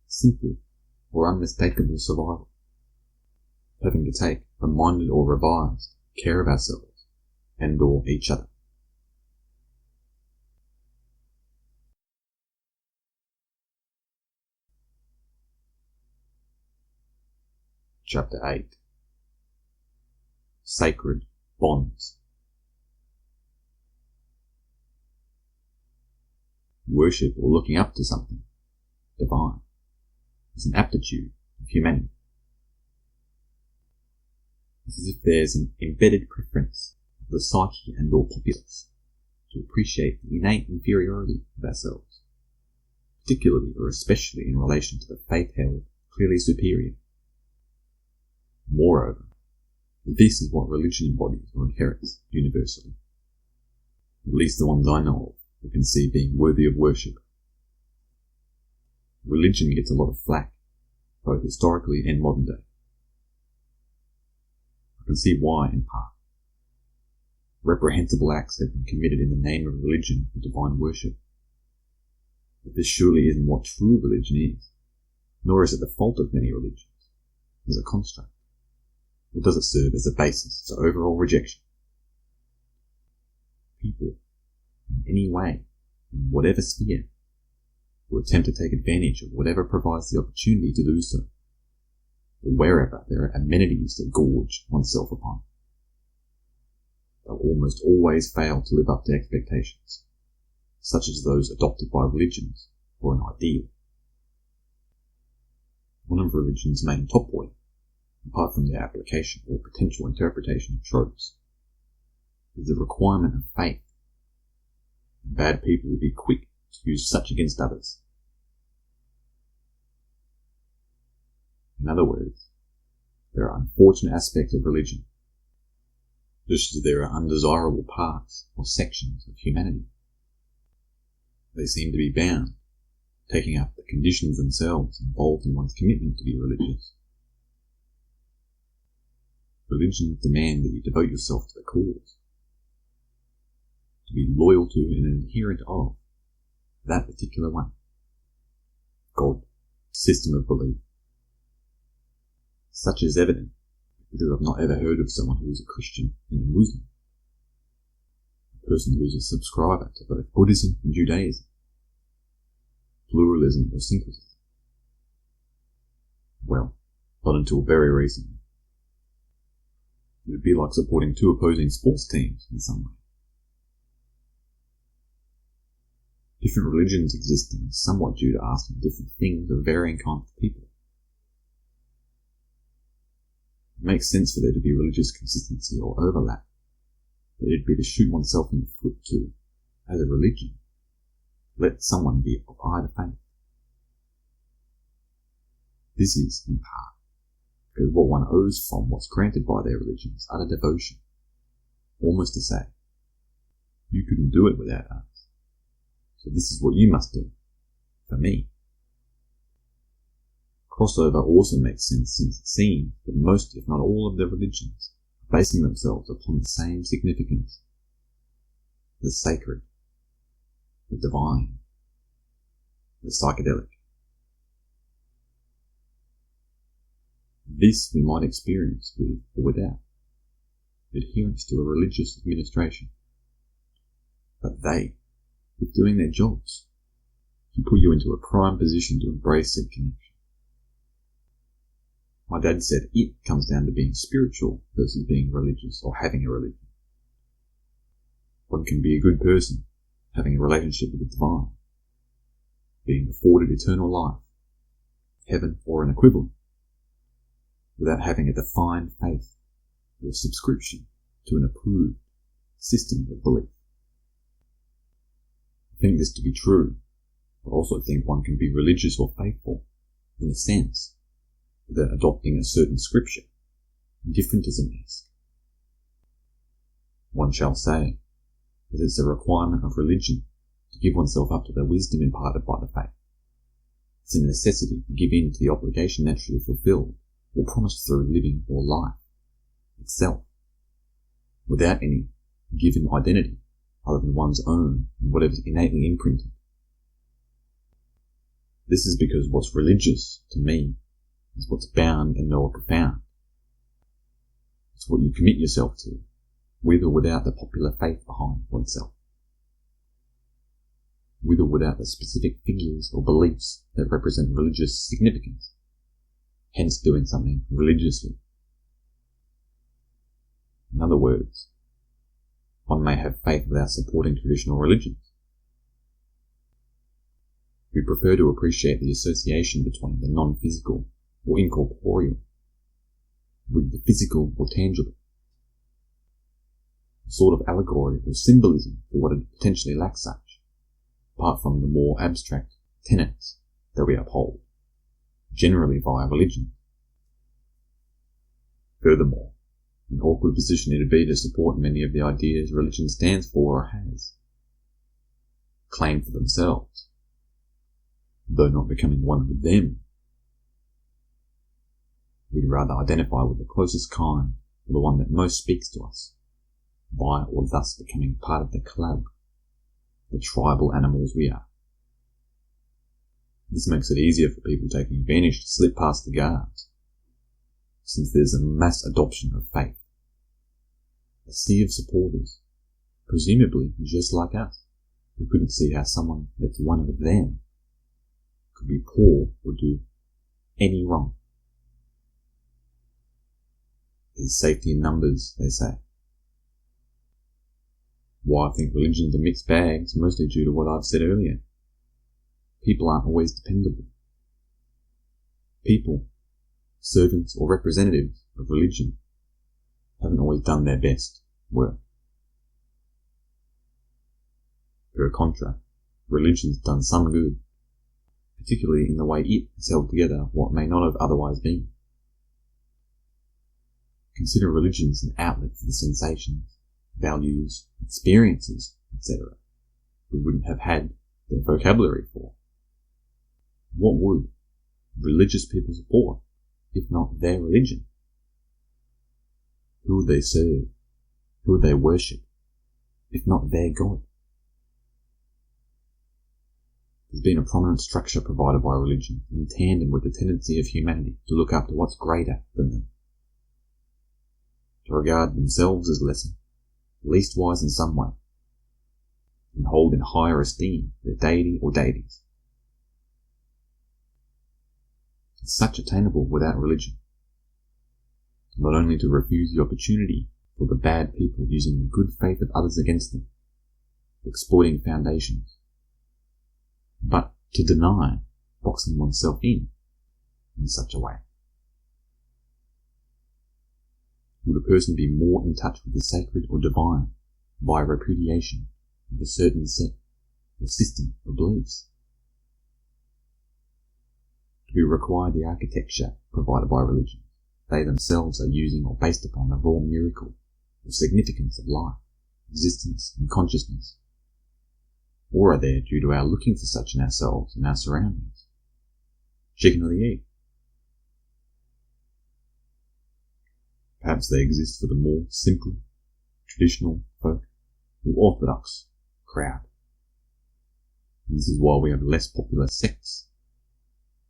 simple, or unmistakable survival, having to take reminded or revised care of ourselves and or each other. Chapter 8. Sacred Bonds. Worship or looking up to something divine is an aptitude of humanity. It's as if there's an embedded preference of the psyche and or populace to appreciate the innate inferiority of ourselves, particularly or especially in relation to the faith held clearly superior. Moreover, this is what religion embodies or inherits universally, at least the ones I know of or can see being worthy of worship. Religion gets a lot of flack, both historically and modern day. I can see why, in part. Reprehensible acts have been committed in the name of religion or divine worship. But this surely isn't what true religion is, nor is it the fault of many religions, as a construct. Or does it serve as a basis for overall rejection? People, in any way, in whatever sphere, will attempt to take advantage of whatever provides the opportunity to do so, or wherever there are amenities that gorge oneself upon. They'll almost always fail to live up to expectations, such as those adopted by religions or an ideal. One of religion's main topoi, apart from their application or potential interpretation of tropes, is the requirement of faith. And bad people will be quick to use such against others. In other words, there are unfortunate aspects of religion, just as there are undesirable parts or sections of humanity. They seem to be bound, taking up the conditions themselves involved in one's commitment to be religious. Religions demand that you devote yourself to the cause, to be loyal to and an adherent of that particular one. God, system of belief. Such is evident because I've not ever heard of someone who is a Christian and a Muslim, a person who is a subscriber to both Buddhism and Judaism, pluralism or syncretism. Well, not until very recently. It would be like supporting two opposing sports teams in some way. Different religions existing somewhat due to asking different things of varying kinds of people. It makes sense for there to be religious consistency or overlap, but it'd be to shoot oneself in the foot to, as a religion, let someone be of either faith. This is, in part, because what one owes from what's granted by their religion is utter devotion, almost to say, you couldn't do it without us, so this is what you must do, for me. Crossover also makes sense since it seems that most, if not all, of the religions are basing themselves upon the same significance: the sacred, the divine, the psychedelic. This we might experience with or without adherence to a religious administration. But they, with doing their jobs, can put you into a prime position to embrace said connection. My dad said it comes down to being spiritual versus being religious or having a religion. One can be a good person, having a relationship with the divine, being afforded eternal life, heaven or an equivalent, without having a defined faith or subscription to an approved system of belief. I think this to be true, but also think one can be religious or faithful, in a sense, without adopting a certain scripture, indifferentism-esque. One shall say that it's a requirement of religion to give oneself up to the wisdom imparted by the faith. It's a necessity to give in to the obligation naturally fulfilled or promised through living or life itself, without any given identity other than one's own and whatever's innately imprinted. This is because what's religious, to me, is what's bound and more profound. It's what you commit yourself to, with or without the popular faith behind oneself, with or without the specific figures or beliefs that represent religious significance, hence doing something religiously. In other words, one may have faith without supporting traditional religions. We prefer to appreciate the association between the non-physical or incorporeal with the physical or tangible, a sort of allegory or symbolism for what it potentially lacks such, apart from the more abstract tenets that we uphold, generally via religion. Furthermore, an awkward position it'd be to support many of the ideas religion stands for or has claimed for themselves, though not becoming one with them. We'd rather identify with the closest kind, or the one that most speaks to us, by or thus becoming part of the club, the tribal animals we are. This makes it easier for people taking advantage to slip past the guards, since there's a mass adoption of faith. A sea of supporters, presumably just like us, who couldn't see how someone that's one of them could be poor or do any wrong. There's safety in numbers, they say. Why I think religions are mixed bags, mostly due to what I've said earlier. People aren't always dependable. People, servants or representatives of religion, haven't always done their best work. Per contra, religion's done some good, particularly in the way it has held together what may not have otherwise been. Consider religion as an outlet for the sensations, values, experiences, etc. we wouldn't have had their vocabulary for. What would religious people support, if not their religion? Who would they serve? Who would they worship, if not their God? There's been a prominent structure provided by religion in tandem with the tendency of humanity to look up to what's greater than them, to regard themselves as lesser, least wise in some way, and hold in higher esteem their deity or deities. It's such attainable without religion, not only to refuse the opportunity for the bad people using the good faith of others against them, exploiting foundations, but to deny boxing oneself in such a way. Would a person be more in touch with the sacred or divine by repudiation of a certain set or system of beliefs? Do we require the architecture provided by religion they themselves are using or based upon the raw miracle or significance of life, existence and consciousness? Or are they due to our looking for such in ourselves and our surroundings? Chicken or the egg? Perhaps they exist for the more simple, traditional folk, or orthodox crowd. And this is why we have less popular sects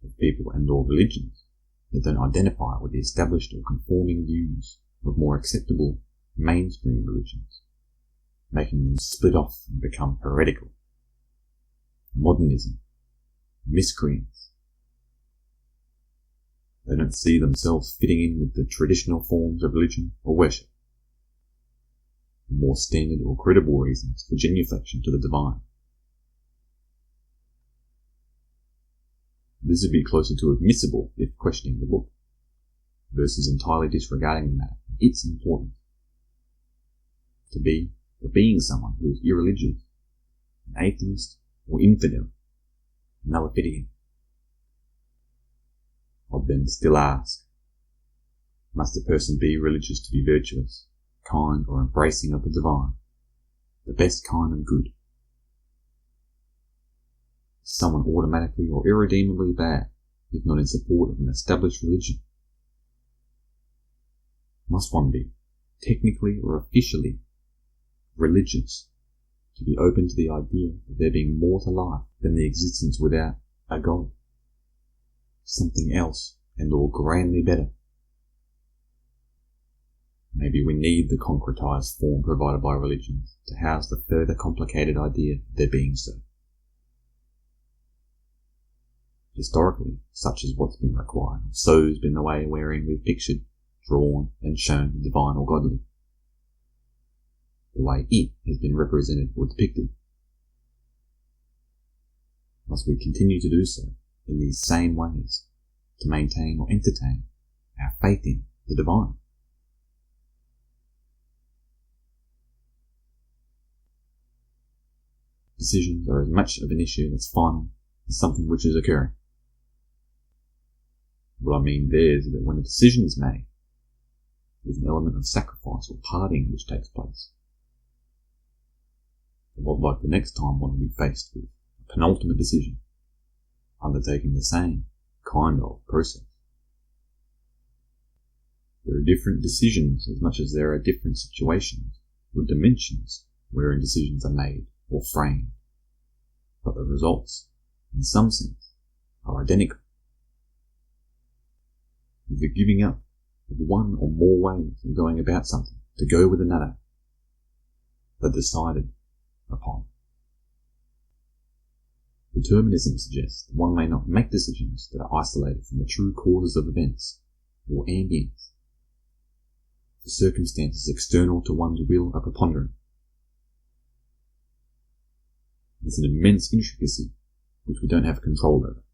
of people and or religions that don't identify with the established or conforming views of more acceptable mainstream religions, making them split off and become heretical. Modernism, miscreants. They don't see themselves fitting in with the traditional forms of religion or worship. More standard or credible reasons for genuflection to the divine. This would be closer to admissible if questioning the book, versus entirely disregarding the matter and its importance. To be, or being someone who is irreligious, an atheist or infidel, another fitting in. I'd then still ask, must a person be religious to be virtuous, kind or embracing of the divine, the best kind and good? Is someone automatically or irredeemably bad, if not in support of an established religion? Must one be, technically or officially, religious, to be open to the idea of there being more to life than the existence without a God? Something else and or grandly better. Maybe we need the concretized form provided by religions to house the further complicated idea of there being so. Historically, such is what's been required, so's been the way wherein we've pictured, drawn, and shown the divine or godly. The way it has been represented or depicted. Must we continue to do so in these same ways to maintain or entertain our faith in the divine? Decisions are as much of an issue that's final as something which is occurring. What I mean there is that when a decision is made, there's an element of sacrifice or parting which takes place. What like the next time one will be faced with a penultimate decision, undertaking the same kind of process. There are different decisions as much as there are different situations or dimensions wherein decisions are made or framed, but the results, in some sense, are identical. The giving up of one or more ways of going about something to go with another, the decided upon. Determinism suggests that one may not make decisions that are isolated from the true causes of events, or ambience. The circumstances external to one's will are preponderant. There's an immense intricacy which we don't have control over.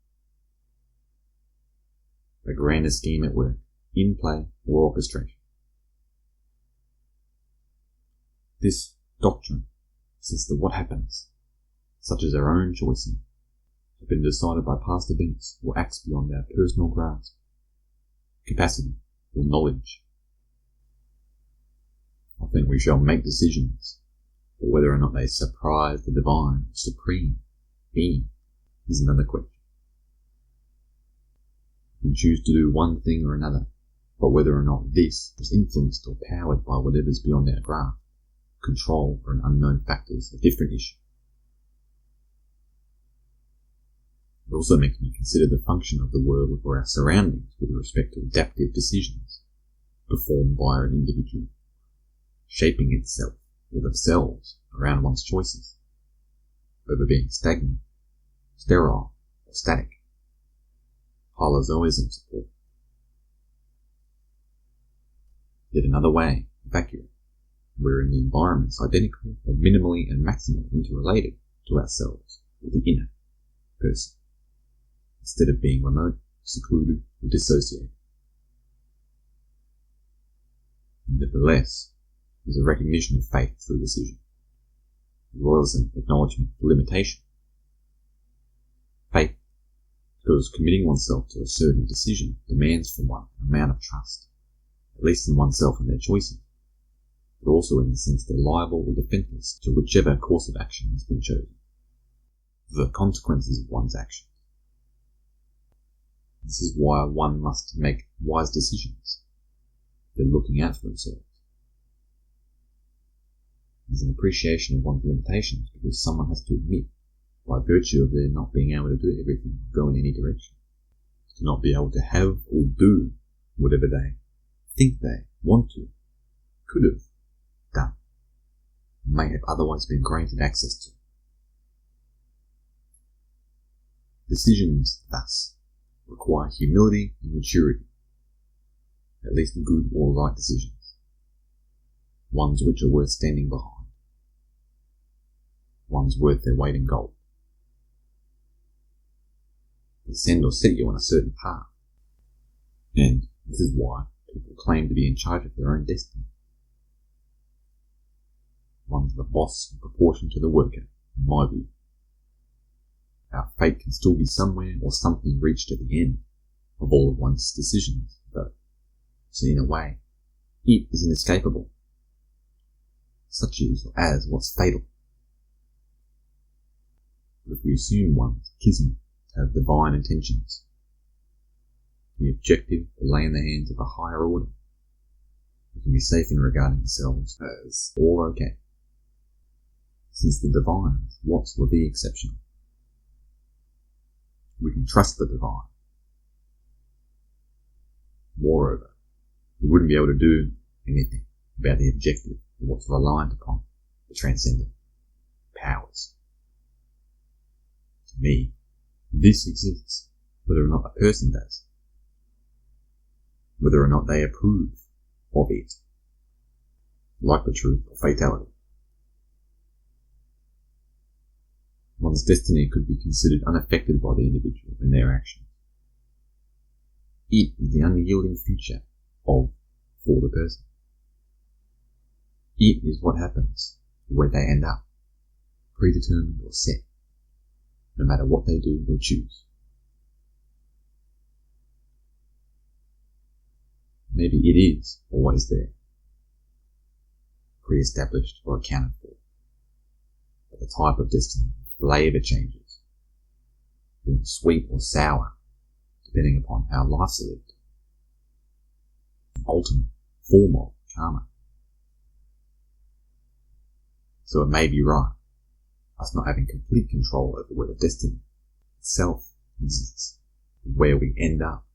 A grander scheme at work, in play or orchestration. This doctrine says that what happens, such as our own choices, have been decided by past events or acts beyond our personal grasp, capacity, or knowledge. I think we shall make decisions, but whether or not they surprise the divine, supreme being is another question. We choose to do one thing or another, but whether or not this is influenced or powered by whatever's beyond our grasp, control or an unknown factor is a different issue. It also makes me consider the function of the world or our surroundings with respect to adaptive decisions performed by an individual, shaping itself or themselves around one's choices, over being stagnant, sterile, or static. Hylozoism support. Yet another way, vacuum, wherein the environment's identical or minimally and maximally interrelated to ourselves or the inner person, instead of being remote, secluded, or dissociated. Nevertheless, is a recognition of faith through decision, as well as an acknowledgement of limitation. Faith, because committing oneself to a certain decision demands from one an amount of trust, at least in oneself and their choices, but also in the sense they're liable or defenseless to whichever course of action has been chosen, the consequences of one's actions. This is why one must make wise decisions. They're looking out for themselves. There's an appreciation of one's limitations because someone has to admit, by virtue of their not being able to do everything or go in any direction, to not be able to have or do whatever they think they want to, could have done, may have otherwise been granted access to. Decisions, thus, require humility and maturity, at least good or right decisions, ones which are worth standing behind, ones worth their weight in gold. They send or set you on a certain path, and this is why people claim to be in charge of their own destiny. One's the boss in proportion to the worker, in my view. Our fate can still be somewhere or something reached at the end of all of one's decisions, though. So in a way, it is inescapable. Such is as what's fatal. But if we assume one's kismet to have divine intentions, the objective will lay in the hands of a higher order, we can be safe in regarding ourselves as all okay, since the divine lots will be exceptional. We can trust the divine. Moreover, we wouldn't be able to do anything about the objective of what's reliant upon the transcendent powers. To me, this exists whether or not a person does, whether or not they approve of it, like the truth or fatality. One's destiny could be considered unaffected by the individual and their actions. It is the unyielding future for the person. It is what happens where they end up, predetermined or set, no matter what they do or choose. Maybe it is always there, pre-established or accounted for, but the type of destiny, flavour changes, being sweet or sour, depending upon how life's lived. Ultimate form of karma. So it may be right, us not having complete control over where the destiny itself exists, where we end up.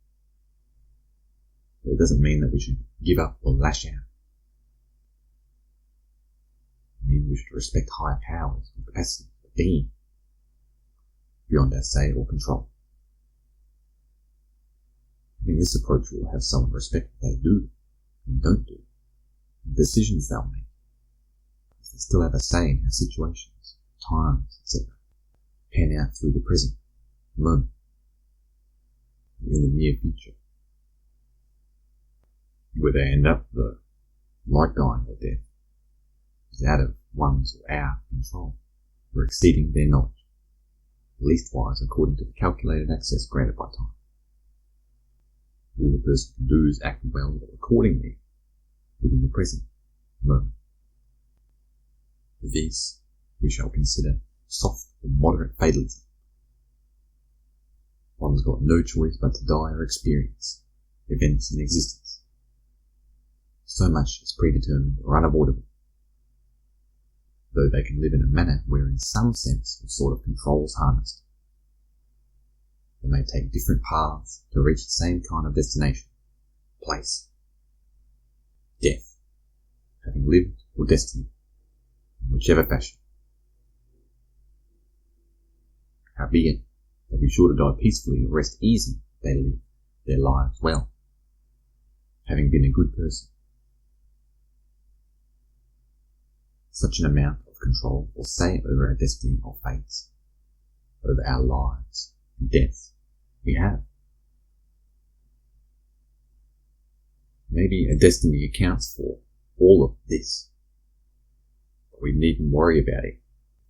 But it doesn't mean that we should give up or lash out. It means we should respect higher powers and capacity of being beyond our say or control. I think this approach will have someone respect what they do and don't do, the decisions they'll make. They still have a say in how situations, times, etc. pan out through the present moment and in the near future. Where they end up, though, like dying or death, is out of one's or our control, or exceeding their knowledge, leastwise according to the calculated access granted by time. All the person can do is act well accordingly within the present moment. For this, we shall consider soft or moderate fatalism. One's got no choice but to die or experience events in existence. So much is predetermined or unavoidable, though they can live in a manner where in some sense a sort of control is harnessed. They may take different paths to reach the same kind of destination, place, death, having lived or destiny, in whichever fashion. Howbeit, they'll be sure to die peacefully or rest easy if they live their lives well, having been a good person. Such an amount of control or say over our destiny or fates, over our lives and deaths, we have. Maybe a destiny accounts for all of this, but we needn't worry about it.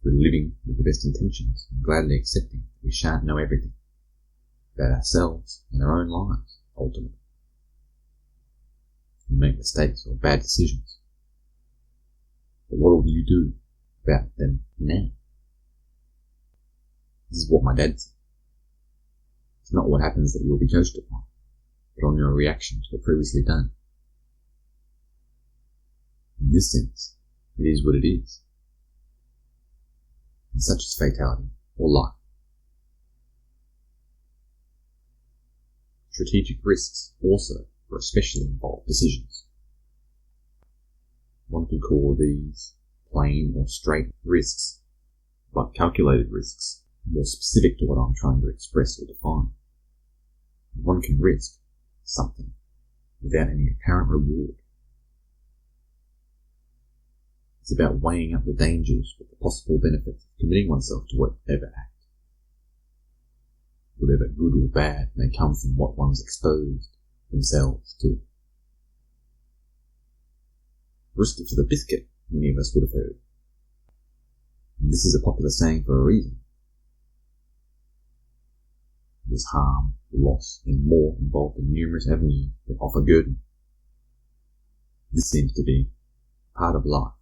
We're living with the best intentions and gladly accepting that we shan't know everything about ourselves and our own lives, ultimately. We make mistakes or bad decisions. But what will you do about them now? This is what my dad said. It's not what happens that you'll be judged upon, but on your reaction to the previously done. In this sense, it is what it is. And such is fatality or life. Strategic risks also are especially involved decisions. One could call these plain or straight risks, but calculated risks, more specific to what I'm trying to express or define. one can risk something without any apparent reward. It's about weighing up the dangers with the possible benefits of committing oneself to whatever act. Whatever good or bad may come from what one's exposed themselves to. Risk it for the biscuit, many of us would have heard. And this is a popular saying for a reason. There's harm, loss, and more involved in numerous avenues that offer guerdon. This seems to be part of life.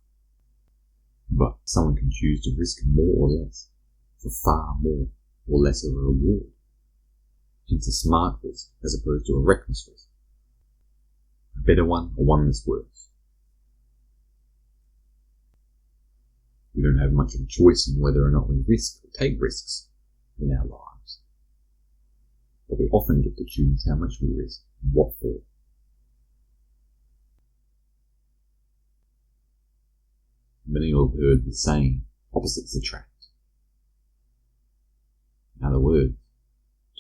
But someone can choose to risk more or less for far more or less of a reward. Hence a smart risk as opposed to a reckless risk. A better one or one that's worse. We don't have much of a choice in whether or not we risk or take risks in our lives. But we often get to choose how much we risk and what for. Many will have heard the saying, opposites attract. In other words,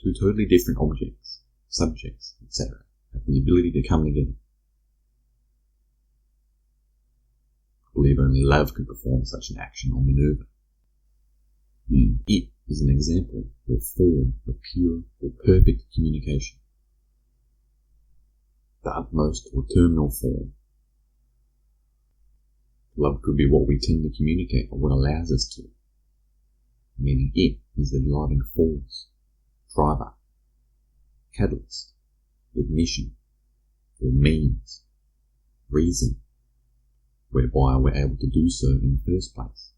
two totally different objects, subjects, etc. have the ability to come together. I believe only love could perform such an action or maneuver. And it is an example or form of pure or perfect communication. The utmost or terminal form. Love could be what we tend to communicate or what allows us to, meaning it is the driving force, driver, catalyst, ignition, or means, reason, whereby we're able to do so in the first place.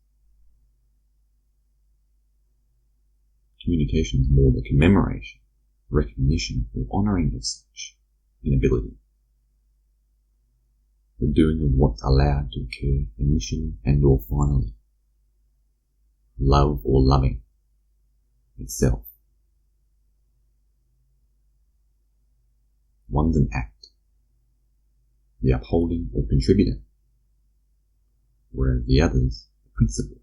Communication is more the commemoration, recognition, or honouring of such an ability. The doing of what's allowed to occur initially and or finally. Love or loving itself. One's an act, the upholding or contributor, whereas the other's the principal,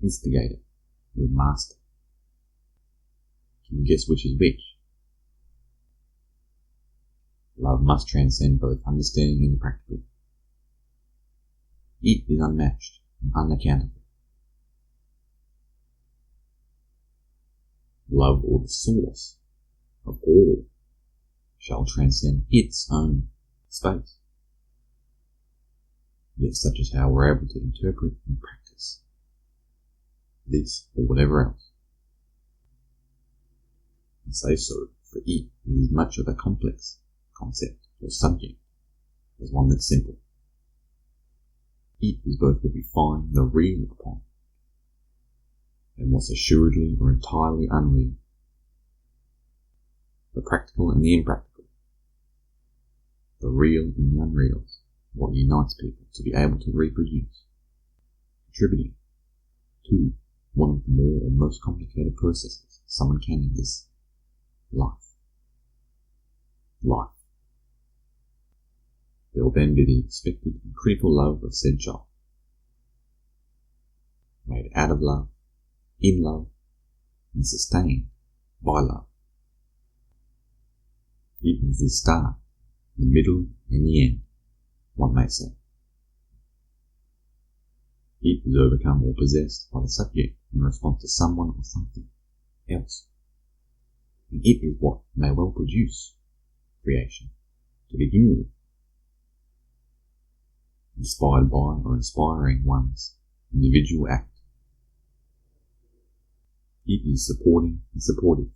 instigator, or master. Can you guess which is which? Love must transcend both understanding and the practical. It is unmatched and unaccountable. Love, or the source of all, shall transcend its own space. Yet such is how we're able to interpret and practice this or whatever else. And say so, for it is as much of a complex concept or subject as one that's simple. It is both what we find the real upon and what's assuredly or entirely unreal, the practical and the impractical, the real and the unreal, what unites people to be able to reproduce, contributing to one of the more or most complicated processes someone can in this life. There will then be the expected and critical love of said child, made out of love, in love, and sustained by love. It is the start, the middle, and the end, one may say. It is overcome or possessed by the subject in response to someone or something else. And it is what may well produce creation to begin with, inspired by or inspiring one's individual act. It is supporting and supportive,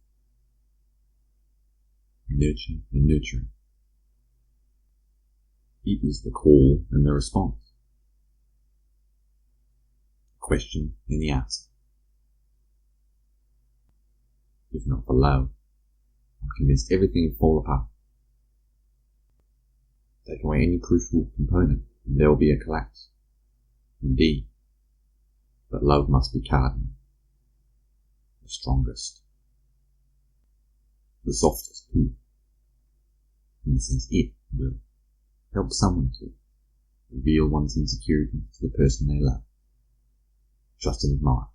nurture and nurturing. It is the call and the response, the question and the answer. If not for love, I'm convinced everything would fall apart. Take away any crucial component and there will be a collapse. Indeed, but love must be cardinal, the strongest, the softest too, in the sense it will help someone to reveal one's insecurity to the person they love, trust and admire.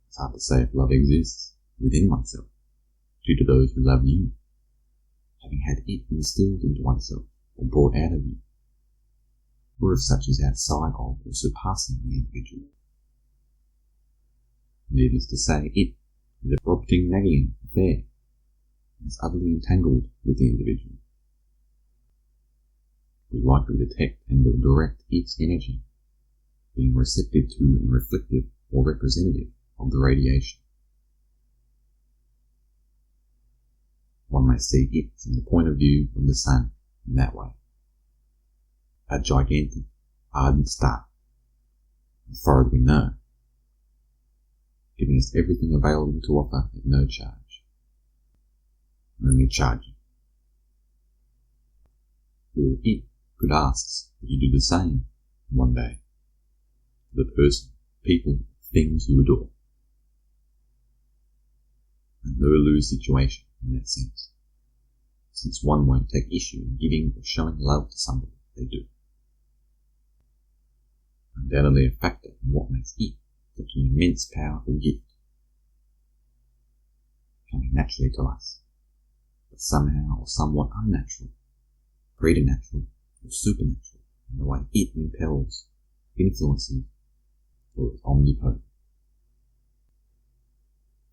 It's hard to say if love exists within oneself, due to those who love you, having had it instilled into oneself or brought out of you, or if such is outside of or surpassing the individual. Needless to say, it is a Brobdingnagian affair, and is utterly entangled with the individual. We likely detect and or direct its energy, being receptive to and reflective or representative of the radiation. One may see it from the point of view of the sun in that way. A gigantic, ardent star, as far as we know, giving us everything available to offer at no charge, only charging. Or it could ask that you do the same one day to the person, people, things you adore. A no-lose situation in that sense, since one won't take issue in giving or showing love to somebody they do. Undoubtedly a factor in what makes it such an immense, powerful gift, coming naturally to us, but somehow or somewhat unnatural, preternatural, or supernatural in the way it impels, influences, or is omnipotent.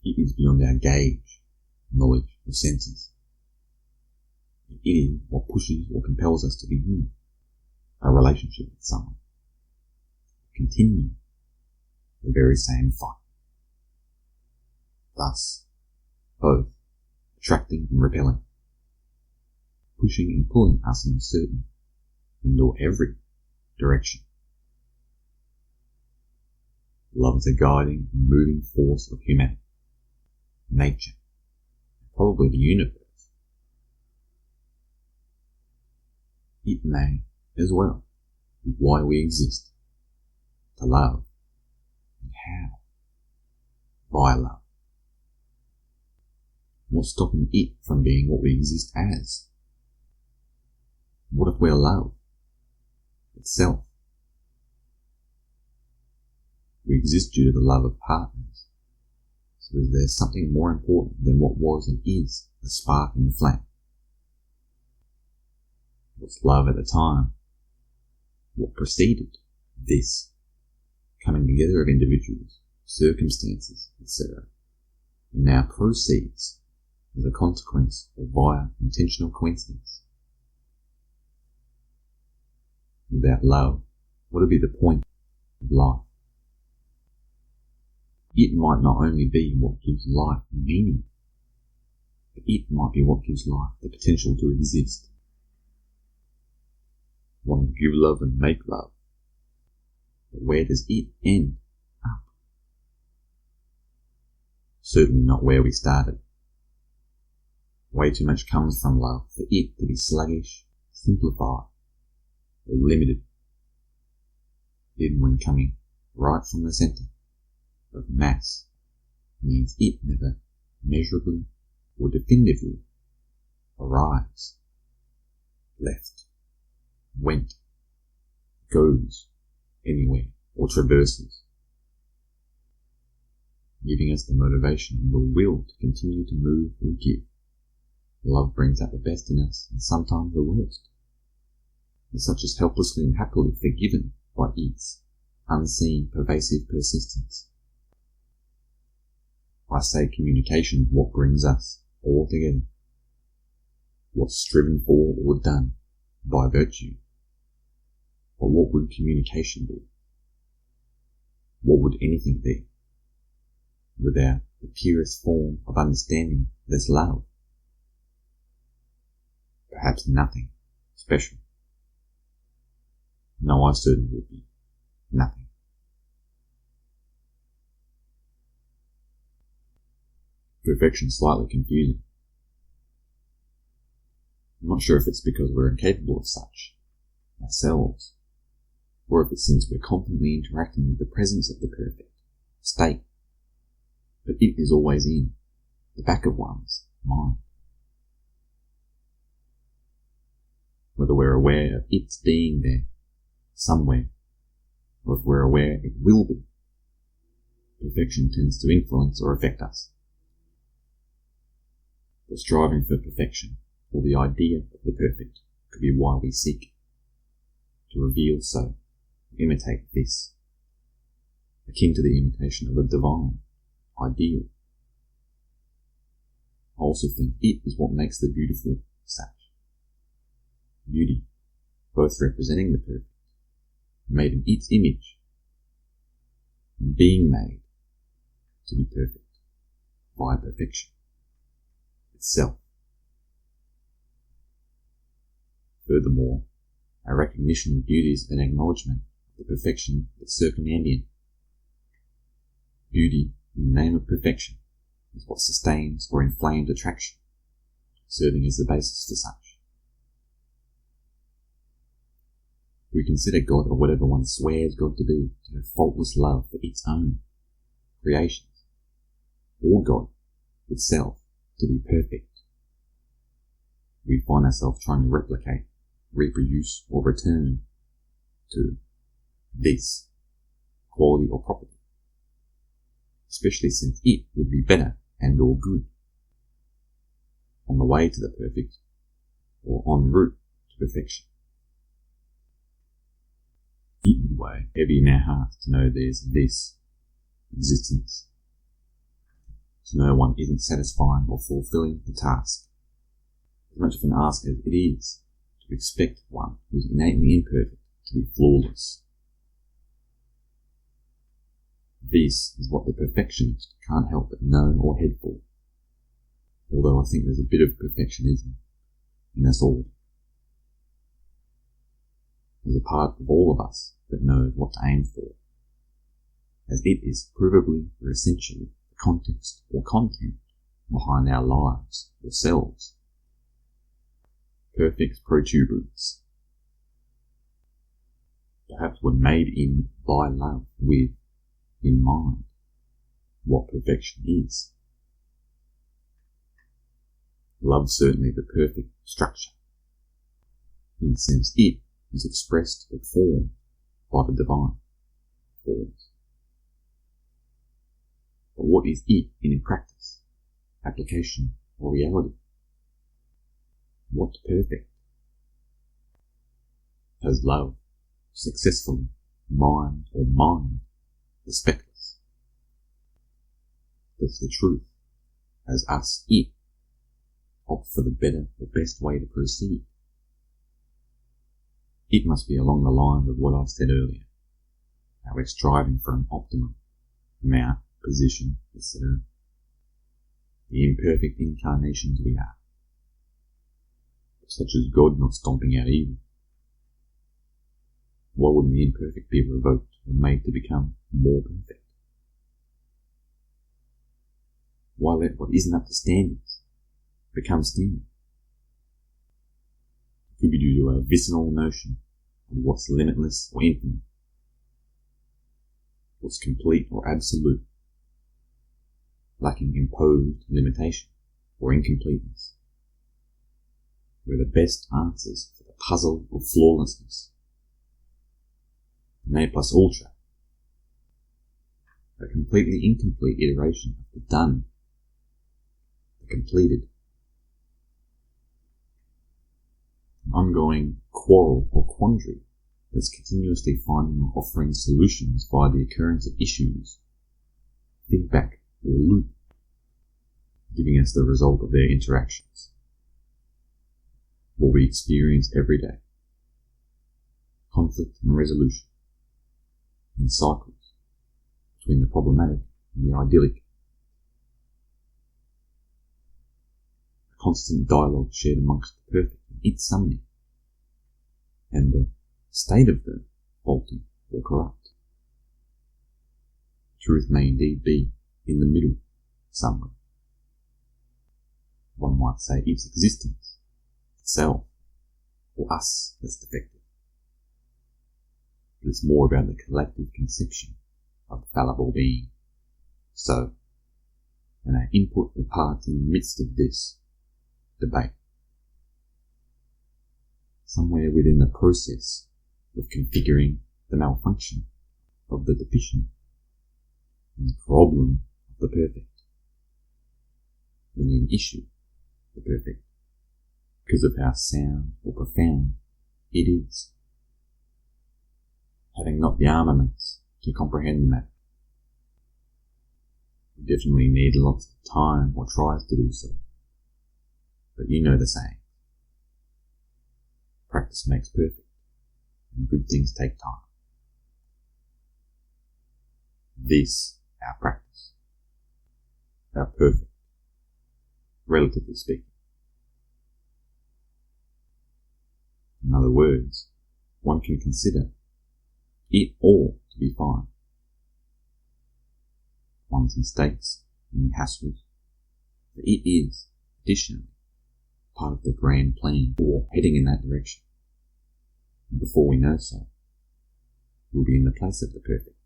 It is beyond our gauge, knowledge, or senses. It is what pushes or compels us to begin a relationship with someone. Continue the very same fight. Thus, both attracting and repelling, pushing and pulling us in certain and or every direction. Love is a guiding and moving force of humanity, nature, and probably the universe. It may, as well, be why we exist, to love, and how, by love. What's stopping it from being what we exist as? What if we're love itself? We exist due to the love of partners, so is there something more important than what was and is the spark in the flame? Was love at the time? What preceded this coming together of individuals, circumstances, etc., and now proceeds as a consequence or via intentional coincidence? Without love, what would be the point of life? It might not only be what gives life meaning, but it might be what gives life the potential to exist. One will give love and make love, but where does it end up? Certainly not where we started. Way too much comes from love for it to be sluggish, simplified, or limited, even when coming right from the centre of mass means it never measurably or definitively arrives, left, went, goes anywhere, or traverses, giving us the motivation and the will to continue to move or give. Love brings out the best in us and sometimes the worst, and such as helplessly and happily forgiven by its unseen, pervasive persistence. I say communication is what brings us all together, what's striven for or done by virtue. But what would communication be? What would anything be without the purest form of understanding this love? Perhaps nothing special. No, I certainly would be nothing. Perfection slightly confusing. I'm not sure if it's because we're incapable of such ourselves, or if it's since we're constantly interacting with the presence of the perfect state, but it is always in the back of one's mind. Whether we're aware of its being there somewhere, or if we're aware it will be, perfection tends to influence or affect us. The striving for perfection, or the idea of the perfect, could be why we seek to reveal so, imitate this, akin to the imitation of the divine, ideal. I also think it is what makes the beautiful such. Beauty, both representing the perfect, made in its image, and being made to be perfect by perfection itself. Furthermore, a recognition of beauty is an acknowledgement of the perfection that's circumambient. Beauty, in the name of perfection, is what sustains or inflames attraction, serving as the basis for such. We consider God, or whatever one swears God to be, to have faultless love for its own creations, or God itself to be perfect. We find ourselves trying to replicate, reproduce, or return to this quality or property, especially since it would be better and or good. On the way to the perfect, or en route to perfection. Eaten way, heavy in our hearts to know there's this existence, to know one isn't satisfying or fulfilling the task. As much of an ask as it is to expect one who's innately imperfect to be flawless. This is what the perfectionist can't help but know or head for, although I think there's a bit of perfectionism in us all. There's a part of all of us that knows what to aim for, as it is provably or essentially the context or content behind our lives or selves. Perfect protuberance. Perhaps we're made in by love with in mind what perfection is. Love certainly the perfect structure, in the sense it is expressed or formed by the divine forms. But what is it in practice, application, or reality? What's perfect? Has love successfully mined or mined the speckless? Does the truth, as us, it, opt for the better or best way to proceed? It must be along the lines of what I said earlier, how we're striving for an optimum amount, position, etc. The imperfect incarnations we are, such as God not stomping out evil. Why wouldn't the imperfect be revoked and made to become more perfect? Why let what isn't up to standards become standard? It could be due to a visceral notion of what's limitless or infinite, what's complete or absolute, lacking imposed limitation or incompleteness. We're the best answers for the puzzle of flawlessness. Ne plus ultra, a completely incomplete iteration of the done, the completed. An ongoing quarrel or quandary that's continuously finding or offering solutions via the occurrence of issues, feedback or loop, giving us the result of their interactions. What we experience every day. Conflict and resolution. In cycles between the problematic and the idyllic. A constant dialogue shared amongst the perfect and its summoning, and the state of the faulty or corrupt. Truth may indeed be in the middle somewhere. One might say its existence, itself, or us that's defective. But it's more about the collective conception of the fallible being. So, and our input or part in the midst of this debate. Somewhere within the process of configuring the malfunction of the deficient and the problem of the perfect. Only an issue the perfect, because of how sound or profound it is, having not the armaments to comprehend the matter. We definitely need lots of time or tries to do so, but you know the saying, practice makes perfect, and good things take time. This, our practice, our perfect, relatively speaking. In other words, one can consider it all to be fine. One's mistakes and hassles, but it is, additionally, part of the grand plan or heading in that direction. And before we know so, we'll be in the place of the perfect,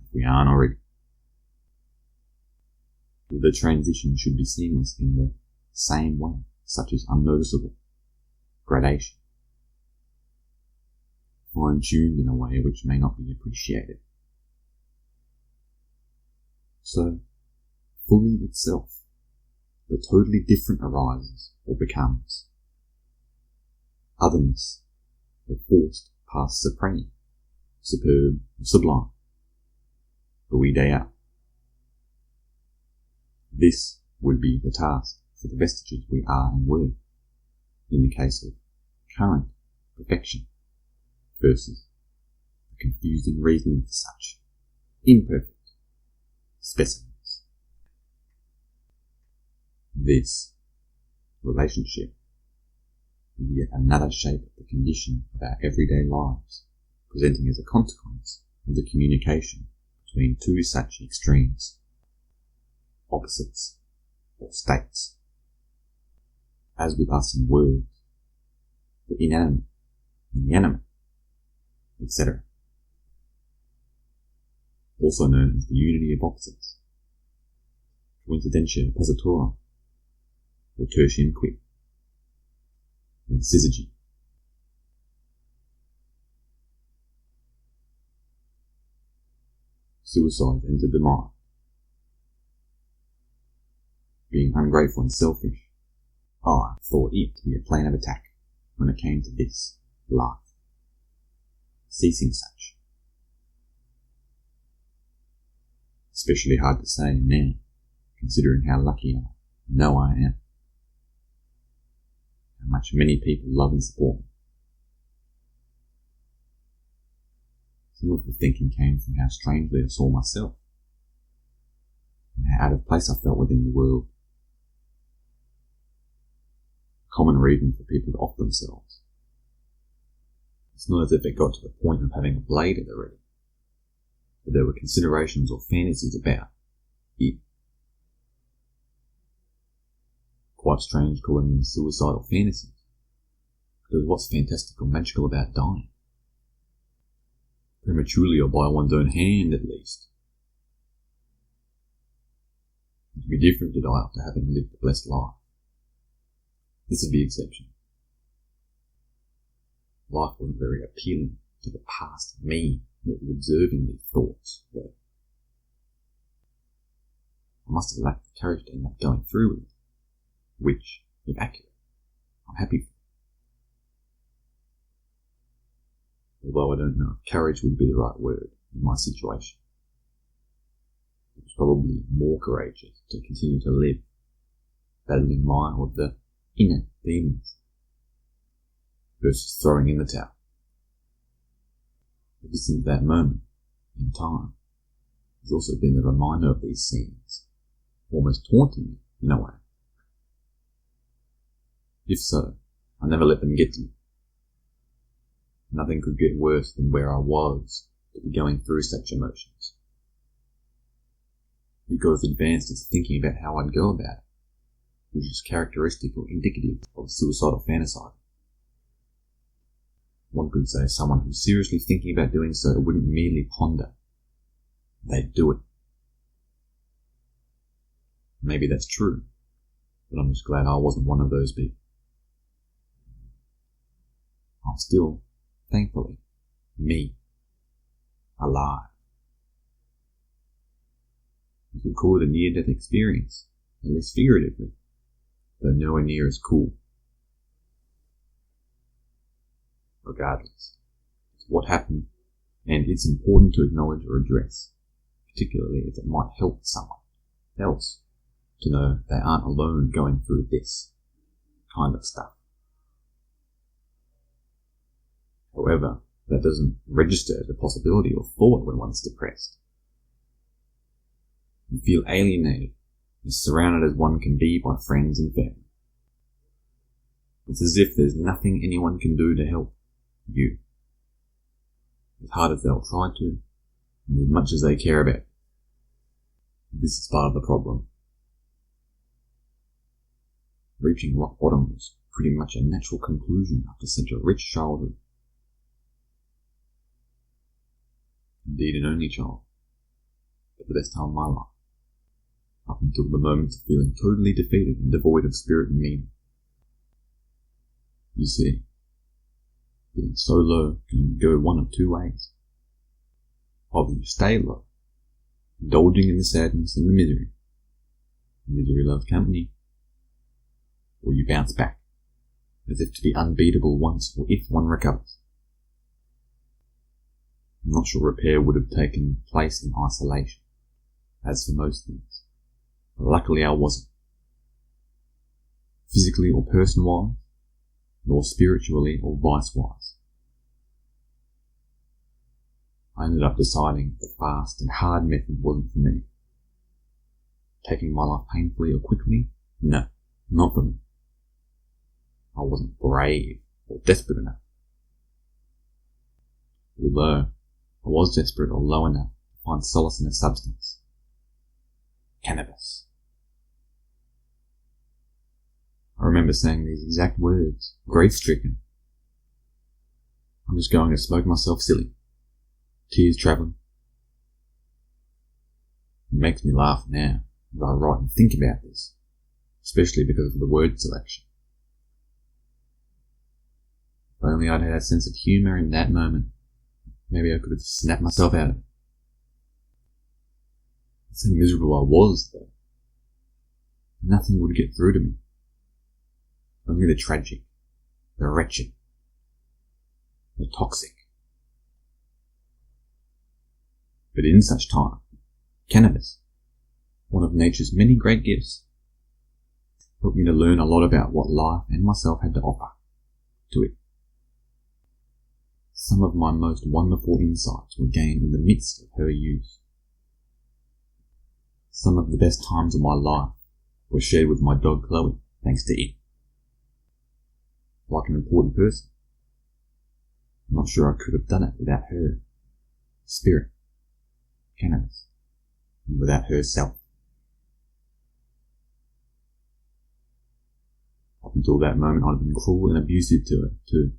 if we aren't already. The transition should be seamless in the same way, such as unnoticeable, gradation, fine-tuned in a way which may not be appreciated. So, fully itself, the totally different arises or becomes. Otherness, or forced past supreme, superb or sublime, the we day out. This would be the task for the vestiges we are and were, in the case of current perfection, versus the confusing reasoning for such imperfect specimens. This relationship is yet another shape of the condition of our everyday lives, presenting as a consequence of the communication between two such extremes, opposites, or states. As with us in words, the inanimate and the animate, etc. Also known as the unity of opposites, coincidentia oppositorum, or tertium quid, and syzygy. Suicide entered the mind. Being ungrateful and selfish, I thought it to be a plan of attack when it came to this life. Ceasing such. Especially hard to say now, considering how lucky I know I am. How much many people love and support me. Some of the thinking came from how strangely I saw myself, and how out of place I felt within the world. A common reason for people to off themselves. It's not as if it got to the point of having a blade at the ready, but there were considerations or fantasies about it. Quite strange calling them suicidal fantasies, because what's fantastic or magical about dying? Prematurely or by one's own hand at least. It would be different to die after having lived a blessed life. This is the exception. Life wasn't very appealing to the past me that was observing these thoughts, though. I must have lacked the courage to end up going through with it, which, if accurate, I'm happy for. Although I don't know if courage would be the right word in my situation. It was probably more courageous to continue to live, battling my or the inner demons, versus throwing in the towel. Ever since that moment in time, has also been the reminder of these scenes, almost taunting me in a way. If so, I never let them get to me. Nothing could get worse than where I was to be going through such emotions. It got as advanced as thinking about how I'd go about it, which is characteristic or indicative of suicidal fantasy. One could say someone who's seriously thinking about doing so wouldn't merely ponder. They'd do it. Maybe that's true, but I'm just glad I wasn't one of those people. I'm still, thankfully, me. Alive. You could call it a near-death experience, at least figuratively, though nowhere near as cool. Regardless, it's what happened, and it's important to acknowledge or address, particularly if it might help someone else to know they aren't alone going through this kind of stuff. However, that doesn't register as a possibility or thought when one's depressed. You feel alienated, as surrounded as one can be by friends and family. It's as if there's nothing anyone can do to help you, as hard as they'll try to, and as much as they care about you. This is part of the problem. Reaching rock bottom was pretty much a natural conclusion after such a rich childhood. Indeed an only child, at the best time of my life, up until the moment of feeling totally defeated and devoid of spirit and meaning. You see, getting so low can go one of two ways. Either you stay low, indulging in the sadness and the misery loves company, or you bounce back, as if to be unbeatable once or if one recovers. I'm not sure repair would have taken place in isolation, as for most things. But luckily I wasn't. Physically or person-wise, nor spiritually or vice-wise. I ended up deciding the fast and hard method wasn't for me. Taking my life painfully or quickly? No, not for me. I wasn't brave or desperate enough. Although I was desperate or low enough to find solace in a substance. Cannabis. I remember saying these exact words, grief-stricken. I'm just going to smoke myself silly. Tears travelling. It makes me laugh now as I write and think about this, especially because of the word selection. If only I'd had a sense of humour in that moment, maybe I could have snapped myself out of it. That's how miserable I was, though. Nothing would get through to me. Only the tragic, the wretched, the toxic. But in such time, cannabis, one of nature's many great gifts, helped me to learn a lot about what life and myself had to offer to it. Some of my most wonderful insights were gained in the midst of her use. Some of the best times of my life were shared with my dog Chloe, thanks to it. Like an important person. I'm not sure I could have done it without her. Spirit. Cannabis. And without herself. Up until that moment I'd been cruel and abusive to her, too.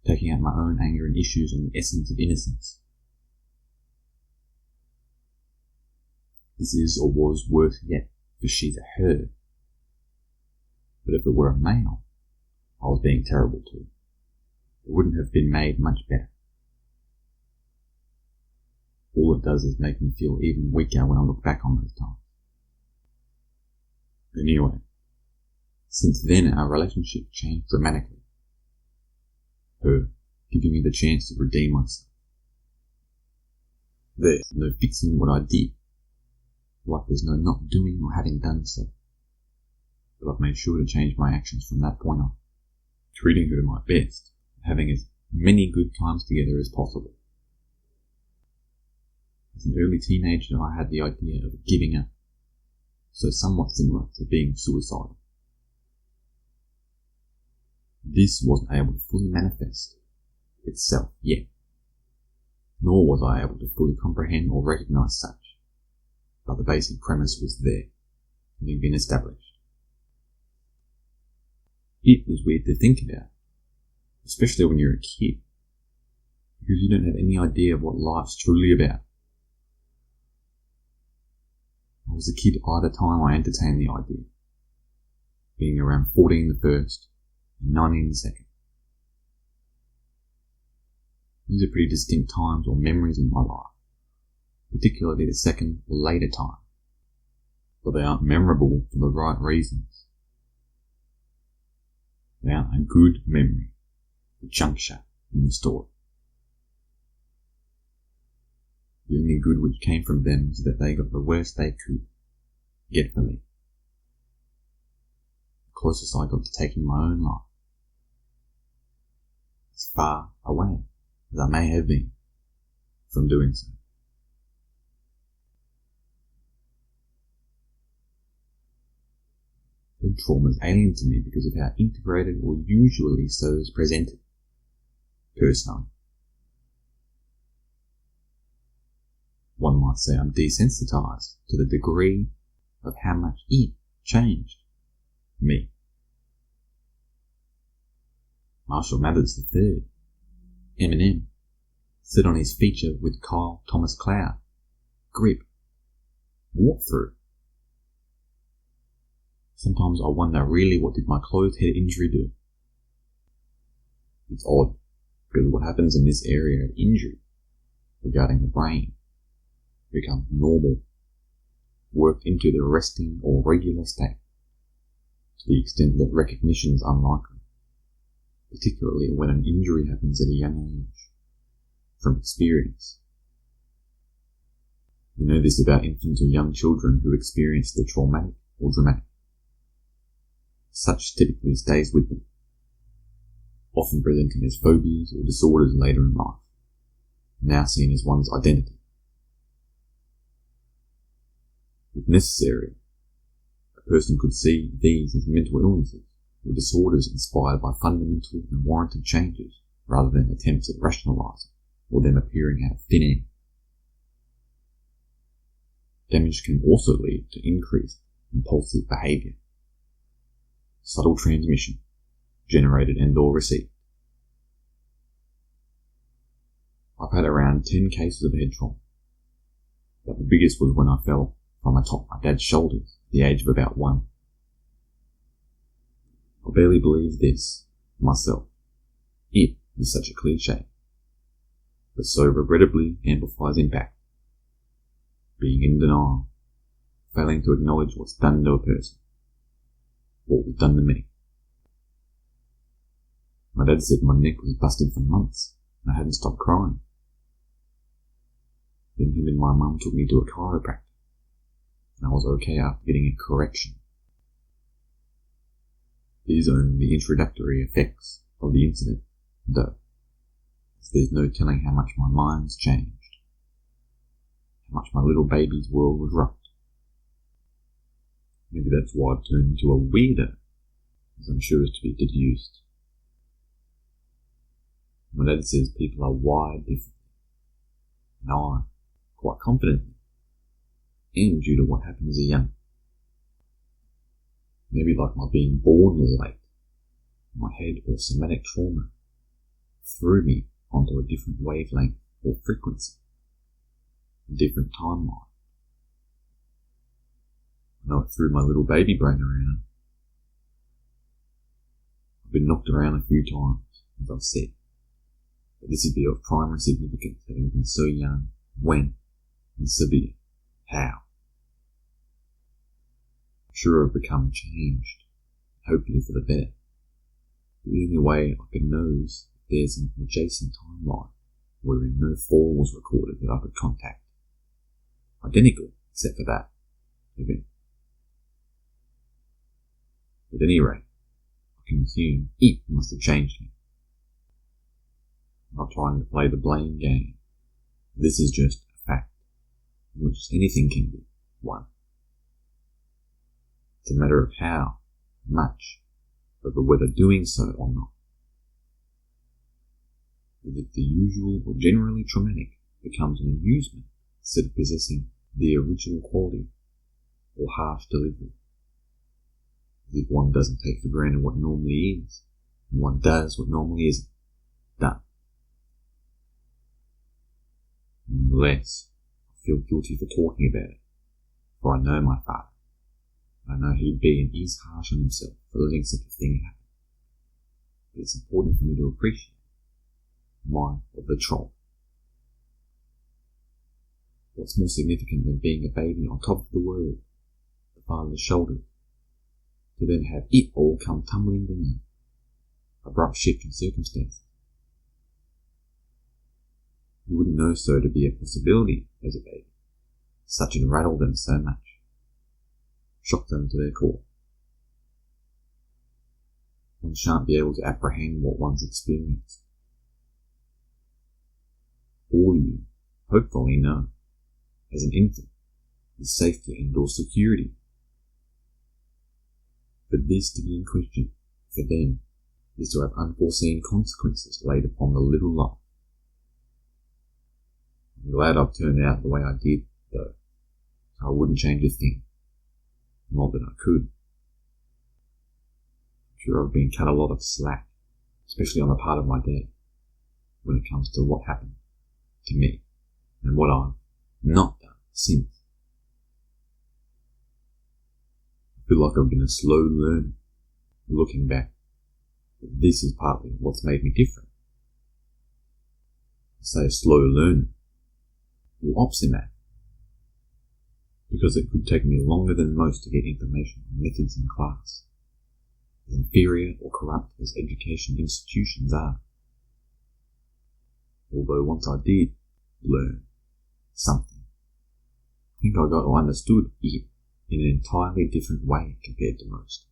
Taking out my own anger and issues on the essence of innocence. This is or was worse yet, for she's a her. But if it were a male, I was being terrible too. It wouldn't have been made much better. All it does is make me feel even weaker when I look back on those times. Anyway, since then our relationship changed dramatically. Her giving me the chance to redeem myself. There's no fixing what I did, like there's no not doing or having done so. But I've made sure to change my actions from that point on, treating her my best, having as many good times together as possible. As an early teenager I had the idea of giving up, so somewhat similar to being suicidal. This wasn't able to fully manifest itself yet, nor was I able to fully comprehend or recognise such, but the basic premise was there, having been established. It is weird to think about, especially when you're a kid, because you don't have any idea of what life's truly about. I was a kid by the time I entertained the idea, being around 14 the first, and 19 the second. These are pretty distinct times or memories in my life, particularly the second or later time, but they aren't memorable for the right reasons. without a good memory, the juncture in the story. The only good which came from them is that they got the worst they could get for me. The closest I got to taking my own life. As far away as I may have been from doing so. Head trauma is alien to me because of how integrated or usually so is presented, personally. One might say I'm desensitized to the degree of how much it changed me. Marshall Mathers III, Eminem, sit on his feature with Kyle Thomas Cloud, grip, walk through. Sometimes I wonder really what did my closed head injury do? It's odd, because what happens in this area of injury regarding the brain becomes normal, worked into the resting or regular state, to the extent that recognition is unlikely, particularly when an injury happens at a young age, from experience. We know this about infants or young children who experience the traumatic or dramatic. Such typically stays with them, often presenting as phobias or disorders later in life, now seen as one's identity. If necessary, a person could see these as mental illnesses or disorders inspired by fundamental and warranted changes rather than attempts at rationalizing or them appearing out of thin air. Damage can also lead to increased impulsive behavior, subtle transmission, generated and/or received. I've had around 10 cases of head trauma, but the biggest was when I fell from atop my dad's shoulders at the age of about 1. I barely believe this myself. It is such a cliche, but so regrettably amplifies impact. Being in denial, failing to acknowledge what's done to a person, what was done to me. My dad said my neck was busted for months and I hadn't stopped crying. Then him and my mum took me to a chiropractor and I was okay after getting a correction. These are only the introductory effects of the incident, though, as there's no telling how much my mind's changed, how much my little baby's world was rocked. Maybe that's why I've turned into a weirdo, as I'm sure is to be deduced. My dad says people are wired differently, and I, quite confidently, am due to what happened as a young. Maybe like my being born late, my head or somatic trauma threw me onto a different wavelength or frequency, a different timeline. I know it threw my little baby brain around. I've been knocked around a few times, as I've said, but this would be of primary significance having been so young, when, and severe, how. I'm sure I've become changed, hopefully for the better. The only way I can know is if there's an adjacent timeline wherein no fall was recorded that I could contact. Identical, except for that event. At any rate, I can assume it must have changed me. I'm not trying to play the blame game. This is just a fact, in which anything can be one. It's a matter of how, much, over whether doing so or not. As if the usual or generally traumatic becomes an amusement instead of possessing the original quality or harsh delivery. As if one doesn't take for granted what normally is, and one does what normally isn't. Done. Nonetheless, I feel guilty for talking about it, for I know my father. I know he'd be and is harsh on himself for letting such a thing happen. But it's important for me to appreciate my of the troll. What's more significant than being a baby on top of the world, the father's shoulders, to then have it all come tumbling down, abrupt shift in circumstance. You wouldn't know so to be a possibility as a baby. Such had rattled them so much, shocked them to their core. One shan't be able to apprehend what one's experienced. All you, hopefully, know, as an infant, is safety and or security. But this to be in question, for them, is to have unforeseen consequences laid upon the little life. I'm glad I've turned out the way I did, though. I wouldn't change a thing. Not that I could. I'm sure I've been cut a lot of slack, especially on the part of my dad, when it comes to what happened to me and what I've not done since. I feel like I've been a slow learner, looking back. But this is partly what's made me different. I say a slow learner, or obstinate, because it could take me longer than most to get information on methods in class, as inferior or corrupt as education institutions are. Although once I did learn something, I think I got or understood it in an entirely different way compared to most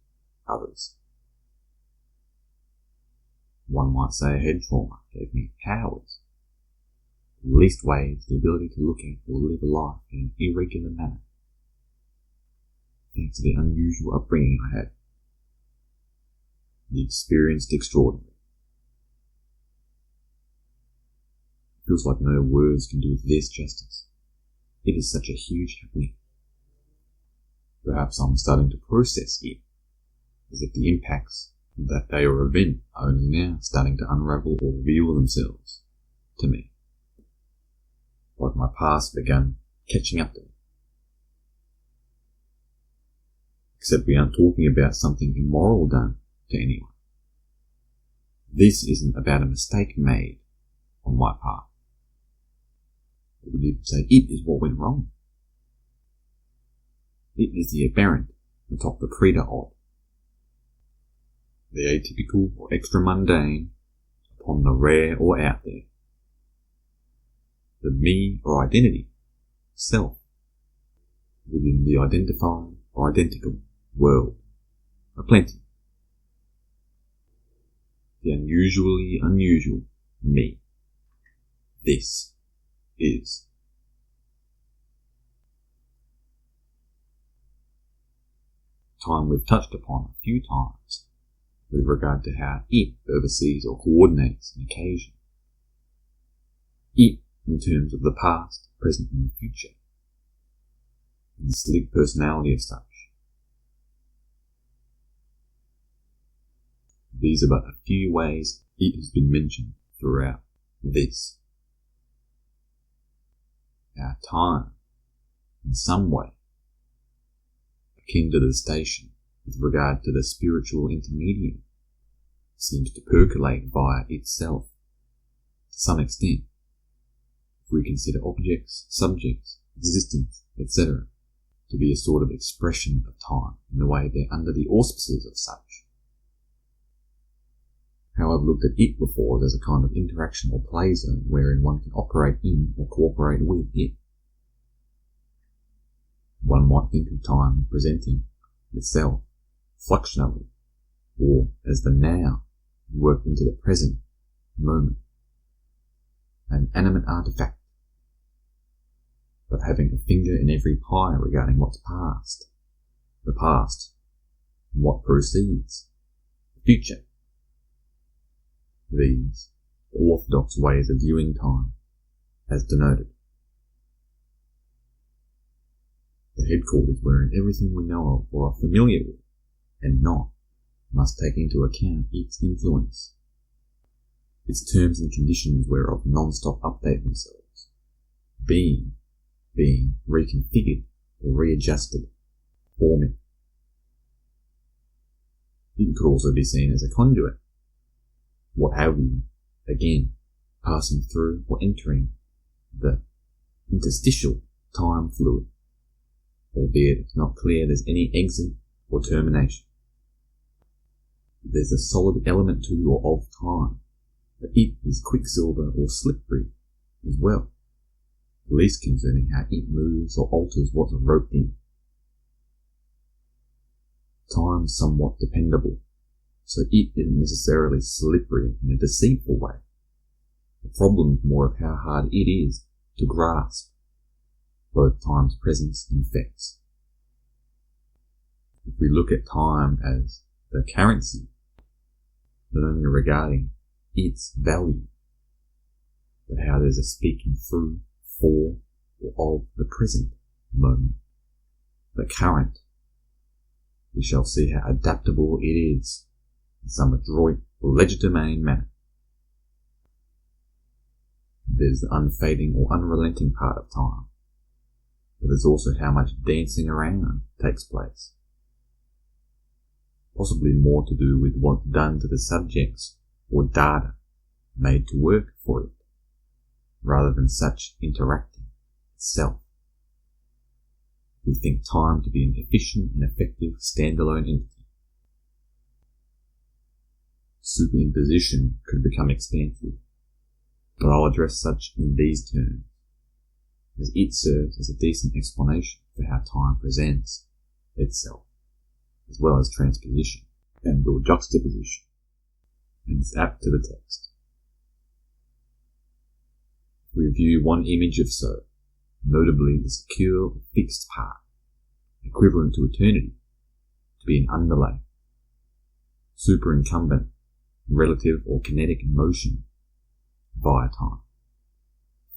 others. One might say a head trauma gave me powers, in least ways the ability to look at or live a life in an irregular manner, thanks to the unusual upbringing I had. The experienced extraordinary. It feels like no words can do this justice. It is such a huge happening. Perhaps I'm starting to process it, as if the impacts of that day or event are only now starting to unravel or reveal themselves to me. Like my past began catching up to me. Except we aren't talking about something immoral done to anyone. This isn't about a mistake made on my part. I would even say it is what went wrong. It is the aberrant atop the predator, the atypical or extra mundane upon the rare or out there. The me or identity, self, within the identified or identical world, aplenty. The unusually unusual me. This is. Time we've touched upon a few times with regard to how it oversees or coordinates an occasion. It in terms of the past, present and future, and the sleek personality of such. These are but a few ways it has been mentioned throughout this. Our time, in some way, akin to the station with regard to the spiritual intermediary, seems to percolate via itself, to some extent, if we consider objects, subjects, existence, etc., to be a sort of expression of time in the way they're under the auspices of such. How I've looked at it before as a kind of interaction or play zone wherein one can operate in or cooperate with it. One might think of time presenting itself fluxionally, or as the now worked into the present moment, an animate artifact, but having a finger in every pie regarding what's past, the past, and what proceeds, the future. These, the orthodox ways of viewing time, as denoted. The headquarters wherein everything we know of or are familiar with, and not, must take into account its influence. Its terms and conditions whereof non-stop update themselves, being reconfigured or readjusted, forming. It could also be seen as a conduit. What have you, again, passing through or entering the interstitial time fluid, albeit it's not clear there's any exit or termination. There's a solid element to or of time, but it is quicksilver or slippery as well, at least concerning how it moves or alters what's roped in. Time's somewhat dependable, so it isn't necessarily slippery in a deceitful way. The problem's more of how hard it is to grasp both time's presence and effects. If we look at time as the currency, not only regarding its value, but how there's a speaking through, for, or of the present moment, the current, we shall see how adaptable it is in some adroit or legerdemain manner. There's the unfading or unrelenting part of time, but there's also how much dancing around takes place. Possibly more to do with what's done to the subjects or data made to work for it, rather than such interacting itself. We think time to be an efficient and effective standalone entity. Superimposition could become expansive, but I'll address such in these terms, as it serves as a decent explanation for how time presents itself, as well as transposition and or juxtaposition, and is apt to the text. We view one image of so, notably the secure or fixed part, equivalent to eternity, to be an underlay, superincumbent, relative or kinetic motion via time.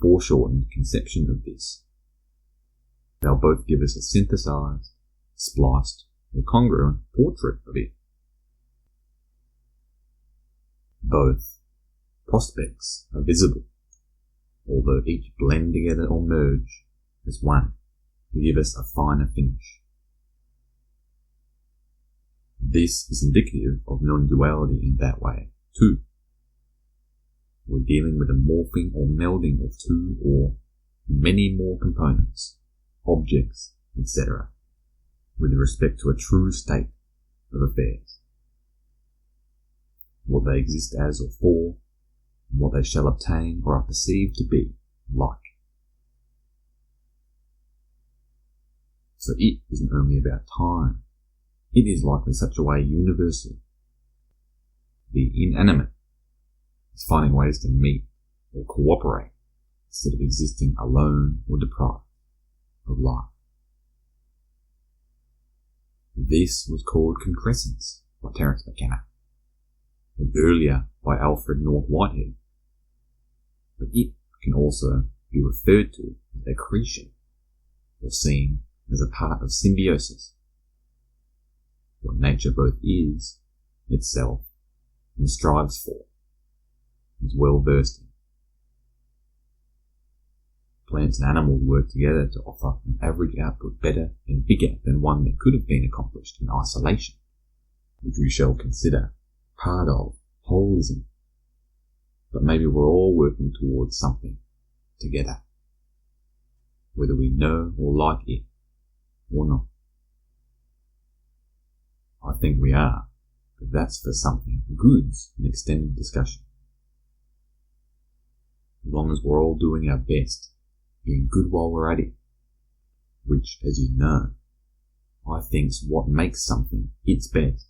Foreshortened conception of this. They'll both give us a synthesized, spliced, or congruent portrait of it. Both prospects are visible, although each blend together or merge as one to give us a finer finish. This is indicative of non-duality in that way, too. We're dealing with a morphing or melding of two or many more components, objects, etc., with respect to a true state of affairs. What they exist as or for, and what they shall obtain or are perceived to be like. So it isn't only about time. It is likely such a way universal. The inanimate is finding ways to meet or cooperate instead of existing alone or deprived of life. This was called concrescence by Terence McKenna, and earlier by Alfred North Whitehead. But it can also be referred to as accretion, or seen as a part of symbiosis, what nature both is, itself, and strives for, is well versed in. Plants and animals work together to offer an average output better and bigger than one that could have been accomplished in isolation, which we shall consider part of holism. But maybe we're all working towards something together, whether we know or like it or not. I think we are, but that's for something good's an extended discussion. As long as we're all doing our best, being good while we're at it, which, as you know, I think's what makes something its best.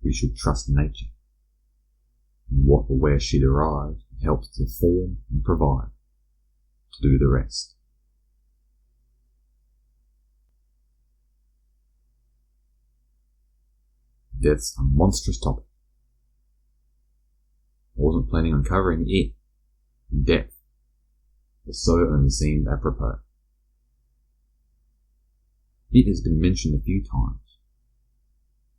We should trust nature, and what or where she derives helps to form and provide, to do the rest. Death's a monstrous topic. I wasn't planning on covering it in depth, but so only seemed apropos. It has been mentioned a few times,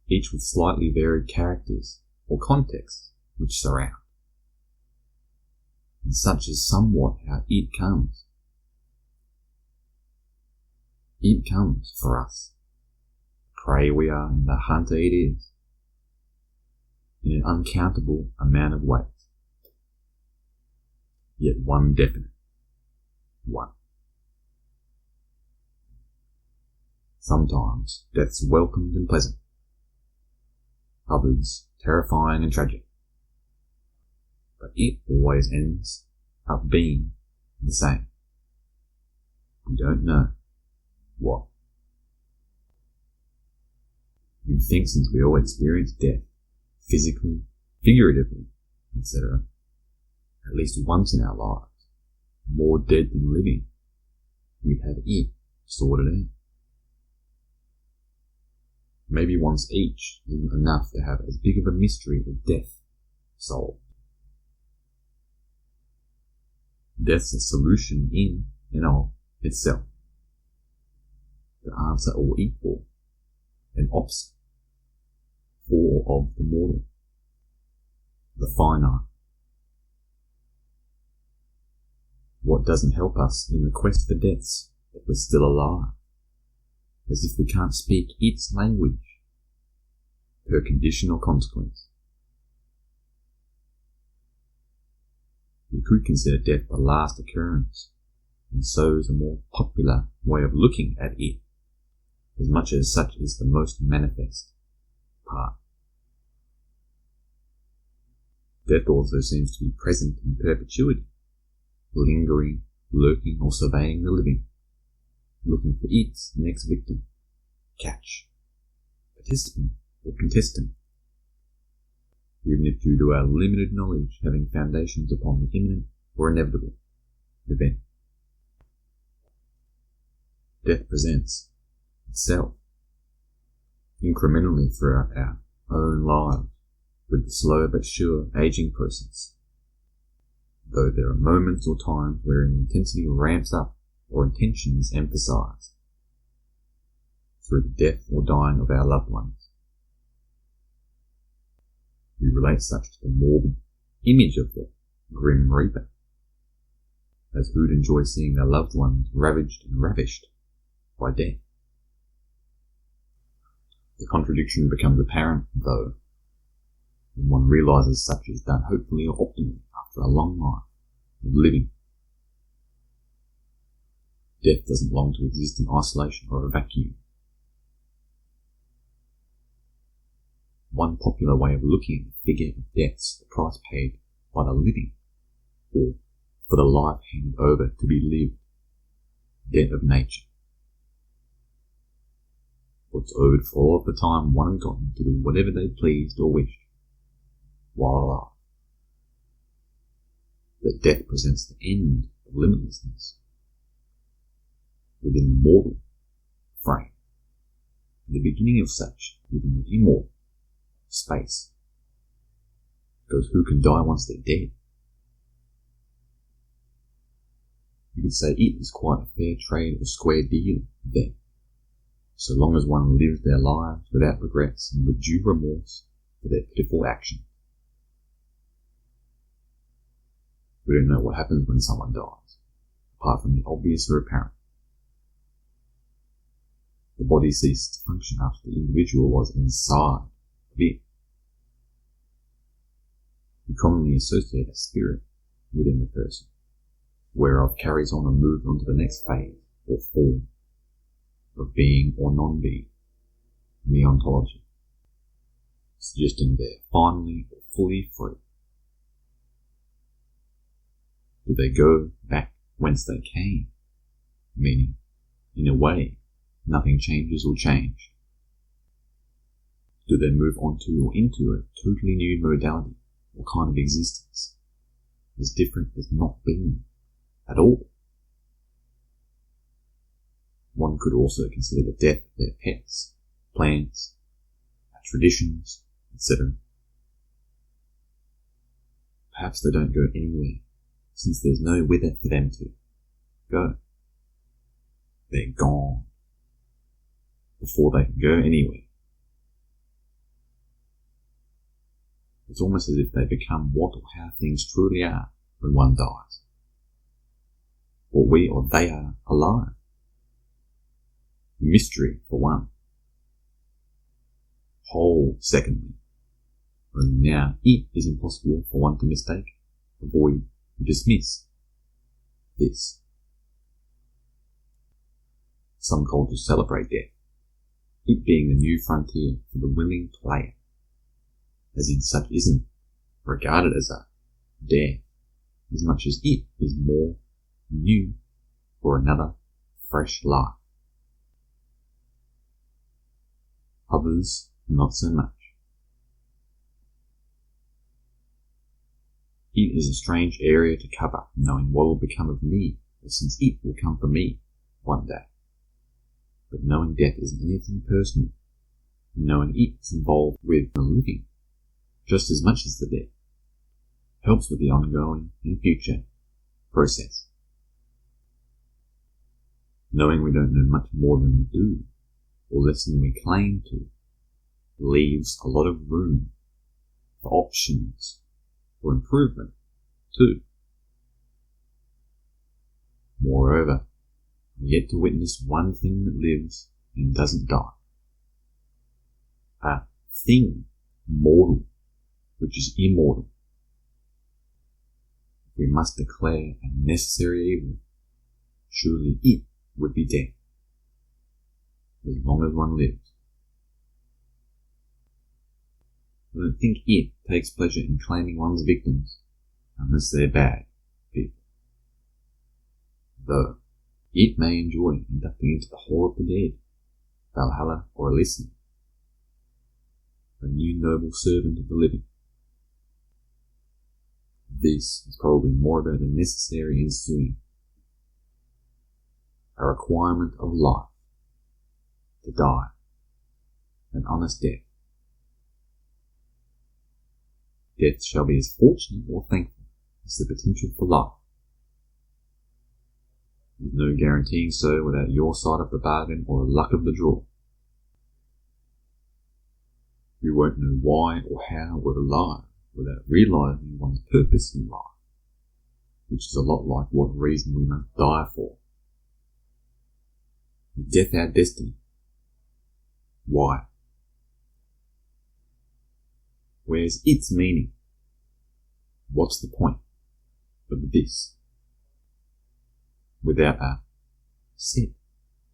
each with slightly varied characters or contexts which surround, and such is somewhat how it comes. It comes for us. Prey we are and the hunter it is, in an uncountable amount of ways. Yet one definite. One. Sometimes death's welcomed and pleasant. others terrifying and tragic. But it always ends up being the same. We don't know what. You'd think since we all experience death, physically, figuratively, etc., at least once in our lives, more dead than living, we'd have it sorted out. Maybe once each isn't enough to have as big of a mystery as death solved. Death's a solution in and of itself. The answer all equal and opposite for of the mortal, the finite. What doesn't help us in the quest for deaths that we're still alive, as if we can't speak its language, per condition or consequence. We could consider death the last occurrence, and so is a more popular way of looking at it, as much as such is the most manifest part. Death also seems to be present in perpetuity, lingering, lurking, or surveying the living, looking for its next victim, catch, participant, or contestant, even if due to our limited knowledge having foundations upon the imminent or inevitable event. Death presents itself incrementally throughout our own lives with the slow but sure aging process, though there are moments or times wherein intensity ramps up or intention is emphasized through the death or dying of our loved ones. We relate such to the morbid image of the Grim Reaper, as who'd enjoy seeing their loved ones ravaged and ravished by death. The contradiction becomes apparent, though, when one realizes such is done hopefully or optimally after a long life of living. Death doesn't long to exist in isolation or a vacuum. One popular way of looking at the figure of death's the price paid by the living, or for the life handed over to be lived, death of nature. What's owed for all of the time one had gotten to do whatever they pleased or wished while alive. That death presents the end of limitlessness within the mortal frame, the beginning of such within the immortal space. Because who can die once they're dead? You could say it is quite a fair trade or square deal then, so long as one lives their lives without regrets and with due remorse for their pitiful action. We don't know what happens when someone dies, apart from the obvious or apparent. The body ceases to function after the individual was inside of it. We commonly associate a spirit within the person, whereof carries on and moves on to the next phase or form of being or non-being in the ontology, suggesting they're finally or fully free. Do they go back whence they came? Meaning, in a way, nothing changes or change. Do they move on to or into a totally new modality or kind of existence, as different as not being at all? One could also consider the death of their pets, plants, traditions, etc. Perhaps they don't go anywhere, since there's no whither for them to go. They're gone before they can go anywhere. It's almost as if they become what or how things truly are when one dies. What we or they are alive. Mystery for one. Whole, secondly. Only now it is impossible for one to mistake, avoid, or dismiss this. Some cultures celebrate death, it being the new frontier for the willing player, as in such isn't regarded as a death, as much as it is more new for another fresh life. Others not so much. It is a strange area to cover, knowing what will become of me, or since it will come for me one day. But knowing death isn't anything personal, and knowing it is involved with the living, just as much as the dead, helps with the ongoing and future process. Knowing we don't know much more than we do, or less than we claim to, leaves a lot of room for options, for improvement, too. Moreover, I'm yet to witness one thing that lives and doesn't die. A thing mortal, which is immortal. If we must declare a necessary evil, surely it would be death, as long as one lives. I don't think it takes pleasure in claiming one's victims, unless they're bad people. Though it may enjoy inducting into the hall of the dead, Valhalla or Elysium, a new noble servant of the living. This is probably more about the necessary ensuing, a requirement of life, to die, an honest death. Death shall be as fortunate or thankful as the potential for life. There's no guaranteeing so without your side of the bargain or luck of the draw. We won't know why or how we're alive without realizing one's purpose in life, which is a lot like what reason we must die for. Is death our destiny? Why? Where's its meaning? What's the point of this? Without a set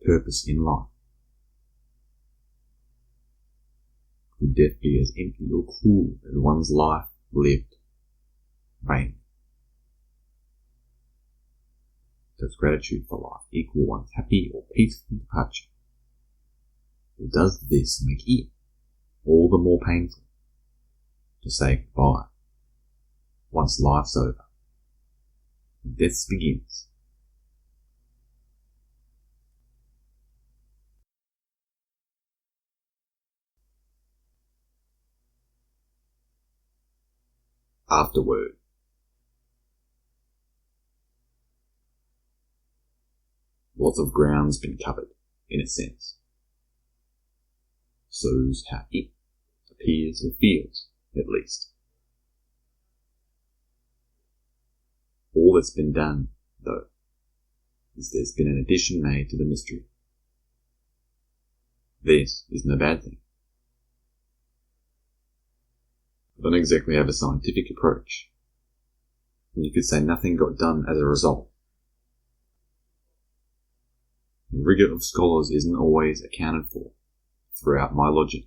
purpose in life, could death be as empty or cruel as one's life lived vain? Does gratitude for life equal one's happy or peaceful departure? Or does this make it all the more painful to say goodbye once life's over and death begins? Afterword. Lots of ground's been covered, in a sense. So's how it appears or feels, at least. All that's been done, though, is there's been an addition made to the mystery. This isn't a bad thing. I don't exactly have a scientific approach, and you could say nothing got done as a result. The rigour of scholars isn't always accounted for throughout my logic,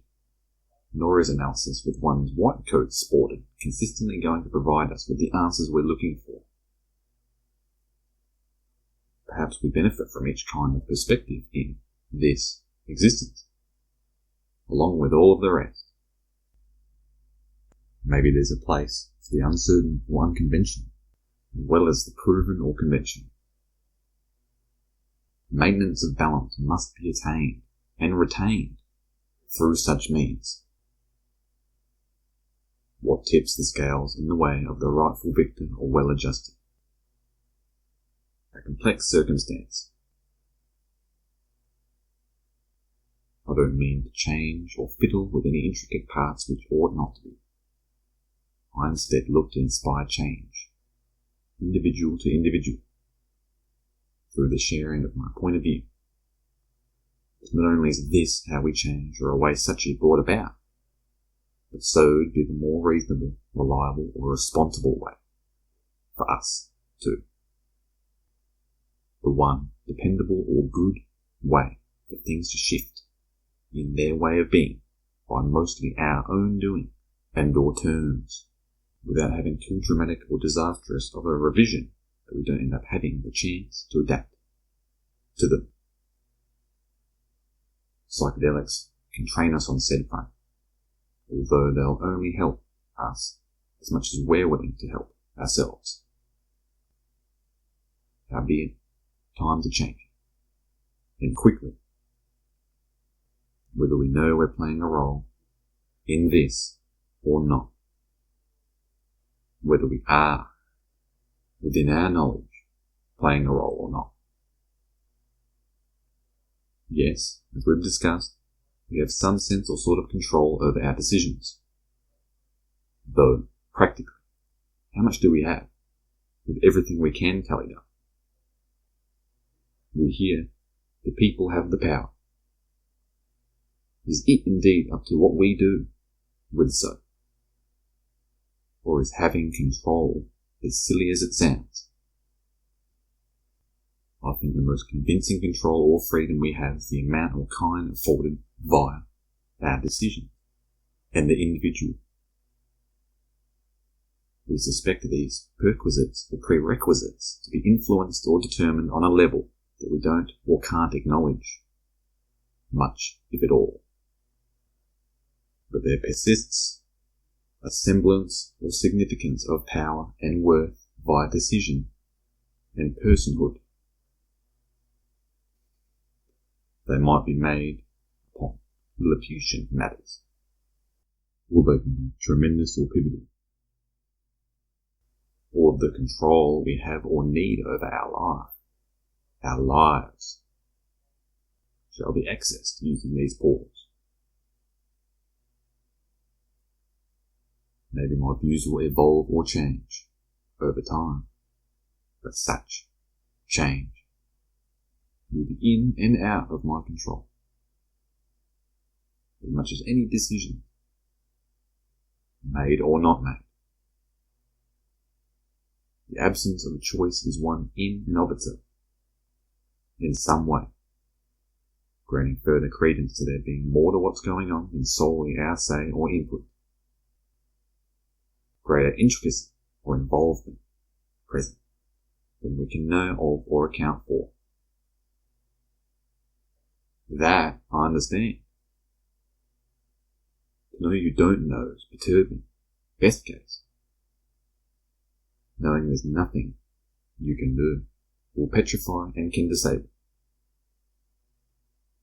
nor is analysis with one's white coat sported consistently going to provide us with the answers we're looking for. Perhaps we benefit from each kind of perspective in this existence, along with all of the rest. Maybe there's a place for the uncertain or unconventional, as well as the proven or conventional. Maintenance of balance must be attained and retained through such means. What tips the scales in the way of the rightful victor or well adjusted? A complex circumstance. I don't mean to change or fiddle with any intricate parts which ought not to be. I instead look to inspire change, individual to individual, through the sharing of my point of view. But not only is this how we change or a way such is brought about, but so would be the more reasonable, reliable, or responsible way for us too. The one dependable or good way for things to shift in their way of being by mostly our own doing and/or terms, without having too dramatic or disastrous of a revision that we don't end up having the chance to adapt to them. Psychedelics can train us on said front, although they'll only help us as much as we're willing to help ourselves. Howbeit, times are changing, and quickly. Whether we know we're playing a role in this or not, whether we are, within our knowledge, playing a role or not. Yes, as we've discussed, we have some sense or sort of control over our decisions. Though, practically, how much do we have, with everything we can tally up? We hear, the people have the power. Is it indeed up to what we do with so? Or is having control as silly as it sounds? I think the most convincing control or freedom we have is the amount or kind afforded via our decision and the individual. We suspect these perquisites or prerequisites to be influenced or determined on a level that we don't or can't acknowledge, much if at all. But there persists a semblance or significance of power and worth via decision and personhood. They might be made upon Lilliputian matters, or they can be tremendous or pivotal, or the control we have or need over our lives, shall be accessed using these portals. Maybe my views will evolve or change over time, but such change will be in and out of my control, as much as any decision, made or not made. The absence of a choice is one in and of itself, in some way, granting further credence to there being more to what's going on than solely our say or input. Greater intricacy or involvement present than we can know of or account for. That I understand. To know you don't know is perturbing, best case. Knowing there's nothing you can do will petrify and can disable.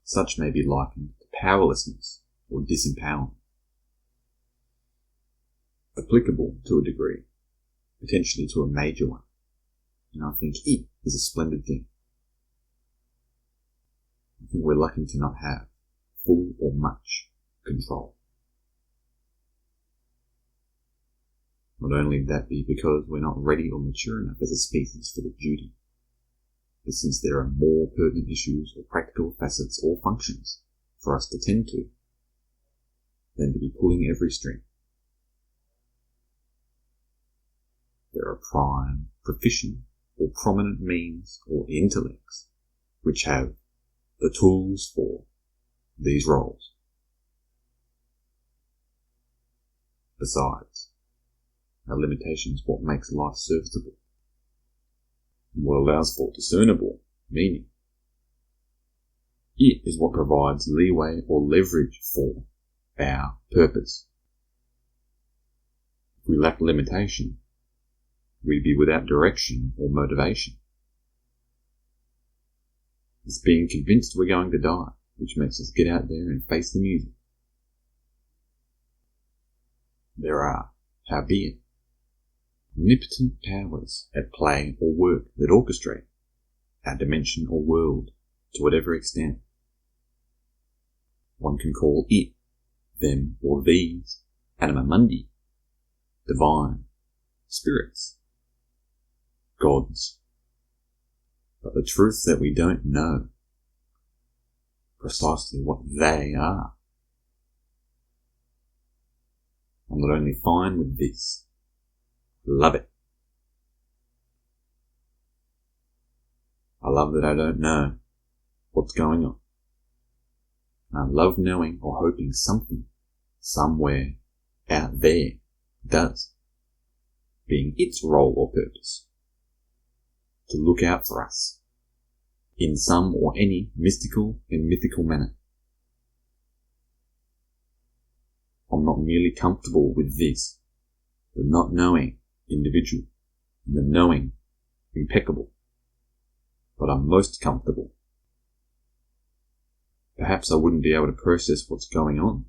Such may be likened to powerlessness or disempowerment. Applicable to a degree, potentially to a major one, and I think it is a splendid thing. I think we're lucky to not have full or much control. Not only that be because we're not ready or mature enough as a species for the duty, but since there are more pertinent issues or practical facets or functions for us to tend to, than to be pulling every string. There are prime, proficient, or prominent means or intellects which have the tools for these roles. Besides, our limitations what makes life serviceable, and what allows for discernible meaning. It is what provides leeway or leverage for our purpose. If we lack limitation, we'd be without direction or motivation. It's being convinced we're going to die, which makes us get out there and face the music. There are, howbeit, omnipotent powers at play or work that orchestrate our dimension or world to whatever extent. One can call it, them, or these, anima mundi, divine, spirits, gods. But the truth that we don't know precisely what they are. I'm not only fine with this, love it. I love that I don't know what's going on. And I love knowing or hoping something, somewhere, out there does, being its role or purpose, to look out for us in some or any mystical and mythical manner. I'm not merely comfortable with this, the not knowing individual, and the knowing impeccable, but I'm most comfortable. Perhaps I wouldn't be able to process what's going on,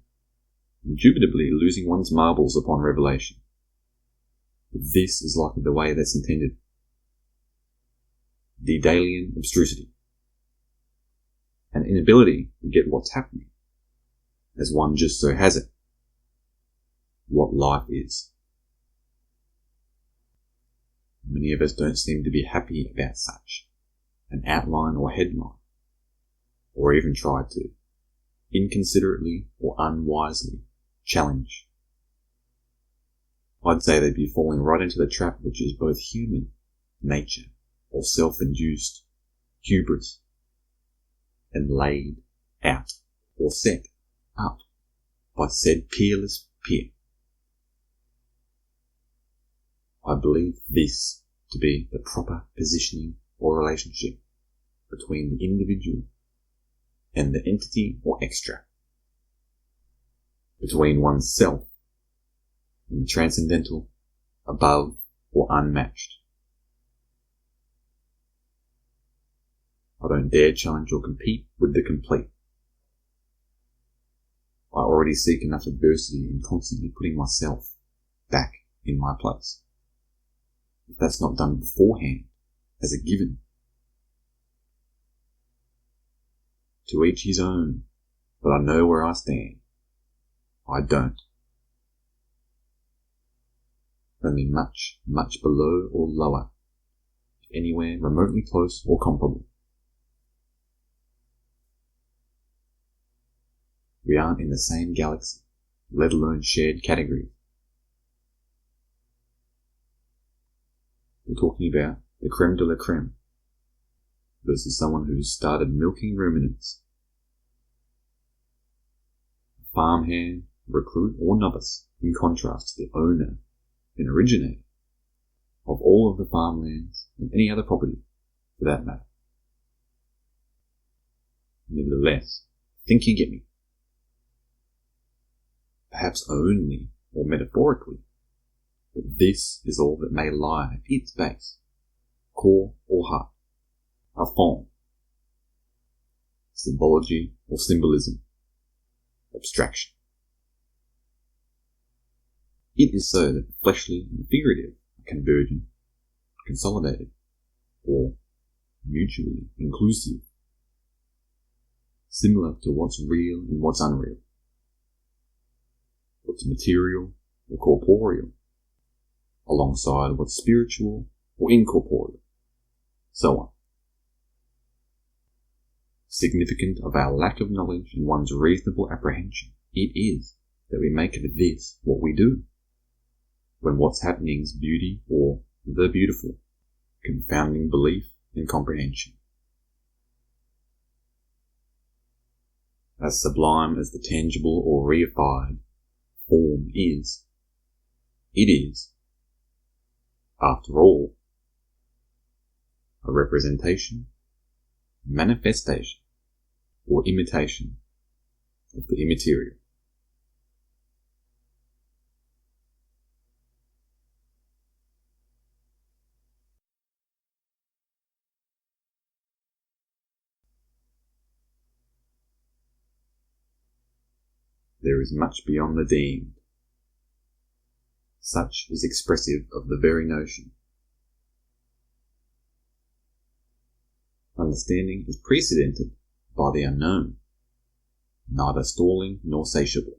indubitably losing one's marbles upon revelation. But this is likely the way that's intended. Daedalian abstrusity. An inability to get what's happening, as one just so has it. What life is. Many of us don't seem to be happy about such an outline or headline, or even try to, inconsiderately or unwisely, challenge. I'd say they'd be falling right into the trap which is both human nature or self-induced hubris, and laid out or set up by said peerless peer. I believe this to be the proper positioning or relationship between the individual and the entity or extra, between oneself and the transcendental, above or unmatched. I don't dare challenge or compete with the complete. I already seek enough adversity in constantly putting myself back in my place. If that's not done beforehand, as a given. To each his own, but I know where I stand. I don't. Only much, much below or lower, if anywhere remotely close or comparable. We aren't in the same galaxy, let alone shared categories. We're talking about the creme de la creme versus someone who's started milking ruminants. A farmhand, recruit or novice, in contrast to the owner and originator of all of the farmlands and any other property for that matter. Nevertheless, think you get me. Perhaps only or metaphorically, but this is all that may lie at its base, core or heart, a form, symbology or symbolism, abstraction. It is so that the fleshly and the figurative are convergent, consolidated, or mutually inclusive, similar to what's real and what's unreal, what's material or corporeal, alongside what's spiritual or incorporeal, so on. Significant of our lack of knowledge and one's reasonable apprehension, it is that we make of this what we do, when what's happening's beauty or the beautiful, confounding belief and comprehension. As sublime as the tangible or reified form is, it is, after all, a representation, manifestation, or imitation of the immaterial. There is much beyond the deemed. Such is expressive of the very notion. Understanding is precedented by the unknown, neither stalling nor satiable.